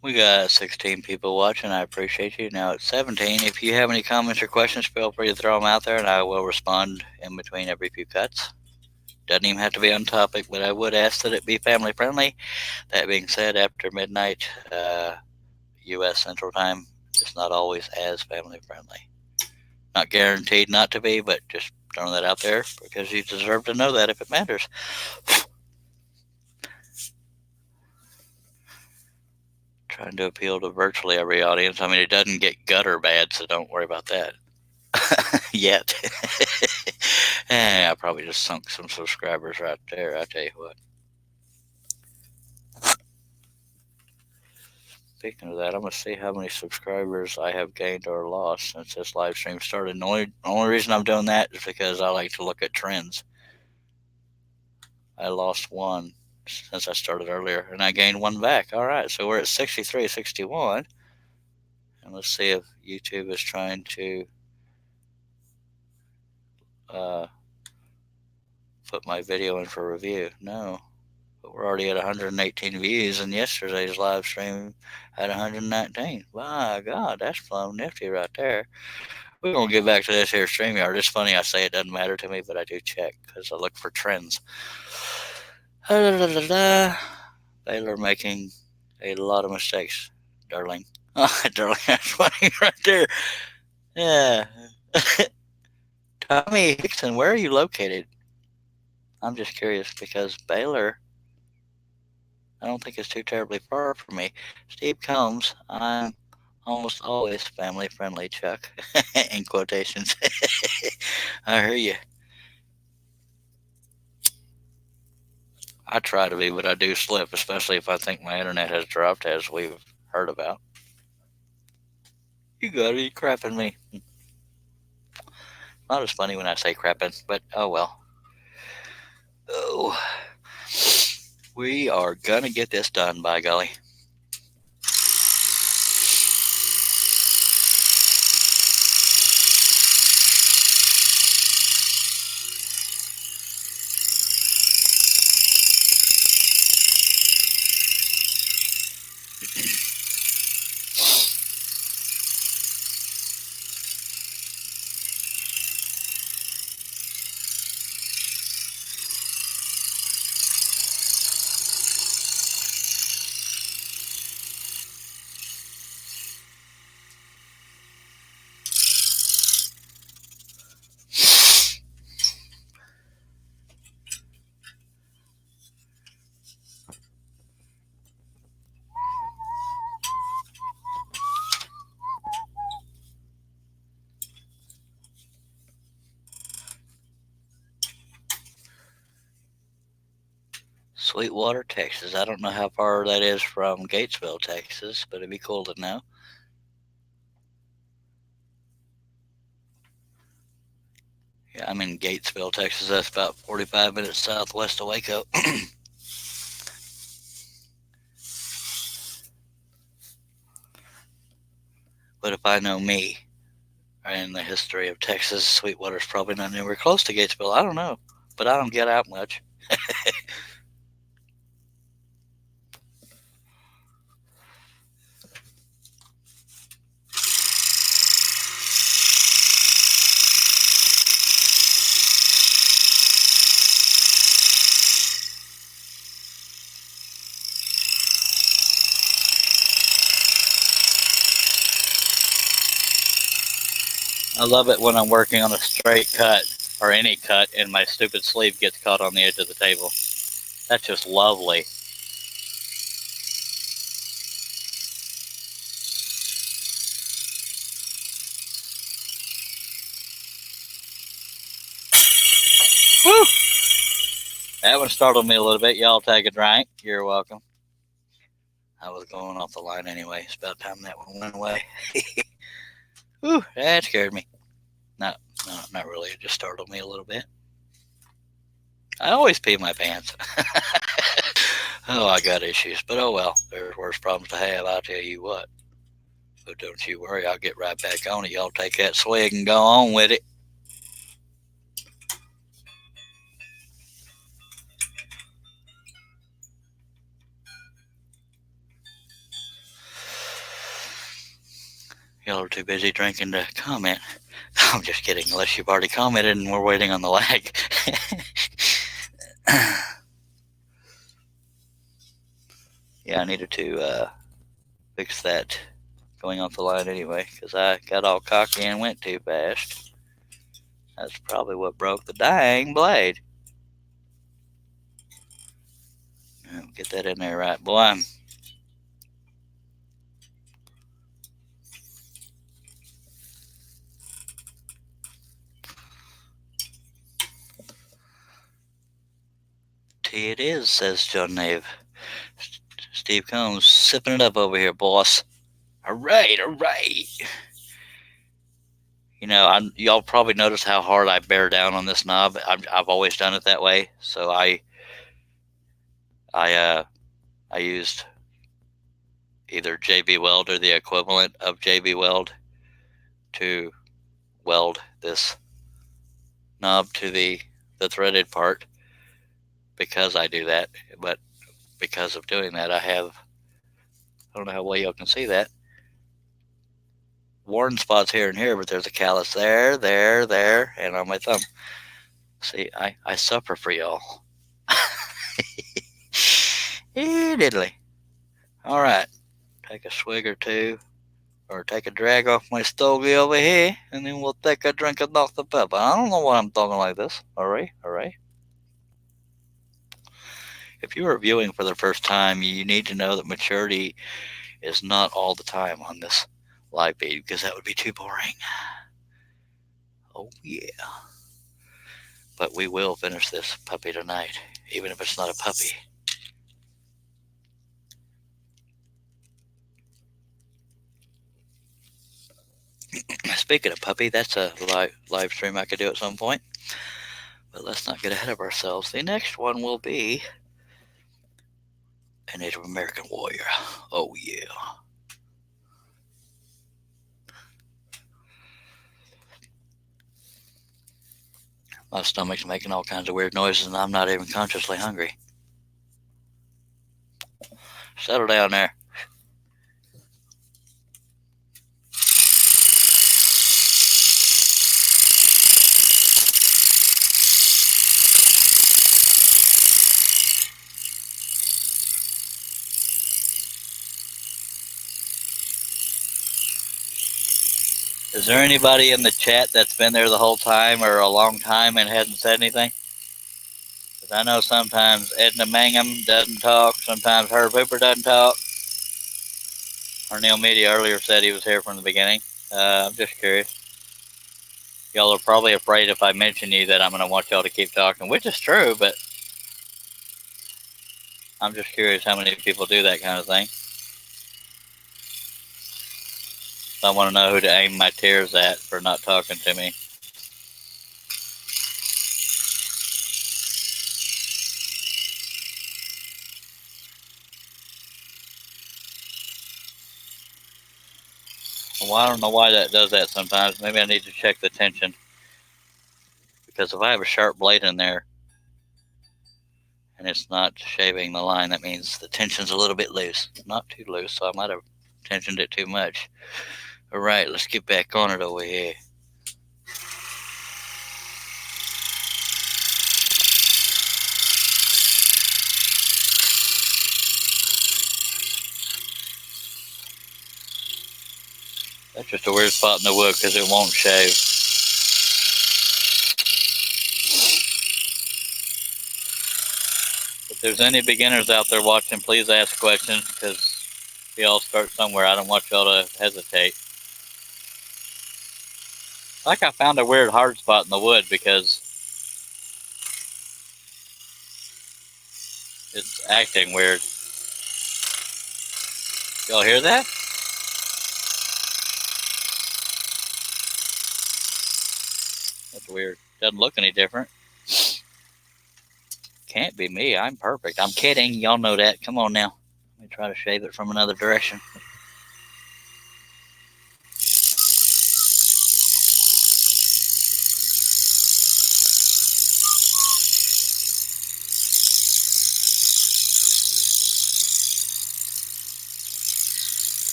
We got 16 people watching. I appreciate you. Now it's 17. If you have any comments or questions, feel free to throw them out there, and I will respond in between every few cuts. Doesn't even have to be on topic, but I would ask that it be family friendly. That being said, after midnight, U.S. Central Time, it's not always as family friendly. Not guaranteed not to be, but just throwing that out there because you deserve to know that if it matters. Trying to appeal to virtually every audience. I mean, it doesn't get gutter bad, so don't worry about that. Yet. I probably just sunk some subscribers right there, I tell you what. Speaking of that, I'm going to see how many subscribers I have gained or lost since this live stream started. And the only reason I'm doing that is because I like to look at trends. I lost one since I started earlier, and I gained one back. All right, so we're at 63, 61. And let's see if YouTube is trying to put my video in for review. No. But we're already at 118 views, and yesterday's live stream had 119. My God, that's plumb nifty right there. We're going to get back to this here StreamYard. It's funny I say it doesn't matter to me, but I do check because I look for trends. Baylor making a lot of mistakes, darling. Darling, that's funny right there. Yeah. Tommy Hickson, where are you located? I'm just curious because Baylor, I don't think it's too terribly far from me. Steve Combs, I'm almost always family friendly, Chuck, in quotations. I hear you. I try to be, but I do slip, especially if I think my internet has dropped, as we've heard about. You gotta be crapping me. Not as funny when I say crapping, but oh well. Oh, we are gonna get this done, by golly. Sweetwater, Texas. I don't know how far that is from Gatesville, Texas, but it'd be cool to know. Yeah, I'm in Gatesville, Texas. That's about 45 minutes southwest of Waco. But if I know me and the history of Texas, Sweetwater's probably not anywhere close to Gatesville. I don't know, but I don't get out much. I love it when I'm working on a straight cut or any cut and my stupid sleeve gets caught on the edge of the table. That's just lovely. Woo! That one startled me a little bit. Y'all take a drink. You're welcome. I was going off the line anyway. It's about time that one went away. Whew, that scared me. No, not really. It just startled me a little bit. I always pee my pants. Oh, I got issues, but oh well. There's worse problems to have, I'll tell you what. But don't you worry, I'll get right back on it. Y'all take that swig and go on with it. Y'all are too busy drinking to comment. I'm just kidding, unless you've already commented and we're waiting on the lag. Yeah, I needed to fix that going off the line anyway, because I got all cocky and went too fast. That's probably what broke the dang blade. Get that in there right, boy. Tea it is, says John Nave. Steve Combs sipping it up over here, boss. All right, all right. You know, y'all probably notice how hard I bear down on this knob. I've always done it that way. So I used either JB Weld or the equivalent of JB Weld to weld this knob to the threaded part because I do that. But because of doing that, I don't know how well y'all can see that, worn spots here and here, but there's a callus there, and on my thumb. See, I suffer for y'all. Diddly. All right, take a swig or two, or take a drag off my stogie over here, and then we'll take a drink of Dr. Pepper. I don't know why I'm talking like this. All right, all right. If you are viewing for the first time, you need to know that maturity is not all the time on this live feed, because that would be too boring. Oh yeah. But we will finish this puppy tonight, even if it's not a puppy. Speaking of puppy, that's a live stream I could do at some point. But let's not get ahead of ourselves. The next one will be a Native American warrior. Oh yeah. My stomach's making all kinds of weird noises, and I'm not even consciously hungry. Settle down there. Is there anybody in the chat that's been there the whole time or a long time and hasn't said anything? Because I know sometimes Edna Mangum doesn't talk, sometimes Herb Hooper doesn't talk. Or Neil Media earlier said he was here from the beginning. I'm just curious. Y'all are probably afraid if I mention you that I'm going to want y'all to keep talking, which is true, but I'm just curious how many people do that kind of thing. I want to know who to aim my tears at for not talking to me. Well, I don't know why that does that sometimes. Maybe I need to check the tension. Because if I have a sharp blade in there and it's not shaving the line, that means the tension's a little bit loose. Not too loose, so I might have tensioned it too much. All right, let's get back on it over here. That's just a weird spot in the wood because it won't shave. If there's any beginners out there watching, please ask questions, because we all start somewhere. I don't want y'all to hesitate. Like I found a weird hard spot in the wood because it's acting weird. Y'all hear that? That's weird. Doesn't look any different. Can't be me. I'm perfect. I'm kidding. Y'all know that. Come on now. Let me try to shave it from another direction.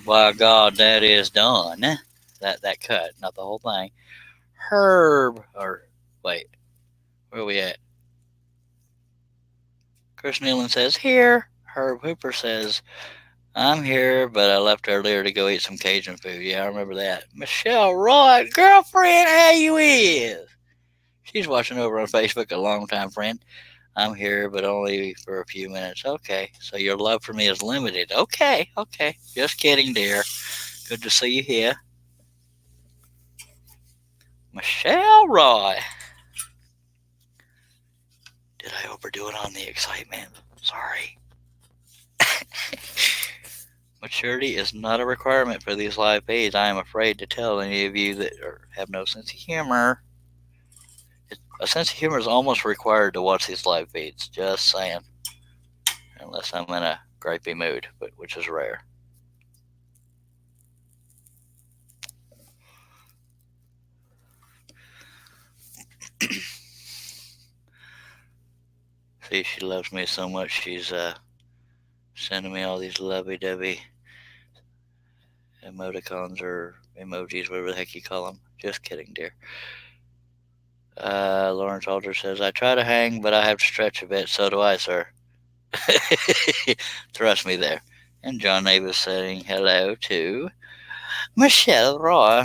Well, by God, that is done. That cut, not the whole thing. Herb, or wait, where are we at? Chris Nealon says, here. Herb Hooper says, I'm here, but I left earlier to go eat some Cajun food. Yeah, I remember that. Michelle Roy, girlfriend, how you is? She's watching over on Facebook, a longtime friend. I'm here, but only for a few minutes. Okay, so your love for me is limited. Okay. Just kidding, dear. Good to see you here. Michelle Roy. Did I overdo it on the excitement? Sorry. Maturity is not a requirement for these live feeds. I am afraid to tell any of you that have no sense of humor. A sense of humor is almost required to watch these live feeds. Just saying. Unless I'm in a gripey mood, which is rare. See, she loves me so much, she's sending me all these lovey-dovey emoticons or emojis, whatever the heck you call them. Just kidding, dear. Lawrence Alder says, I try to hang, but I have to stretch a bit. So do I, sir. Trust me there. And John Davis saying hello to Michelle Roy.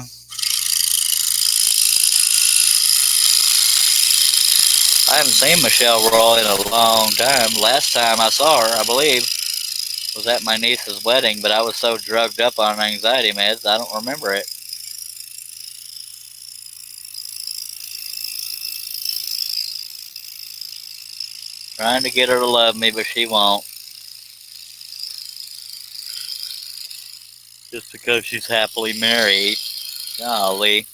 I haven't seen Michelle Roy in a long time. Last time I saw her, I believe, was at my niece's wedding, but I was so drugged up on anxiety meds, I don't remember it. Trying to get her to love me, but she won't. Just because she's happily married. Golly.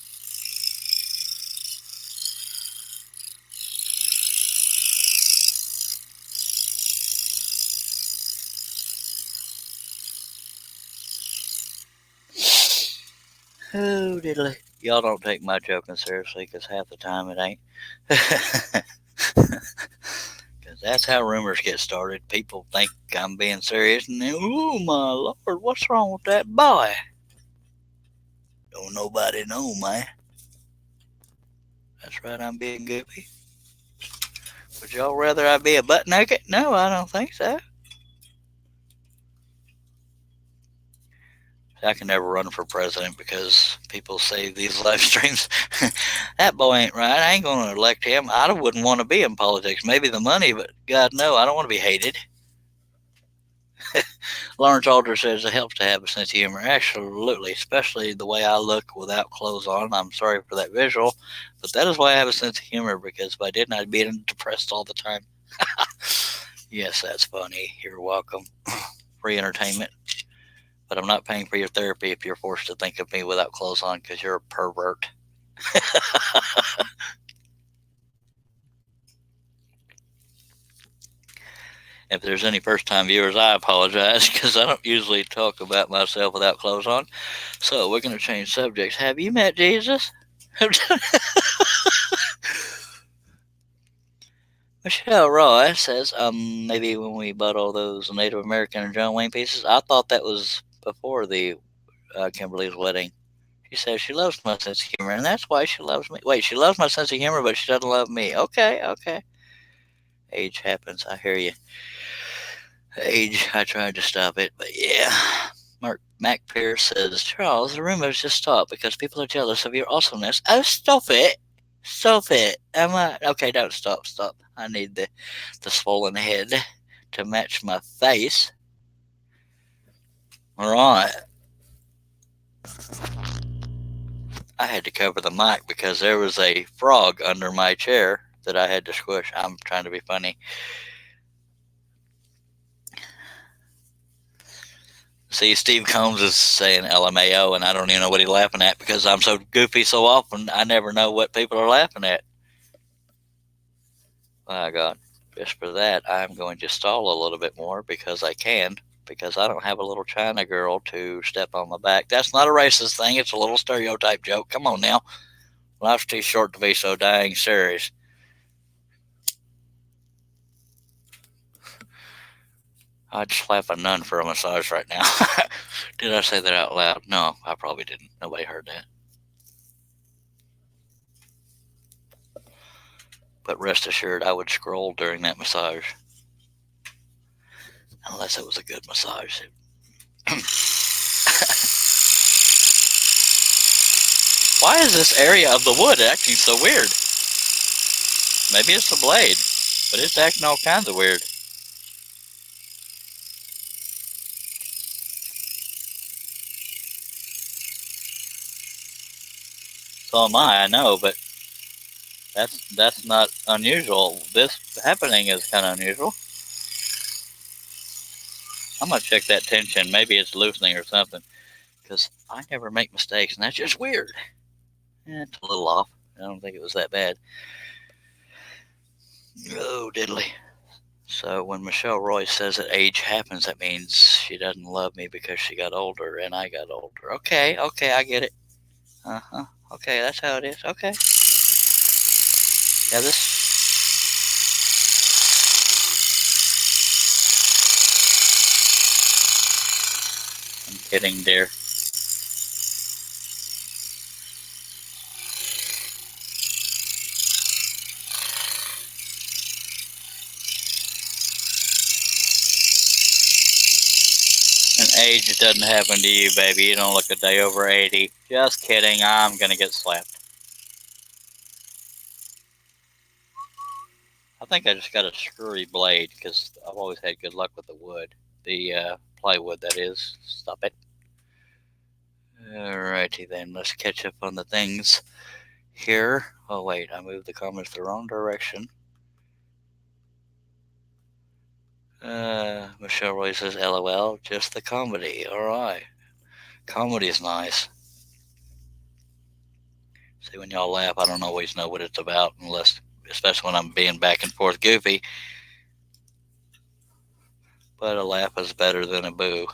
Oh, diddly. Y'all don't take my joking seriously, because half the time it ain't. Because that's how rumors get started. People think I'm being serious, and then, oh my lord, what's wrong with that boy? Don't nobody know, man. That's right, I'm being goofy. Would y'all rather I be a butt naked? No, I don't think so. I can never run for president because people say these live streams, that boy ain't right. I ain't going to elect him. I wouldn't want to be in politics. Maybe the money, but God, no, I don't want to be hated. Lawrence Alder says it helps to have a sense of humor. Absolutely, especially the way I look without clothes on. I'm sorry for that visual, but that is why I have a sense of humor, because if I didn't, I'd be depressed all the time. Yes, that's funny. You're welcome. Free entertainment. But I'm not paying for your therapy if you're forced to think of me without clothes on, because you're a pervert. If there's any first-time viewers, I apologize, because I don't usually talk about myself without clothes on. So we're going to change subjects. Have you met Jesus? Michelle Roy says, maybe when we bought all those Native American and John Wayne pieces. I thought that was before the Kimberly's wedding. She says she loves my sense of humor, and that's why she loves me. Wait, she loves my sense of humor, but she doesn't love me. Okay, okay. Age happens. I hear you. Age, I tried to stop it, but yeah. Mac Pierce says, Charles, the rumors just stop because people are jealous of your awesomeness. Oh, stop it. Stop it. Okay, don't stop. I need the swollen head to match my face. All right. I had to cover the mic because there was a frog under my chair that I had to squish. I'm trying to be funny. See, Steve Combs is saying LMAO, and I don't even know what he's laughing at because I'm so goofy so often, I never know what people are laughing at. My God. Just for that, I'm going to stall a little bit more because I can, because I don't have a little China girl to step on my back. That's not a racist thing. It's a little stereotype joke. Come on now. Life's too short to be so dang serious. I'd slap a nun for a massage right now. Did I say that out loud? No, I probably didn't. Nobody heard that. But rest assured, I would scroll during that massage. Unless it was a good massage. Why is this area of the wood acting so weird? Maybe it's the blade, but it's acting all kinds of weird. So am I know, but that's not unusual. This happening is kind of unusual. I'm gonna check that tension. Maybe it's loosening or something, because I never make mistakes, and that's just weird. It's a little off. I don't think it was that bad. Oh, diddly. So when Michelle Roy says that age happens, that means she doesn't love me because she got older and I got older. Okay, I get it. Uh-huh. Okay, that's how it is. Okay. Yeah, this... I'm kidding, dear. Age doesn't happen to you, baby. You don't look a day over 80. Just kidding. I'm going to get slapped. I think I just got a screwy blade because I've always had good luck with the wood. The plywood, that is. Stop it. Alrighty then. Let's catch up on the things here. Oh, wait. I moved the comments the wrong direction. Michelle Roy says, LOL, just the comedy. Alright. Comedy is nice. See, when y'all laugh, I don't always know what it's about, especially when I'm being back and forth goofy. But a laugh is better than a boo.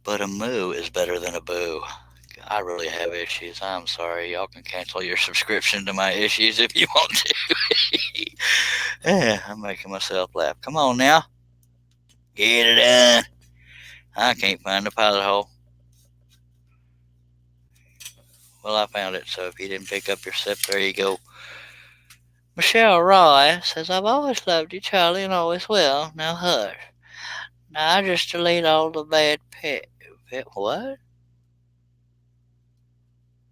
But a moo is better than a boo. I really have issues. I'm sorry. Y'all can cancel your subscription to my issues if you want to. Yeah, I'm making myself laugh. Come on now. Get it done. I can't find the pilot hole. Well, I found it, so if you didn't pick up your sip, there you go. Michelle Roy says, I've always loved you, Charlie, and always will. Now hush. Now I just delete all the bad what?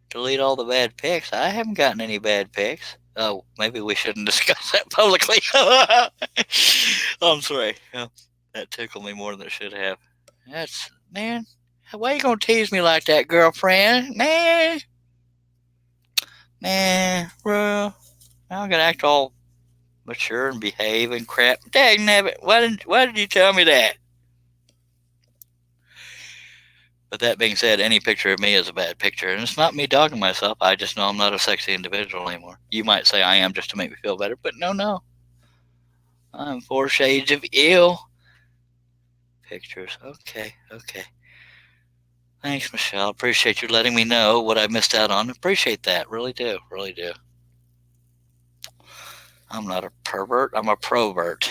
Delete all the bad pics? I haven't gotten any bad pics. Oh, maybe we shouldn't discuss that publicly. I'm sorry. That tickled me more than it should have. Man, why you gonna tease me like that, girlfriend? Man, bro. Now I'm gonna act all mature and behave and crap. Dagnabbit, why did you tell me that? But that being said, any picture of me is a bad picture. And it's not me dogging myself. I just know I'm not a sexy individual anymore. You might say I am just to make me feel better, but no. I'm 4 shades of ill. Pictures. Okay. Thanks, Michelle. Appreciate you letting me know what I missed out on. Appreciate that. Really do. I'm not a pervert. I'm a provert.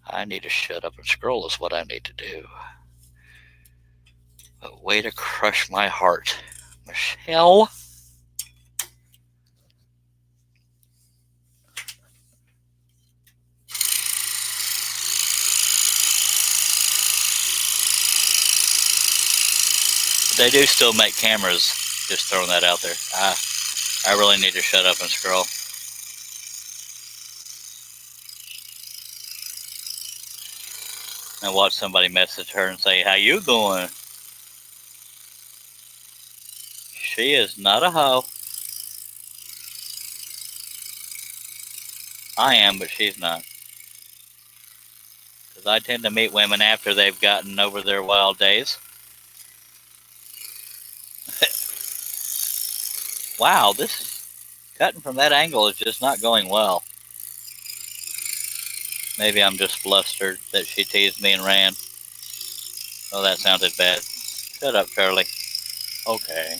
I need to shut up and scroll is what I need to do. A way to crush my heart. Michelle? They do still make cameras. Just throwing that out there. I really need to shut up and scroll. And watch somebody message her and say, how you doing? She is not a hoe. I am, but she's not. Because I tend to meet women after they've gotten over their wild days. Wow, cutting from that angle is just not going well. Maybe I'm just flustered that she teased me and ran. Oh, that sounded bad. Shut up, Charlie. Okay.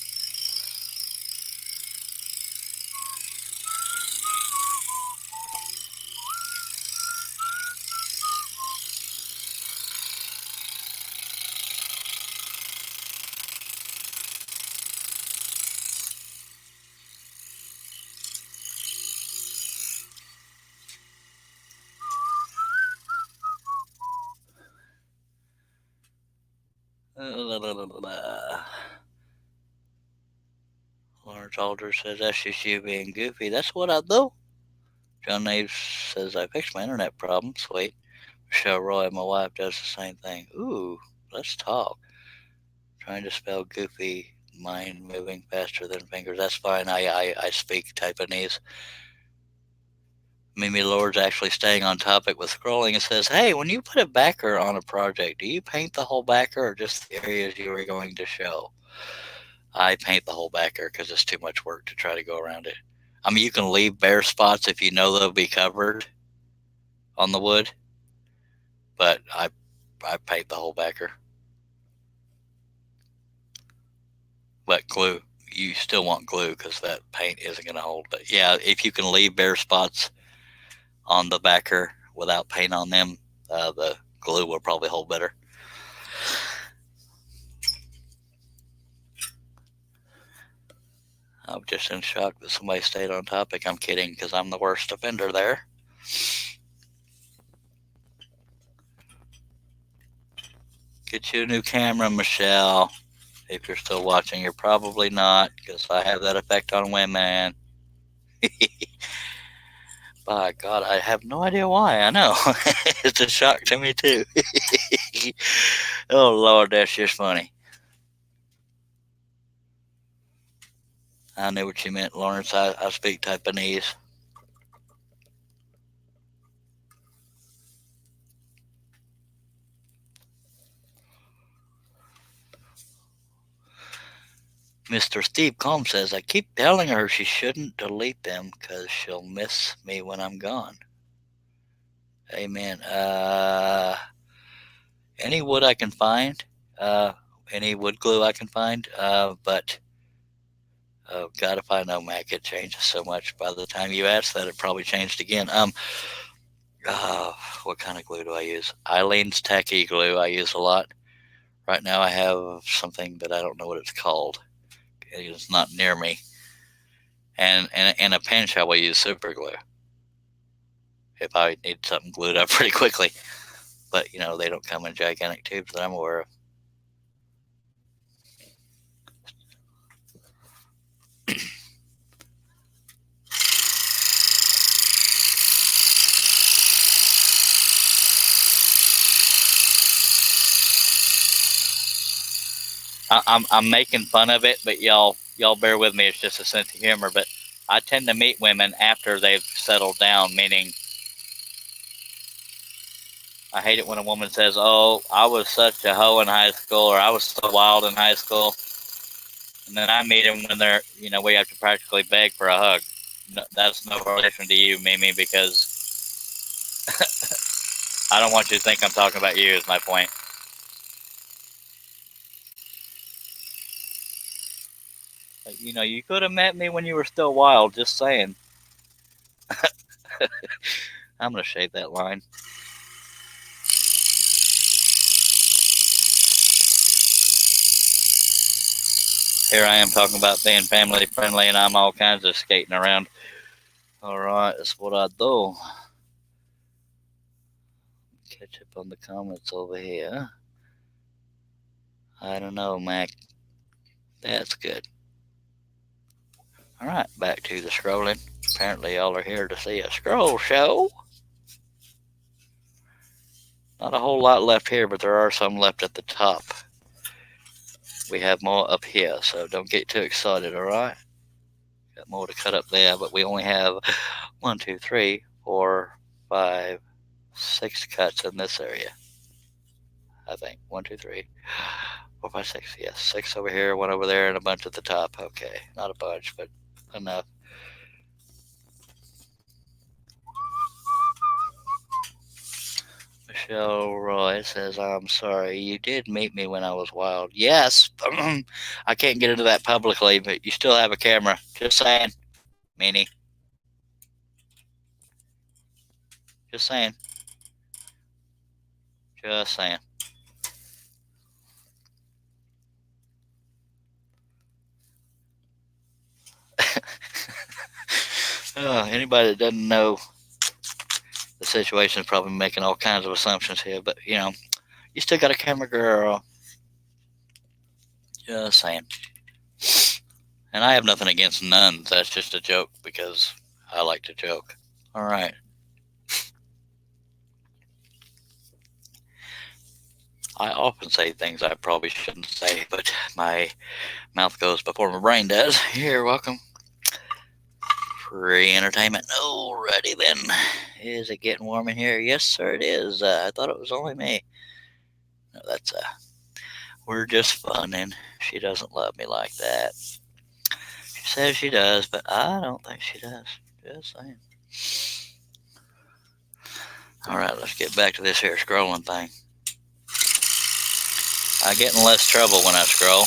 Lawrence Alder says that's just you being goofy. That's what I do. John Naves says I fixed my internet problem. Sweet. Michelle Roy, my wife, does the same thing. Ooh, let's talk. Trying to spell goofy, mind moving faster than fingers. That's fine. I speak Taiwanese. Mimi Lord's actually staying on topic with scrolling and says, hey, when you put a backer on a project, do you paint the whole backer or just the areas you were going to show? I paint the whole backer because it's too much work to try to go around it. I mean, you can leave bare spots if you know they'll be covered on the wood, but I paint the whole backer. But glue, you still want glue because that paint isn't going to hold. But yeah, if you can leave bare spots on the backer without paint on them, the glue will probably hold better. I'm just in shock that somebody stayed on topic. I'm kidding because I'm the worst offender there. Get you a new camera, Michelle. If you're still watching, you're probably not, because I have that effect on women. By God, I have no idea why. I know. It's a shock to me, too. Oh, Lord, that's just funny. I knew what you meant, Lawrence. I speak Taiwanese. Mr. Steve Combs says, I keep telling her she shouldn't delete them because she'll miss me when I'm gone. Amen. Any wood I can find, any wood glue I can find, but God, if I know, Mac, it changes so much. By the time you ask that, it probably changed again. What kind of glue do I use? Eileen's Tacky Glue I use a lot. Right now I have something, but I don't know what it's called. It's not near me. And in a pinch, I will use super glue if I need something glued up pretty quickly. But, you know, they don't come in gigantic tubes that I'm aware of. I'm making fun of it, but y'all bear with me. It's just a sense of humor. But I tend to meet women after they've settled down, meaning I hate it when a woman says, "Oh, I was such a hoe in high school," or "I was so wild in high school," and then I meet them when they're, you know, we have to practically beg for a hug. No, that's no relation to you, Mimi, because I don't want you to think I'm talking about you. Is my point. You know, you could have met me when you were still wild. Just saying. I'm gonna shave that line. Here I am talking about being family friendly, and I'm all kinds of skating around. All right, that's what I do. Catch up on the comments over here. I don't know, Mac. That's good. All right, back to the scrolling. Apparently, y'all are here to see a scroll show. Not a whole lot left here, but there are some left at the top. We have more up here, so don't get too excited, all right? Got more to cut up there, but we only have 1, 2, 3, 4, 5, 6 cuts in this area. I think 1, 2, 3, 4, 5, 6. Yes, 6 over here, 1 over there, and a bunch at the top. Okay, not a bunch, but enough. Michelle Roy says, I'm sorry. You did meet me when I was wild. Yes. I can't get into that publicly, but you still have a camera. Just saying. Meanie. Just saying. Just saying. Anybody that doesn't know the situation is probably making all kinds of assumptions here, but, you know, you still got a camera, girl. Just saying. And I have nothing against nuns. That's just a joke because I like to joke. All right. I often say things I probably shouldn't say, but my mouth goes before my brain does. You're welcome. Free entertainment. Alrighty then. Is it getting warm in here? Yes, sir, it is. I thought it was only me. No, that's we're just funning. She doesn't love me like that. She says she does, but I don't think she does. Just saying. All right, let's get back to this here scrolling thing. I get in less trouble when I scroll.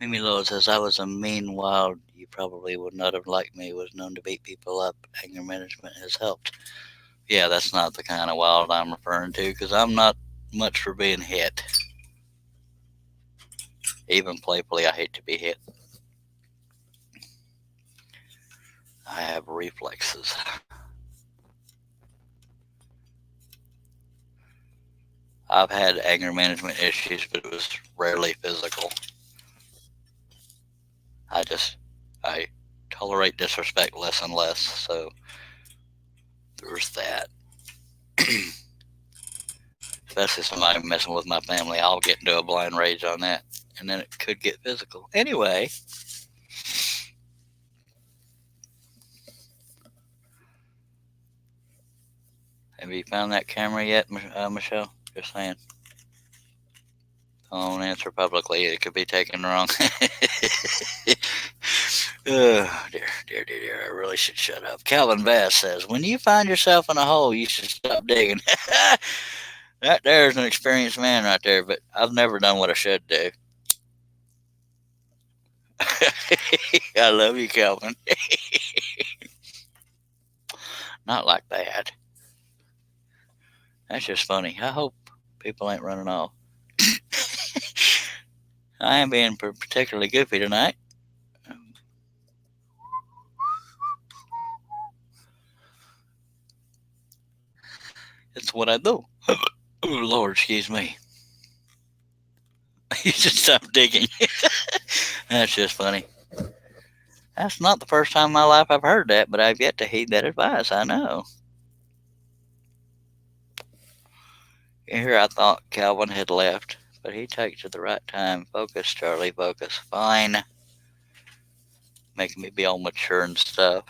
Mimi Lowell says, I was a mean wild. You probably would not have liked me. Was known to beat people up. Anger management has helped. Yeah, that's not the kind of wild I'm referring to, because I'm not much for being hit. Even playfully, I hate to be hit. I have reflexes. I've had anger management issues, but it was rarely physical. I tolerate disrespect less and less, so there's that. Especially somebody messing with my family, I'll get into a blind rage on that, and then it could get physical. Anyway. Have you found that camera yet, Michelle? Just saying. Don't answer publicly. It could be taken wrong. Oh, dear. I really should shut up. Calvin Bass says, when you find yourself in a hole, you should stop digging. That there's an experienced man right there, but I've never done what I should do. I love you, Calvin. Not like that. That's just funny. I hope people ain't running off. I am being particularly goofy tonight. It's what I do. Oh, Lord, excuse me. You should stop digging. That's just funny. That's not the first time in my life I've heard that, but I've yet to heed that advice. I know. Here I thought Calvin had left, but he takes at the right time. Focus, Charlie, focus. Fine. Making me be all mature and stuff.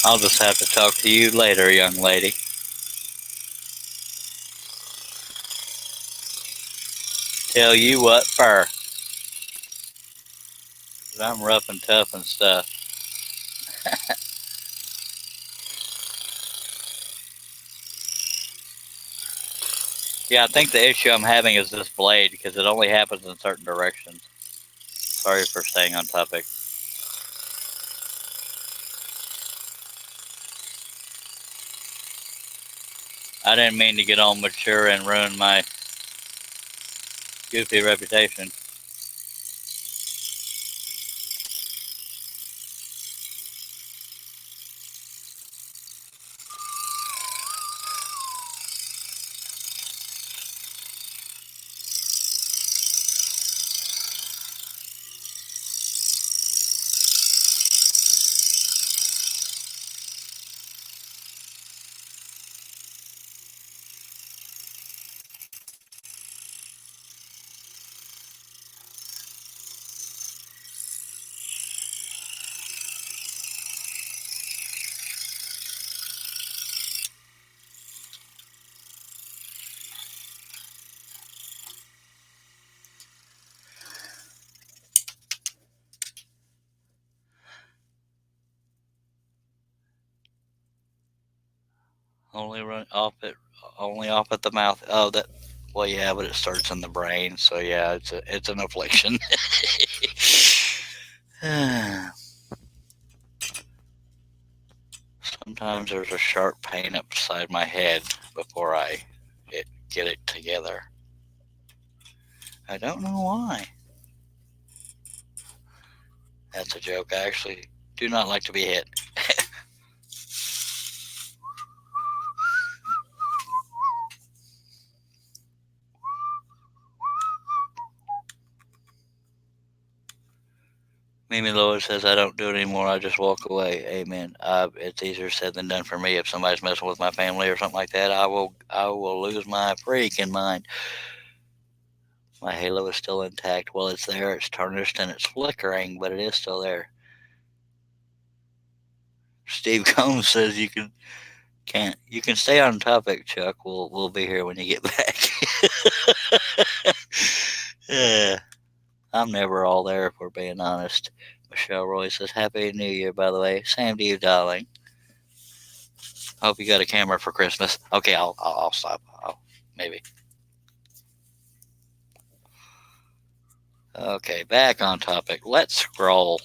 I'll just have to talk to you later, young lady. Tell you what, fur. I'm rough and tough and stuff. Yeah, I think the issue I'm having is this blade, because it only happens in certain directions. Sorry for staying on topic. I didn't mean to get all mature and ruin my goofy reputation. Only off at the mouth. Oh, that. Well, yeah, but it starts in the brain, so yeah, it's an affliction. Sometimes there's a sharp pain upside my head before I get it together. I don't know why. That's a joke. I actually do not like to be hit. Mimi Lois says, I don't do it anymore. I just walk away. Amen. It's easier said than done for me. If somebody's messing with my family or something like that, I will lose my freaking mind. My halo is still intact. Well, it's there. It's tarnished and it's flickering, but it is still there. Steve Combs says you can stay on topic, Chuck. We'll be here when you get back. I'm never all there, if we're being honest. Michelle Roy says, Happy New Year, by the way. Same to you, darling. Hope you got a camera for Christmas. Okay, I'll stop. Maybe. Okay, back on topic. Let's scroll.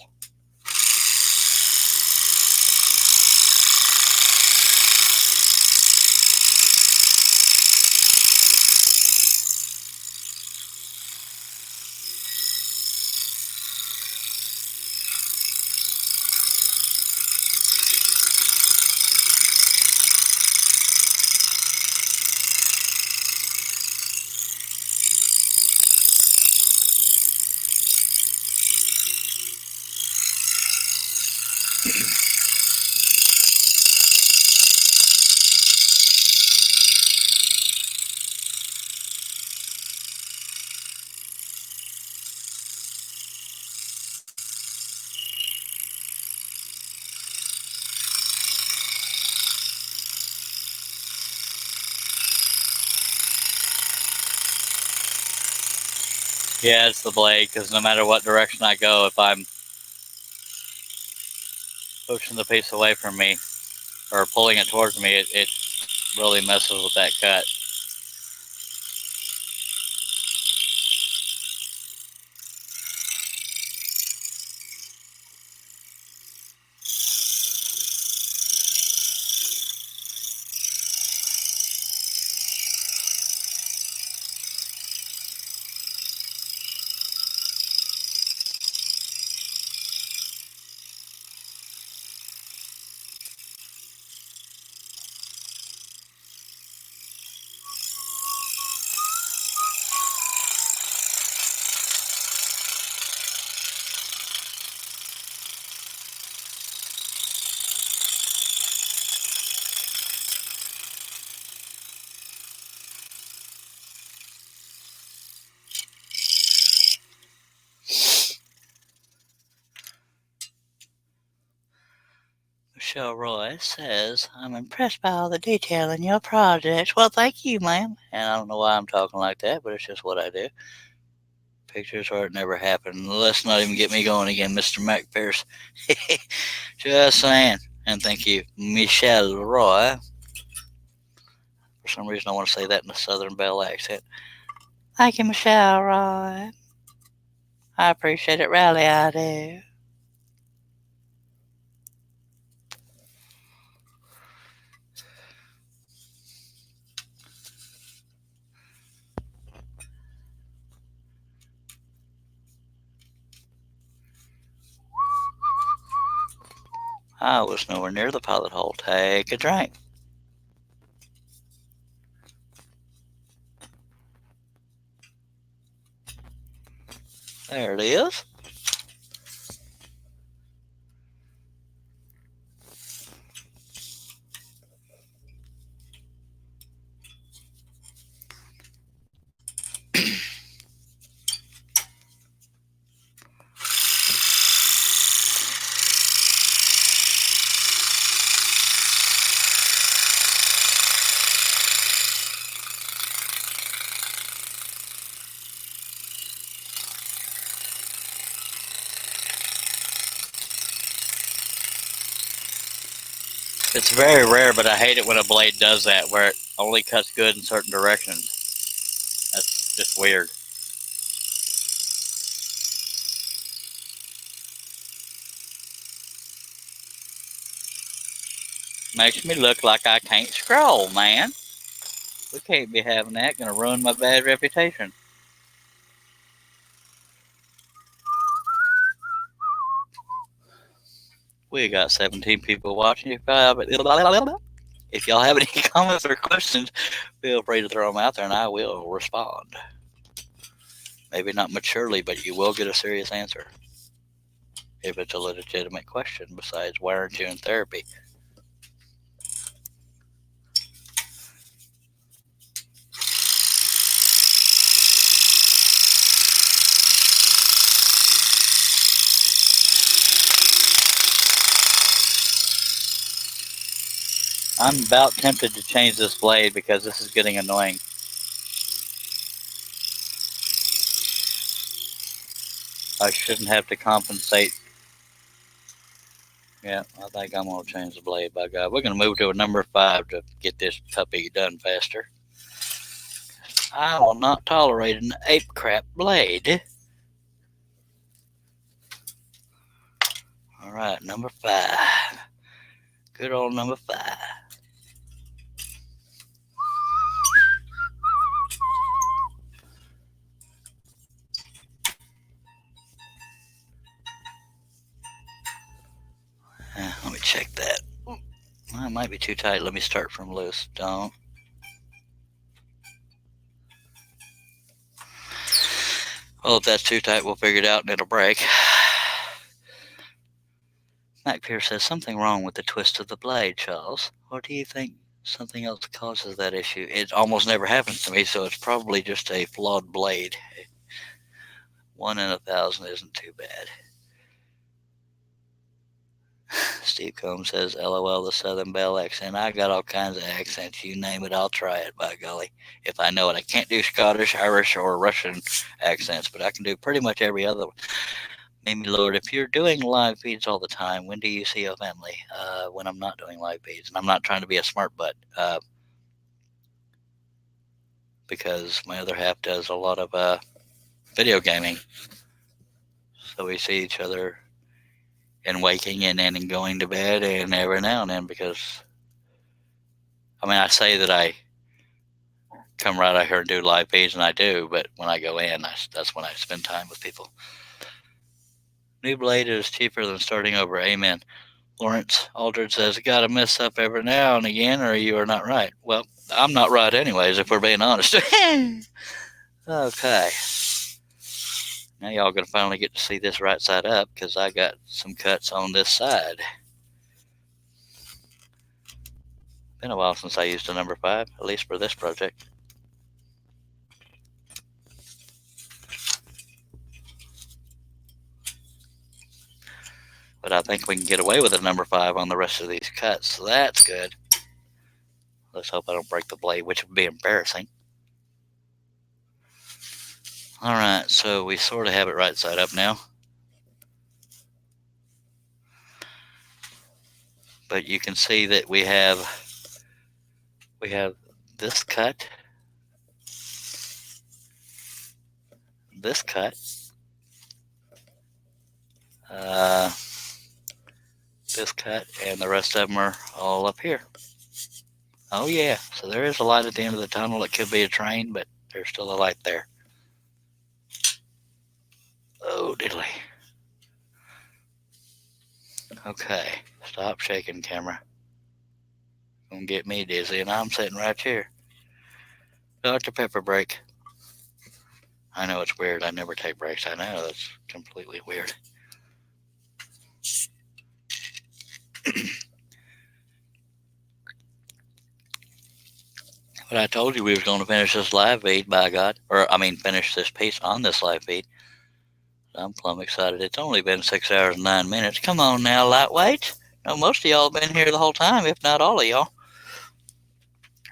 Yeah, it's the blade, because no matter what direction I go, if I'm pushing the piece away from me or pulling it towards me, it really messes with that cut. Michelle Roy says, I'm impressed by all the detail in your projects. Well, thank you, ma'am. And I don't know why I'm talking like that, but it's just what I do. Pictures or it never happened. Let's not even get me going again, Mr. MacPierce. Just saying. And thank you, Michelle Roy. For some reason, I want to say that in a Southern Belle accent. Thank you, Michelle Roy. I appreciate it, really, I do. I was nowhere near the pilot hole. Take a drink. There it is. It's very rare, but I hate it when a blade does that, where it only cuts good in certain directions. That's just weird. Makes me look like I can't scroll, man. We can't be having that. Gonna ruin my bad reputation. We got 17 people watching. If y'all have any comments or questions, feel free to throw them out there and I will respond. Maybe not maturely, but you will get a serious answer. If it's a legitimate question, besides why aren't you in therapy? I'm about tempted to change this blade because this is getting annoying. I shouldn't have to compensate. Yeah, I think I'm going to change the blade, by God. We're going to move to a number 5 to get this puppy done faster. I will not tolerate an ape crap blade. All right, number 5. Good old number 5. Let me check that. Well, it might be too tight. Let me start from loose. Don't. Well, if that's too tight, we'll figure it out and it'll break. Mac Pierce says, something wrong with the twist of the blade, Charles. Or do you think something else causes that issue? It almost never happens to me, so it's probably just a flawed blade. 1 in 1,000 isn't too bad. Steve Combs says, LOL, the Southern Belle accent. I got all kinds of accents. You name it, I'll try it, by golly. If I know it. I can't do Scottish, Irish, or Russian accents, but I can do pretty much every other one. Mimi Lord, if you're doing live feeds all the time, when do you see your family? When I'm not doing live feeds. And I'm not trying to be a smart butt, because my other half does a lot of video gaming. So we see each other in waking and then in going to bed and every now and then, because I mean, I say that I come right out here and do live feeds, and I do, but when I go in, that's when I spend time with people. New blade is cheaper than starting over. Amen. Lawrence Aldred says, gotta mess up every now and again, or you are not right. Well, I'm not right anyways, if we're being honest. Okay. Now y'all gonna finally get to see this right side up, because I got some cuts on this side. Been a while since I used a number 5, at least for this project. But I think we can get away with a number 5 on the rest of these cuts, so that's good. Let's hope I don't break the blade, which would be embarrassing. All right, so we sort of have it right side up now. But you can see that we have this cut, this cut, this cut, and the rest of them are all up here. Oh yeah, so there is a light at the end of the tunnel. It could be a train, but there's still a light there. Oh diddly. Okay, stop shaking, camera. Gonna get me dizzy, and I'm sitting right here. Dr. Pepper break. I know it's weird. I never take breaks. I know that's completely weird. But I told you we was going to finish this live feed, by God. Or, I mean, finish this piece on this live feed. I'm plumb excited. It's only been 6 hours and 9 minutes. Come on now, lightweight. No, most of y'all have been here the whole time, if not all of y'all.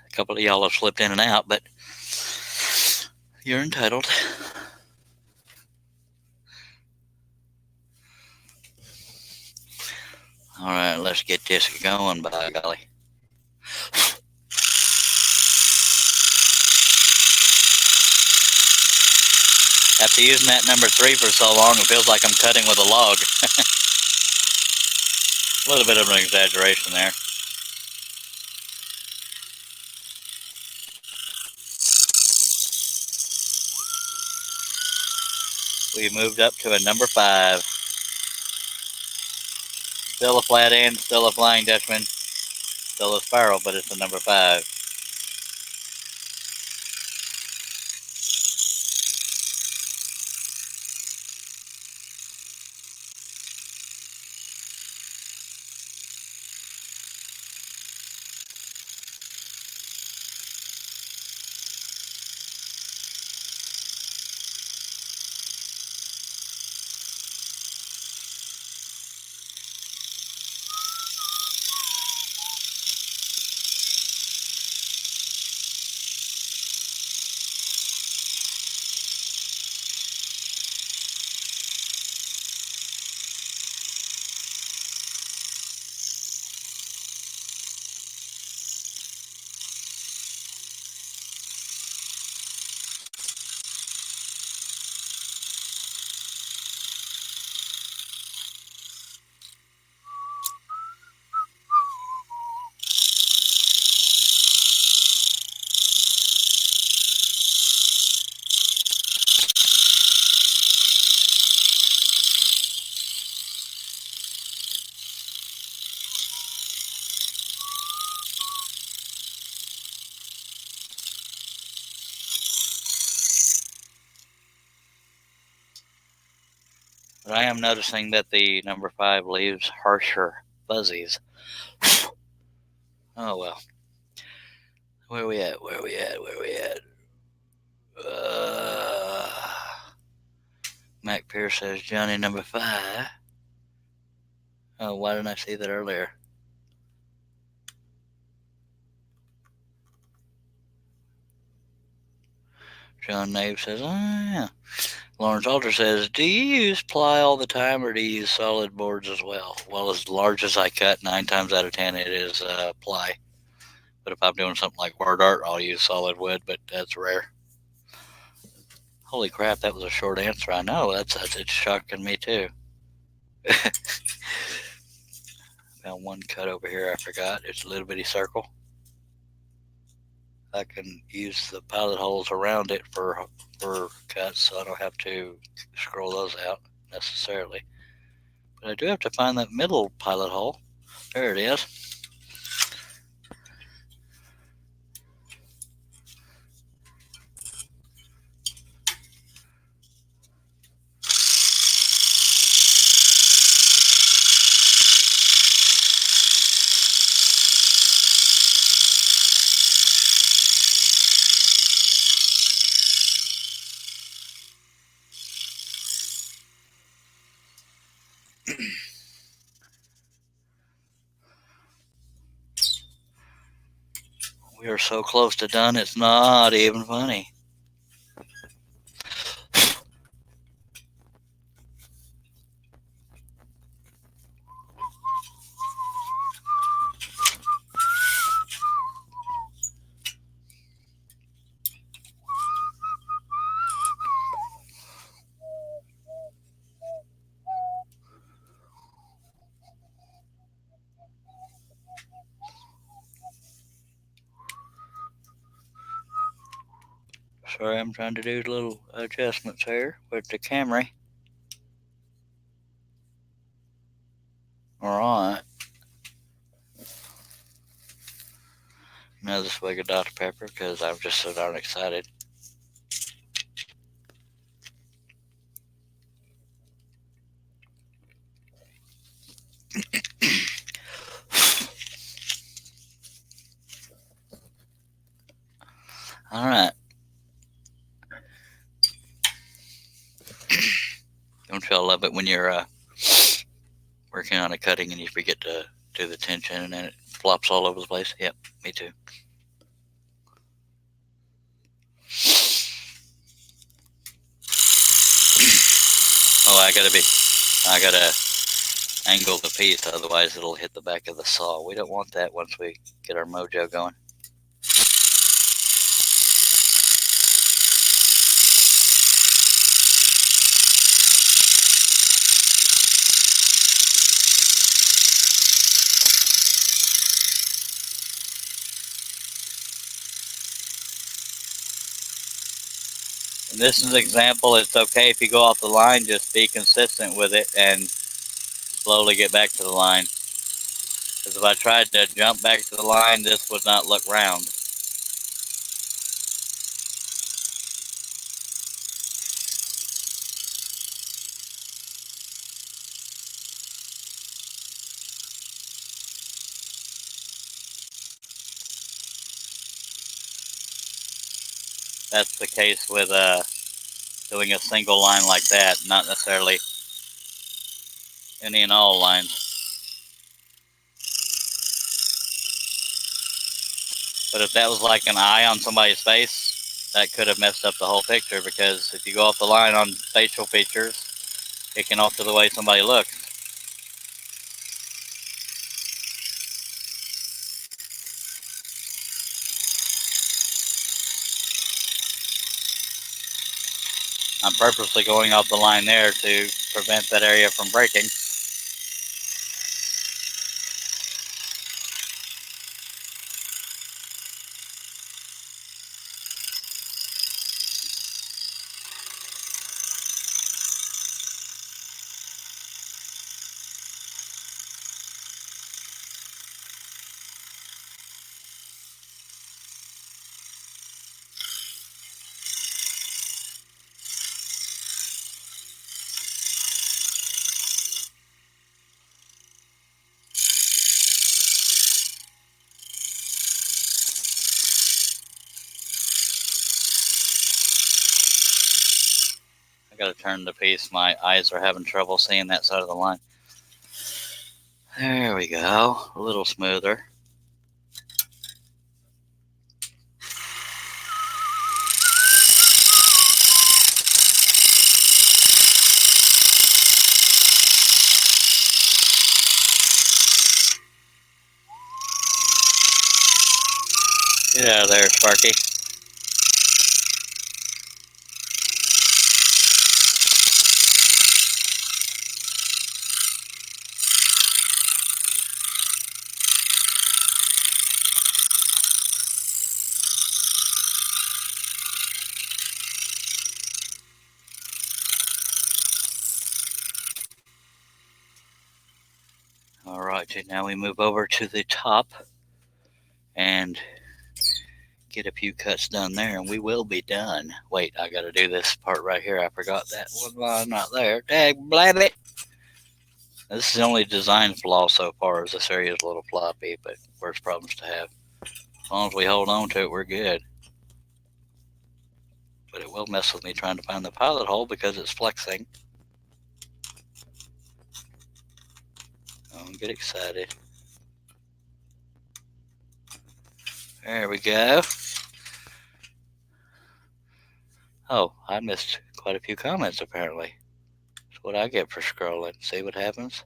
A couple of y'all have slipped in and out, but you're entitled. All right, let's get this going, by golly. After using that number 3 for so long, it feels like I'm cutting with a log. A little bit of an exaggeration there. We moved up to a number 5. Still a flat end, still a Flying Dutchman, still a spiral, but it's a number 5. But I am noticing that the number 5 leaves harsher fuzzies. Oh well. Where we at? Mac Pierce says Johnny number 5. Oh, why didn't I see that earlier? John Nave says, oh yeah. Lawrence Alter says, do you use ply all the time or do you use solid boards as well? Well, as large as I cut, 9 times out of 10 it is ply. But if I'm doing something like word art, I'll use solid wood, but that's rare. Holy crap, that was a short answer. I know, it's shocking me too. Found one cut over here I forgot. It's a little bitty circle. I can use the pilot holes around it for cuts, so I don't have to scroll those out necessarily. But I do have to find that middle pilot hole. There it is. We are so close to done, it's not even funny. Sorry, I'm trying to do little adjustments here with the Camry. Alright. Another swig of Dr. Pepper because I'm just so darn excited. Alright. Don't y'all love it when you're working on a cutting and you forget to do the tension and then it flops all over the place? Yep, me too. Oh, I gotta angle the piece, otherwise it'll hit the back of the saw. We don't want that once we get our mojo going. And this is an example. It's okay if you go off the line, just be consistent with it and slowly get back to the line. Because if I tried to jump back to the line, this would not look round. That's the case with doing a single line like that, not necessarily any and all lines. But if that was like an eye on somebody's face, that could have messed up the whole picture, because if you go off the line on facial features, it can alter the way somebody looks. I'm purposely going off the line there to prevent that area from breaking. I gotta turn the piece. My eyes are having trouble seeing that side of the line. There we go. A little smoother. Get out of there, Sparky. All right, now we move over to the top and get a few cuts done there, and we will be done. Wait, I got to do this part right here. I forgot that one line not there. Dag blabbit. This is the only design flaw so far, is this area is a little floppy, but worst problems to have. As long as we hold on to it, we're good. But it will mess with me trying to find the pilot hole because it's flexing. Don't get excited. There we go. Oh, I missed quite a few comments apparently. That's what I get for scrolling. See what happens?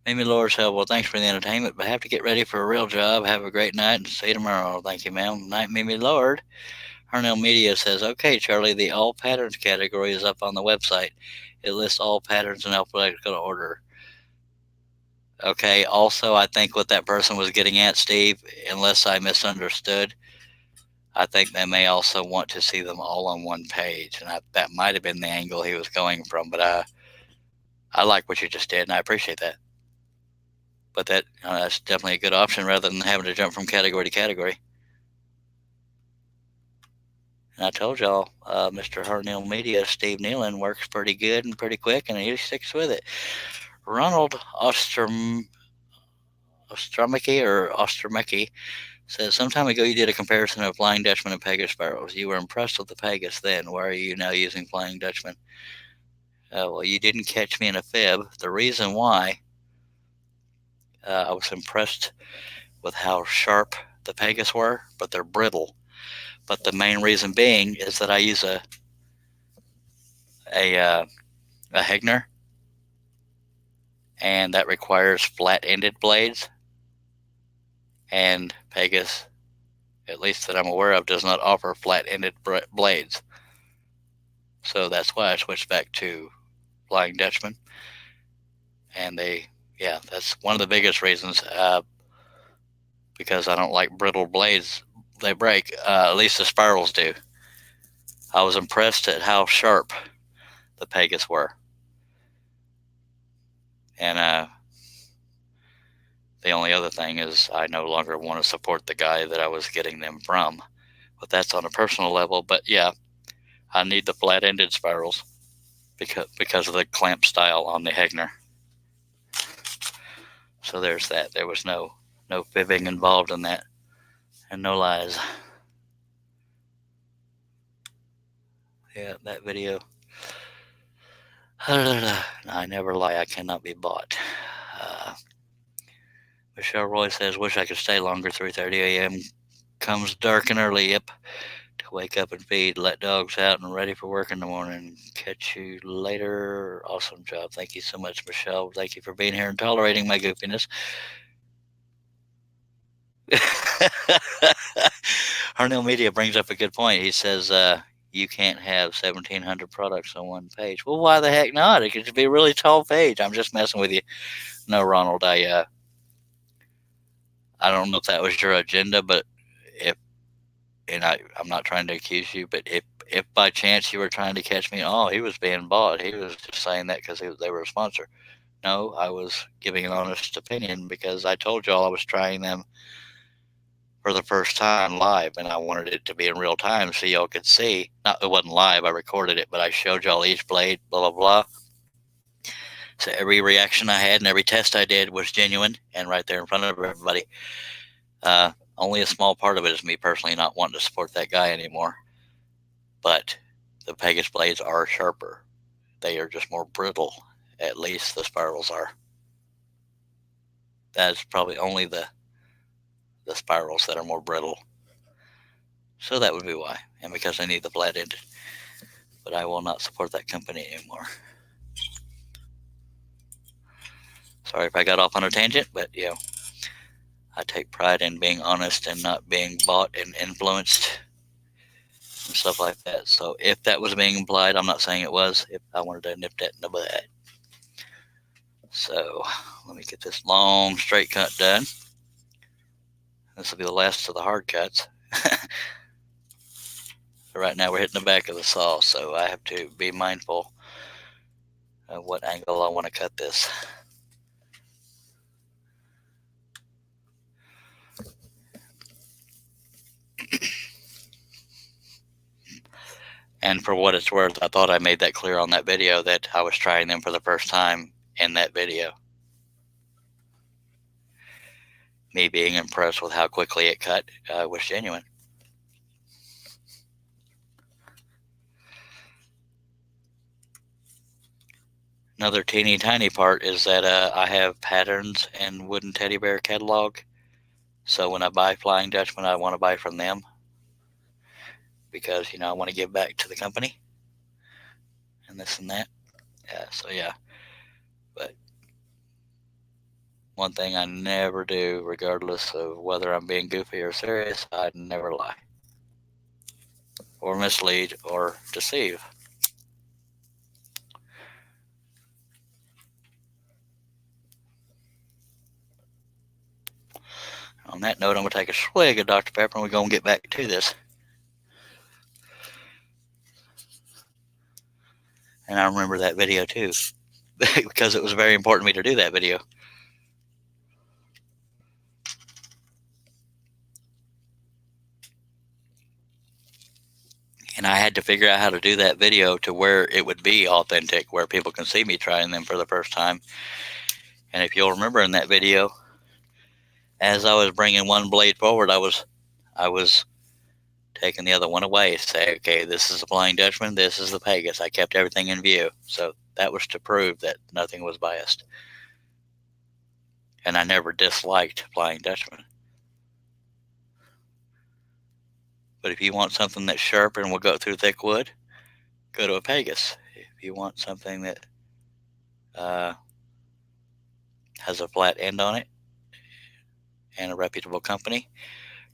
Mimi Lord said, well, thanks for the entertainment, but have to get ready for a real job. Have a great night and see you tomorrow. Thank you, ma'am. Night, Mimi Lord. Harnell Media says, okay, Charlie, the all patterns category is up on the website. It lists all patterns in alphabetical order. Okay, also, I think what that person was getting at, Steve, unless I misunderstood, I think they may also want to see them all on one page. And that might have been the angle he was going from, but I like what you just did, and I appreciate that. But that's definitely a good option rather than having to jump from category to category. And I told y'all, Mr. Harnell Media, Steve Nealon, works pretty good and pretty quick, and he sticks with it. Ronald Ostermecki says, some time ago you did a comparison of Flying Dutchman and Pegasus sparrows. You were impressed with the Pegasus then. Why are you now using Flying Dutchman? Well, you didn't catch me in a fib. The reason why I was impressed with how sharp the Pegasus were, but they're brittle. But the main reason being is that I use a Hegner, and that requires flat-ended blades. And Pegasus, at least that I'm aware of, does not offer flat-ended blades. So that's why I switched back to Flying Dutchman. And that's one of the biggest reasons, because I don't like brittle blades. They break, at least the spirals do. I was impressed at how sharp the Pegasus were. And the only other thing is I no longer want to support the guy that I was getting them from. But that's on a personal level. But yeah, I need the flat-ended spirals because of the clamp style on the Hegner. So there's that. There was no fibbing involved in that, and no lies. Yeah, that video. I never lie. I cannot be bought. Michelle Roy says, wish I could stay longer. 3:30 a.m. comes dark and early. Yep. To wake up and feed, let dogs out, and ready for work in the morning. Catch you later. Awesome job. Thank you so much, Michelle. Thank you for being here and tolerating my goofiness. Harnell Media brings up a good point. He says, you can't have 1,700 products on one page. Well, why the heck not? It could be a really tall page. I'm just messing with you. No, Ronald, I don't know if that was your agenda, but I'm not trying to accuse you, but if by chance you were trying to catch me, oh, he was being bought. He was just saying that because they were a sponsor. No, I was giving an honest opinion because I told y'all I was trying them for the first time live, and I wanted it to be in real time so y'all could see. Not, it wasn't live, I recorded it, but I showed y'all each blade, blah, blah, blah. So every reaction I had and every test I did was genuine and right there in front of everybody. Only a small part of it is me personally not wanting to support that guy anymore. But the Pegasus blades are sharper. They are just more brittle. At least the spirals are. That's probably only the spirals that are more brittle. So that would be why. And because I need the flat ended. But I will not support that company anymore. Sorry if I got off on a tangent, but I take pride in being honest and not being bought and influenced and stuff like that. So if that was being implied, I'm not saying it was. If I wanted to nip that in the bud. So let me get this long straight cut done. This will be the last of the hard cuts. So right now we're hitting the back of the saw, so I have to be mindful of what angle I want to cut this. And for what it's worth, I thought I made that clear on that video that I was trying them for the first time in that video. Me being impressed with how quickly it cut was genuine. Another teeny tiny part is that I have Patterns and Wooden Teddy Bear catalog. So when I buy Flying Dutchman, I want to buy from them. Because, I want to give back to the company. And this and that. So yeah. But one thing I never do, regardless of whether I'm being goofy or serious, I never lie. Or mislead or deceive. On that note, I'm going to take a swig of Dr. Pepper and we're going to get back to this. And I remember that video too, because it was very important to me to do that video. And I had to figure out how to do that video to where it would be authentic, where people can see me trying them for the first time. And if you'll remember in that video, as I was bringing one blade forward, I was taking the other one away. Say, okay, this is the Flying Dutchman, this is the Pegasus. I kept everything in view. So that was to prove that nothing was biased. And I never disliked Flying Dutchman. But if you want something that's sharp and will go through thick wood, go to a Pegasus. If you want something that has a flat end on it and a reputable company,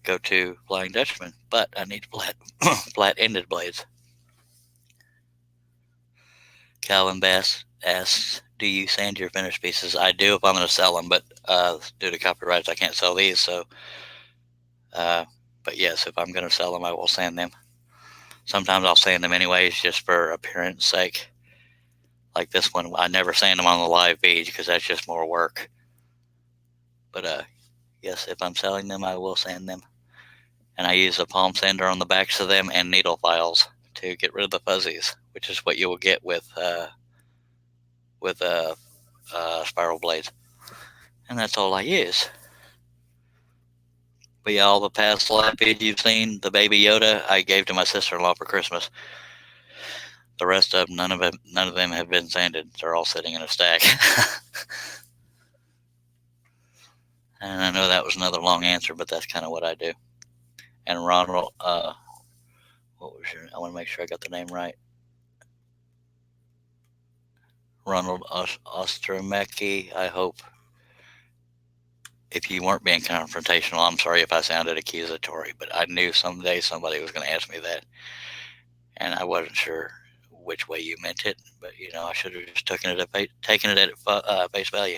go to Flying Dutchman. But I need flat-ended blades. Calvin Bass asks, do you sand your finished pieces? I do if I'm going to sell them, but due to copyrights, I can't sell these. So, but yes, if I'm going to sell them, I will sand them. Sometimes I'll sand them anyways, just for appearance sake. Like this one, I never sand them on the live feed because that's just more work. But yes, if I'm selling them, I will sand them. And I use a palm sander on the backs of them and needle files to get rid of the fuzzies, which is what you will get with spiral blades. And that's all I use. But yeah, all the past live feeds you've seen, the Baby Yoda, I gave to my sister-in-law for Christmas. The rest of them, none of them have been sanded. They're all sitting in a stack. And I know that was another long answer, but that's kind of what I do. And Ronald, what was your? I want to make sure I got the name right. Ronald Ostromecki. I hope. If you weren't being confrontational, I'm sorry if I sounded accusatory, but I knew someday somebody was going to ask me that, and I wasn't sure which way you meant it. But I should have just taken it at face value.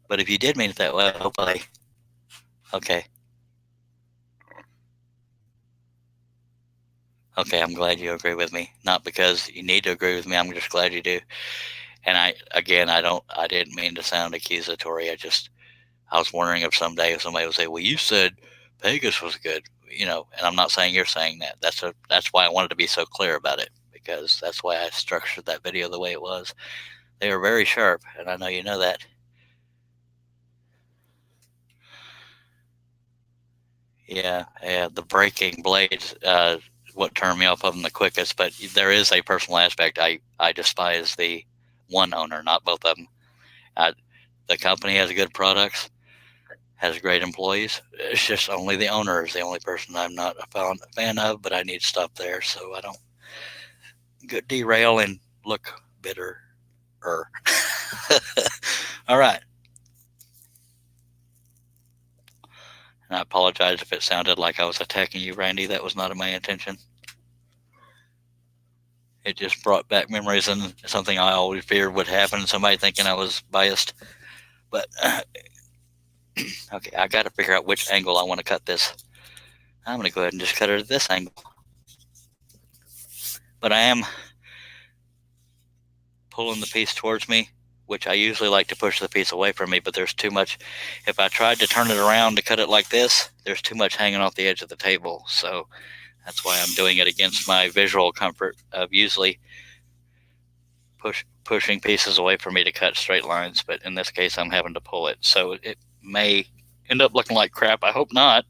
But if you did mean it that way, I hope okay. Okay, I'm glad you agree with me. Not because you need to agree with me. I'm just glad you do. And I didn't mean to sound accusatory. I was wondering if someday if somebody would say, well, you said Pegasus was good, and I'm not saying you're saying that. That's why I wanted to be so clear about it, because that's why I structured that video the way it was. They are very sharp, and I know you know that. Yeah, the breaking blades, what turned me off of them the quickest. But there is a personal aspect. I despise the one owner, not both of them. The company has good products, has great employees. It's just only the owner is the only person I'm not a fan of. But I need to stop there so I don't get derail and look bitter. All right. And I apologize if it sounded like I was attacking you, Randy. That was not my intention. It just brought back memories and something I always feared would happen. Somebody thinking I was biased. But okay, I got to figure out which angle I want to cut this. I'm going to go ahead and just cut it at this angle. But I am pulling the piece towards me, which I usually like to push the piece away from me, but there's too much. If I tried to turn it around to cut it like this, there's too much hanging off the edge of the table. So that's why I'm doing it against my visual comfort of usually pushing pieces away from me to cut straight lines. But in this case, I'm having to pull it. So it may end up looking like crap. I hope not.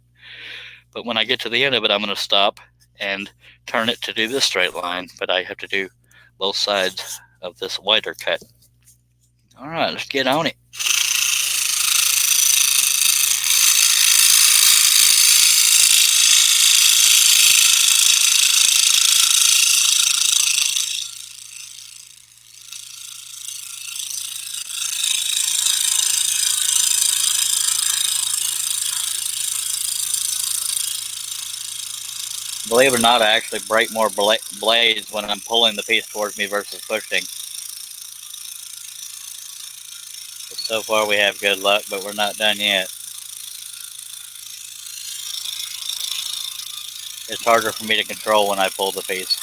But when I get to the end of it, I'm going to stop and turn it to do this straight line. But I have to do both sides of this wider cut. All right, let's get on it. Believe it or not, I actually break more blades when I'm pulling the piece towards me versus pushing. But so far we have good luck, but we're not done yet. It's harder for me to control when I pull the piece.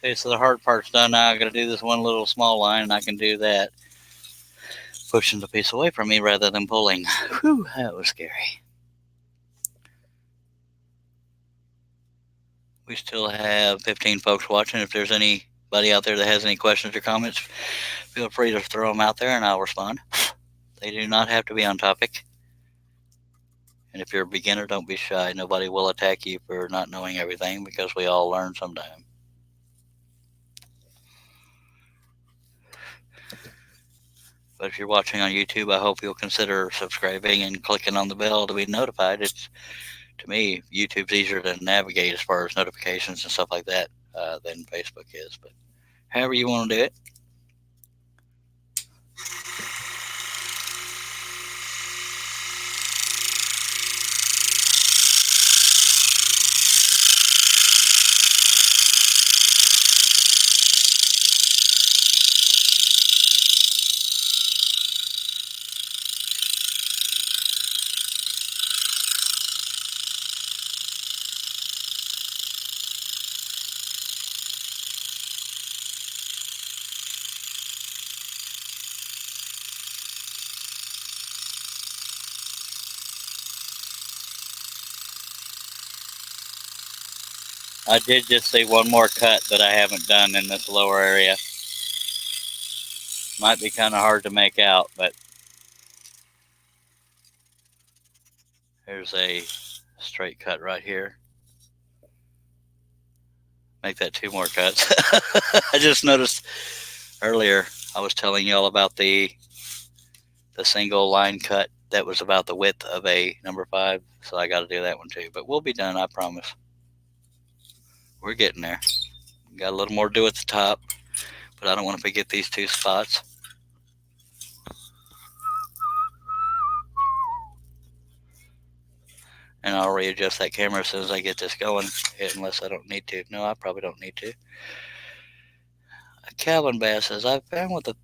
Okay, so the hard part's done now. I gotta do this one little small line, and I can do that. Pushing the piece away from me rather than pulling. Whew, that was scary. We still have 15 folks watching. If there's anybody out there that has any questions or comments, feel free to throw them out there and I'll respond. They do not have to be on topic. And if you're a beginner, don't be shy. Nobody will attack you for not knowing everything because we all learn sometime. But if you're watching on YouTube, I hope you'll consider subscribing and clicking on the bell to be notified. It's, to me, YouTube's easier to navigate as far as notifications and stuff like that than Facebook is. But however you want to do it. I did just see one more cut that I haven't done in this lower area. Might be kind of hard to make out, but here's a straight cut right here. Make that 2 more cuts. I just noticed earlier I was telling y'all about the single line cut that was about the width of a number 5, so I got to do that one too. But we'll be done, I promise. We're getting there. Got a little more to do at the top, but I don't want to forget these 2 spots. And I'll readjust that camera as soon as I get this going, unless I don't need to. No, I probably don't need to. Calvin Bass says, I've found with the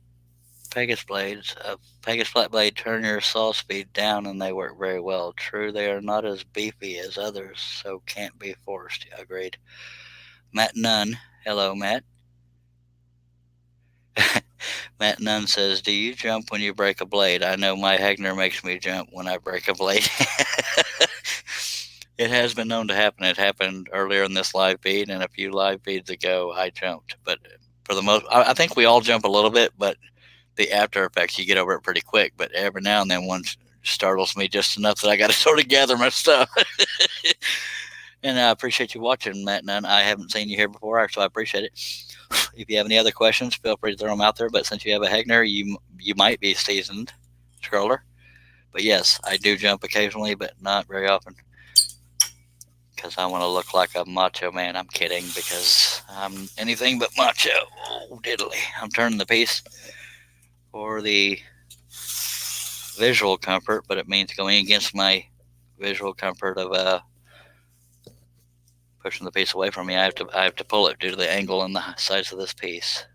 Pegasus blades, Pegasus flat blade, turn your saw speed down and they work very well. True, they are not as beefy as others, so can't be forced. Agreed. Matt Nunn. Hello, Matt. Matt Nunn says, do you jump when you break a blade? I know my Hegner makes me jump when I break a blade. It has been known to happen. It happened earlier in this live feed, and a few live feeds ago I jumped. But for the most, I think we all jump a little bit, but the after effects, you get over it pretty quick. But every now and then one startles me just enough that I got to sort of gather my stuff. And I appreciate you watching, Matt Nunn. I haven't seen you here before, so I appreciate it. If you have any other questions, feel free to throw them out there. But since you have a Hegner, you might be a seasoned scroller. But yes, I do jump occasionally, but not very often, because I want to look like a macho man. I'm kidding, because I'm anything but macho. Oh, diddly. I'm turning the piece for the visual comfort, but it means going against my visual comfort of pushing the piece away from me. I have to pull it due to the angle and the size of this piece.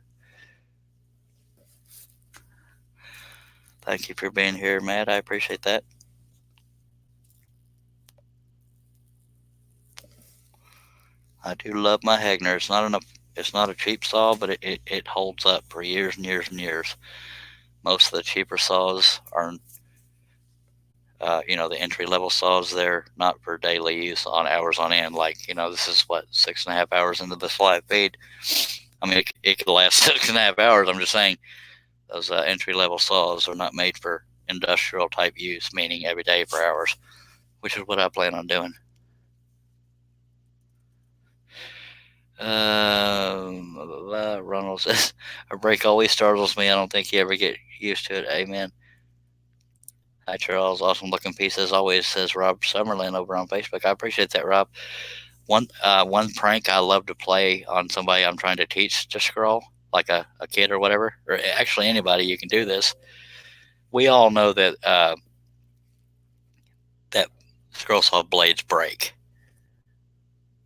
Thank you for being here, Matt. I appreciate that. I do love my Hegner. It's not a cheap saw, but it holds up for years and years and years. Most of the cheaper saws are, the entry-level saws, they're not for daily use on hours on end. Like, this is what, 6.5 hours into this live feed. I mean, it could last 6.5 hours. I'm just saying those entry-level saws are not made for industrial type use, meaning every day for hours, which is what I plan on doing. Ronald says, a break always startles me. I don't think you ever get used to it. Amen. Hi, Charles. Awesome looking piece as always, says Rob Summerlin over on Facebook. I appreciate that, Rob. One prank I love to play on somebody I'm trying to teach to scroll, like a kid or whatever, or actually anybody, you can do this. We all know that that scroll saw blades break.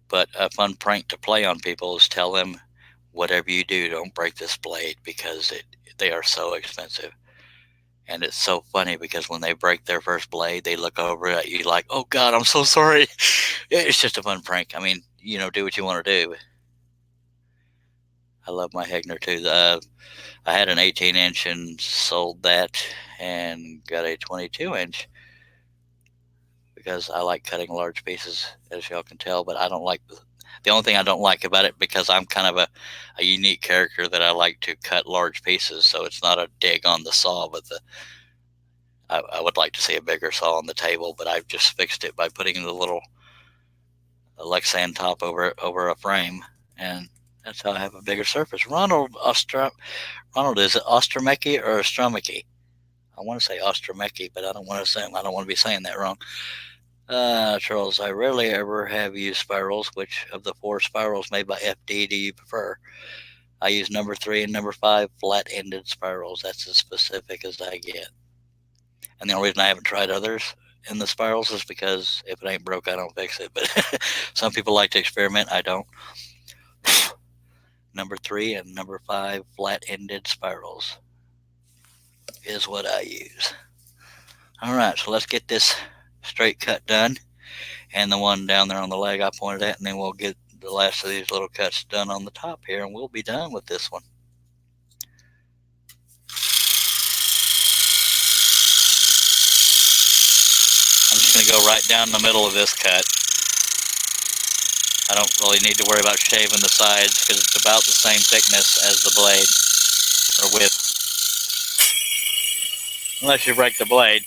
But a fun prank to play on people is tell them, whatever you do, don't break this blade, because they are so expensive. And it's so funny because when they break their first blade, they look over at you like, oh God, I'm so sorry. It's just a fun prank. I mean, do what you want to do. I love my Hegner too. I had an 18-inch and sold that and got a 22-inch because I like cutting large pieces, as y'all can tell, but I don't like the only thing I don't like about it, because I'm kind of a unique character, that I like to cut large pieces. So it's not a dig on the saw, but I would like to see a bigger saw on the table, but I've just fixed it by putting the little Lexan top over a frame, and that's how I have a bigger surface. Ronald, is it Ostromecki or Ostromecki? I want to say Ostromecki, but I don't want to be saying that wrong. Charles, I rarely ever have used spirals. Which of the 4 spirals made by FD do you prefer? I use number 3 and number 5 flat-ended spirals. That's as specific as I get. And the only reason I haven't tried others in the spirals is because if it ain't broke, I don't fix it. But some people like to experiment. I don't. Number 3 and number 5 flat-ended spirals is what I use. All right, so let's get this straight cut done, and the one down there on the leg I pointed at, and then we'll get the last of these little cuts done on the top here, and we'll be done with this one. I'm just going to go right down the middle of this cut. I don't really need to worry about shaving the sides, because it's about the same thickness as the blade, or width. Unless you break the blade,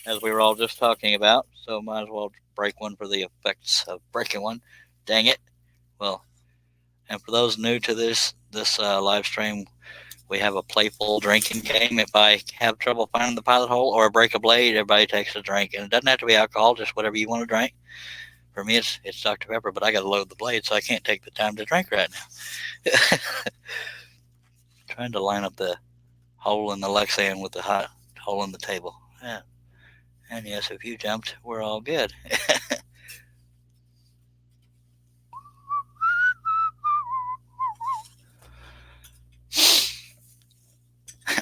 as we were all just talking about. So might as well break one for the effects of breaking one. Dang it. Well, and for those new to this live stream, we have a playful drinking game. If I have trouble finding the pilot hole or break a blade, everybody takes a drink, and it doesn't have to be alcohol, just whatever you want to drink. For me, it's Dr. Pepper, but I got to load the blade, so I can't take the time to drink right now. Trying to line up the hole in the Lexan with the hot hole in the table. Yeah. And yes, if you jumped, we're all good.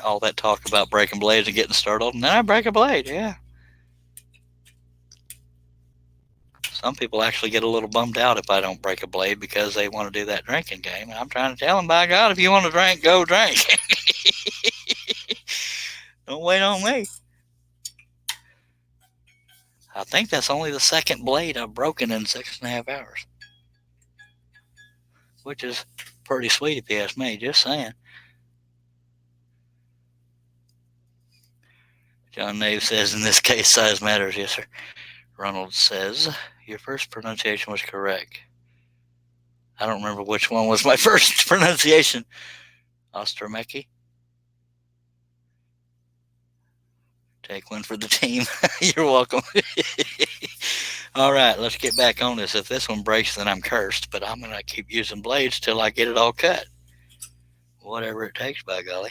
All that talk about breaking blades and getting startled, and then I break a blade, yeah. Some people actually get a little bummed out if I don't break a blade because they want to do that drinking game. And I'm trying to tell them, by God, if you want to drink, go drink. Don't wait on me. I think that's only the second blade I've broken in 6.5 hours, which is pretty sweet if you ask me, just saying. John Nave says, in this case, size matters. Yes, sir. Ronald says, your first pronunciation was correct. I don't remember which one was my first pronunciation. Ostromecki. Take one for the team. You're welcome. All right, let's get back on this. If this one breaks, then I'm cursed, but I'm going to keep using blades till I get it all cut. Whatever it takes, by golly.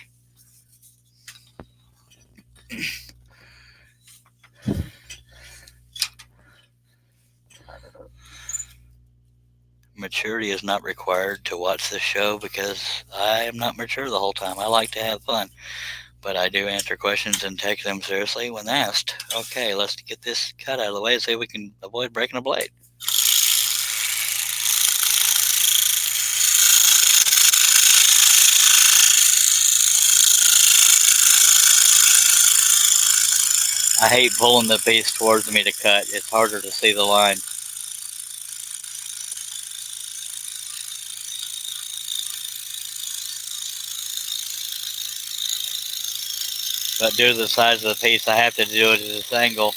Maturity is not required to watch this show because I am not mature the whole time. I like to have fun, but I do answer questions and take them seriously when asked. Okay, let's get this cut out of the way and see if we can avoid breaking a blade. I hate pulling the piece towards me to cut. It's harder to see the line. But due to the size of the piece, I have to do it at this angle.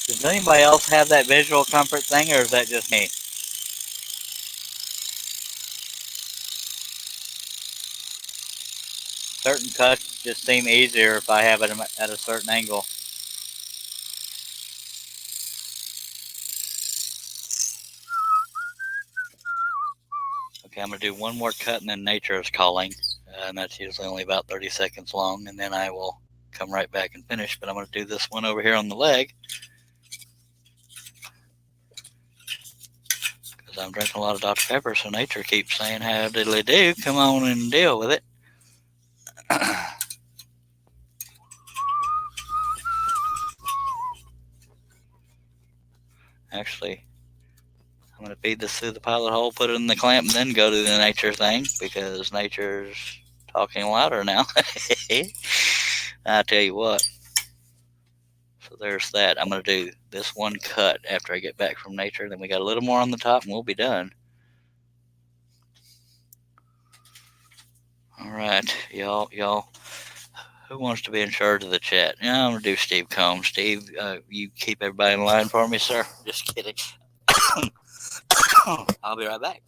Does anybody else have that visual comfort thing, or is that just me? Certain cuts just seem easier if I have it at a certain angle. Okay, I'm going to do one more cut, and then nature is calling. And that's usually only about 30 seconds long, and then I will come right back and finish. But I'm going to do this one over here on the leg, because I'm drinking a lot of Dr. Pepper, so nature keeps saying, how diddly do, come on and deal with it. Actually, I'm going to feed this through the pilot hole, put it in the clamp, and then go to the nature thing, because nature's talking louder now. I tell you what. So there's that. I'm going to do this one cut after I get back from nature. Then we got a little more on the top, and we'll be done. All right, y'all. Who wants to be in charge of the chat? Yeah, I'm going to do Steve Combs. Steve, you keep everybody in line for me, sir. Just kidding. I'll be right back.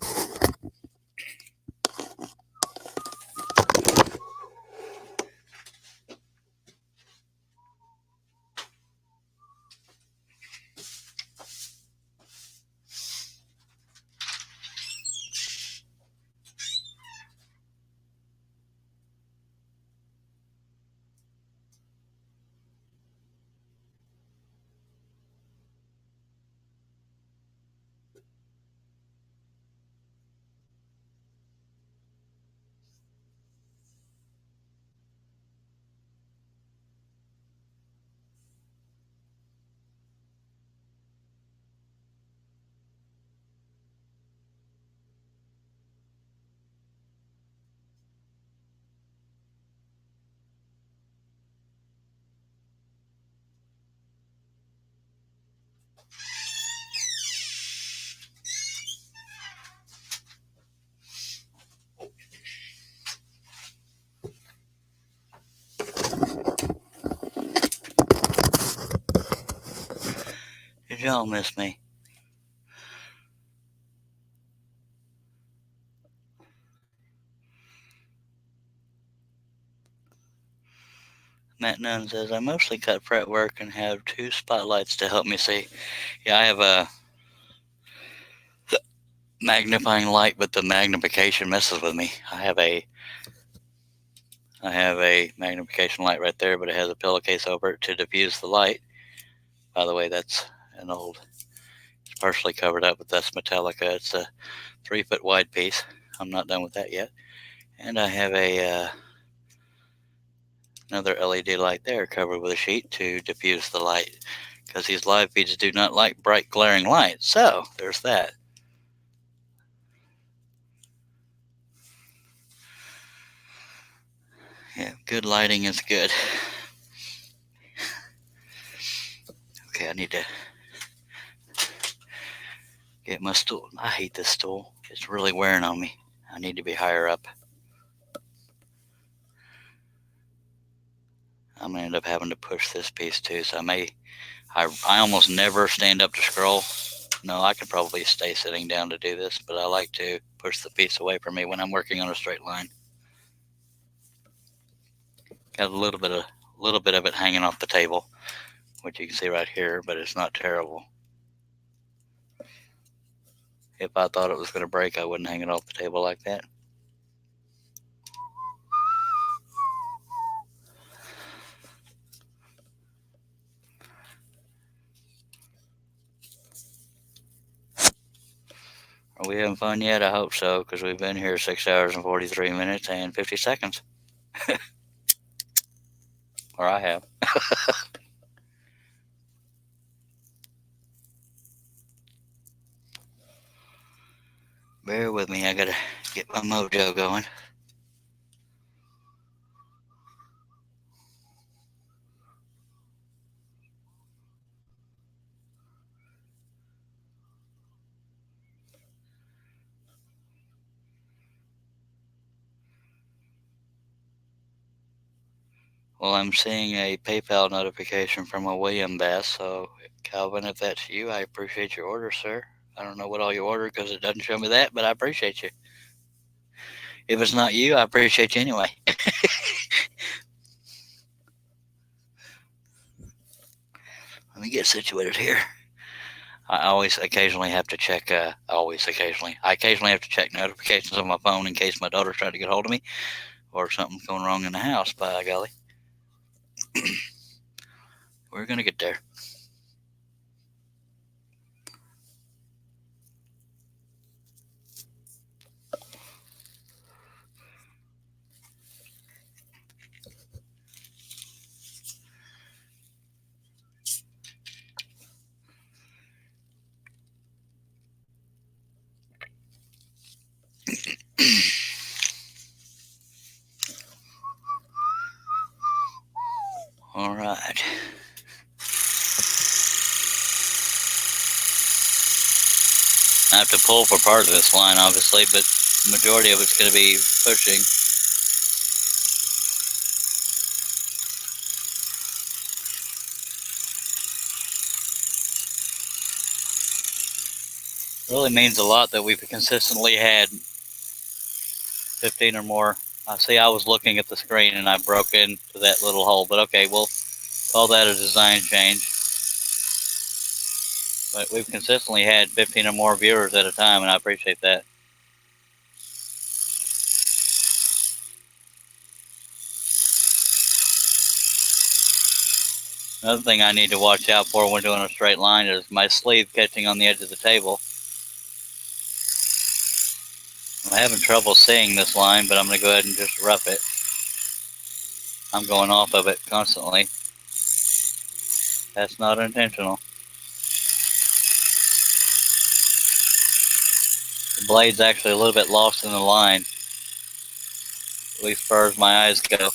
Did y'all miss me? Matt Nunn says, I mostly cut fretwork and have 2 spotlights to help me see. Yeah, I have a magnifying light, but the magnification messes with me. I have a magnification light right there, but it has a pillowcase over it to diffuse the light. By the way, that's an old, it's partially covered up, but that's Metallica. It's a 3-foot wide piece. I'm not done with that yet. And I have another LED light there covered with a sheet to diffuse the light, because these live feeds do not like bright glaring light. So there's that. Yeah, good lighting is good. Okay, I need to get my stool. I hate this stool. It's really wearing on me. I need to be higher up. I'm going to end up having to push this piece too, so I almost never stand up to scroll. No, I could probably stay sitting down to do this, but I like to push the piece away from me when I'm working on a straight line. Got a little bit of it hanging off the table, which you can see right here, but it's not terrible. If I thought it was going to break, I wouldn't hang it off the table like that. Are we having fun yet? I hope so, because we've been here 6 hours and 43 minutes and 50 seconds. Or I have. Bear with me, I gotta get my mojo going. Well, I'm seeing a PayPal notification from a William Bass. So, Calvin, if that's you, I appreciate your order, sir. I don't know what all you ordered because it doesn't show me that, but I appreciate you. If it's not you, I appreciate you anyway. Let me get situated here. I occasionally have to check notifications on my phone in case my daughter's trying to get hold of me or something's going wrong in the house, by golly. We're going to get there. All right. I have to pull for part of this line, obviously, but the majority of it's going to be pushing. It really means a lot that we've consistently had 15 or more. See, I was looking at the screen and I broke into that little hole, but okay, we'll call that a design change. But we've consistently had 15 or more viewers at a time, and I appreciate that. Another thing I need to watch out for when doing a straight line is my sleeve catching on the edge of the table. I'm having trouble seeing this line, but I'm going to go ahead and just rough it. I'm going off of it constantly. That's not intentional. The blade's actually a little bit lost in the line, at least as far as my eyes go.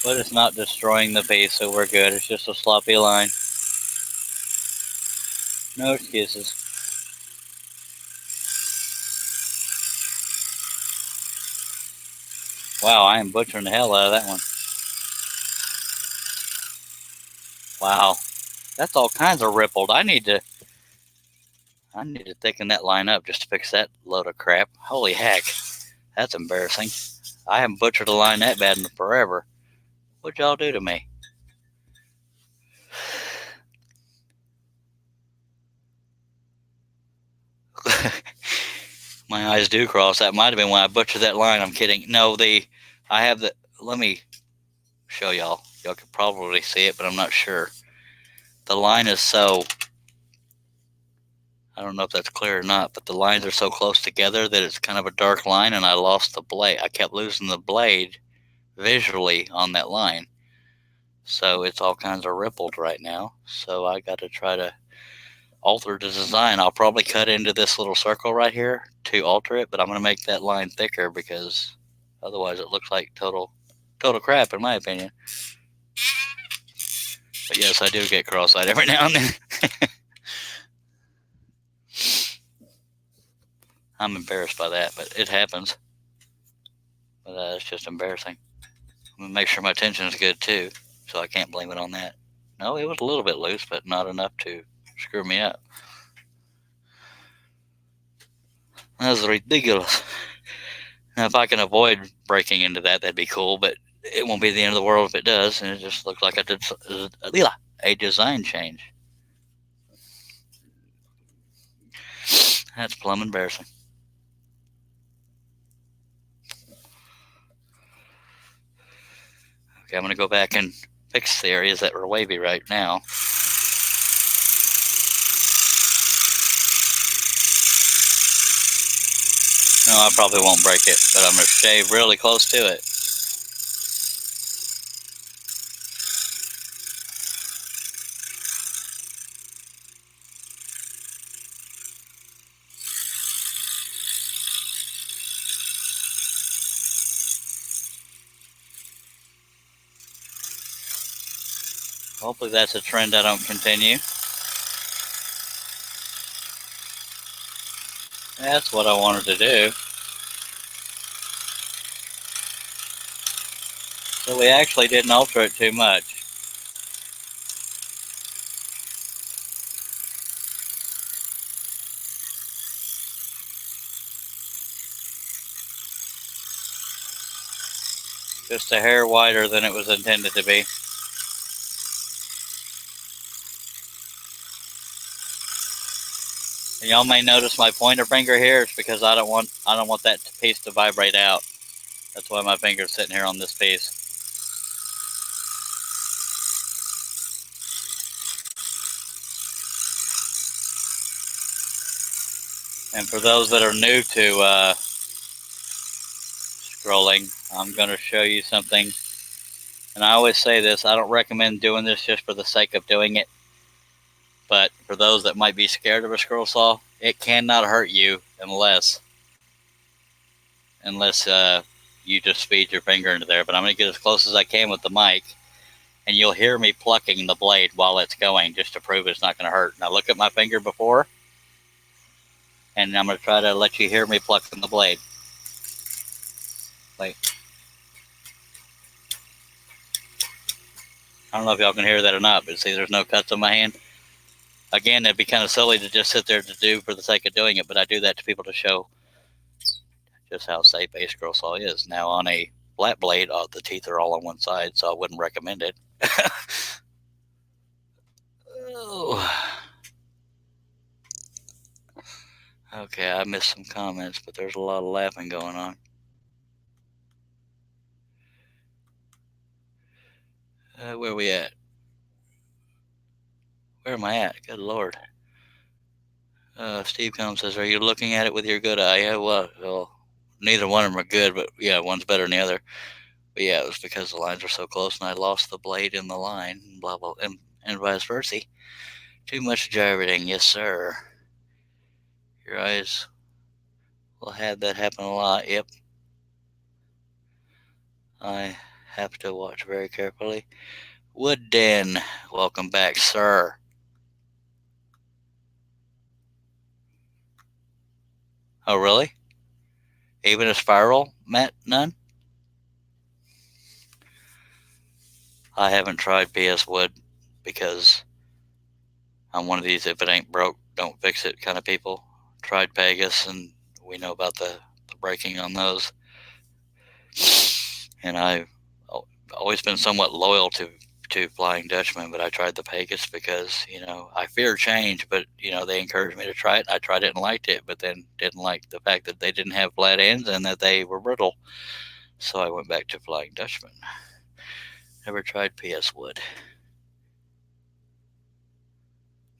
But it's not destroying the piece, so we're good. It's just a sloppy line. No excuses. Wow, I am butchering the hell out of that one. Wow, that's all kinds of rippled. I need to thicken that line up just to fix that load of crap. Holy heck, That's embarrassing. I haven't butchered a line that bad in forever. What'd y'all do to me? My eyes do cross. That might have been when I butchered that line. I'm kidding. No, I have the. Let me show y'all. Y'all could probably see it, but I'm not sure. The line is so. I don't know if that's clear or not, but the lines are so close together that it's kind of a dark line, and I lost the blade. I kept losing the blade visually on that line. So it's all kinds of rippled right now. So I got to try to alter the design. I'll probably cut into this little circle right here to alter it, but I'm going to make that line thicker because otherwise it looks like total crap in my opinion. But yes, I do get cross-eyed every now and then. I'm embarrassed by that, but it happens. But it's just embarrassing. I'm going to make sure my tension is good too, so I can't blame it on that. No, it was a little bit loose, but not enough to screw me up. That's ridiculous. Now, if I can avoid breaking into that, that'd be cool, but it won't be the end of the world if it does, and it just looks like a design change. That's plumb embarrassing. Okay, I'm going to go back and fix the areas that were wavy right now. No, I probably won't break it, but I'm going to shave really close to it. Hopefully that's a trend I don't continue. That's what I wanted to do. So we actually didn't alter it too much. Just a hair wider than it was intended to be. And y'all may notice my pointer finger here. It's because I don't want that piece to vibrate out. That's why my finger's sitting here on this piece. And for those that are new to scrolling, I'm going to show you something. And I always say this, I don't recommend doing this just for the sake of doing it. But for those that might be scared of a scroll saw, it cannot hurt you unless you just feed your finger into there. But I'm going to get as close as I can with the mic, and you'll hear me plucking the blade while it's going just to prove it's not going to hurt. Now look at my finger before, and I'm going to try to let you hear me plucking the blade. Like, I don't know if y'all can hear that or not, but see there's no cuts on my hand. Again, it'd be kind of silly to just sit there to do for the sake of doing it, but I do that to people to show just how safe a scroll saw is. Now on a flat blade, the teeth are all on one side, so I wouldn't recommend it. Oh. Okay, I missed some comments, but there's a lot of laughing going on. Where are we at? Where am I at? Good Lord. Steve Combs says, are you looking at it with your good eye? Yeah, well, neither one of them are good, but yeah, one's better than the other. But yeah, it was because the lines were so close and I lost the blade in the line, blah, blah, and vice versa. Too much gyrating, yes, sir. Your eyes will have that happen a lot, yep. I have to watch very carefully. Wood Den, welcome back, sir. Oh, really? Even a spiral, Matt? None? I haven't tried PS Wood because I'm one of these if it ain't broke, don't fix it kind of people. Tried Pegas, and we know about the breaking on those. And I've always been somewhat loyal to Flying Dutchman, but I tried the Pegasus because, I fear change, but, they encouraged me to try it. I tried it and liked it, but then didn't like the fact that they didn't have flat ends and that they were brittle. So I went back to Flying Dutchman. Never tried PS Wood.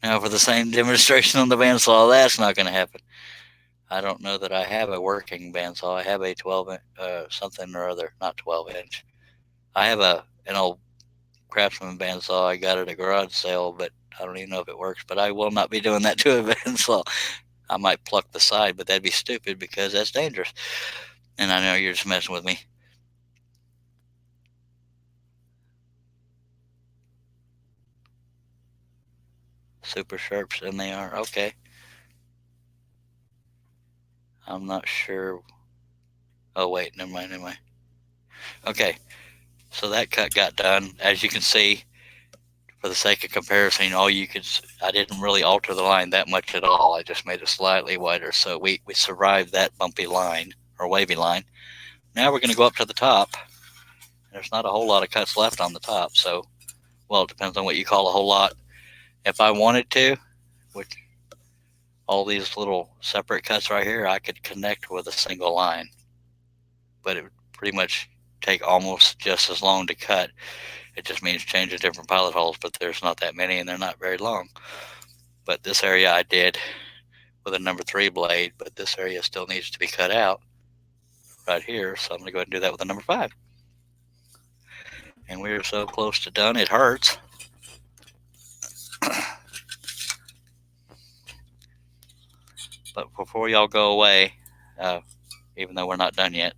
Now for the same demonstration on the bandsaw, that's not going to happen. I don't know that I have a working bandsaw. I have a 12 something or other, not 12 inch. I have an old Craftsman bandsaw I got at a garage sale, but I don't even know if it works. But I will not be doing that to a bandsaw. I might pluck the side, but that'd be stupid because that's dangerous. And I know you're just messing with me. Super sharps, and they are. Okay. I'm not sure. Oh, wait, never mind. Okay, so that cut got done. As you can see, for the sake of comparison, I didn't really alter the line that much at all. I just made it slightly wider, so we survived that bumpy line, or wavy line. Now we're going to go up to the top. There's not a whole lot of cuts left on the top, so, well, it depends on what you call a whole lot. If I wanted to, which all these little separate cuts right here, I could connect with a single line, but it would pretty much take almost just as long to cut. It just means changing different pilot holes, but there's not that many and they're not very long. But this area I did with a number 3 blade, but this area still needs to be cut out right here, so I'm going to go ahead and do that with a number 5. And we're so close to done, it hurts. But before y'all go away, even though we're not done yet,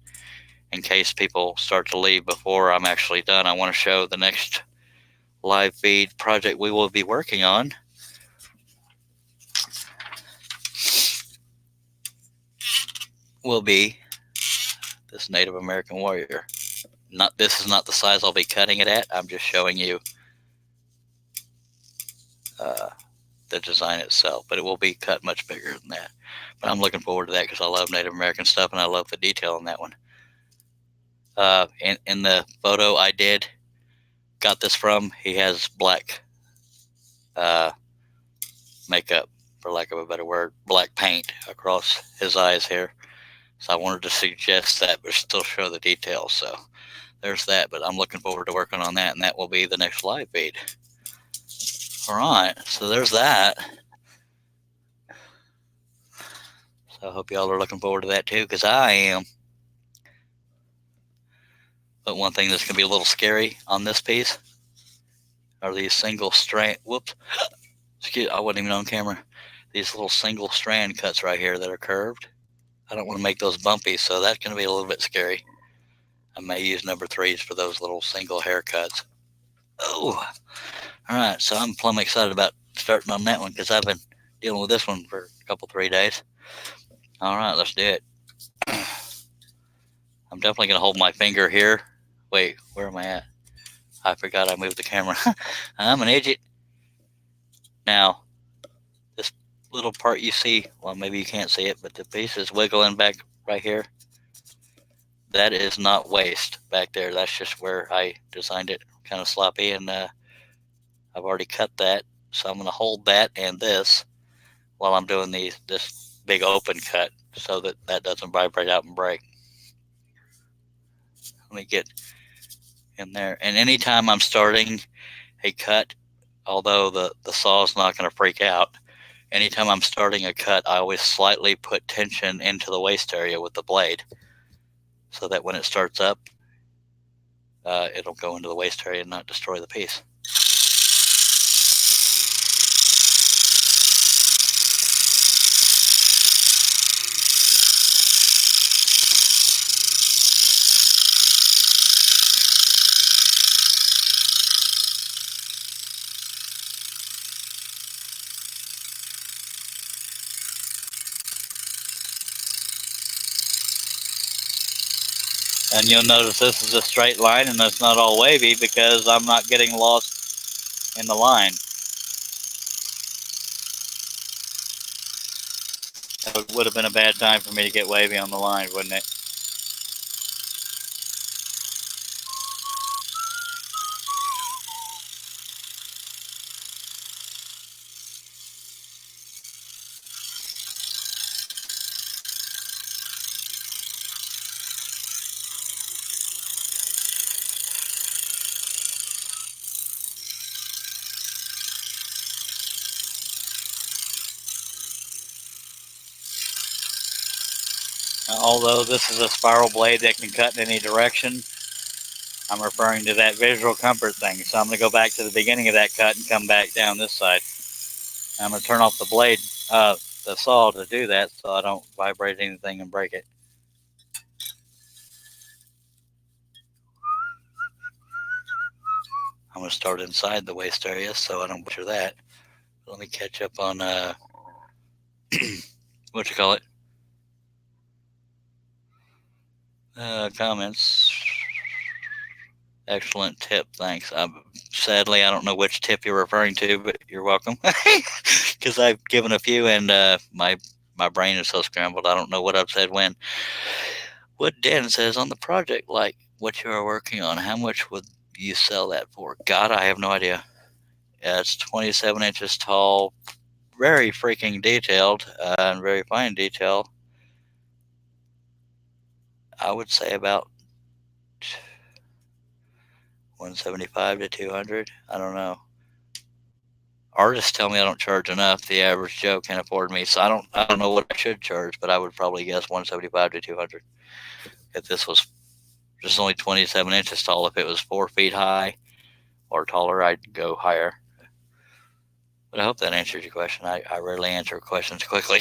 in case people start to leave before I'm actually done, I want to show the next live feed project we will be working on. Will be this Native American warrior. This is not the size I'll be cutting it at. I'm just showing you the design itself, but it will be cut much bigger than that. But I'm looking forward to that because I love Native American stuff and I love the detail in that one. In the photo I got this from, he has black makeup, for lack of a better word, black paint across his eyes here. So I wanted to suggest that, but still show the details. So there's that, but I'm looking forward to working on that, and that will be the next live feed. All right, so there's that. So I hope y'all are looking forward to that too, because I am. But one thing that's going to be a little scary on this piece are these single strand, whoops, excuse, I wasn't even on camera. These little single strand cuts right here that are curved. I don't want to make those bumpy, so that's going to be a little bit scary. I may use number 3s for those little single haircuts. Oh, all right. So I'm plumb excited about starting on that one because I've been dealing with this one for a couple, 3 days. All right, let's do it. I'm definitely going to hold my finger here. Wait, where am I at? I forgot I moved the camera. I'm an idiot. Now, this little part you see, well, maybe you can't see it, but the piece is wiggling back right here. That is not waste back there. That's just where I designed it kind of sloppy, and I've already cut that. So I'm going to hold that and this while I'm doing this big open cut so that doesn't vibrate out and break. Let me get in there. And anytime I'm starting a cut, although the saw is not going to freak out, anytime I'm starting a cut, I always slightly put tension into the waist area with the blade so that when it starts up, it'll go into the waist area and not destroy the piece. And you'll notice this is a straight line and it's not all wavy because I'm not getting lost in the line. That would have been a bad time for me to get wavy on the line, wouldn't it? Although this is a spiral blade that can cut in any direction, I'm referring to that visual comfort thing. So I'm going to go back to the beginning of that cut and come back down this side. I'm going to turn off the blade, the saw to do that so I don't vibrate anything and break it. I'm going to start inside the waist area so I don't butcher that. Let me catch up on, what you call it? Comments. Excellent tip, thanks. Sadly, I don't know which tip you're referring to, but you're welcome. Because I've given a few, and my brain is so scrambled, I don't know what I've said when. What Dan says on the project, like what you are working on, how much would you sell that for? God, I have no idea. It's 27 inches tall, very freaking detailed, and very fine detail. I would say about 175 to 200. I don't know. Artists tell me I don't charge enough. The average Joe can't afford me, so I don't know what I should charge, but I would probably guess 175 to 200. If this was just only 27 inches tall, if it was 4 feet high or taller, I'd go higher. But I hope that answers your question. I rarely answer questions quickly.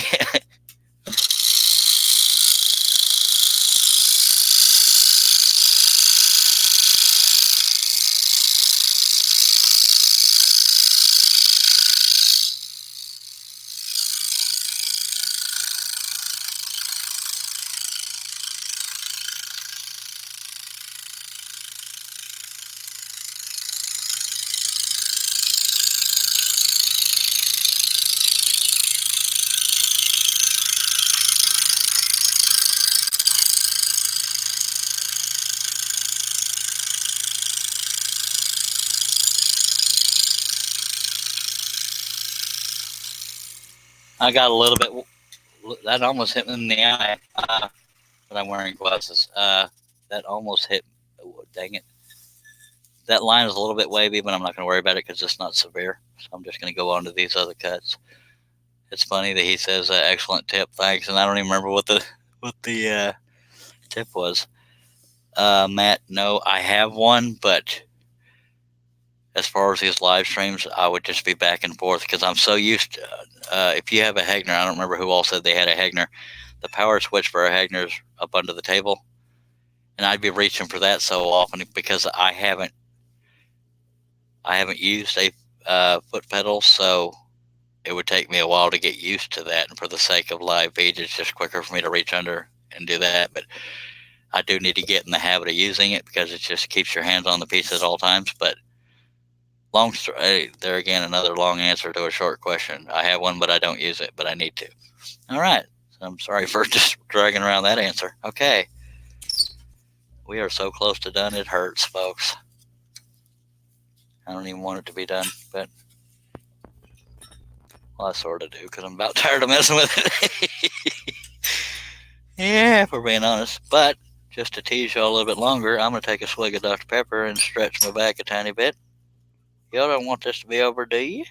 I got a little bit. That almost hit me in the eye. But I'm wearing glasses. That almost hit. Oh, dang it. That line is a little bit wavy, but I'm not going to worry about it because it's not severe. So I'm just going to go on to these other cuts. It's funny that he says excellent tip, thanks, and I don't even remember what the tip was. Matt, no, I have one, but as far as these live streams, I would just be back and forth because I'm so used to. If you have a Hegner, I don't remember who all said they had a Hegner. The power switch for a Hegner is up under the table, and I'd be reaching for that so often because I haven't used a foot pedal, so it would take me a while to get used to that. And for the sake of live feed, it's just quicker for me to reach under and do that. But I do need to get in the habit of using it because it just keeps your hands on the piece at all times. But long story, there again, another long answer to a short question. I have one, but I don't use it, but I need to. All right. So I'm sorry for just dragging around that answer. Okay. We are so close to done, it hurts, folks. I don't even want it to be done, but well, I sort of do because I'm about tired of messing with it. Yeah, if we're being honest. But just to tease y'all a little bit longer, I'm going to take a swig of Dr. Pepper and stretch my back a tiny bit. Y'all don't want this to be over, do you?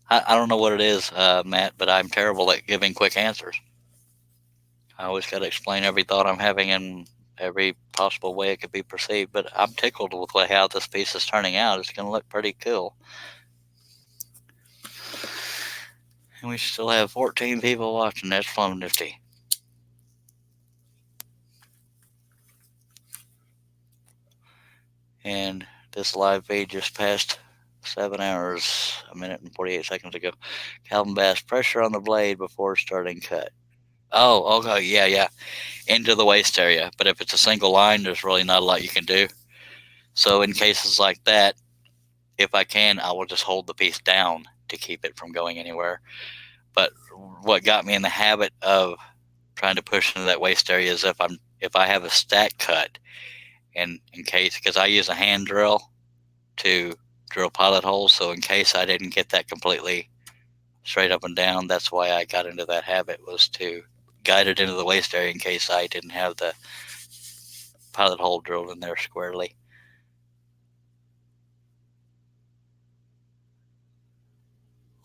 I don't know what it is, Matt, but I'm terrible at giving quick answers. I always got to explain every thought I'm having in every possible way it could be perceived. But I'm tickled with how this piece is turning out. It's going to look pretty cool. And we still have 14 people watching. That's plumb nifty. And this live feed just passed 7 hours, 1 minute and 48 seconds ago. Calvin Bass, pressure on the blade before starting cut. Oh, okay, yeah. Into the waist area. But if it's a single line, there's really not a lot you can do. So in cases like that, if I can, I will just hold the piece down to keep it from going anywhere. But what got me in the habit of trying to push into that waist area is if I have a stack cut, and in case, because I use a hand drill to drill pilot holes, so in case I didn't get that completely straight up and down, that's why I got into that habit, was to guide it into the waist area in case I didn't have the pilot hole drilled in there squarely.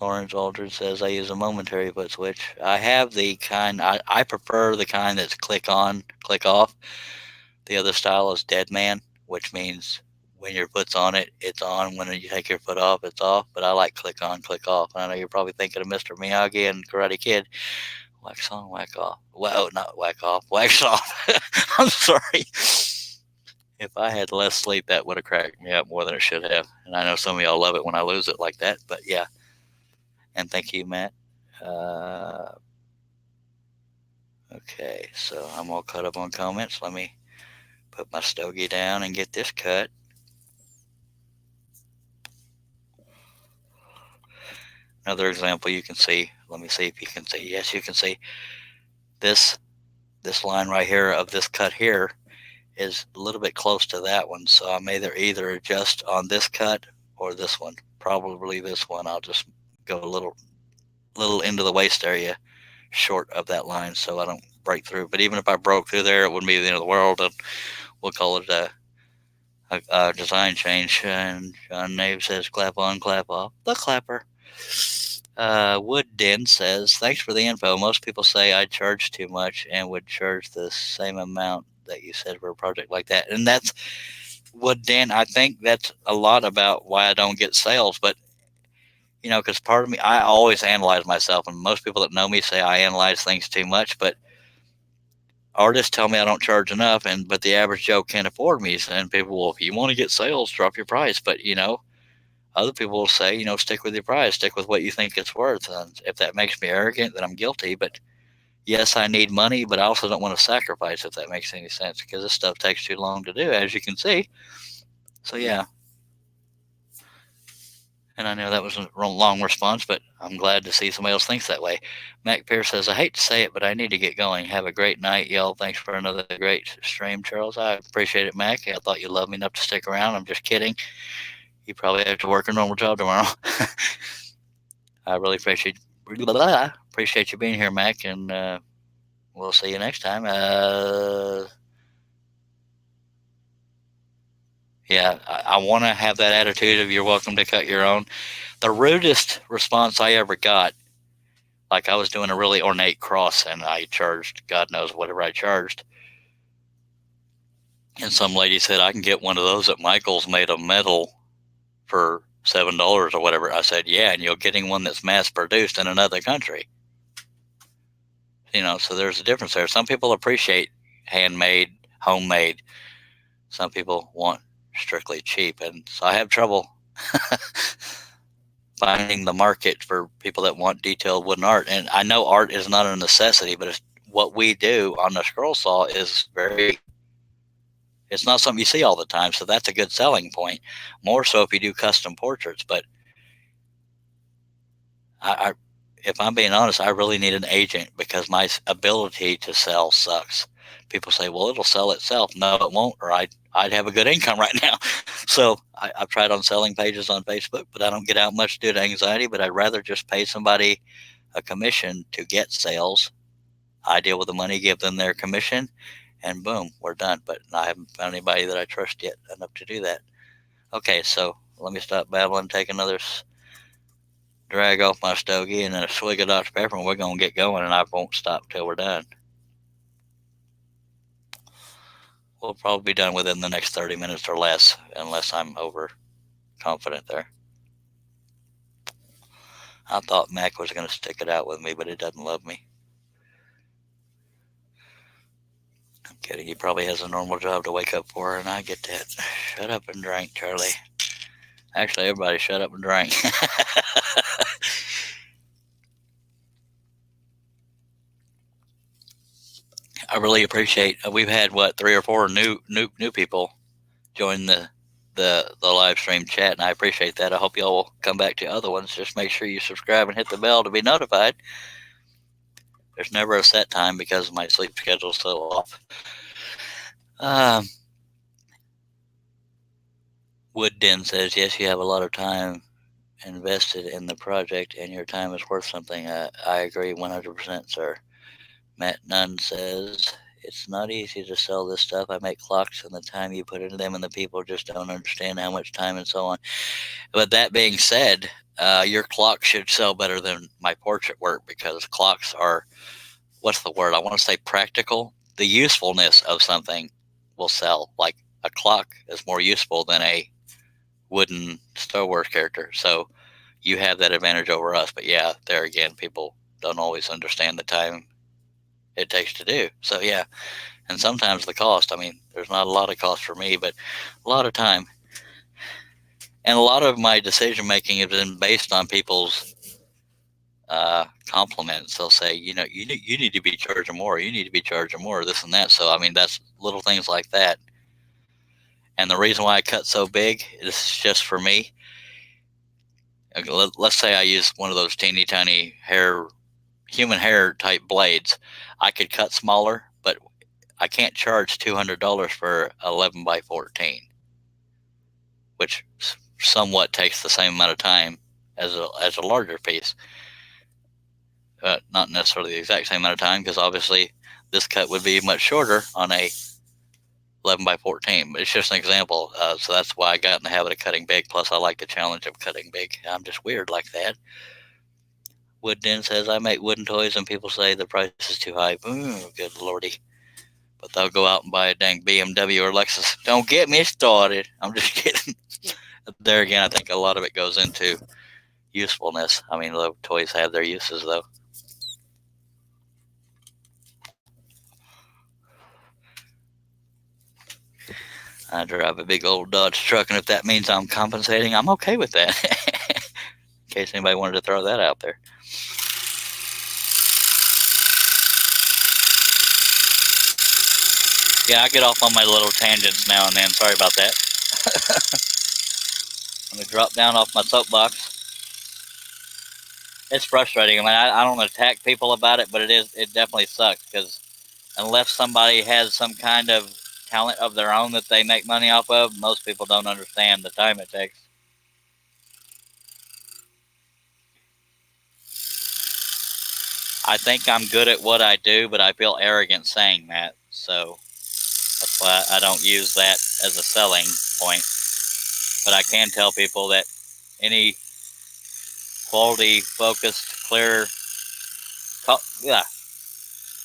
Lawrence Aldridge says, I use a momentary foot switch. I have the kind, I prefer the kind that's click on, click off. The other style is dead man, which means when your foot's on it, it's on. When you take your foot off, it's off. But I like click on, click off. And I know you're probably thinking of Mr. Miyagi and Karate Kid. Wax on, whack off. Well, not whack off, wax off. I'm sorry. If I had less sleep, that would have cracked me up more than it should have. And I know some of y'all love it when I lose it like that. But yeah. And thank you, Matt. Okay, so I'm all caught up on comments. Let me put my stogie down and get this cut. Another example you can see. Let me see if you can see. Yes, you can see this line right here of this cut here is a little bit close to that one. So I'm either adjust on this cut or this one. Probably this one. I'll just go a little into the waist area short of that line so I don't break through. But even if I broke through there, it wouldn't be the end of the world. And we'll call it a design change. And John Nave says, clap on, clap off. The clapper. Wood Den says, thanks for the info. Most people say I charge too much and would charge the same amount that you said for a project like that. And that's Wood Den. I think that's a lot about why I don't get sales. But, you know, because part of me, I always analyze myself. And most people that know me say I analyze things too much. But artists tell me I don't charge enough. But the average Joe can't afford me. And people, well, if you want to get sales, drop your price. But, you know, other people will say, you know, stick with your price, stick with what you think it's worth. And if that makes me arrogant, then I'm guilty. But yes, I need money, but I also don't want to sacrifice, if that makes any sense, because this stuff takes too long to do, as you can see. So, yeah. And I know that was a long response, but I'm glad to see somebody else thinks that way. Mac Pierce says, I hate to say it, but I need to get going. Have a great night, y'all. Thanks for another great stream, Charles. I appreciate it, Mac. I thought you loved me enough to stick around. I'm just kidding. You probably have to work a normal job tomorrow. I really appreciate you being here, Mac, and we'll see you next time. Yeah, I want to have that attitude of you're welcome to cut your own. The rudest response I ever got, like I was doing a really ornate cross and I charged, God knows whatever I charged. And some lady said, I can get one of those at Michael's made of metal for $7 or whatever. I said, yeah, and you're getting one that's mass produced in another country. You know, so there's a difference there. Some people appreciate handmade, homemade. Some people want strictly cheap. And so I have trouble finding the market for people that want detailed wooden art. And I know art is not a necessity, but what we do on the scroll saw is it's not something you see all the time. So that's a good selling point. More so if you do custom portraits. But if I'm being honest, I really need an agent because my ability to sell sucks. People say, well, it'll sell itself. No, it won't, or I'd have a good income right now. So I've tried on selling pages on Facebook, but I don't get out much due to anxiety. But I'd rather just pay somebody a commission to get sales. I deal with the money, give them their commission, and boom, we're done. But I haven't found anybody that I trust yet enough to do that. Okay, so let me stop babbling, take another drag off my stogie and then a swig of Dr. Pepper, and we're going to get going, and I won't stop till we're done. We'll probably be done within the next 30 minutes or less, unless I'm overconfident there. I thought Mac was going to stick it out with me, but he doesn't love me. I'm kidding. He probably has a normal job to wake up for, and I get that. Shut up and drink, Charlie. Actually, everybody shut up and drink. I really appreciate. We've had 3 or 4 new people join the live stream chat, and I appreciate that. I hope y'all will come back to other ones. Just make sure you subscribe and hit the bell to be notified. There's never a set time because my sleep schedule is so off. Wood Den says, yes, you have a lot of time invested in the project, and your time is worth something. I agree 100%, sir. Matt Nunn says, it's not easy to sell this stuff. I make clocks, and the time you put into them, and the people just don't understand how much time and so on. But that being said, your clock should sell better than my portrait work, because clocks are, what's the word? I want to say practical. The usefulness of something will sell. Like a clock is more useful than a wooden Star Wars character. So you have that advantage over us. But yeah, there again, people don't always understand the time it takes to do. So yeah, and sometimes the cost. I mean, there's not a lot of cost for me, but a lot of time. And a lot of my decision making has been based on people's compliments. They'll say, you need to be charging more. You need to be charging more. This and that. So I mean, that's little things like that. And the reason why I cut so big is just for me. Let's say I use one of those teeny tiny human hair type blades. I could cut smaller, but I can't charge $200 for 11 by 14, which somewhat takes the same amount of time as a larger piece. Not necessarily the exact same amount of time, because obviously this cut would be much shorter on a 11 by 14, but it's just an example. So that's why I got in the habit of cutting big. Plus, I like the challenge of cutting big. I'm just weird like that. Wood Den says, I make wooden toys and people say the price is too high. Good lordy. But they'll go out and buy a dang BMW or Lexus. Don't get me started. I'm just kidding. There again, I think a lot of it goes into usefulness. I mean, the toys have their uses, though. I drive a big old Dodge truck, and if that means I'm compensating, I'm okay with that. In case anybody wanted to throw that out there. Yeah, I get off on my little tangents now and then. Sorry about that. Let me drop down off my soapbox. It's frustrating. I mean, I don't attack people about it, but it definitely sucks, because unless somebody has some kind of talent of their own that they make money off of, most people don't understand the time it takes. I think I'm good at what I do, but I feel arrogant saying that, so that's why I don't use that as a selling point. But I can tell people that any quality, focused, clear,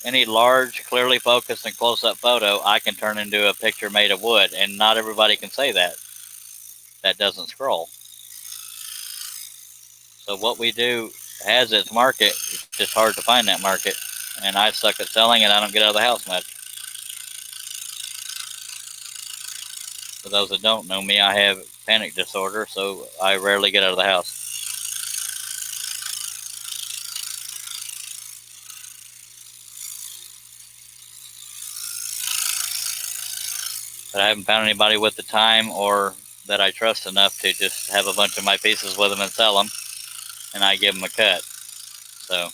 any large, clearly focused and close-up photo, I can turn into a picture made of wood, and not everybody can say that. That doesn't scroll. So what we do has its market. It's just hard to find that market, and I suck at selling, and I don't get out of the house much. For those that don't know me, I have panic disorder, so I rarely get out of the house. But I haven't found anybody with the time or that I trust enough to just have a bunch of my pieces with them and sell them, and I give them a cut. So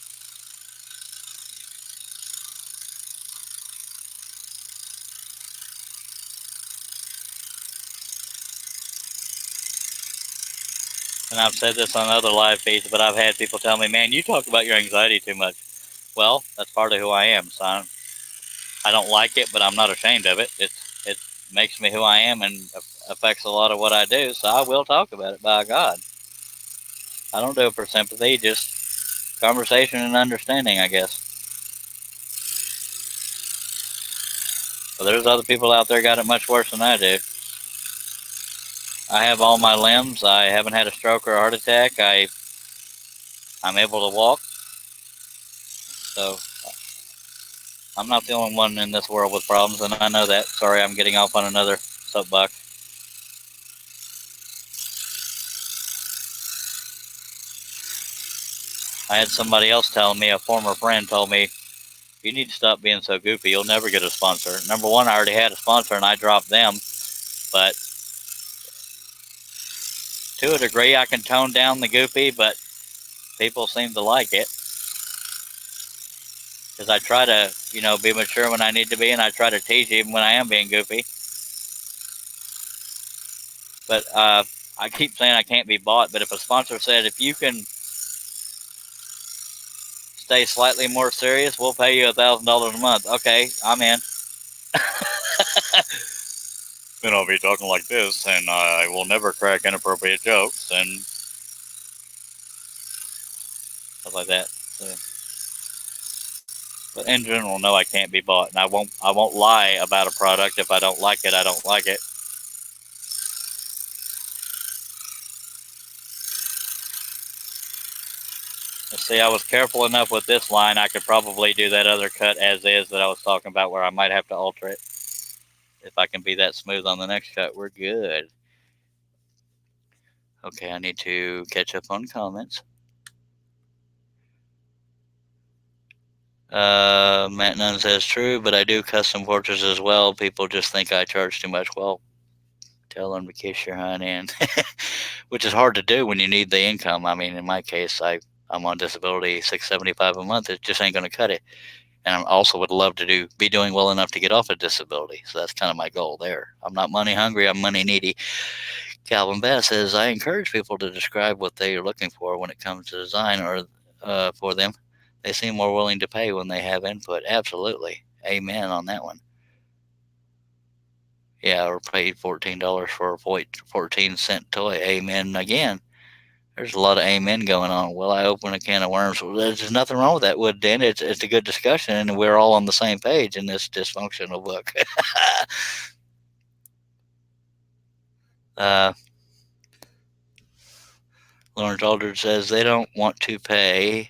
and I've said this on other live feeds, but I've had people tell me, man, you talk about your anxiety too much. Well, that's part of who I am, son. I don't like it, but I'm not ashamed of it. It makes me who I am and affects a lot of what I do, so I will talk about it, by God. I don't do it for sympathy, just conversation and understanding, I guess. But there's other people out there got it much worse than I do. I have all my limbs. I haven't had a stroke or a heart attack. I'm able to walk. So I'm not the only one in this world with problems, and I know that. Sorry, I'm getting off on another soapbox. I had somebody else telling me, a former friend told me, you need to stop being so goofy. You'll never get a sponsor. Number one, I already had a sponsor, and I dropped them. But to a degree, I can tone down the goofy, but people seem to like it. Because I try to, be mature when I need to be, and I try to tease even when I am being goofy. But I keep saying I can't be bought, but if a sponsor said, if you can stay slightly more serious, we'll pay you $1,000 a month. Okay, I'm in. then I'll be talking like this, and I will never crack inappropriate jokes and stuff like that. So, but in general, no, I can't be bought, and I won't lie about a product. If I don't like it, I don't like it. See, I was careful enough with this line, I could probably do that other cut as is that I was talking about, where I might have to alter it. If I can be that smooth on the next cut, we're good. Okay, I need to catch up on comments. Matt Nunn says true, but I do custom portraits as well. People just think I charge too much. Well, tell them to kiss your hind end, which is hard to do when you need the income. I mean, in my case, I'm on disability, $675 a month. It just ain't going to cut it. And I also would love to be doing well enough to get off of disability. So that's kind of my goal there. I'm not money hungry. I'm money needy. Calvin Bass says, I encourage people to describe what they are looking for when it comes to design or for them. They seem more willing to pay when they have input. Absolutely. Amen on that one. Yeah, or paid $14 for a 14-cent toy. Amen again. There's a lot of amen going on. Will I open a can of worms? Well, there's nothing wrong with that, Wood Den. It's a good discussion, and we're all on the same page in this dysfunctional book. Lawrence Aldridge says they don't want to pay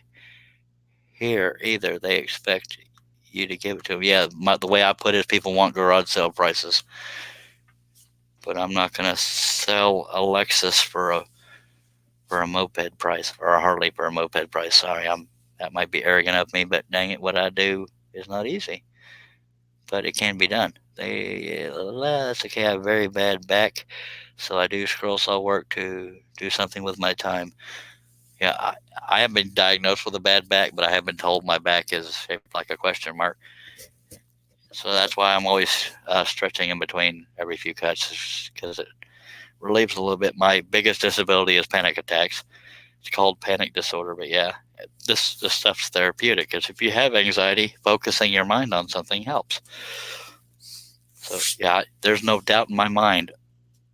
here either. They expect you to give it to them. Yeah, the way I put it is people want garage sale prices. But I'm not going to sell a Lexus for a moped price, or a Harley for a moped price. Sorry, that might be arrogant of me, but dang it, what I do is not easy. But it can be done. That's okay. I have very bad back, so I do scroll saw work to do something with my time. Yeah, I have been diagnosed with a bad back, but I have been told my back is shaped like a question mark. So that's why I'm always stretching in between every few cuts, because it relieves a little bit. My biggest disability is panic attacks. It's called panic disorder, but yeah, this stuff's therapeutic, because if you have anxiety, focusing your mind on something helps. So yeah, there's no doubt in my mind,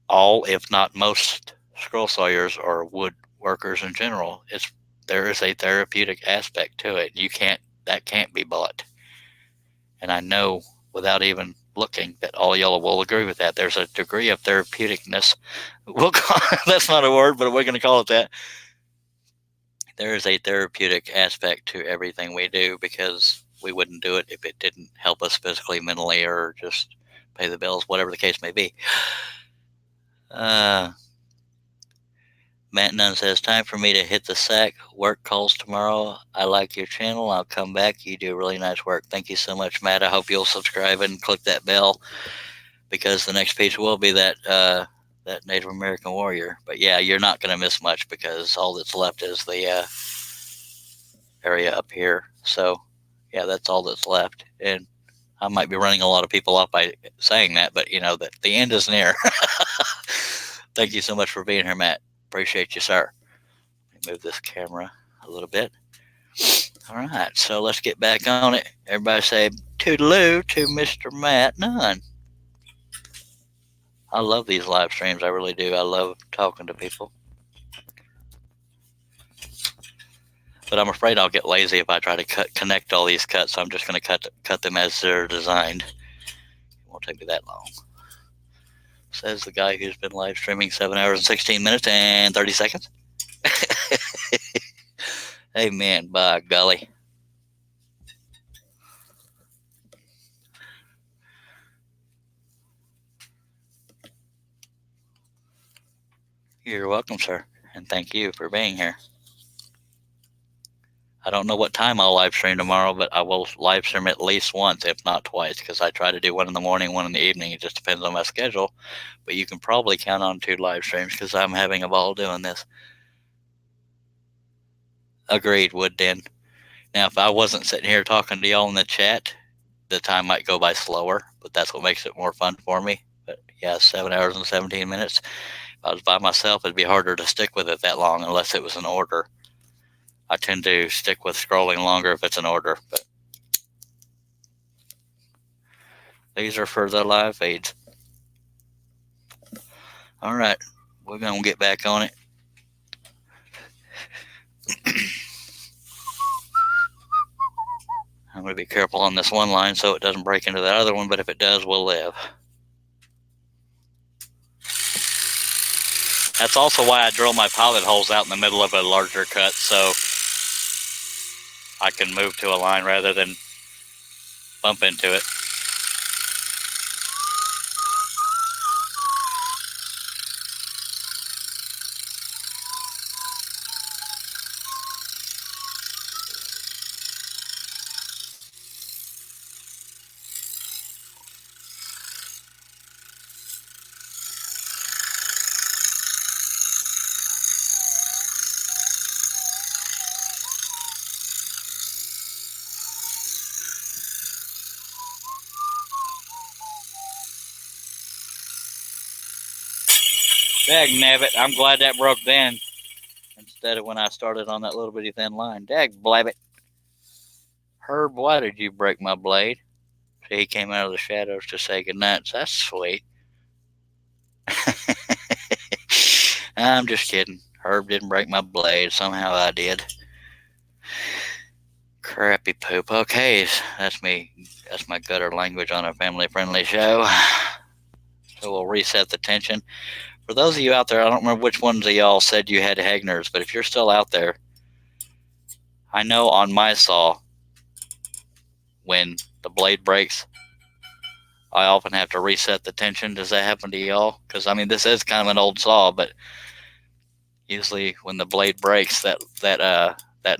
all, if not most, scroll sawyers or woodworkers in general, there is a therapeutic aspect to it. That can't be bought. And I know without even looking that all y'all will agree with that. There's a degree of therapeuticness. That's not a word, but we're going to call it that. There is a therapeutic aspect to everything we do, because we wouldn't do it if it didn't help us physically, mentally, or just pay the bills, whatever the case may be. Matt Nunn says, time for me to hit the sack. Work calls tomorrow. I like your channel. I'll come back. You do really nice work. Thank you so much, Matt. I hope you'll subscribe and click that bell, because the next piece will be that Native American warrior. But yeah, you're not going to miss much, because all that's left is the area up here. So yeah, that's all that's left. And I might be running a lot of people off by saying that, but that the end is near. Thank you so much for being here, Matt. Appreciate you, sir. Let me move this camera a little bit. All right, so let's get back on it. Everybody say toodaloo to Mr. Matt Nunn. I love these live streams. I really do. I love talking to people. But I'm afraid I'll get lazy if I try to connect all these cuts. So I'm just going to cut them as they're designed. It won't take me that long. Says the guy who's been live streaming 7 hours and 16 minutes and 30 seconds. Amen, by golly. You're welcome, sir, and thank you for being here. I don't know what time I'll live stream tomorrow, but I will live stream at least once, if not twice, because I try to do one in the morning, one in the evening. It just depends on my schedule. But you can probably count on 2 live streams, because I'm having a ball doing this. Agreed, Wood Den. Now, if I wasn't sitting here talking to y'all in the chat, the time might go by slower, but that's what makes it more fun for me. But yeah, 7 hours and 17 minutes. If I was by myself, it'd be harder to stick with it that long, unless it was an order. I tend to stick with scrolling longer if it's an order, but these are for the live feeds. All right, we're gonna get back on it. I'm gonna be careful on this one line so it doesn't break into that other one, but if it does, we'll live. That's also why I drill my pilot holes out in the middle of a larger cut, so I can move to a line rather than bump into it. Dagnabbit, I'm glad that broke then instead of when I started on that little bitty thin line. Dagblabbit. Herb, why did you break my blade? See, he came out of the shadows to say goodnight. So that's sweet. I'm just kidding. Herb didn't break my blade. Somehow I did. Crappy poop. Okay, that's me. That's my gutter language on a family-friendly show. So we'll reset the tension. For those of you out there, I don't remember which ones of y'all said you had Hegners, but if you're still out there, I know on my saw, when the blade breaks, I often have to reset the tension. Does that happen to y'all? Because, I mean, this is kind of an old saw, but usually when the blade breaks, that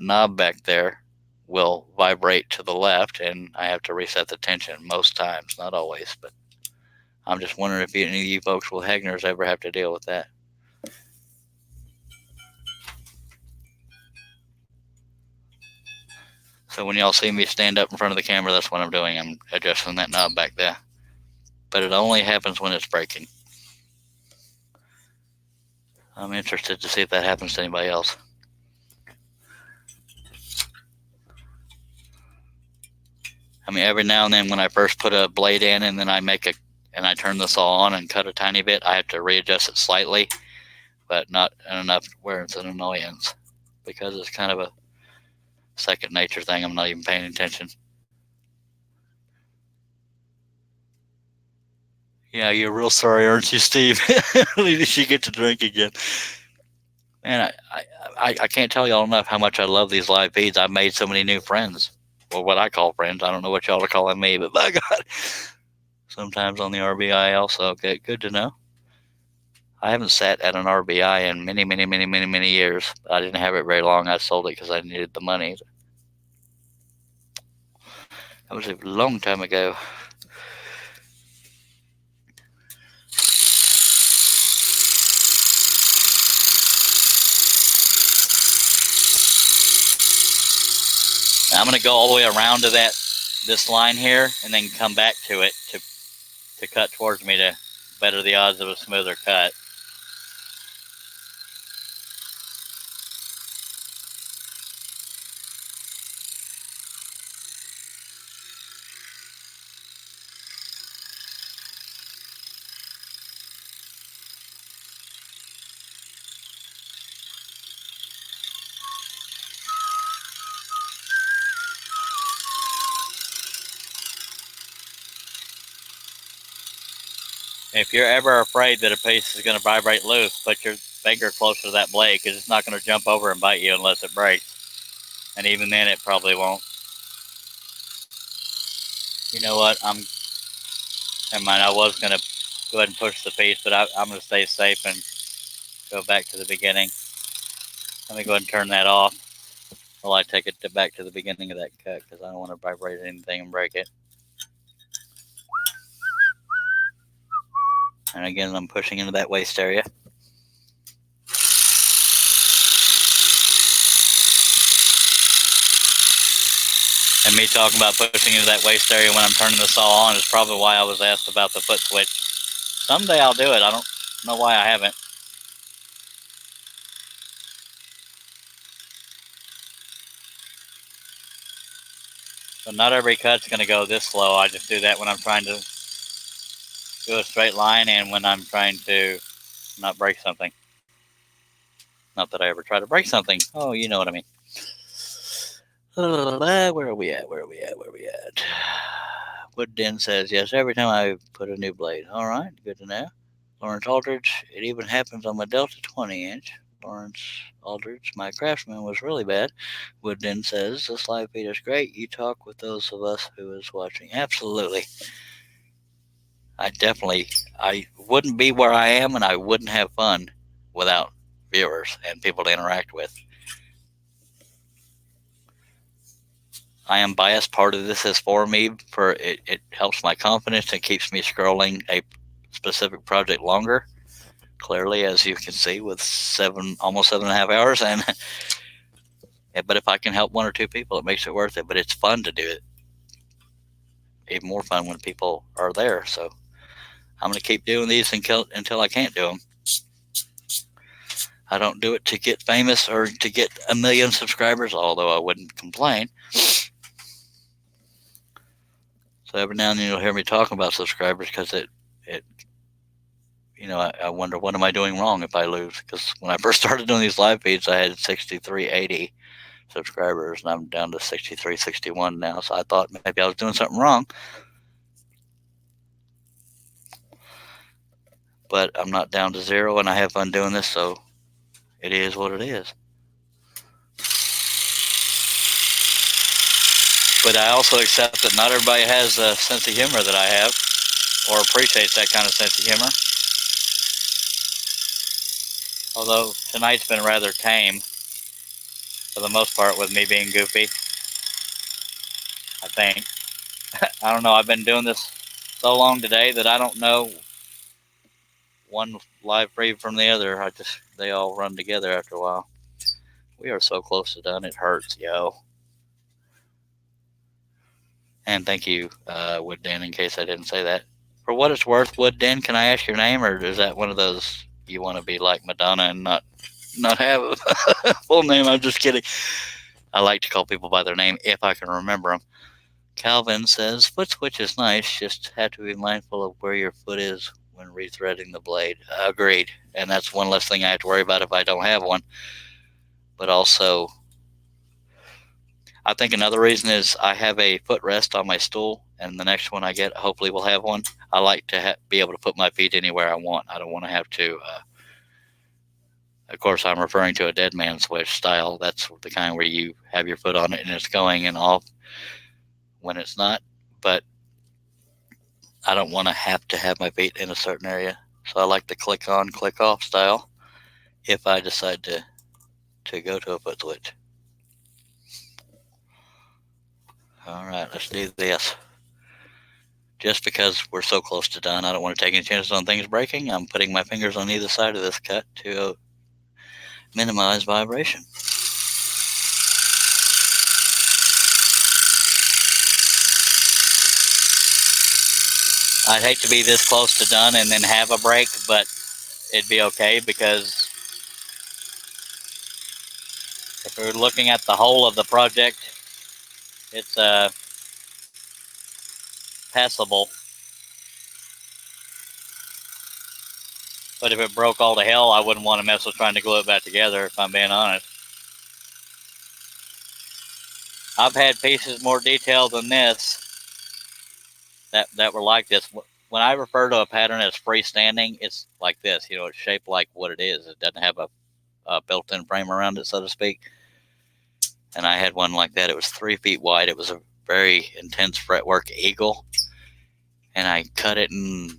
knob back there will vibrate to the left, and I have to reset the tension most times, not always, but I'm just wondering if any of you folks with Hegners ever have to deal with that. So when y'all see me stand up in front of the camera, that's what I'm doing. I'm adjusting that knob back there. But it only happens when it's breaking. I'm interested to see if that happens to anybody else. I mean, every now and then when I first put a blade in and then and I turn the saw on and cut a tiny bit, I have to readjust it slightly, but not enough where it's an annoyance, because it's kind of a second nature thing. I'm not even paying attention. Yeah, you're real sorry, aren't you, Steve? Did she get to drink again? Man, I can't tell y'all enough how much I love these live feeds. I've made so many new friends. Well, what I call friends. I don't know what y'all are calling me, but by God. Sometimes on the RBI also. Okay, good to know. I haven't sat at an RBI in many years. I didn't have it very long. I sold it because I needed the money. That was a long time ago. I'm going to go all the way around to this line here and then come back to it to cut towards me to better the odds of a smoother cut. If you're ever afraid that a piece is going to vibrate loose, put your finger closer to that blade, because it's not going to jump over and bite you unless it breaks. And even then, it probably won't. You know what? Never mind. I was going to go ahead and push the piece, but I'm going to stay safe and go back to the beginning. Let me go ahead and turn that off while I take it back to the beginning of that cut, because I don't want to vibrate anything and break it. And again, I'm pushing into that waist area. And me talking about pushing into that waist area when I'm turning the saw on is probably why I was asked about the foot switch. Someday I'll do it. I don't know why I haven't. So not every cut's going to go this slow. I just do that when I'm trying to do a straight line and when I'm trying to not break something. Not that I ever try to break something. Oh, you know what I mean. Where are we at? Wood Den says, yes, every time I put a new blade. All right, good to know. Lawrence Aldridge, it even happens on my Delta 20-inch. Lawrence Aldridge, my Craftsman was really bad. Wood Den says, this live feed is great. You talk with those of us who is watching. Absolutely. I wouldn't be where I am, and I wouldn't have fun without viewers and people to interact with. I am biased. Part of this is for me. It helps my confidence and keeps me scrolling a specific project longer. Clearly, as you can see, with almost 7.5 hours, but if I can help one or two people, it makes it worth it. But it's fun to do it. Even more fun when people are there. So I'm going to keep doing these until I can't do them. I don't do it to get famous or to get 1 million subscribers, although I wouldn't complain. So every now and then you'll hear me talking about subscribers because I wonder what am I doing wrong if I lose? Because when I first started doing these live feeds, I had 6,380 subscribers, and I'm down to 6,361 now. So I thought maybe I was doing something wrong. But I'm not down to zero, and I have fun doing this, so it is what it is. But I also accept that not everybody has a sense of humor that I have, or appreciates that kind of sense of humor. Although tonight's been rather tame, for the most part, with me being goofy. I think. I don't know. I've been doing this so long today that I don't know one live feed from the other. They all run together after a while. We are so close to done. It hurts, yo. And thank you, Wood Den, in case I didn't say that. For what it's worth, Wood Den, can I ask your name, or is that one of those you want to be like Madonna and not have a full name? I'm just kidding. I like to call people by their name if I can remember them. Calvin says, foot switch is nice, just have to be mindful of where your foot is when rethreading the blade. Agreed. And that's one less thing I have to worry about if I don't have one. But also, I think another reason is I have a footrest on my stool, and the next one I get hopefully will have one. I like to be able to put my feet anywhere I want. I don't want to have to, of course, I'm referring to a dead man switch style. That's the kind where you have your foot on it and it's going and off when it's not. But I don't want to have my feet in a certain area. So I like the click on, click off style if I decide to go to a foot switch. All right, let's do this. Just because we're so close to done, I don't want to take any chances on things breaking. I'm putting my fingers on either side of this cut to minimize vibration. I'd hate to be this close to done and then have a break, but it'd be okay because if we're looking at the whole of the project, it's passable. But if it broke all to hell, I wouldn't want to mess with trying to glue it back together, if I'm being honest. I've had pieces more detailed than this that were like this. When I refer to a pattern as freestanding, it's like this. It's shaped like what it is. It doesn't have a built-in frame around it, so to speak. And I had one like that. It was 3 feet wide. It was a very intense fretwork eagle. And I cut it and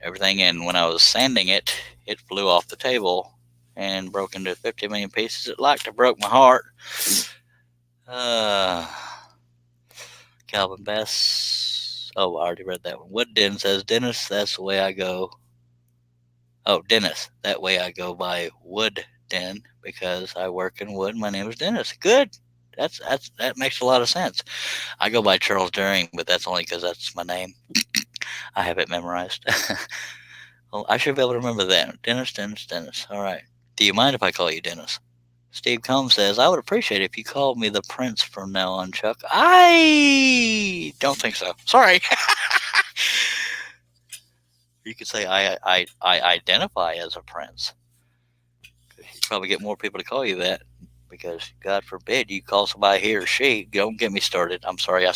everything. And when I was sanding it, it flew off the table and broke into 50 million pieces. It like to broke my heart. Calvin Bass. Oh, I already read that one. Wood Den says, Dennis, that's the way I go. Oh, Dennis, that way I go by Wood Den because I work in wood. My name is Dennis. Good. That makes a lot of sense. I go by Charles During, but that's only because that's my name. I have it memorized. Well, I should be able to remember that. Dennis. All right. Do you mind if I call you Dennis? Steve Combs says, I would appreciate it if you called me the Prince from now on, Chuck. I don't think so. Sorry. You could say I identify as a prince. You probably get more people to call you that because God forbid you call somebody he or she. Don't get me started. I'm sorry. I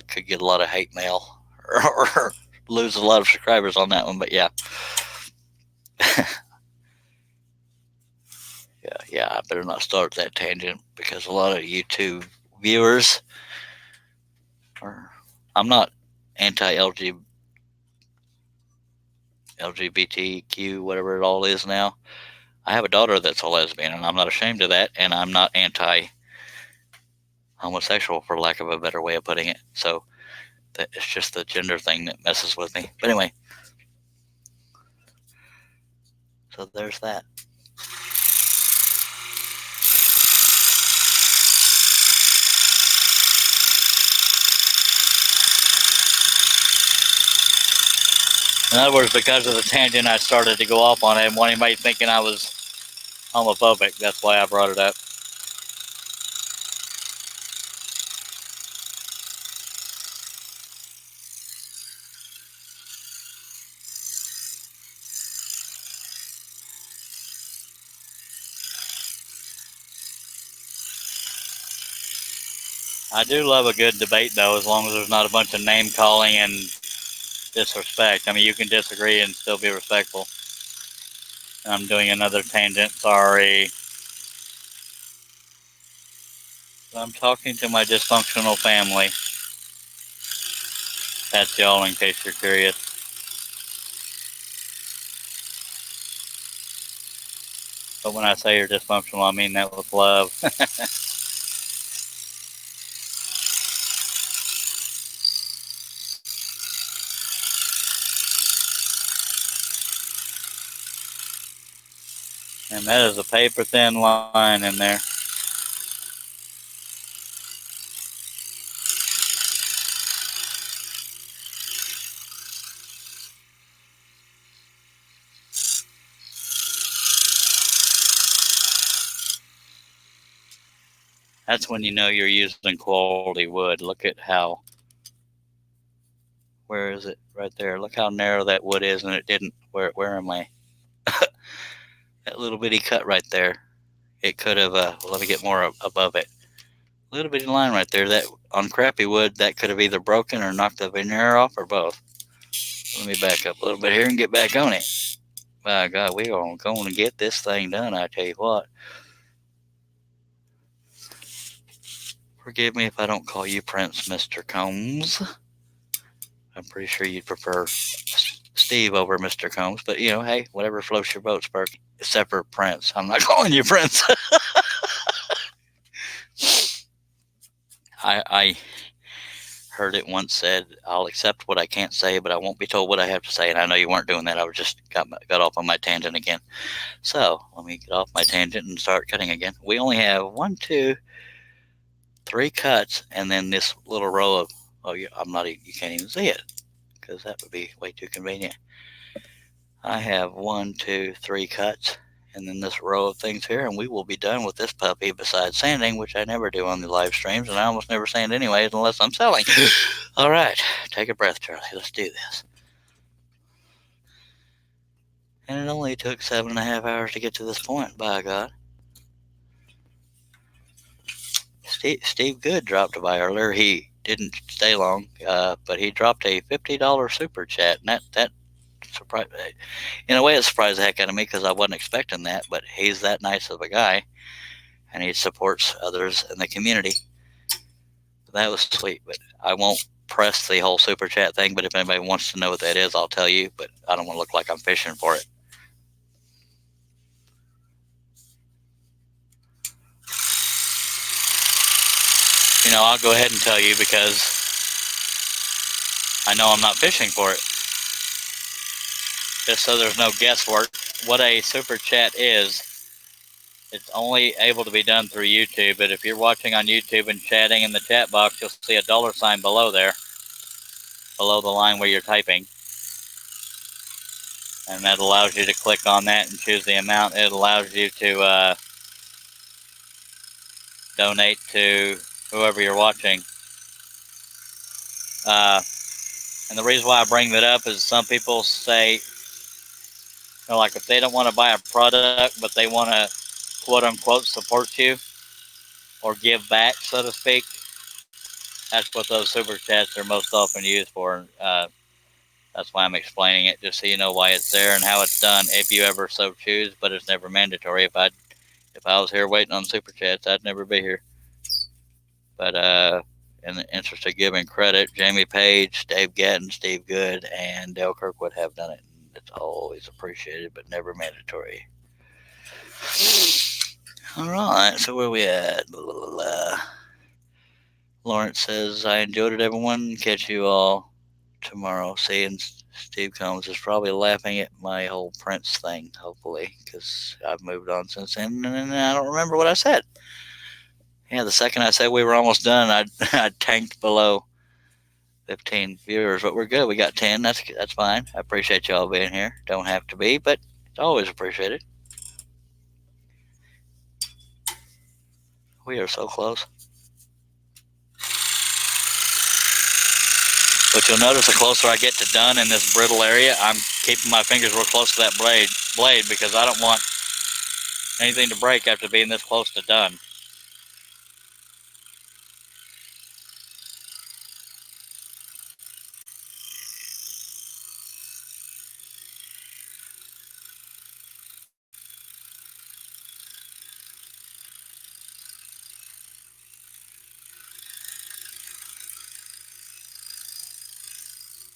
could get a lot of hate mail or lose a lot of subscribers on that one. But yeah. Yeah, I better not start that tangent because a lot of YouTube viewers are. I'm not anti-LGBTQ, whatever it all is now. I have a daughter that's a lesbian, and I'm not ashamed of that, and I'm not anti-homosexual, for lack of a better way of putting it. So it's just the gender thing that messes with me. But anyway, so there's that. In other words, because of the tangent I started to go off on, I didn't want anybody thinking I was homophobic. That's why I brought it up. I do love a good debate, though, as long as there's not a bunch of name calling and disrespect. I mean, you can disagree and still be respectful. I'm doing another tangent. Sorry. I'm talking to my dysfunctional family. That's y'all, in case you're curious. But when I say you're dysfunctional, I mean that with love. And that is a paper-thin line in there. That's when you know you're using quality wood. Look at how, where is it? Right there. Look how narrow that wood is, and it didn't, where am I? That little bitty cut right there. It could have, let me get more above it. Little bitty line right there. That on crappy wood, that could have either broken or knocked the veneer off, or both. Let me back up a little bit here and get back on it. My God, we are going to get this thing done, I tell you what. Forgive me if I don't call you Prince, Mr. Combs. I'm pretty sure you'd prefer Steve over Mr. Combs, but you know, hey, whatever floats your boat, Spurk. Except for Prince. I'm not calling you Prince. I heard it once said, I'll accept what I can't say, but I won't be told what I have to say. And I know you weren't doing that. I was just got off on my tangent again. So let me get off my tangent and start cutting again. We only have 1, 2, 3 cuts, and then this little row of, you can't even see it because that would be way too convenient. I have 1, 2, 3 cuts, and then this row of things here, and we will be done with this puppy besides sanding, which I never do on the live streams, and I almost never sand anyways unless I'm selling. All right, take a breath, Charlie. Let's do this. And it only took 7.5 hours to get to this point, by God. Steve Good dropped by earlier. He didn't stay long, but he dropped a $50 super chat, and that surprised, in a way, it surprised the heck out of me because I wasn't expecting that. But he's that nice of a guy, and he supports others in the community. That was sweet, but I won't press the whole super chat thing. But if anybody wants to know what that is, I'll tell you. But I don't want to look like I'm fishing for it. You know, I'll go ahead and tell you because I know I'm not fishing for it. Just so there's no guesswork, what a super chat is, it's only able to be done through YouTube. But if you're watching on YouTube and chatting in the chat box, you'll see a $sign below there, below the line where you're typing. And that allows you to click on that and choose the amount. It allows you to donate to whoever you're watching. And the reason why I bring that up is some people say, like if they don't want to buy a product, but they want to quote unquote support you or give back, so to speak, that's what those super chats are most often used for. That's why I'm explaining it, just so you know why it's there and how it's done, if you ever so choose. But it's never mandatory. If I was here waiting on super chats, I'd never be here. But in the interest of giving credit, Jamie Page, Dave Gatton, Steve Good, and Dale Kirkwood have done it. It's always appreciated, but never mandatory. All right, so where we at? Blah, blah, blah. Lawrence says, I enjoyed it, everyone. Catch you all tomorrow. Seeing Steve Combs is probably laughing at my whole Prince thing, hopefully, because I've moved on since then, and I don't remember what I said. Yeah, the second I said we were almost done, I tanked below 15 viewers, but we're good. We got 10. That's fine. I appreciate y'all being here. Don't have to be, but it's always appreciated. We are so close. But you'll notice the closer I get to done in this brittle area, I'm keeping my fingers real close to that blade because I don't want anything to break after being this close to done.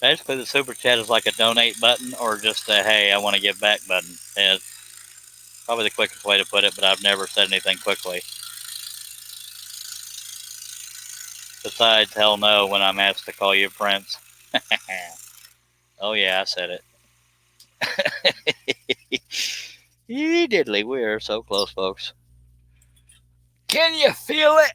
Basically, the super chat is like a donate button or just a hey, I want to give back button. It's probably the quickest way to put it, but I've never said anything quickly. Besides, hell no when I'm asked to call you Prince. Oh yeah, I said it. Diddly, we are so close, folks. Can you feel it?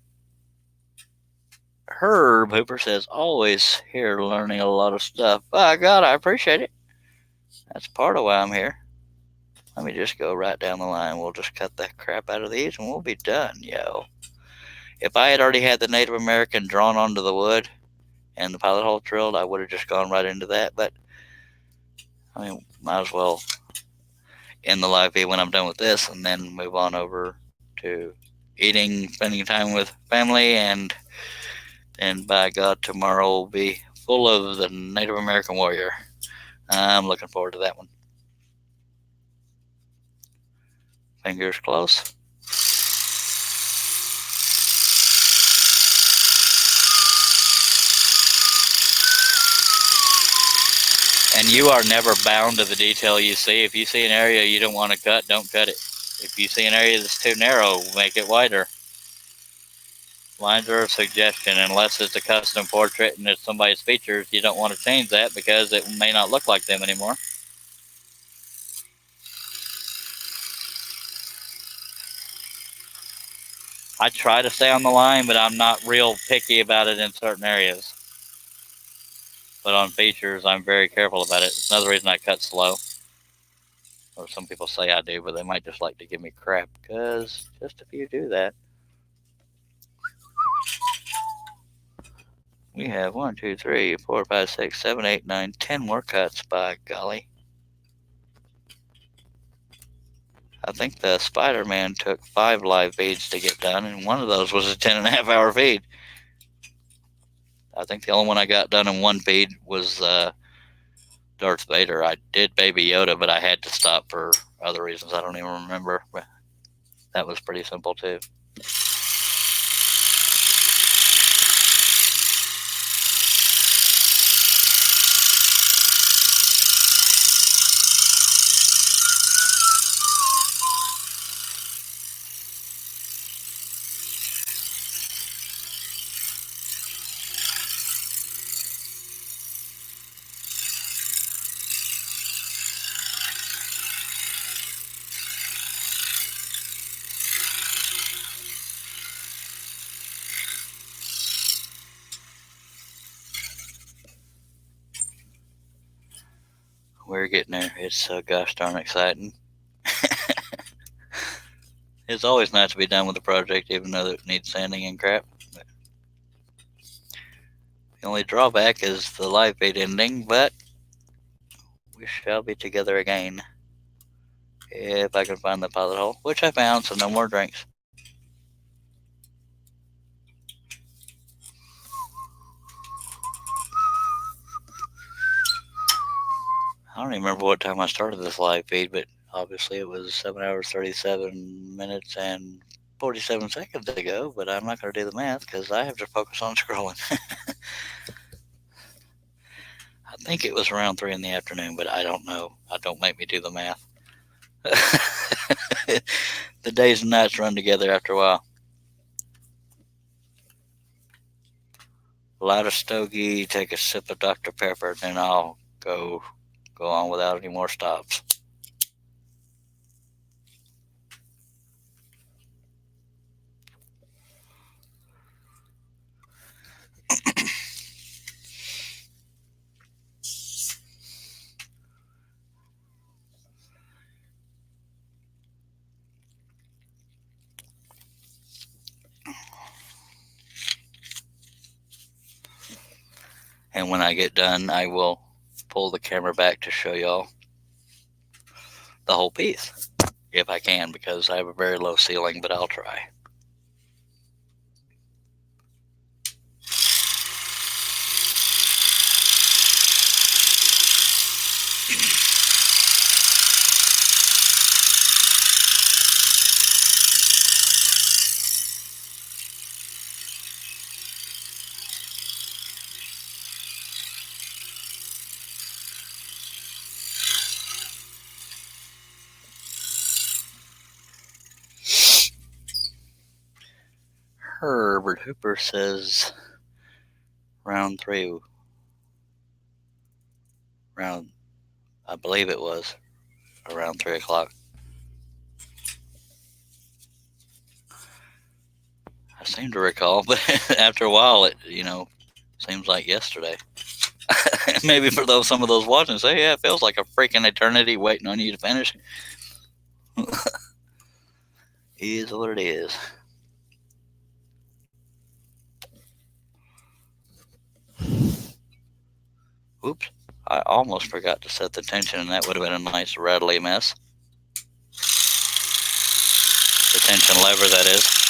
Herb Hooper says, always here learning a lot of stuff. By God, I appreciate it. That's part of why I'm here. Let me just go right down the line. We'll just cut the crap out of these and we'll be done, yo. If I had already had the Native American drawn onto the wood and the pilot hole drilled, I would have just gone right into that. But, I mean, might as well end the live feed when I'm done with this and then move on over to eating, spending time with family, and by God, tomorrow will be full of the Native American warrior. I'm looking forward to that one. Fingers close. And you are never bound to the detail you see. If you see an area you don't want to cut, don't cut it. If you see an area that's too narrow, make it wider. Lines are a suggestion. Unless it's a custom portrait and it's somebody's features, you don't want to change that because it may not look like them anymore. I try to stay on the line, but I'm not real picky about it in certain areas. But on features, I'm very careful about it. It's another reason I cut slow. Or some people say I do, but they might just like to give me crap, because just if you do that. We have 1, 2, 3, 4, 5, 6, 7, 8, 9, 10 more cuts, by golly. I think the Spider-Man took 5 live feeds to get done, and one of those was a 10.5 hour feed. I think the only one I got done in one feed was Darth Vader. I did Baby Yoda, but I had to stop for other reasons. I don't even remember. But that was pretty simple, too. We're getting there. It's so gosh darn exciting. It's always nice to be done with the project, even though it needs sanding and crap. But The only drawback is the live feed ending, but we shall be together again. If I can find the pilot hole, which I found, so no more drinks. I don't even remember what time I started this live feed, but obviously it was 7 hours, 37 minutes, and 47 seconds ago, but I'm not going to do the math because I have to focus on scrolling. I think it was around 3 in the afternoon, but I don't know. Don't make me do the math. The days and nights run together after a while. Light a stogie, take a sip of Dr. Pepper, then I'll go on without any more stops. And when I get done, I will pull the camera back to show y'all the whole piece, if I can, because I have a very low ceiling, but I'll try. Herbert Hooper says round 3. I believe it was around 3 o'clock. I seem to recall, but after a while, it seems like yesterday. Maybe for some of those watching, say, yeah, it feels like a freaking eternity waiting on you to finish. Is what it is. Oops, I almost forgot to set the tension, and that would have been a nice rattly mess. The tension lever, that is.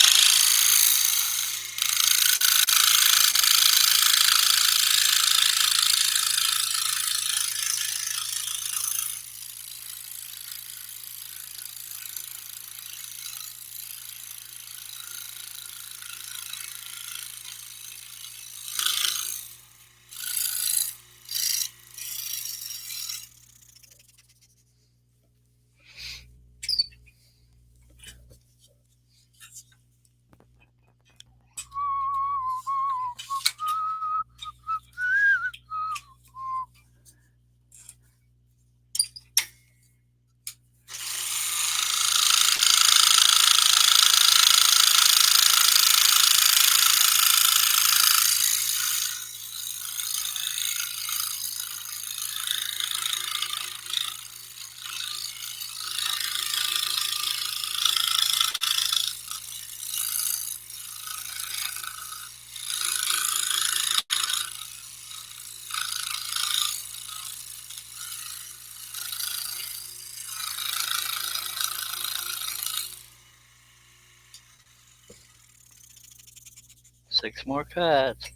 Six more cuts.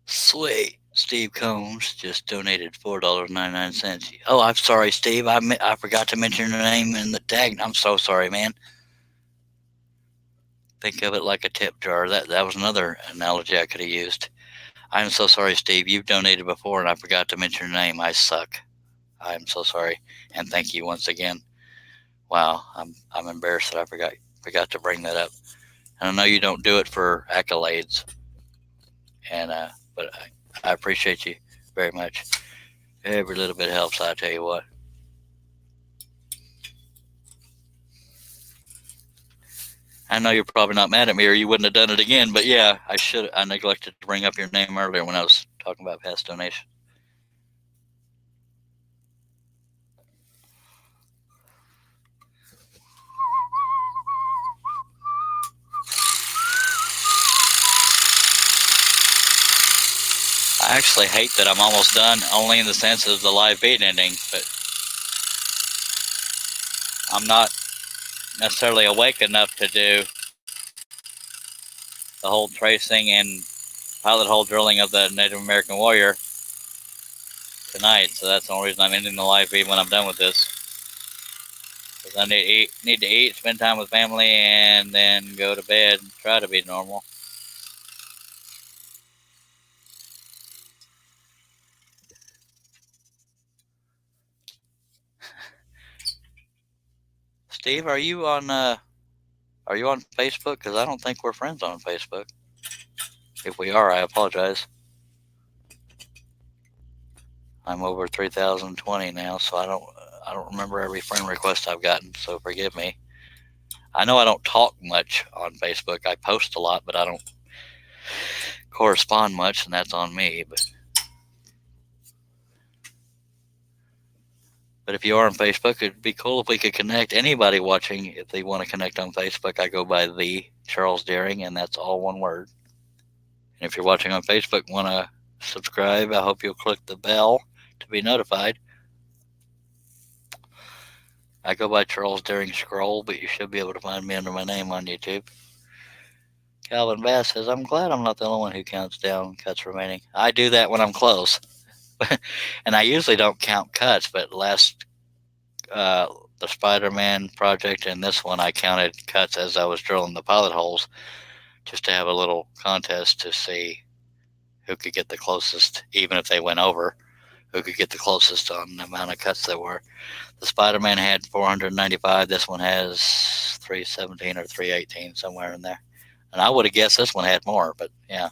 Sweet. Steve Combs just donated $4.99. Oh, I'm sorry, Steve. I forgot to mention your name in the tag. I'm so sorry, man. Think of it like a tip jar. That was another analogy I could have used. I'm so sorry, Steve. You've donated before, and I forgot to mention your name. I suck. I'm so sorry, and thank you once again. Wow, I'm embarrassed that I forgot to bring that up. And I know you don't do it for accolades, and but I appreciate you very much. Every little bit helps, I tell you what. I know you're probably not mad at me, or you wouldn't have done it again. But yeah, I neglected to bring up your name earlier when I was talking about past donation. actually hate that I'm almost done, only in the sense of the live feed ending, but I'm not necessarily awake enough to do the hole tracing and pilot hole drilling of the Native American warrior tonight. So that's the only reason I'm ending the live feed when I'm done with this. Because I need to eat, spend time with family, and then go to bed and try to be normal. Steve, are you on Facebook? Because I don't think we're friends on Facebook. If we are, I apologize. I'm over 3,020 now, so I don't remember every friend request I've gotten, so forgive me. I know I don't talk much on Facebook. I post a lot, but I don't correspond much, and that's on me. But if you are on Facebook, it'd be cool if we could connect. Anybody watching, if they want to connect on Facebook, I go by the Charles Deering, and that's all one word. And if you're watching on Facebook, want to subscribe, I hope you'll click the bell to be notified. I go by Charles Deering Scroll, but you should be able to find me under my name on YouTube. Calvin Bass says, I'm glad I'm not the only one who counts down cuts remaining. I do that when I'm close. And I usually don't count cuts, but the Spider-Man project and this one, I counted cuts as I was drilling the pilot holes, just to have a little contest to see who could get the closest, even if they went over, who could get the closest on the amount of cuts there were. The Spider-Man had 495. This one has 317 or 318, somewhere in there. And I would have guessed this one had more, but yeah.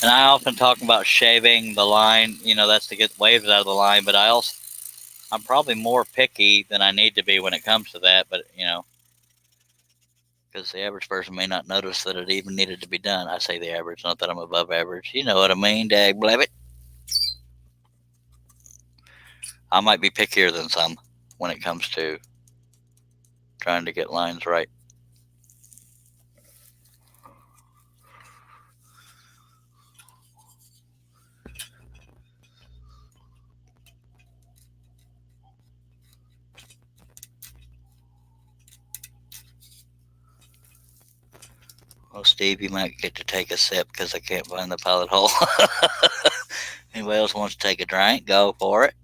And I often talk about shaving the line, that's to get waves out of the line, but I'm probably more picky than I need to be when it comes to that, but because the average person may not notice that it even needed to be done. I say the average, not that I'm above average. You know what I mean, dag blabbit. I might be pickier than some when it comes to trying to get lines right. Well, Steve, you might get to take a sip because I can't find the pilot hole. Anybody else wants to take a drink? Go for it.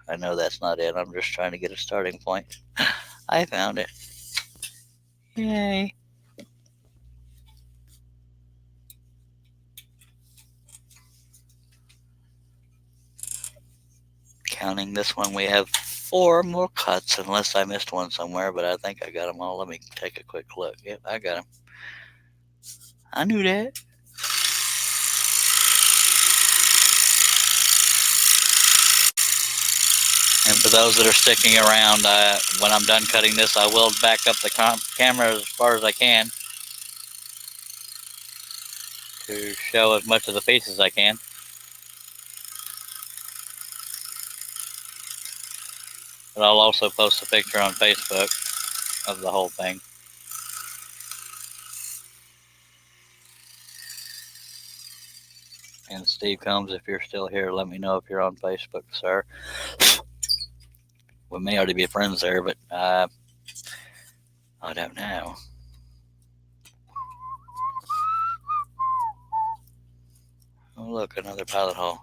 I know that's not it. I'm just trying to get a starting point. I found it. Yay. Counting this one, we have 4 more cuts, unless I missed one somewhere, but I think I got them all. Let me take a quick look. Yep, I got them. I knew that. And for those that are sticking around, when I'm done cutting this, I will back up the camera as far as I can to show as much of the piece as I can. But I'll also post a picture on Facebook of the whole thing. And Steve Combs, if you're still here, let me know if you're on Facebook, sir. We may already be friends there, but I don't know. Oh, look, another pilot hole.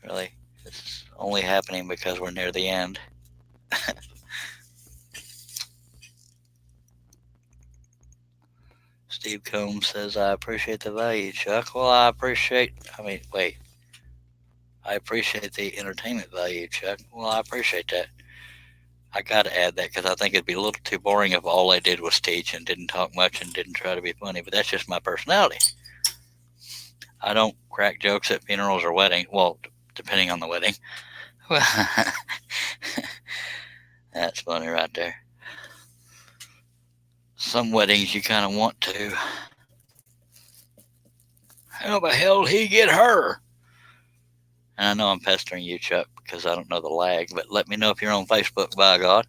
Really, it's only happening because we're near the end. Steve Combs says, I appreciate the value, Chuck. Well, I appreciate the entertainment value, Chuck. Well, I appreciate that. I got to add that because I think it'd be a little too boring if all I did was teach and didn't talk much and didn't try to be funny, but that's just my personality. I don't crack jokes at funerals or weddings. Well, depending on the wedding. That's funny right there. Some weddings you kind of want to. How the hell did he get her? And I know I'm pestering you, Chuck, because I don't know the lag, but let me know if you're on Facebook, by God.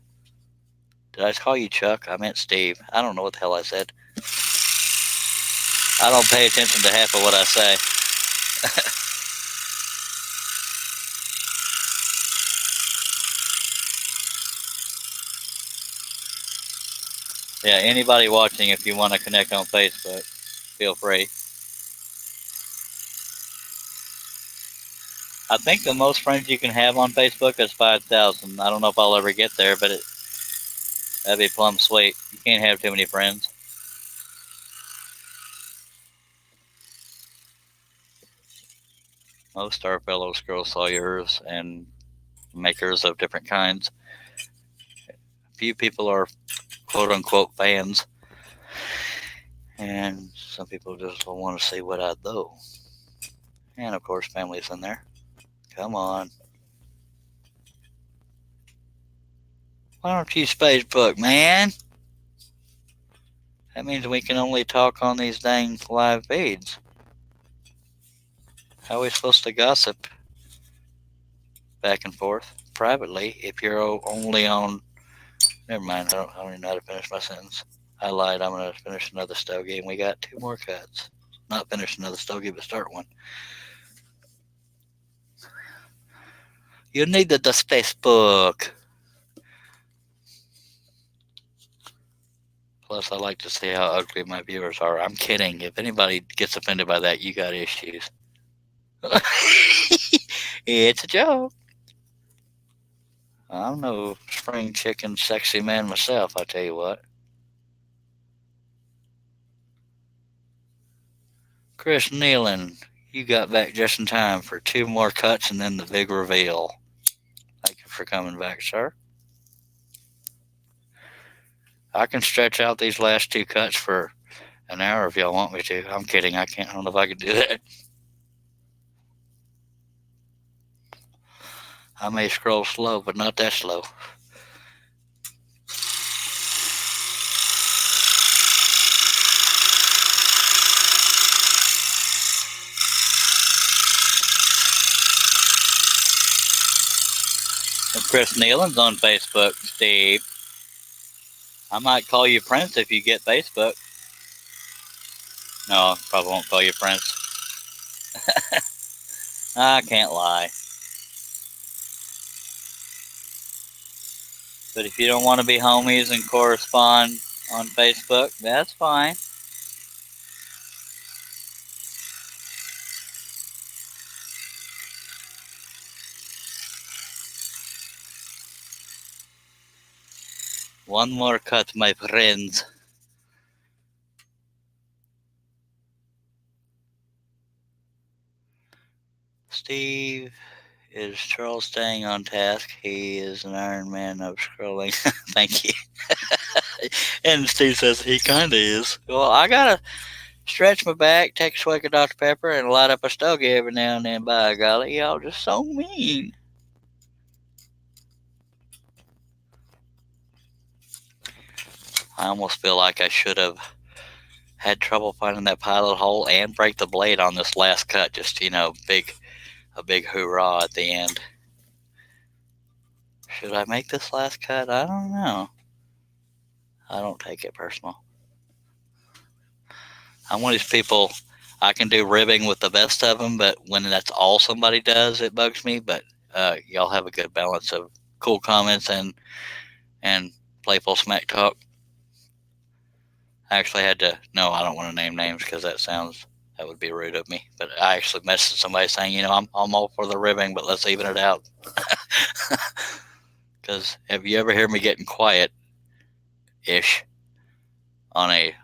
Did I call you Chuck? I meant Steve. I don't know what the hell I said. I don't pay attention to half of what I say. Yeah, anybody watching, if you want to connect on Facebook, feel free. I think the most friends you can have on Facebook is 5,000. I don't know if I'll ever get there, but that'd be plumb sweet. You can't have too many friends. Most are fellow scroll sawyers and makers of different kinds. Few people are quote-unquote fans. And some people just want to see what I do. And, of course, family's in there. Come on. Why don't you use Facebook, man? That means we can only talk on these dang live feeds. How are we supposed to gossip back and forth privately if you're only on... Never mind, I don't even know how to finish my sentence. I lied, I'm going to finish another stogie, and we got 2 more cuts. Not finish another stogie, but start one. You needed the Facebook. Plus, I like to see how ugly my viewers are. I'm kidding. If anybody gets offended by that, you got issues. It's a joke. I'm no spring chicken sexy man myself, I tell you what. Chris Nealon, you got back just in time for 2 more cuts and then the big reveal. Thank you for coming back, sir. I can stretch out these last 2 cuts for an hour if y'all want me to. I'm kidding. I can't. I don't know if I can do that. I may scroll slow, but not that slow. Chris Nealon's on Facebook, Steve. I might call you Prince if you get Facebook. No, I probably won't call you Prince. I can't lie. But if you don't want to be homies and correspond on Facebook, that's fine. One more cut, my friends. Steve, is Charles staying on task? He is an Iron Man of scrolling. Thank you. And Steve says he kind of is. Well, I gotta stretch my back, take a swig of Dr. Pepper, and light up a stogie every now and then. By golly, y'all just so mean. I almost feel like I should have had trouble finding that pilot hole and break the blade on this last cut. Just, a big hoorah at the end. Should I make this last cut? I don't know. I don't take it personal. I'm one of these people, I can do ribbing with the best of them, but when that's all somebody does, it bugs me. But y'all have a good balance of cool comments and playful smack talk. I actually had to, no, I don't want to name names because that would be rude of me. But I actually messaged somebody saying, I'm all for the ribbing, but let's even it out. Because have you ever heard me getting quiet-ish on a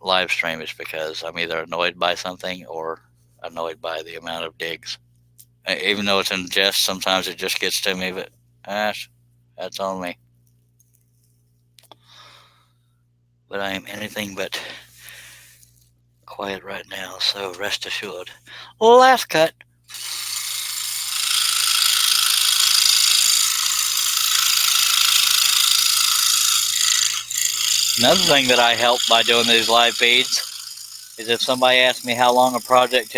live stream? It's because I'm either annoyed by something or annoyed by the amount of digs. Even though it's in jest, sometimes it just gets to me, but that's on me. But I am anything but quiet right now, so rest assured. Last cut. Another thing that I help by doing these live feeds is if somebody asks me how long a project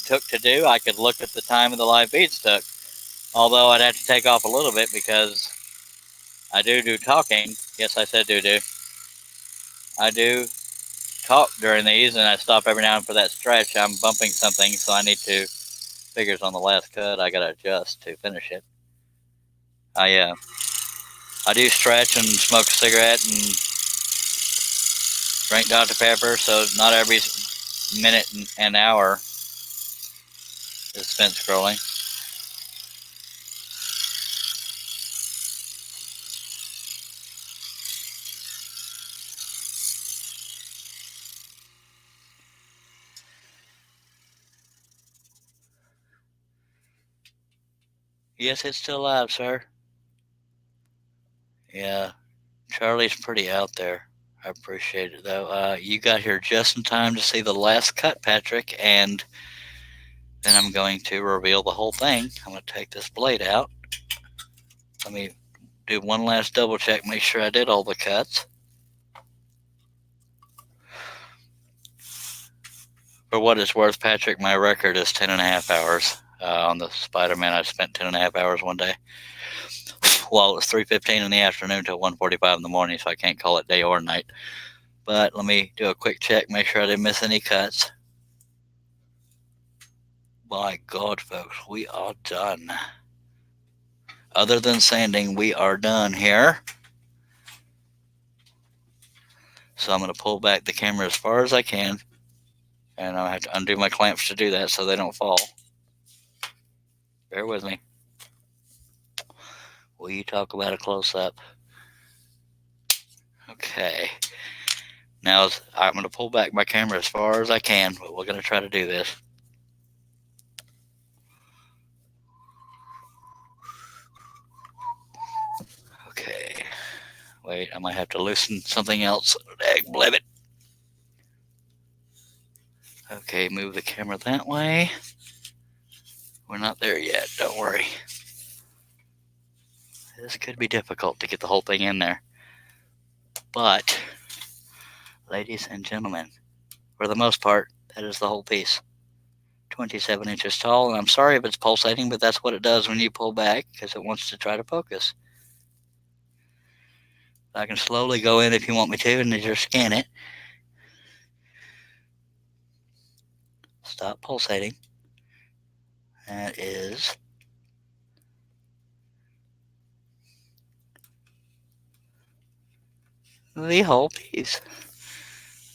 took to do, I could look at the time of the live feeds took. Although I'd have to take off a little bit because I do talking. Yes, I said do. I do talk during these, and I stop every now and then for that stretch. I'm bumping something, so I need to, figures on the last cut, I gotta adjust to finish it. I do stretch and smoke a cigarette and drink Dr. Pepper, so not every minute and hour is spent scrolling. Yes, it's still live, sir. Yeah, Charlie's pretty out there. I appreciate it, though. You got here just in time to see the last cut, Patrick, and then I'm going to reveal the whole thing. I'm going to take this blade out. Let me do one last double check, make sure I did all the cuts. For what it's worth, Patrick, my record is 10.5 hours. On the Spider-Man, I spent 10.5 hours one day. Well, it was 3:15 in the afternoon till 1:45 in the morning, so I can't call it day or night. But let me do a quick check, make sure I didn't miss any cuts. My God, folks, we are done. Other than sanding, we are done here. So I'm going to pull back the camera as far as I can, and I'll have to undo my clamps to do that so they don't fall. Bear with me. Will you talk about a close-up? Okay. Now I'm going to pull back my camera as far as I can, but we're going to try to do this. Okay. Wait, I might have to loosen something else. Dagblibbit. Okay, move the camera that way. We're not there yet, don't worry. This could be difficult to get the whole thing in there. But, ladies and gentlemen, for the most part, that is the whole piece. 27 inches tall, and I'm sorry if it's pulsating, but that's what it does when you pull back, because it wants to try to focus. I can slowly go in if you want me to, and just scan it. Stop pulsating. That is the whole piece.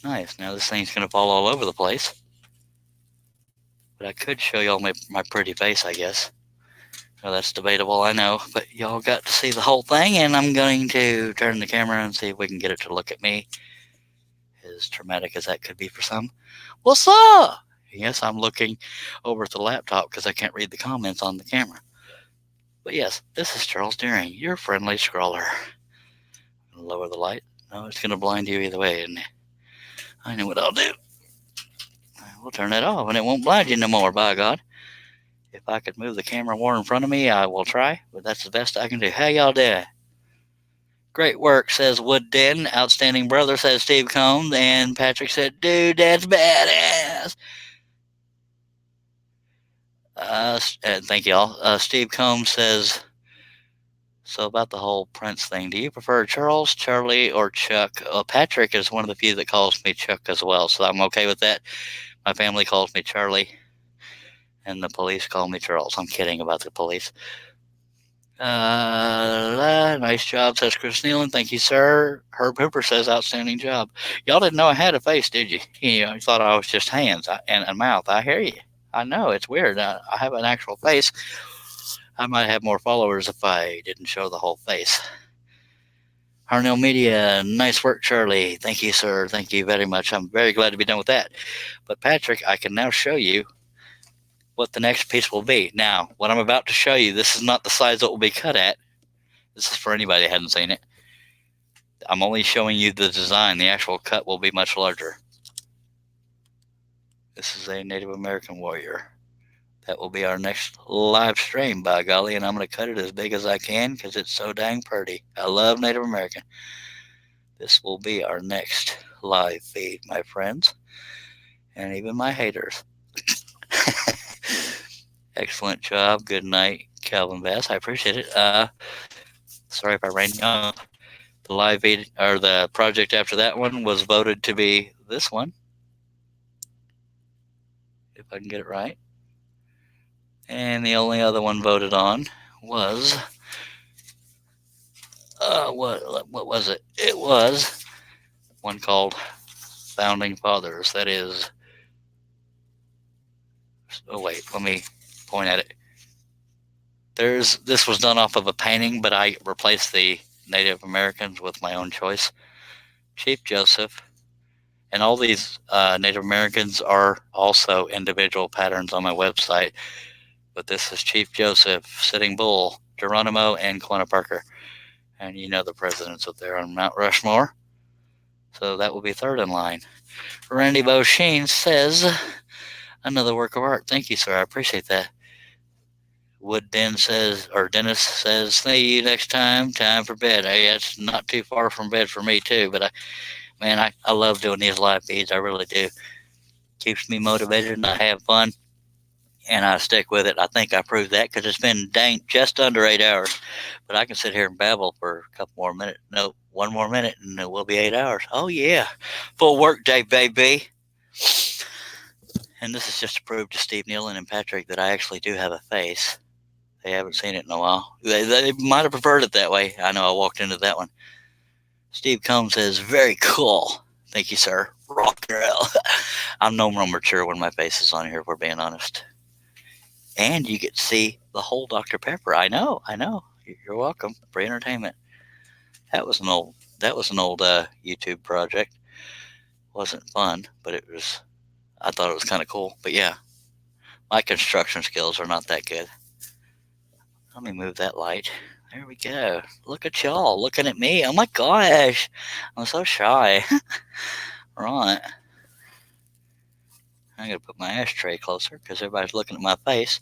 Nice. Now this thing's going to fall all over the place. But I could show y'all my pretty face, I guess. Well, that's debatable, I know. But y'all got to see the whole thing, and I'm going to turn the camera and see if we can get it to look at me. As traumatic as that could be for some. What's up? Yes, I'm looking over at the laptop because I can't read the comments on the camera. But yes, this is Charles Deering, your friendly scroller. Lower the light. No, it's going to blind you either way, isn't it? I know what I'll do. We'll turn it off, and it won't blind you no more, by God. If I could move the camera more in front of me, I will try, but that's the best I can do. How y'all doing? Great work, says Wood Den. Outstanding brother, says Steve Combs. And Patrick said, dude, that's badass. Thank y'all. Steve Combs says, so about the whole Prince thing, do you prefer Charles, Charlie, or Chuck? Patrick is one of the few that calls me Chuck as well, so I'm okay with that. My family calls me Charlie, and the police call me Charles. I'm kidding about the police. Nice job, says Chris Nealon. Thank you, sir. Herb Hooper says, outstanding job. Y'all didn't know I had a face, did you? You thought I was just hands and a mouth. I hear you. I know, it's weird. I have an actual face. I might have more followers if I didn't show the whole face. Harnell Media, nice work, Charlie. Thank you, sir. Thank you very much. I'm very glad to be done with that. But Patrick, I can now show you what the next piece will be. Now, what I'm about to show you, this is not the size it will be cut at. This is for anybody that hasn't seen it. I'm only showing you the design. The actual cut will be much larger. This is a Native American warrior. That will be our next live stream, by golly, and I'm going to cut it as big as I can because it's so dang pretty. I love Native American. This will be our next live feed, my friends, and even my haters. Excellent job. Good night, Calvin Bass. I appreciate it. Sorry if I ran you off. The live feed, or the project after that one, was voted to be this one. If I can get it right. And the only other one voted on was what was it? It was one called Founding Fathers. That is. Oh wait, let me point at it. This was done off of a painting, but I replaced the Native Americans with my own choice. Chief Joseph, and all these Native Americans are also individual patterns on my website. But this is Chief Joseph, Sitting Bull, Geronimo, and Quanah Parker. And you know the presidents up there on Mount Rushmore. So that will be third in line. Randy Beauchene says, another work of art. Thank you, sir. I appreciate that. Dennis says, see you next time. Time for bed. Hey, it's not too far from bed for me, too. But I love doing these live feeds. I really do. Keeps me motivated and I have fun. And I stick with it. I think I proved that because it's been just under 8 hours. But I can sit here and babble for a couple more minutes. No, one more minute and it will be 8 hours. Oh, yeah. Full work day, baby. And this is just to prove to Steve Nealon and Patrick that I actually do have a face. They haven't seen it in a while. They might have preferred it that way. I know I walked into that one. Steve Combs says, very cool. Thank you, sir. Rock and roll. I'm no more mature when my face is on here, if we're being honest. And you get to see the whole Dr. Pepper. I know. You're welcome. Free entertainment. That was an old YouTube project. Wasn't fun, but I thought it was kind of cool. But yeah, my construction skills are not that good. Let me move that light. There we go. Look at y'all looking at me. Oh my gosh. I'm so shy. Right. I'm going to put my ashtray closer because everybody's looking at my face.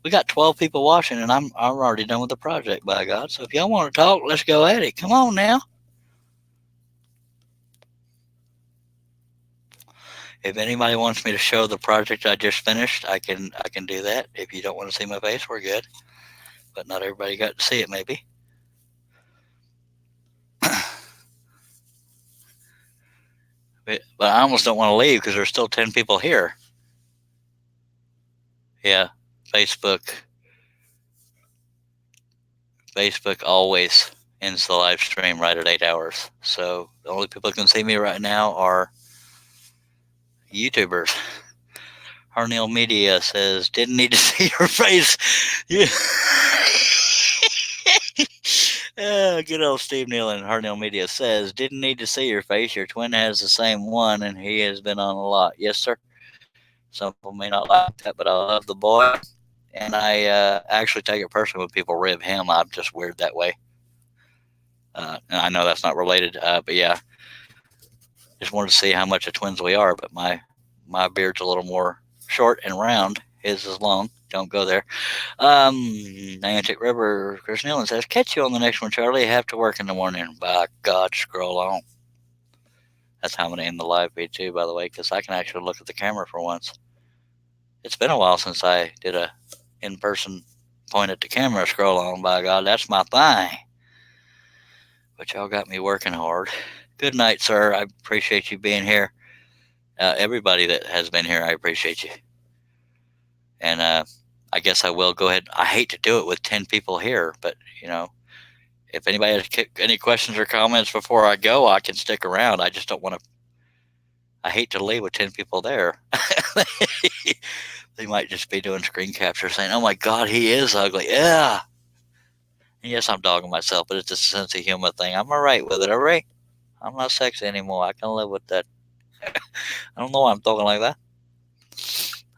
We got 12 people watching, and I'm already done with the project, by God. So if y'all want to talk, let's go at it. Come on now. If anybody wants me to show the project I just finished, I can do that. If you don't want to see my face, we're good. But not everybody got to see it, maybe. But I almost don't want to leave because there's still 10 people here. Yeah, Facebook always ends the live stream right at 8 hours. So the only people who can see me right now are YouTubers. Harnell Media says, didn't need to see your face. Yeah. Good old Steve Nealon. Harnell Media says, didn't need to see your face. Your twin has the same one, and he has been on a lot. Yes, sir. Some people may not like that, but I love the boy. And I actually take it personally when people rib him. I'm just weird that way. And I know that's not related, but yeah. Just wanted to see how much of twins we are, but my beard's a little more short and round. His is long. Don't go there. Niantic River, Chris Nealon says, catch you on the next one, Charlie. I have to work in the morning. By God, scroll on. That's how I'm going to end the live feed too, by the way, because I can actually look at the camera for once. It's been a while since I did a in-person point at the camera scroll on. By God, that's my thing. But y'all got me working hard. Good night, sir. I appreciate you being here. Everybody that has been here, I appreciate you. And I guess I will go ahead. I hate to do it with 10 people here, but, if anybody has any questions or comments before I go, I can stick around. I just don't want to. I hate to leave with 10 people there. They might just be doing screen capture saying, oh, my God, he is ugly. Yeah. And yes, I'm dogging myself, but it's just a sense of humor thing. I'm all right with it, all right? I'm not sexy anymore. I can live with that. I don't know why I'm talking like that.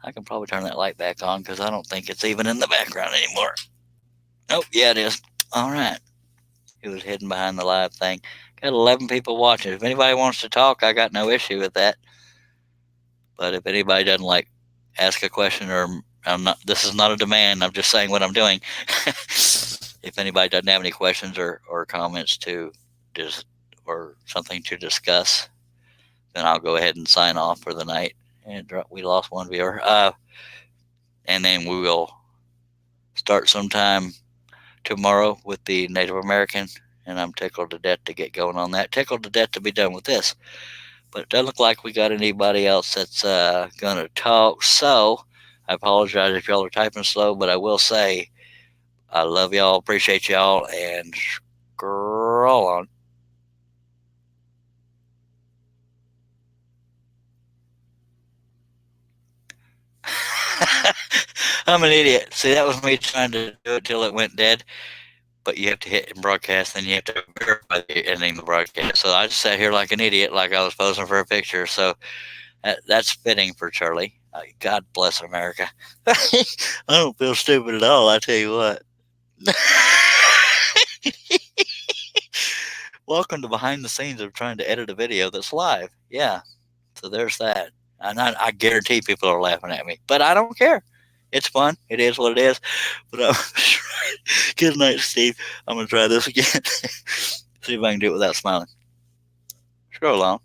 I can probably turn that light back on because I don't think it's even in the background anymore. Oh, yeah, it is. All right. It was hidden behind the live thing. Got 11 people watching. If anybody wants to talk, I got no issue with that. But if anybody doesn't ask a question or this is not a demand. I'm just saying what I'm doing. If anybody doesn't have any questions or comments to just or something to discuss, then I'll go ahead and sign off for the night. And we lost one viewer. And then we will start sometime tomorrow with the Native American. And I'm tickled to death to get going on that. Tickled to death to be done with this. But it doesn't look like we got anybody else that's going to talk. So I apologize if y'all are typing slow, but I will say I love y'all, appreciate y'all, and scroll on. I'm an idiot. See, that was me trying to do it till it went dead. But you have to hit and broadcast, then you have to verify the ending the broadcast. So I just sat here like an idiot, like I was posing for a picture. So that's fitting for Charlie. God bless America. I don't feel stupid at all, I tell you what. Welcome to behind the scenes of trying to edit a video that's live. Yeah, so there's that. And I guarantee people are laughing at me, but I don't care. It's fun. It is what it is. But I'm good night, Steve. I'm going to try this again. See if I can do it without smiling. Scroll on.